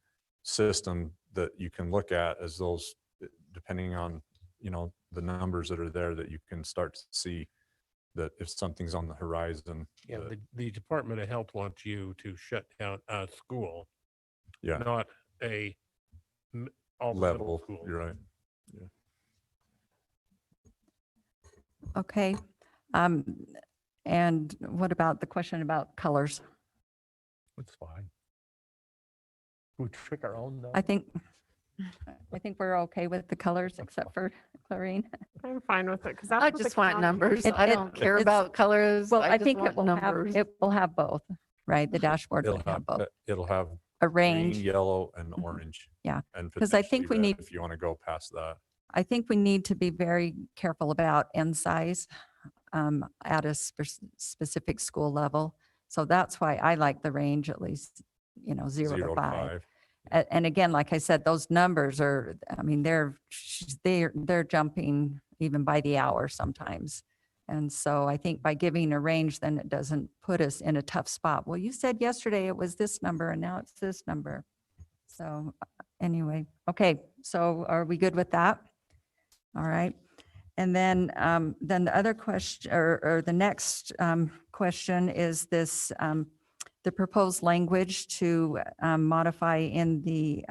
[SPEAKER 4] system that you can look at as those, depending on, the numbers that are there, that you can start to see that if something's on the horizon.
[SPEAKER 3] Yeah, the Department of Health wants you to shut down a school.
[SPEAKER 4] Yeah.
[SPEAKER 3] Not all the middle
[SPEAKER 4] Level,
[SPEAKER 3] schools.
[SPEAKER 4] you're right. Yeah.
[SPEAKER 1] Okay. And what about the question about colors?
[SPEAKER 6] It's fine. We trick our own though.
[SPEAKER 1] I think we're okay with the colors except for Clarine.
[SPEAKER 22] I'm fine with it because
[SPEAKER 5] I just want numbers. I don't care about colors.
[SPEAKER 1] Well, I
[SPEAKER 5] just
[SPEAKER 1] think
[SPEAKER 5] want
[SPEAKER 1] it will have both, right? The dashboard will have both.
[SPEAKER 4] It'll have
[SPEAKER 1] A
[SPEAKER 4] green,
[SPEAKER 1] range.
[SPEAKER 4] yellow, and orange.
[SPEAKER 1] Yeah,
[SPEAKER 4] And
[SPEAKER 1] because I think
[SPEAKER 4] potentially
[SPEAKER 1] we
[SPEAKER 4] red
[SPEAKER 1] need,
[SPEAKER 4] if you want to go past that.
[SPEAKER 1] I think we need to be very careful about end size at a specific school level. So that's why I like the range at least, 0 to 5. And again, like I said, those numbers are, I mean, they're jumping even by the hour sometimes. And so I think by giving a range, then it doesn't put us in a tough spot. Well, you said yesterday it was this number and now it's this number. So anyway, okay, so are we good with that? All right. And then the other question or the next question is this, the proposed language to modify in the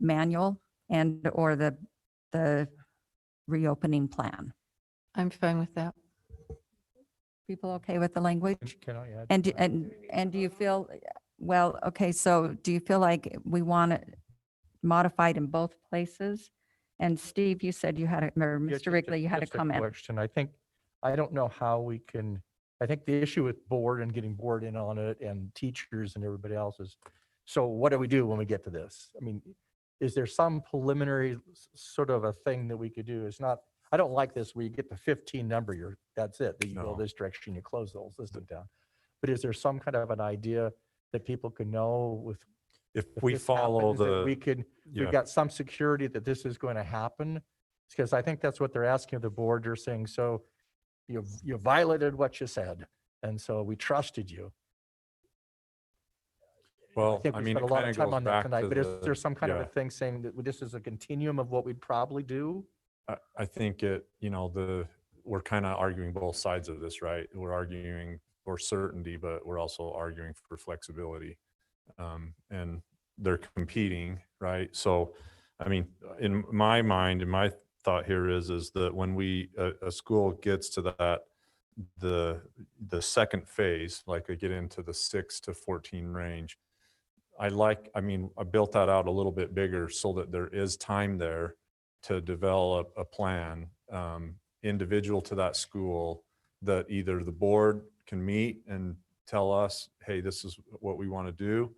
[SPEAKER 1] manual and or the reopening plan.
[SPEAKER 5] I'm fine with that.
[SPEAKER 1] People okay with the language?
[SPEAKER 6] Can I add?
[SPEAKER 1] And do you feel, well, okay, so do you feel like we want it modified in both places? And Steve, you said you had, or
[SPEAKER 6] Yeah,
[SPEAKER 1] Mr. Wrigley, you had a
[SPEAKER 6] just
[SPEAKER 1] comment.
[SPEAKER 6] Question. I don't know how we can, I think the issue with board and getting board in on it and teachers and everybody else is, so what do we do when we get to this? I mean, is there some preliminary sort of a thing that we could do? It's not, I don't like this where you get the 15 number, that's it, that you go this direction, you close the whole system down. But is there some kind of an idea that people can know with,
[SPEAKER 4] if we
[SPEAKER 6] this
[SPEAKER 4] follow
[SPEAKER 6] happens, that
[SPEAKER 4] the,
[SPEAKER 6] we've got some security that this is going to happen? Because I think that's what they're asking of the board. They're saying, so you violated what you said, and so we trusted you.
[SPEAKER 4] well,
[SPEAKER 6] I think
[SPEAKER 4] I
[SPEAKER 6] we
[SPEAKER 4] mean,
[SPEAKER 6] spent
[SPEAKER 4] it
[SPEAKER 6] a lot
[SPEAKER 4] kind
[SPEAKER 6] of
[SPEAKER 4] of
[SPEAKER 6] time
[SPEAKER 4] goes
[SPEAKER 6] on that
[SPEAKER 4] back
[SPEAKER 6] tonight,
[SPEAKER 4] to
[SPEAKER 6] but is there some kind of a
[SPEAKER 4] yeah.
[SPEAKER 6] thing saying that this is a continuum of what we'd probably do?
[SPEAKER 4] I think we're kind of arguing both sides of this, right? We're arguing for certainty, but we're also arguing for flexibility. And they're competing, right? So, I mean, in my mind, and my thought here is that when a school gets to that, the second phase, like I get into the 6 to 14 range, I built that out a little bit bigger so that there is time there to develop a plan individual to that school that either the board can meet and tell us, hey, this is what we want to do,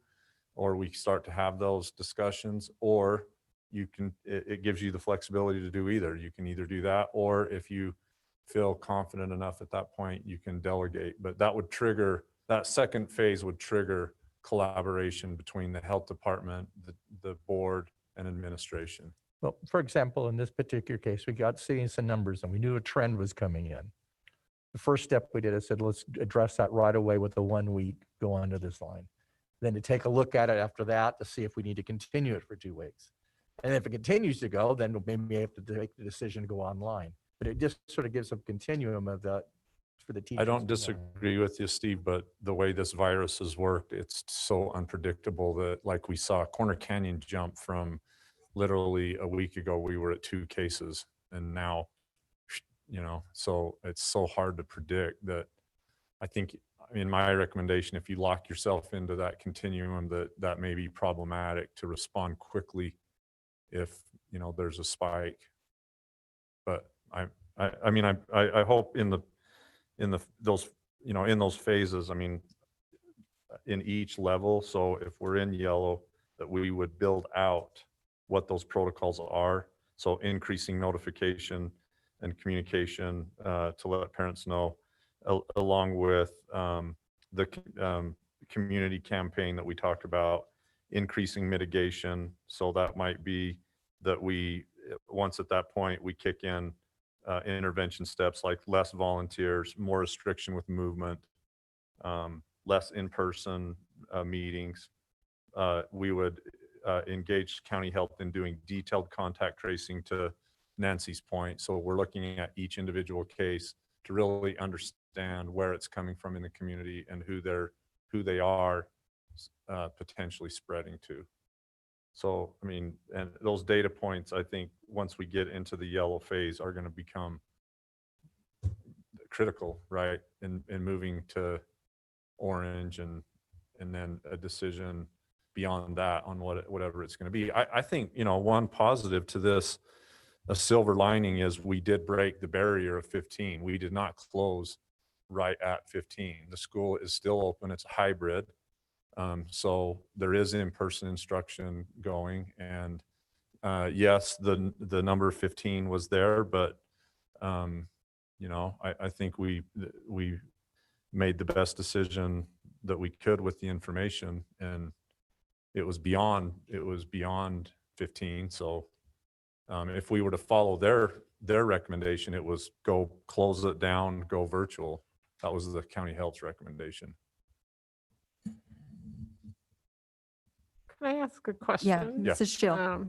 [SPEAKER 4] or we start to have those discussions, or it gives you the flexibility to do either. You can either do that, or if you feel confident enough at that point, you can delegate. But that second phase would trigger collaboration between the health department, the board, and administration.
[SPEAKER 6] Well, for example, in this particular case, we got seeing some numbers and we knew a trend was coming in. The first step we did is said, let's address that right away with the 1 week, go onto this line. Then to take a look at it after that to see if we need to continue it for 2 weeks. And if it continues to go, then maybe we have to make the decision to go online. But it just sort of gives a continuum of that for the teachers.
[SPEAKER 4] I don't disagree with you, Steve, but the way this virus has worked, it's so unpredictable that, like we saw Corner Canyon jump from literally a week ago, we were at 2 cases, and now, so it's so hard to predict that. I think, in my recommendation, if you lock yourself into that continuum, that may be problematic to respond quickly if, there's a spike. But I hope in those phases, in each level. So if we're in yellow, that we would build out what those protocols are. So increasing notification and communication to let parents know, along with the community campaign that we talked about, increasing mitigation. So that might be that once at that point, we kick in intervention steps like less volunteers, more restriction with movement, less in-person meetings. We would engage county health in doing detailed contact tracing, to Nancy's point. So we're looking at each individual case to really understand where it's coming from in the community and who they are potentially spreading to. So, and those data points, I think once we get into the yellow phase, are going to become critical, right? In moving to orange and then a decision beyond that on whatever it's going to be. I think, one positive to this, a silver lining, is we did break the barrier of 15. We did not close right at 15. The school is still open. It's a hybrid. So there is in-person instruction going, and yes, the number 15 was there, but I think we made the best decision that we could with the information, and it was beyond 15. So if we were to follow their recommendation, it was go close it down, go virtual. That was the county health's recommendation.
[SPEAKER 22] Can I ask a question?
[SPEAKER 1] Yeah, Mrs. Shill.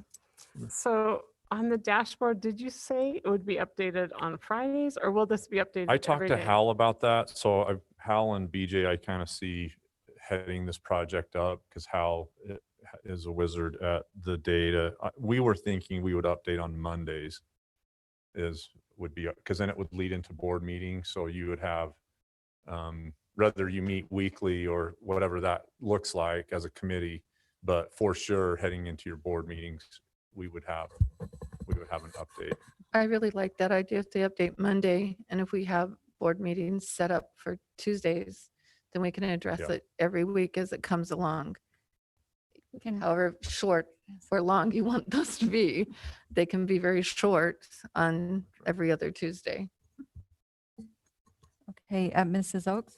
[SPEAKER 22] So on the dashboard, did you say it would be updated on Fridays, or will this be updated
[SPEAKER 4] I talked
[SPEAKER 22] every
[SPEAKER 4] to
[SPEAKER 22] day?
[SPEAKER 4] Hal about that. So Hal and BJ, I kind of see heading this project up because Hal is a wizard at the data. We were thinking we would update on Mondays would be, because then it would lead into board meetings. So you would have, whether you meet weekly or whatever that looks like as a committee, but for sure heading into your board meetings, we would have an update.
[SPEAKER 5] I really like that idea if they update Monday, and if we have board meetings set up for Tuesdays, then we can address
[SPEAKER 4] Yeah.
[SPEAKER 5] it every week as it comes along. However short or long you want those to be, they can be very short on every other Tuesday.
[SPEAKER 1] Okay, Mrs. Oaks?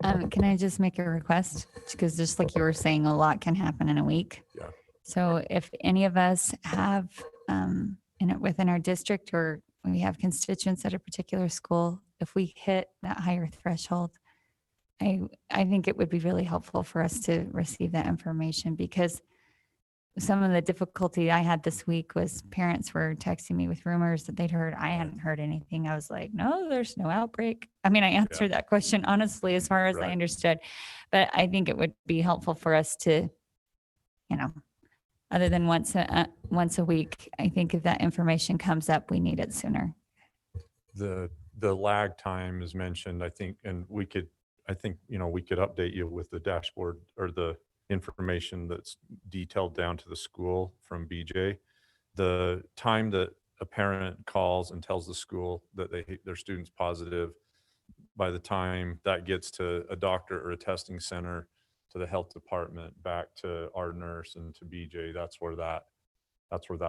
[SPEAKER 9] Can I just make a request? Because just like you were saying, a lot can happen in a week.
[SPEAKER 4] Yeah.
[SPEAKER 9] So if any of us have, within our district, or we have constituents at a particular school, if we hit that higher threshold, I think it would be really helpful for us to receive that information, because some of the difficulty I had this week was parents were texting me with rumors that they'd heard. I hadn't heard anything. I was like, no, there's no outbreak. I mean, I answered that question honestly, as far as I understood, but I think it would be helpful for us to, other than once a week, I think if that information comes up, we need it sooner.
[SPEAKER 4] The lag time is mentioned, I think, and we could update you with the dashboard or the information that's detailed down to the school from BJ. The time that a parent calls and tells the school that their student's positive, by the time that gets to a doctor or a testing center, to the health department, back to our nurse and to BJ, that's where that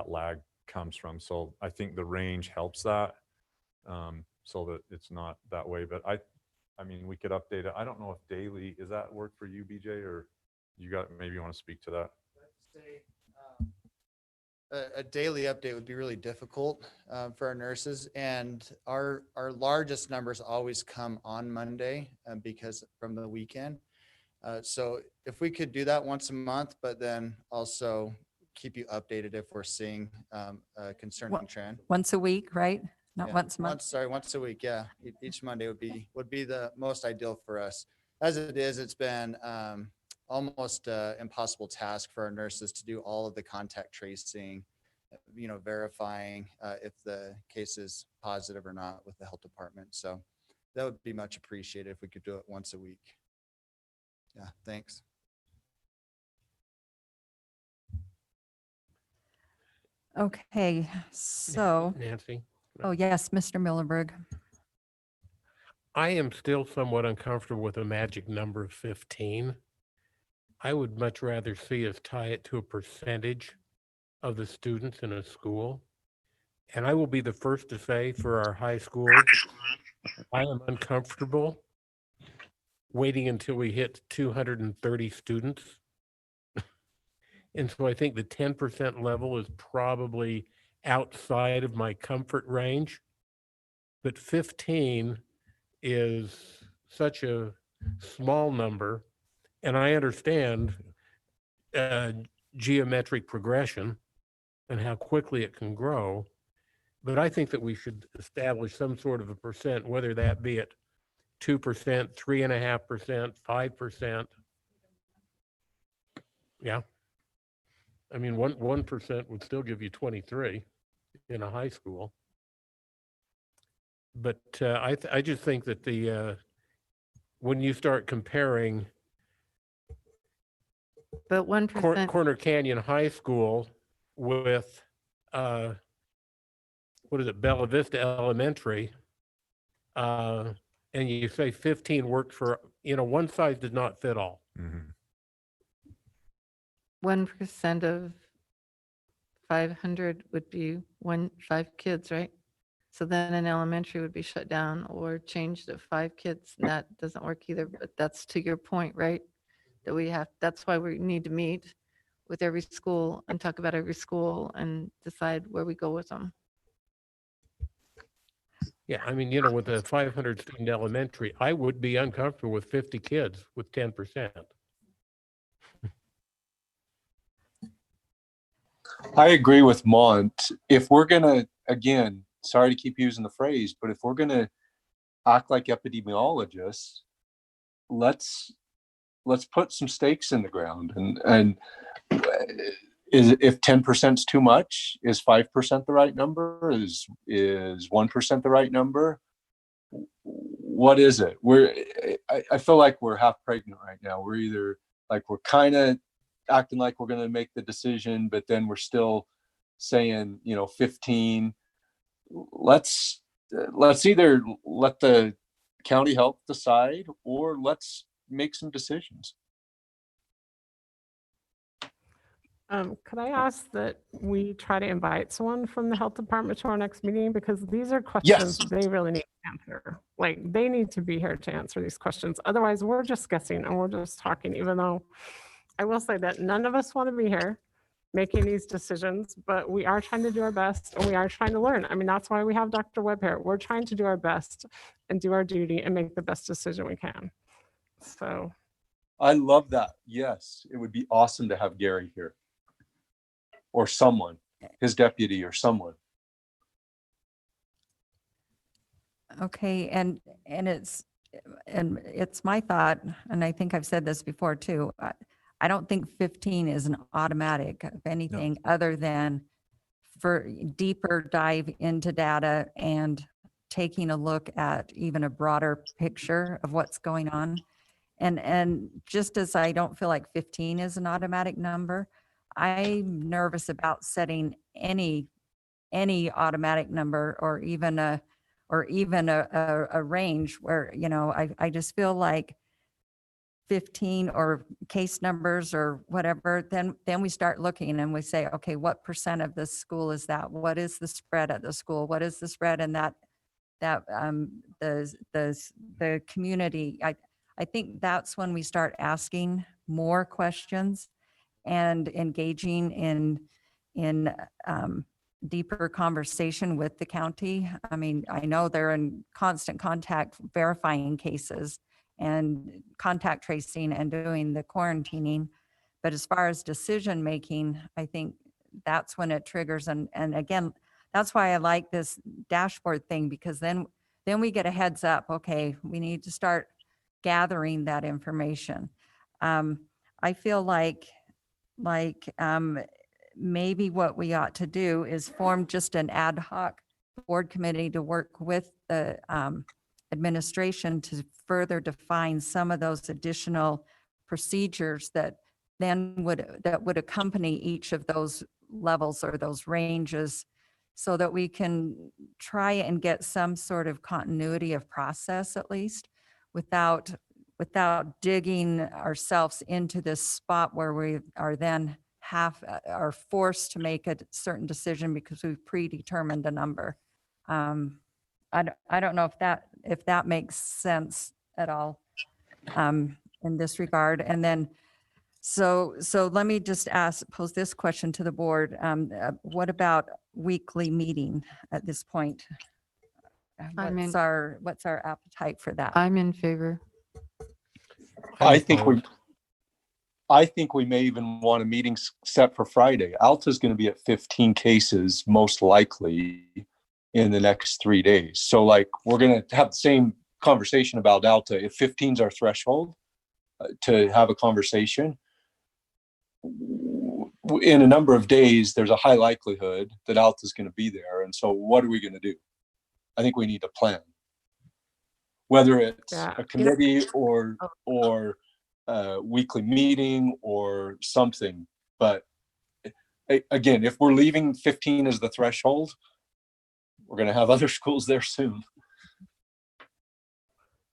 [SPEAKER 4] lag comes from. So I think the range helps that, so that it's not that way. But I mean, we could update it. I don't know if daily, is that work for you, BJ, or maybe you want to speak to that?
[SPEAKER 10] A daily update would be really difficult for our nurses, and our largest numbers always come on Monday because from the weekend. So if we could do that once a month, but then also keep you updated if we're seeing a concerning trend.
[SPEAKER 1] Once a week, right? Not
[SPEAKER 10] Yeah,
[SPEAKER 1] once a month?
[SPEAKER 10] Once a week, yeah. Each Monday would be the most ideal for us. As it is, it's been almost impossible task for our nurses to do all of the contact tracing, verifying if the case is positive or not with the health department. So that would be much appreciated if we could do it once a week. Yeah, thanks.
[SPEAKER 1] Okay, so.
[SPEAKER 3] Nancy?
[SPEAKER 1] Oh, yes, Mr. Millerberg.
[SPEAKER 3] I am still somewhat uncomfortable with a magic number of 15. I would much rather see us tie it to a percentage of the students in a school. And I will be the first to say, for our high schools, I am uncomfortable waiting until we hit 230 students. And so I think the 10% level is probably outside of my comfort range. But 15 is such a small number, and I understand geometric progression and how quickly it can grow, but I think that we should establish some sort of a percent, whether that be at 2%, 3.5%, 5%. Yeah. I mean, 1% would still give you 23 in a high school. But I just think that when you start comparing
[SPEAKER 5] But 1%.
[SPEAKER 3] Corner Canyon High School with what is it, Bella Vista Elementary, and you say 15 worked for, one size did not fit all.
[SPEAKER 5] 1% of 500 would be 5 kids, right? So then an elementary would be shut down or changed to 5 kids, and that doesn't work either. But that's to your point, right? That's why we need to meet with every school and talk about every school and decide where we go with them.
[SPEAKER 3] Yeah, I mean, with a 500 student elementary, I would be uncomfortable with 50 kids with 10%.
[SPEAKER 11] I agree with Mont. If we're going to, again, sorry to keep using the phrase, but if we're going to act like epidemiologists, let's put some stakes in the ground. And if 10% is too much, is 5% the right number? Is 1% the right number? What is it? I feel like we're half pregnant right now. We're either like, we're kind of acting like we're going to make the decision, but then we're still saying, 15. Let's either let the county help decide, or let's make some decisions.
[SPEAKER 22] Could I ask that we try to invite someone from the health department to our next meeting? Because these are questions they really need to answer. Like, they need to be here to answer these questions. Otherwise, we're just guessing and we're just talking, even though I will say that none of us want to be here making these decisions, but we are trying to do our best and we are trying to learn. I mean, that's why we have Dr. Webb here. We're trying to do our best and do our duty and make the best decision we can. So
[SPEAKER 11] I love that. Yes, it would be awesome to have Gary here, or someone, his deputy or someone.
[SPEAKER 1] Okay, and it's my thought, and I think I've said this before too. I don't think 15 is an automatic of anything other than for deeper dive into data and taking a look at even a broader picture of what's going on. And just as I don't feel like 15 is an automatic number, I'm nervous about setting any automatic number or even a range where, I just feel like 15 or case numbers or whatever, then we start looking and we say, okay, what percent of the school is that? What is the spread at the school? What is the spread in the community? I think that's when we start asking more questions and engaging in deeper conversation with the county. I mean, I know they're in constant contact verifying cases and contact tracing and doing the quarantining. But as far as decision making, I think that's when it triggers. And again, that's why I like this dashboard thing, because then we get a heads up. Okay, we need to start gathering that information. I feel like maybe what we ought to do is form just an ad hoc board committee to work with the administration to further define some of those additional procedures that would accompany each of those levels or those ranges, so that we can try and get some sort of continuity of process, at least, without digging ourselves into this spot where we are then are forced to make a certain decision because we've predetermined a number. I don't know if that makes sense at all in this regard. And then, so let me just pose this question to the board. What about weekly meeting at this point? What's our appetite for that?
[SPEAKER 5] I'm in favor.
[SPEAKER 11] I think we may even want a meeting set for Friday. Alta's going to be at 15 cases, most likely, in the next 3 days. So we're going to have the same conversation about Alta. If 15 is our threshold to have a conversation, in a number of days, there's a high likelihood that Alta's going to be there. And so what are we going to do? I think we need a plan. Whether it's a committee or weekly meeting or something. But again, if we're leaving 15 as the threshold, we're going to have other schools there soon.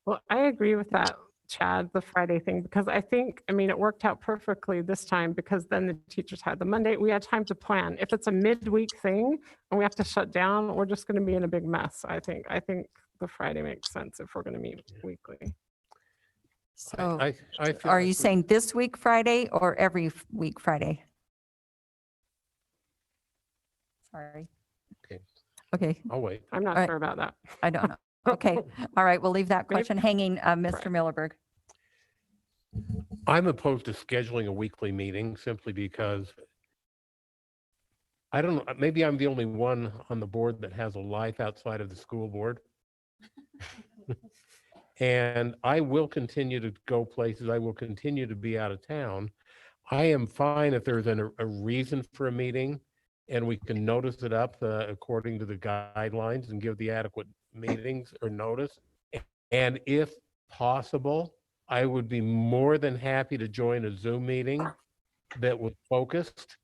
[SPEAKER 22] Well, I agree with that. Chad, the Friday thing, because I think, I mean, it worked out perfectly this time because then the teachers had the Monday, we had time to plan. If it's a midweek thing and we have to shut down, we're just going to be in a big mess, I think. I think the Friday makes sense if we're going to meet weekly.
[SPEAKER 1] So
[SPEAKER 3] I feel
[SPEAKER 1] are
[SPEAKER 3] like
[SPEAKER 1] you
[SPEAKER 3] we-
[SPEAKER 1] saying this week Friday or every week Friday? Sorry.
[SPEAKER 3] Okay.
[SPEAKER 1] Okay.
[SPEAKER 3] I'll wait.
[SPEAKER 22] I'm not
[SPEAKER 1] All right.
[SPEAKER 22] sure about that.
[SPEAKER 1] I don't know. Okay. All right. We'll leave that
[SPEAKER 22] Maybe-
[SPEAKER 1] question hanging. Mr.
[SPEAKER 22] Right.
[SPEAKER 1] Millerberg.
[SPEAKER 3] I'm opposed to scheduling a weekly meeting simply because I don't know, maybe I'm the only one on the board that has a life outside of the school board. And I will continue to go places. I will continue to be out of town. I am fine if there's a reason for a meeting and we can notice it up according to the guidelines and give the adequate meetings or notice. And if possible, I would be more than happy to join a Zoom meeting that was focused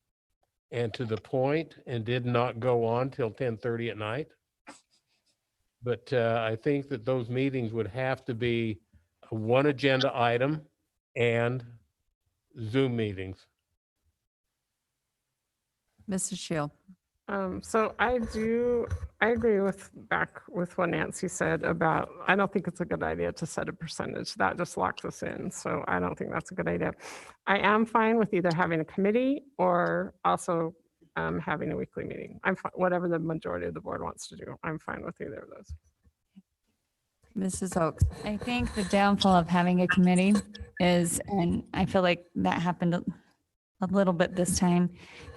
[SPEAKER 3] and to the point and did not go on till 10:30 at night. But I think that those meetings would have to be a one agenda item and Zoom meetings.
[SPEAKER 1] Mrs. Shield.
[SPEAKER 22] So I agree with what Nancy said about, I don't think it's a good idea to set a percentage. That just locks us in. So I don't think that's a good idea. I am fine with either having a committee or also having a weekly meeting. Whatever the majority of the board wants to do, I'm fine with either of those.
[SPEAKER 1] Mrs. Oaks.
[SPEAKER 9] I think the downfall of having a committee is, and I feel like that happened a little bit this time,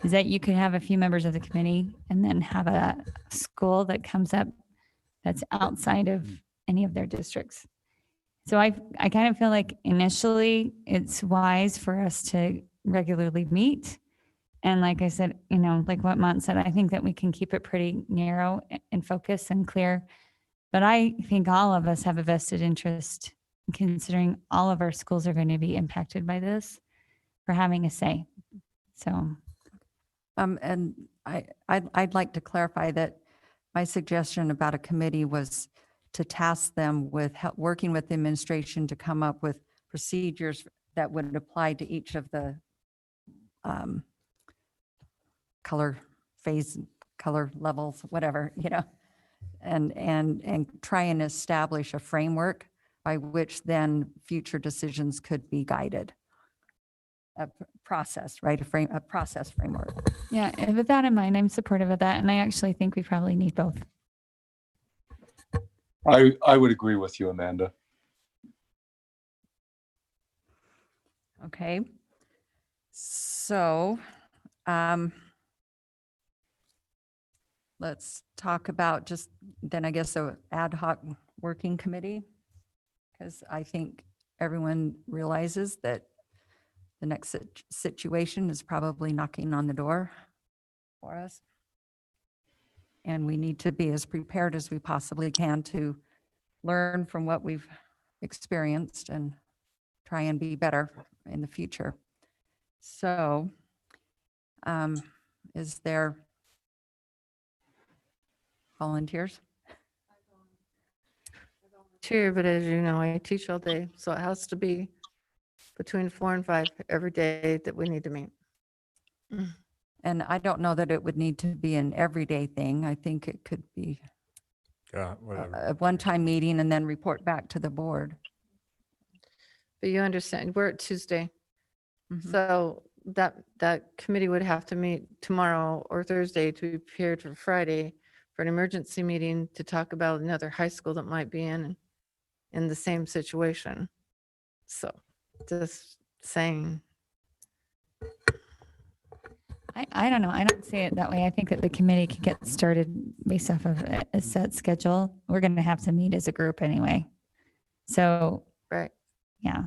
[SPEAKER 9] is that you could have a few members of the committee and then have a school that comes up that's outside of any of their districts. So I kind of feel like initially it's wise for us to regularly meet. And like I said, like what Mont said, I think that we can keep it pretty narrow and focused and clear. But I think all of us have a vested interest in considering all of our schools are going to be impacted by this for having a say. So.
[SPEAKER 1] And I'd like to clarify that my suggestion about a committee was to task them with working with the administration to come up with procedures that would apply to each of the color levels, whatever, and try and establish a framework by which then future decisions could be guided. A process, right? A process framework.
[SPEAKER 9] Yeah, and with that in mind, I'm supportive of that. And I actually think we probably need both.
[SPEAKER 11] I would agree with you, Amanda.
[SPEAKER 1] Okay. So, let's talk about just then I guess a ad hoc working committee. Because I think everyone realizes that the next situation is probably knocking on the door for us. And we need to be as prepared as we possibly can to learn from what we've experienced and try and be better in the future. So, is there volunteers?
[SPEAKER 5] Sure, but as you know, I teach all day, so it has to be between 4 and 5 every day that we need to meet.
[SPEAKER 1] And I don't know that it would need to be an everyday thing. I think it could be
[SPEAKER 4] Yeah, whatever.
[SPEAKER 1] a one-time meeting and then report back to the board.
[SPEAKER 5] But you understand, we're at Tuesday.
[SPEAKER 1] Mhm.
[SPEAKER 5] So that committee would have to meet tomorrow or Thursday to be prepared for Friday for an emergency meeting to talk about another high school that might be in the same situation. So just saying.
[SPEAKER 9] I don't know. I don't see it that way. I think that the committee can get started based off of a set schedule. We're going to have to meet as a group anyway. So,
[SPEAKER 5] Right.
[SPEAKER 9] yeah.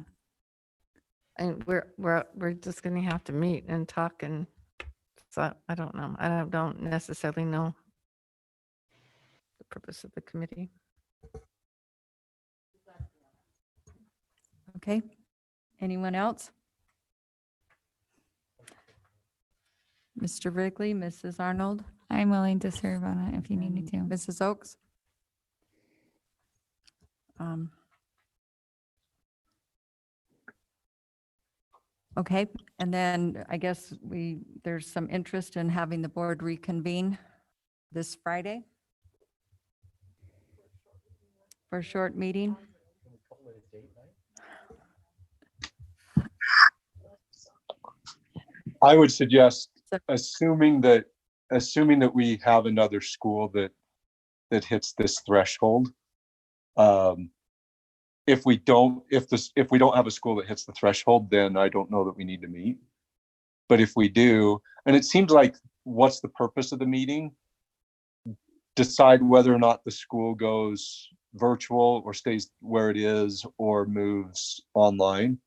[SPEAKER 5] And we're just gonna have to meet and talk, and so I don't know. I don't necessarily know the purpose of the committee.
[SPEAKER 1] Okay. Anyone else? Mr. Wrigley, Mrs. Arnold,
[SPEAKER 9] I'm willing to serve on it if you need me to.
[SPEAKER 1] Mrs. Oaks? Okay, and then I guess there's some interest in having the board reconvene this Friday for a short meeting.
[SPEAKER 11] I would suggest, assuming that we have another school that hits this threshold. If we don't have a school that hits the threshold, then I don't know that we need to meet. But if we do, and it seems like, what's the purpose of the meeting? Decide whether or not the school goes virtual or stays where it is or moves online.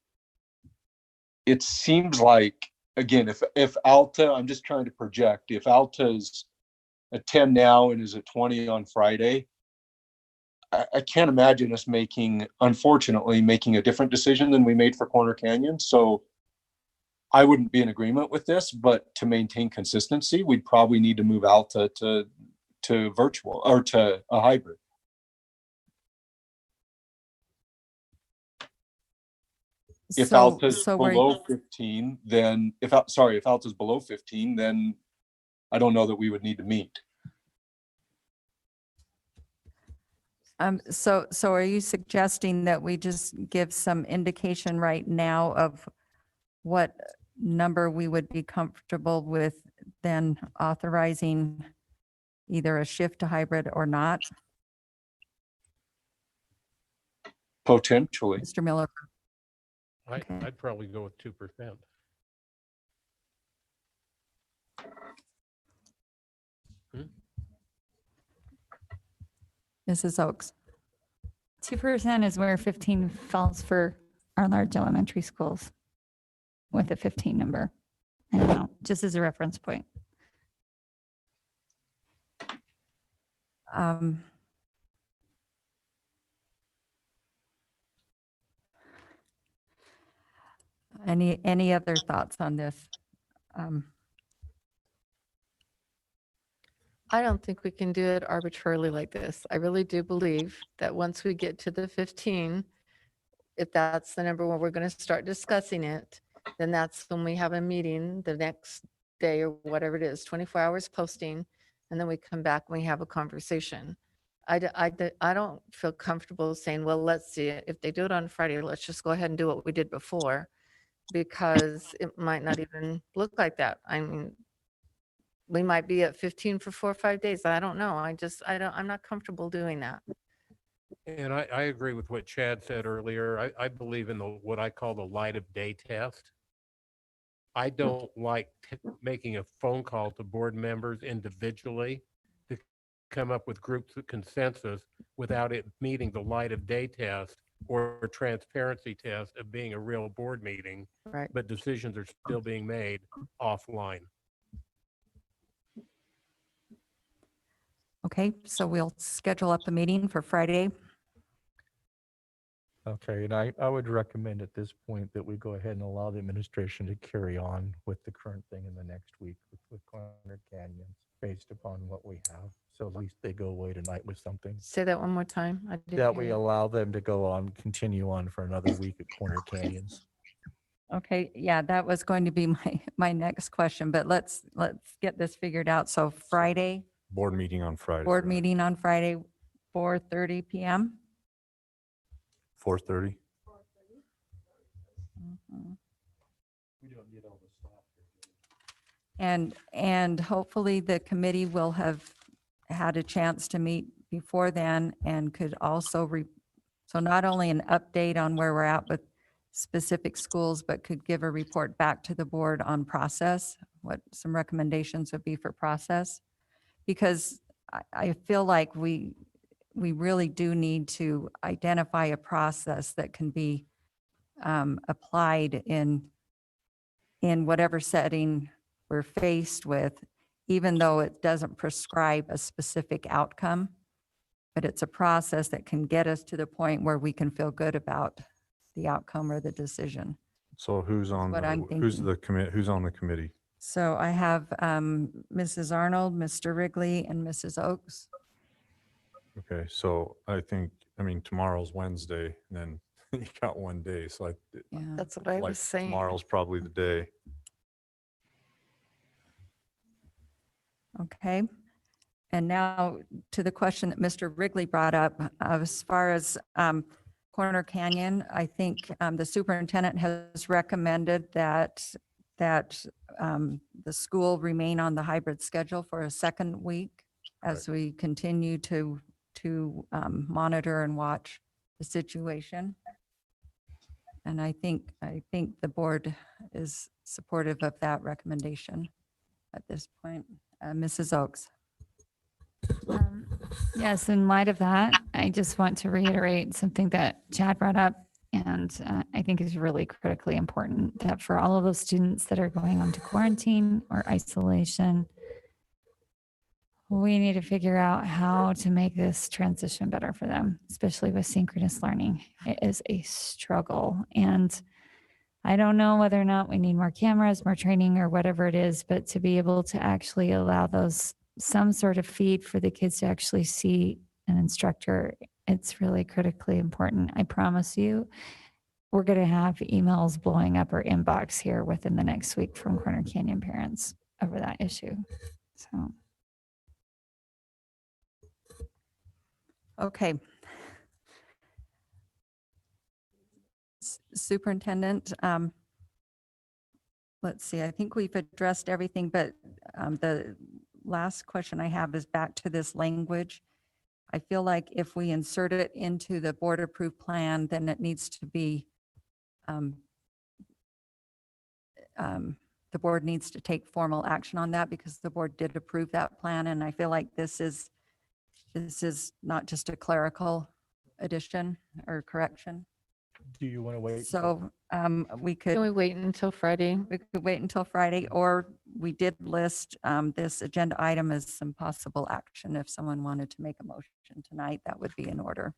[SPEAKER 11] It seems like, again, if Alta, I'm just trying to project, if Alta's at 10 now and is at 20 on Friday, I can't imagine us unfortunately making a different decision than we made for Corner Canyon. So I wouldn't be in agreement with this, but to maintain consistency, we'd probably need to move Alta to virtual or to a hybrid. If Alta's below 15, then if Alta's below 15, then I don't know that we would need to meet.
[SPEAKER 1] So are you suggesting that we just give some indication right now of what number we would be comfortable with then authorizing either a shift to hybrid or not?
[SPEAKER 11] Potentially.
[SPEAKER 1] Mr. Miller?
[SPEAKER 3] I'd probably go with 2%.
[SPEAKER 1] Mrs. Oaks?
[SPEAKER 9] 2% is where 15 falls for our large elementary schools with a 15 number. I don't know, just as a reference point.
[SPEAKER 1] Any other thoughts on this?
[SPEAKER 5] I don't think we can do it arbitrarily like this. I really do believe that once we get to the 15, if that's the number where we're going to start discussing it, then that's when we have a meeting the next day or whatever it is, 24 hours posting, and then we come back and we have a conversation. I don't feel comfortable saying, well, let's see, if they do it on Friday, let's just go ahead and do what we did before, because it might not even look like that. I mean, we might be at 15 for 4 or 5 days. I don't know. I'm not comfortable doing that.
[SPEAKER 3] And I agree with what Chad said earlier. I believe in what I call the light of day test. I don't like making a phone call to board members individually to come up with groups of consensus without it meeting the light of day test or transparency test of being a real board meeting.
[SPEAKER 5] Right.
[SPEAKER 3] But decisions are still being made offline.
[SPEAKER 1] Okay, so we'll schedule up a meeting for Friday.
[SPEAKER 6] Okay, and I would recommend at this point that we go ahead and allow the administration to carry on with the current thing in the next week with Corner Canyon based upon what we have. So at least they go away tonight with something.
[SPEAKER 5] Say that one more time. I didn't
[SPEAKER 6] That
[SPEAKER 5] hear
[SPEAKER 6] we
[SPEAKER 5] you.
[SPEAKER 6] allow them to go on, continue on for another week at Corner Canyons.
[SPEAKER 1] Okay, yeah, that was going to be my next question, but let's get this figured out. So Friday,
[SPEAKER 4] Board meeting on Friday.
[SPEAKER 1] board meeting on Friday, 4:30 PM.
[SPEAKER 4] 4:30.
[SPEAKER 1] And hopefully the committee will have had a chance to meet before then and could also, so not only an update on where we're at with specific schools, but could give a report back to the board on process, what some recommendations would be for process. Because I feel like we really do need to identify a process that can be applied in whatever setting we're faced with, even though it doesn't prescribe a specific outcome, but it's a process that can get us to the point where we can feel good about the outcome or the decision.
[SPEAKER 4] So who's on
[SPEAKER 1] what I'm
[SPEAKER 4] who's
[SPEAKER 1] thinking.
[SPEAKER 4] who's on the committee?
[SPEAKER 1] So I have Mrs. Arnold, Mr. Wrigley, and Mrs. Oaks.
[SPEAKER 4] Okay, so I mean, tomorrow's Wednesday, and then You got one day, so
[SPEAKER 5] That's what I
[SPEAKER 4] like
[SPEAKER 5] was saying.
[SPEAKER 4] tomorrow's probably the day.
[SPEAKER 1] Okay. And now to the question that Mr. Wrigley brought up, as far as Corner Canyon, I think the superintendent has recommended that the school remain on the hybrid schedule for a second week as we continue to monitor and watch the situation. And I think the board is supportive of that recommendation at this point. Mrs. Oakes.
[SPEAKER 9] Yes, in light of that, I just want to reiterate something that Chad brought up, and I think is really critically important, that for all of those students that are going on to quarantine or isolation, we need to figure out how to make this transition better for them, especially with synchronous learning. It is a struggle, and I don't know whether or not we need more cameras, more training, or whatever it is, but to be able to actually allow some sort of feed for the kids to actually see an instructor, it's really critically important. I promise you, we're going to have emails blowing up our inbox here within the next week from Corner Canyon parents over that issue. So.
[SPEAKER 1] Okay. Superintendent, let's see, I think we've addressed everything, but the last question I have is back to this language. I feel like if we insert it into the board approved plan, then it needs to be, the board needs to take formal action on that because the board did approve that plan. And I feel like this is not just a clerical addition or correction.
[SPEAKER 6] Do you want to wait?
[SPEAKER 1] So we
[SPEAKER 5] Can we
[SPEAKER 1] could,
[SPEAKER 5] wait until Friday?
[SPEAKER 1] we could wait until Friday, or we did list this agenda item as some possible action. If someone wanted to make a motion tonight, that would be in order.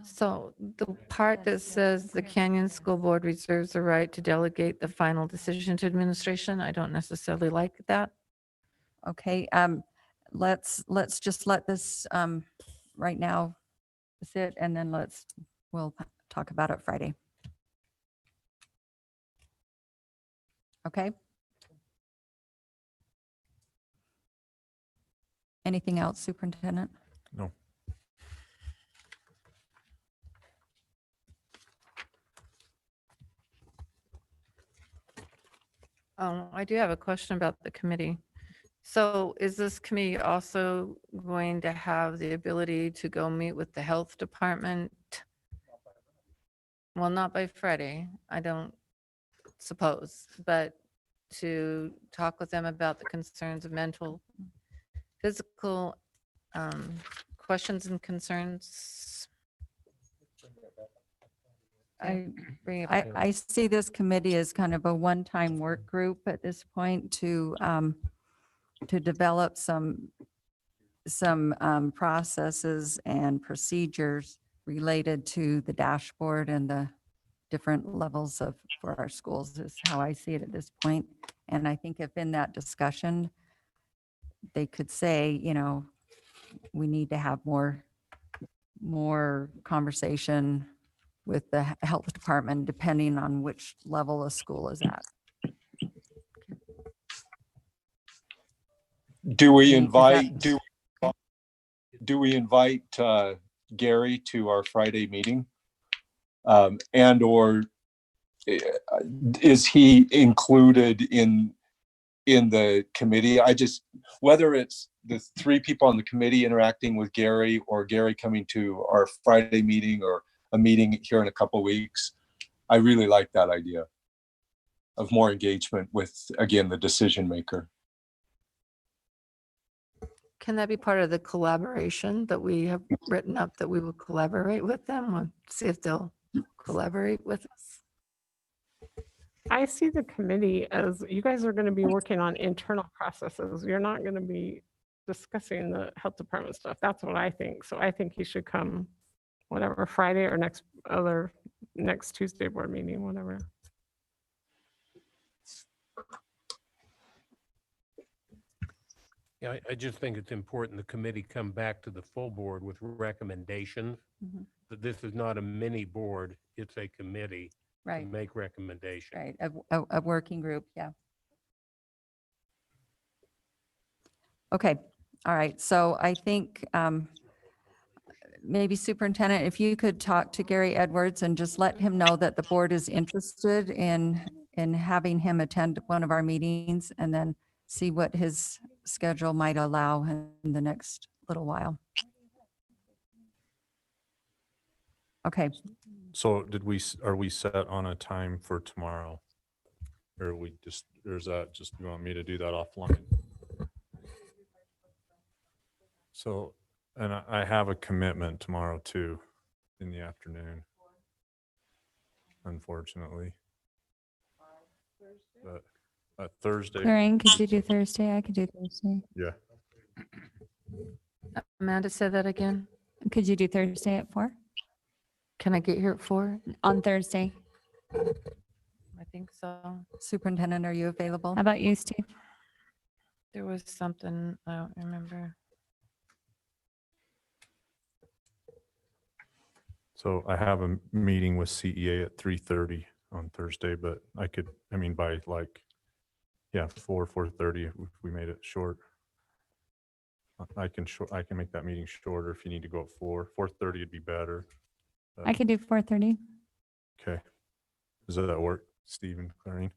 [SPEAKER 5] So the part that says the Canyon School Board reserves the right to delegate the final decision to administration, I don't necessarily like that.
[SPEAKER 1] Okay, let's just let this right now sit, and then we'll talk about it Friday. Okay? Anything else, Superintendent?
[SPEAKER 4] No.
[SPEAKER 5] I do have a question about the committee. So is this committee also going to have the ability to go meet with the health department? Well, not by Friday, I don't suppose, but to talk with them about the concerns of mental, physical questions and concerns. Bring it back.
[SPEAKER 1] I see this committee as kind of a one-time work group at this point to develop some processes and procedures related to the dashboard and the different levels for our schools is how I see it at this point. And I think if in that discussion, they could say, we need to have more conversation with the health department, depending on which level a school is at.
[SPEAKER 11] Do we
[SPEAKER 1] Because
[SPEAKER 11] invite,
[SPEAKER 1] that-
[SPEAKER 11] do we invite Gary to our Friday meeting? And or is he included in the committee? Whether it's the three people on the committee interacting with Gary or Gary coming to our Friday meeting or a meeting here in a couple of weeks, I really like that idea of more engagement with, again, the decision maker.
[SPEAKER 5] Can that be part of the collaboration that we have written up, that we will collaborate with them? We'll see if they'll collaborate with us.
[SPEAKER 22] I see the committee as you guys are going to be working on internal processes. You're not going to be discussing the health department stuff. That's what I think. So I think he should come whatever Friday or next Tuesday board meeting, whatever.
[SPEAKER 3] Yeah, I just think it's important the committee come back to the full board with recommendations.
[SPEAKER 1] Mhm.
[SPEAKER 3] That this is not a mini board, it's a committee to
[SPEAKER 1] Right,
[SPEAKER 3] make recommendations.
[SPEAKER 1] right, a working group, yeah. Okay, all right, so I think maybe Superintendent, if you could talk to Gary Edwards and just let him know that the board is interested in having him attend one of our meetings, and then see what his schedule might allow in the next little while. Okay,
[SPEAKER 4] So are we set on a time for tomorrow? Or are we just, or is that just, you want me to do that offline? So, and I have a commitment tomorrow too, in the afternoon. Unfortunately. But Thursday.
[SPEAKER 9] Clarion, could you do Thursday? I could do Thursday.
[SPEAKER 4] Yeah.
[SPEAKER 5] Amanda said that again.
[SPEAKER 9] Could you do Thursday at 4?
[SPEAKER 5] Can I get here at 4?
[SPEAKER 9] On Thursday.
[SPEAKER 5] I think so.
[SPEAKER 1] Superintendent, are you available?
[SPEAKER 9] How about you, Steve?
[SPEAKER 5] There was something, I don't remember.
[SPEAKER 4] So I have a meeting with CEA at 3:30 on Thursday, but I could, I mean, by like, yeah, 4:30, if we made it short. I can make that meeting shorter if you need to go at 4:30 would be better.
[SPEAKER 9] I could do 4:30.
[SPEAKER 4] Okay. Does that work, Stephen, Clarine?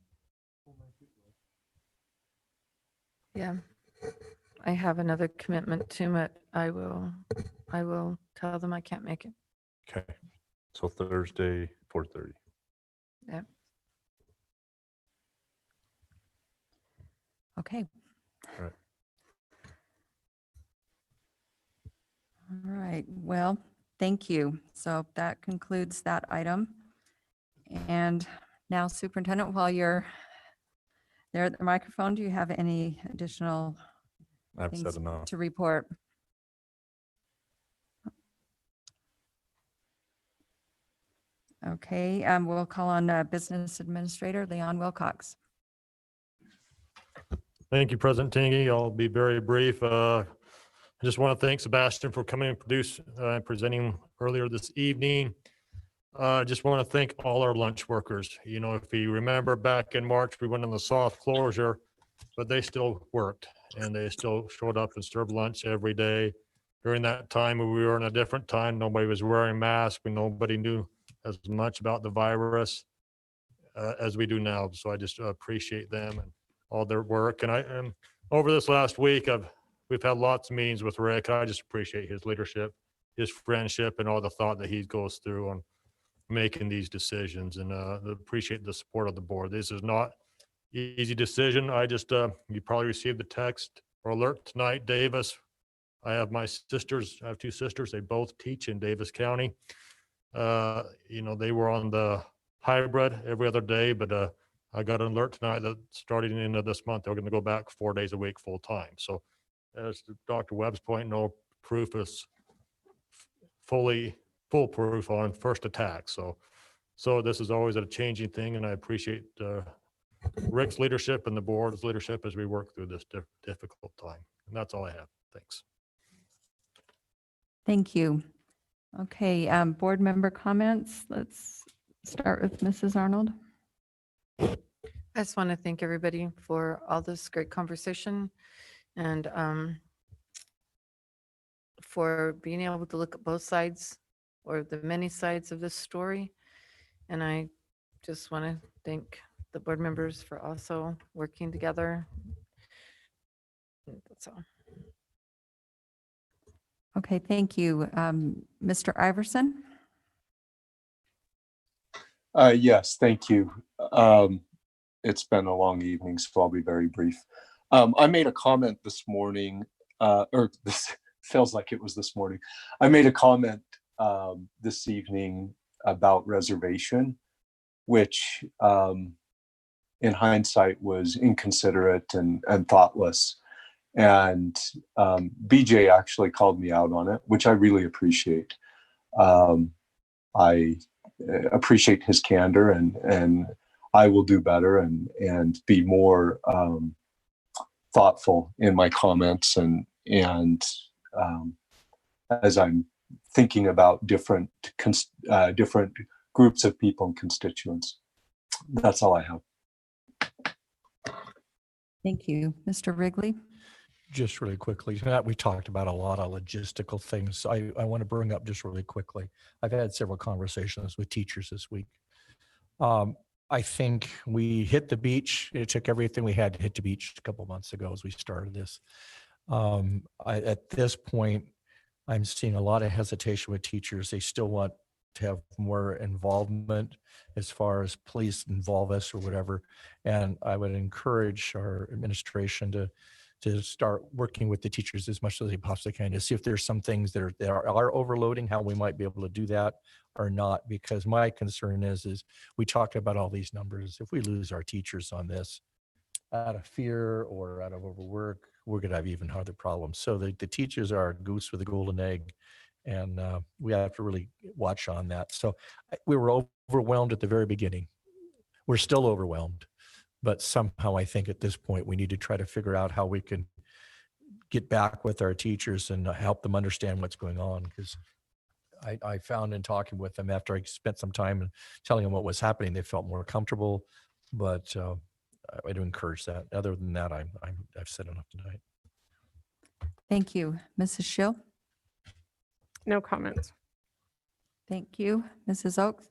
[SPEAKER 5] Yeah. I have another commitment to it. I will tell them I can't make it.
[SPEAKER 4] Okay. So Thursday, 4:30.
[SPEAKER 5] Yeah.
[SPEAKER 1] Okay.
[SPEAKER 4] All right.
[SPEAKER 1] All right, well, thank you. So that concludes that item. And now Superintendent, while you're there at the microphone, do you have any additional
[SPEAKER 4] I've said
[SPEAKER 1] things
[SPEAKER 4] enough.
[SPEAKER 1] to report? Okay, we'll call on Business Administrator Leon Wilcox.
[SPEAKER 12] Thank you, President Tingy. I'll be very brief. I just want to thank Sebastian for coming and presenting earlier this evening. I just want to thank all our lunch workers. You know, if you remember back in March, we went on the soft closure, but they still worked and they still showed up and served lunch every day. During that time, we were in a different time. Nobody was wearing masks. Nobody knew as much about the virus as we do now. So I just appreciate them and all their work. And over this last week, we've had lots of meetings with Rick. I just appreciate his leadership, his friendship, and all the thought that he goes through on making these decisions, and appreciate the support of the board. This is not easy decision. I just, you probably received the text or alert tonight, Davis. I have my sisters, I have 2 sisters. They both teach in Davis County. You know, they were on the hybrid every other day, but I got an alert tonight that starting in this month, they're going to go back 4 days a week full time. So as to Dr. Webb's point, no proof is foolproof on first attack. So this is always a changing thing, and I appreciate Rick's leadership and the board's leadership as we work through this difficult time. And that's all I have. Thanks.
[SPEAKER 1] Thank you. Okay, board member comments. Let's start with Mrs. Arnold.
[SPEAKER 5] I just want to thank everybody for all this great conversation and for being able to look at both sides or the many sides of this story. And I just want to thank the board members for also working together. That's all.
[SPEAKER 1] Okay, thank you. Mr. Iverson?
[SPEAKER 11] Yes, thank you. It's been a long evening, so I'll be very brief. I made a comment this morning, or this feels like it was this morning. I made a comment this evening about reservation, which in hindsight was inconsiderate and thoughtless. And BJ actually called me out on it, which I really appreciate. I appreciate his candor, and I will do better and be more thoughtful in my comments and as I'm thinking about different groups of people and constituents. That's all I have.
[SPEAKER 1] Thank you. Mr. Wrigley?
[SPEAKER 6] Just really quickly, we talked about a lot of logistical things. I want to bring up just really quickly. I've had several conversations with teachers this week. I think we hit the beach. It took everything we had to hit the beach a couple months ago as we started this. At this point, I'm seeing a lot of hesitation with teachers. They still want to have more involvement as far as please involve us or whatever. And I would encourage our administration to start working with the teachers as much as they possibly can to see if there's some things that are overloading, how we might be able to do that or not. Because my concern is we talked about all these numbers. If we lose our teachers on this out of fear or out of overwork, we're going to have even harder problems. So the teachers are a goose with a golden egg, and we have to really watch on that. So we were overwhelmed at the very beginning. We're still overwhelmed. But somehow I think at this point, we need to try to figure out how we can get back with our teachers and help them understand what's going on. Because I found in talking with them after I spent some time and telling them what was happening, they felt more comfortable. But I do encourage that. Other than that, I've said enough tonight.
[SPEAKER 1] Thank you. Mrs. Schill?
[SPEAKER 22] No comments.
[SPEAKER 1] Thank you. Mrs. Oaks?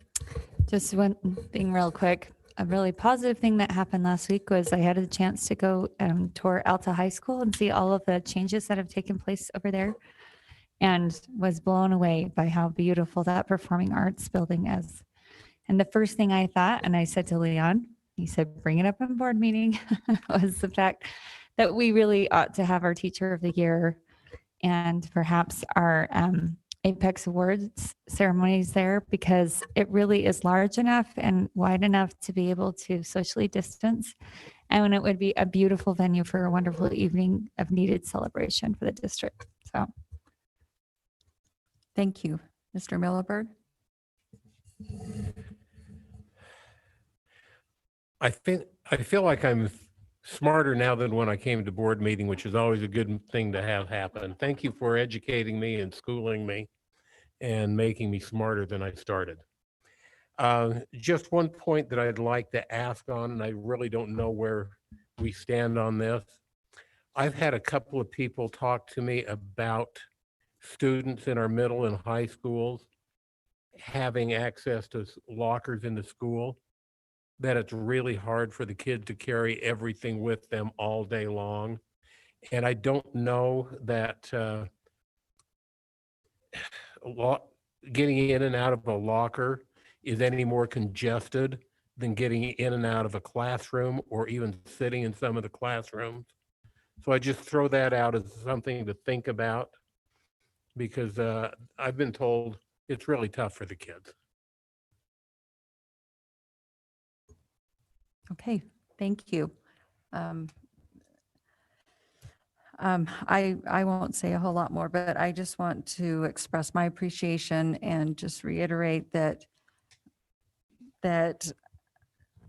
[SPEAKER 9] Just one thing real quick. A really positive thing that happened last week was I had a chance to go tour Alta High School and see all of the changes that have taken place over there, and was blown away by how beautiful that performing arts building is. And the first thing I thought, and I said to Leon, he said, bring it up in board meeting, was the fact that we really ought to have our Teacher of the Year and perhaps our Apex Awards ceremonies there, because it really is large enough and wide enough to be able to socially distance. And it would be a beautiful venue for a wonderful evening of needed celebration for the district. So
[SPEAKER 1] thank you. Mr. Millibird?
[SPEAKER 3] I feel like I'm smarter now than when I came to board meeting, which is always a good thing to have happen. Thank you for educating me and schooling me and making me smarter than I started. Just one point that I'd like to ask on, and I really don't know where we stand on this. I've had a couple of people talk to me about students in our middle and high schools having access to lockers in the school, that it's really hard for the kids to carry everything with them all day long. And I don't know that getting in and out of a locker is any more congested than getting in and out of a classroom or even sitting in some of the classrooms. So I just throw that out as something to think about, because I've been told it's really tough for the kids.
[SPEAKER 1] Okay, thank you. I won't say a whole lot more, but I just want to express my appreciation and just reiterate that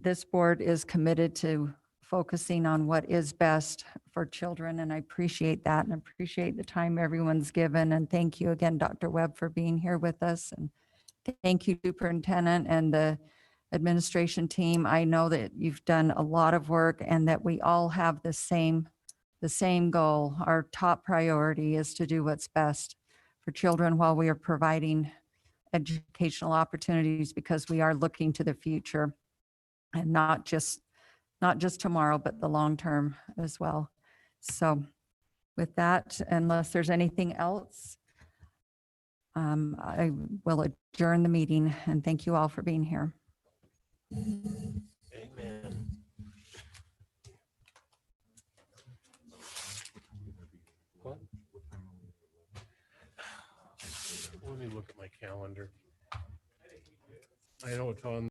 [SPEAKER 1] this board is committed to focusing on what is best for children, and I appreciate that and appreciate the time everyone's given. And thank you again, Dr. Webb, for being here with us. And thank you, Superintendent and the administration team. I know that you've done a lot of work and that we all have the same goal. Our top priority is to do what's best for children while we are providing educational opportunities, because we are looking to the future and not just tomorrow, but the long term as well. So with that, unless there's anything else, I will adjourn the meeting, and thank you all for being here.
[SPEAKER 3] Amen. What? Let me look at my calendar. I know it's on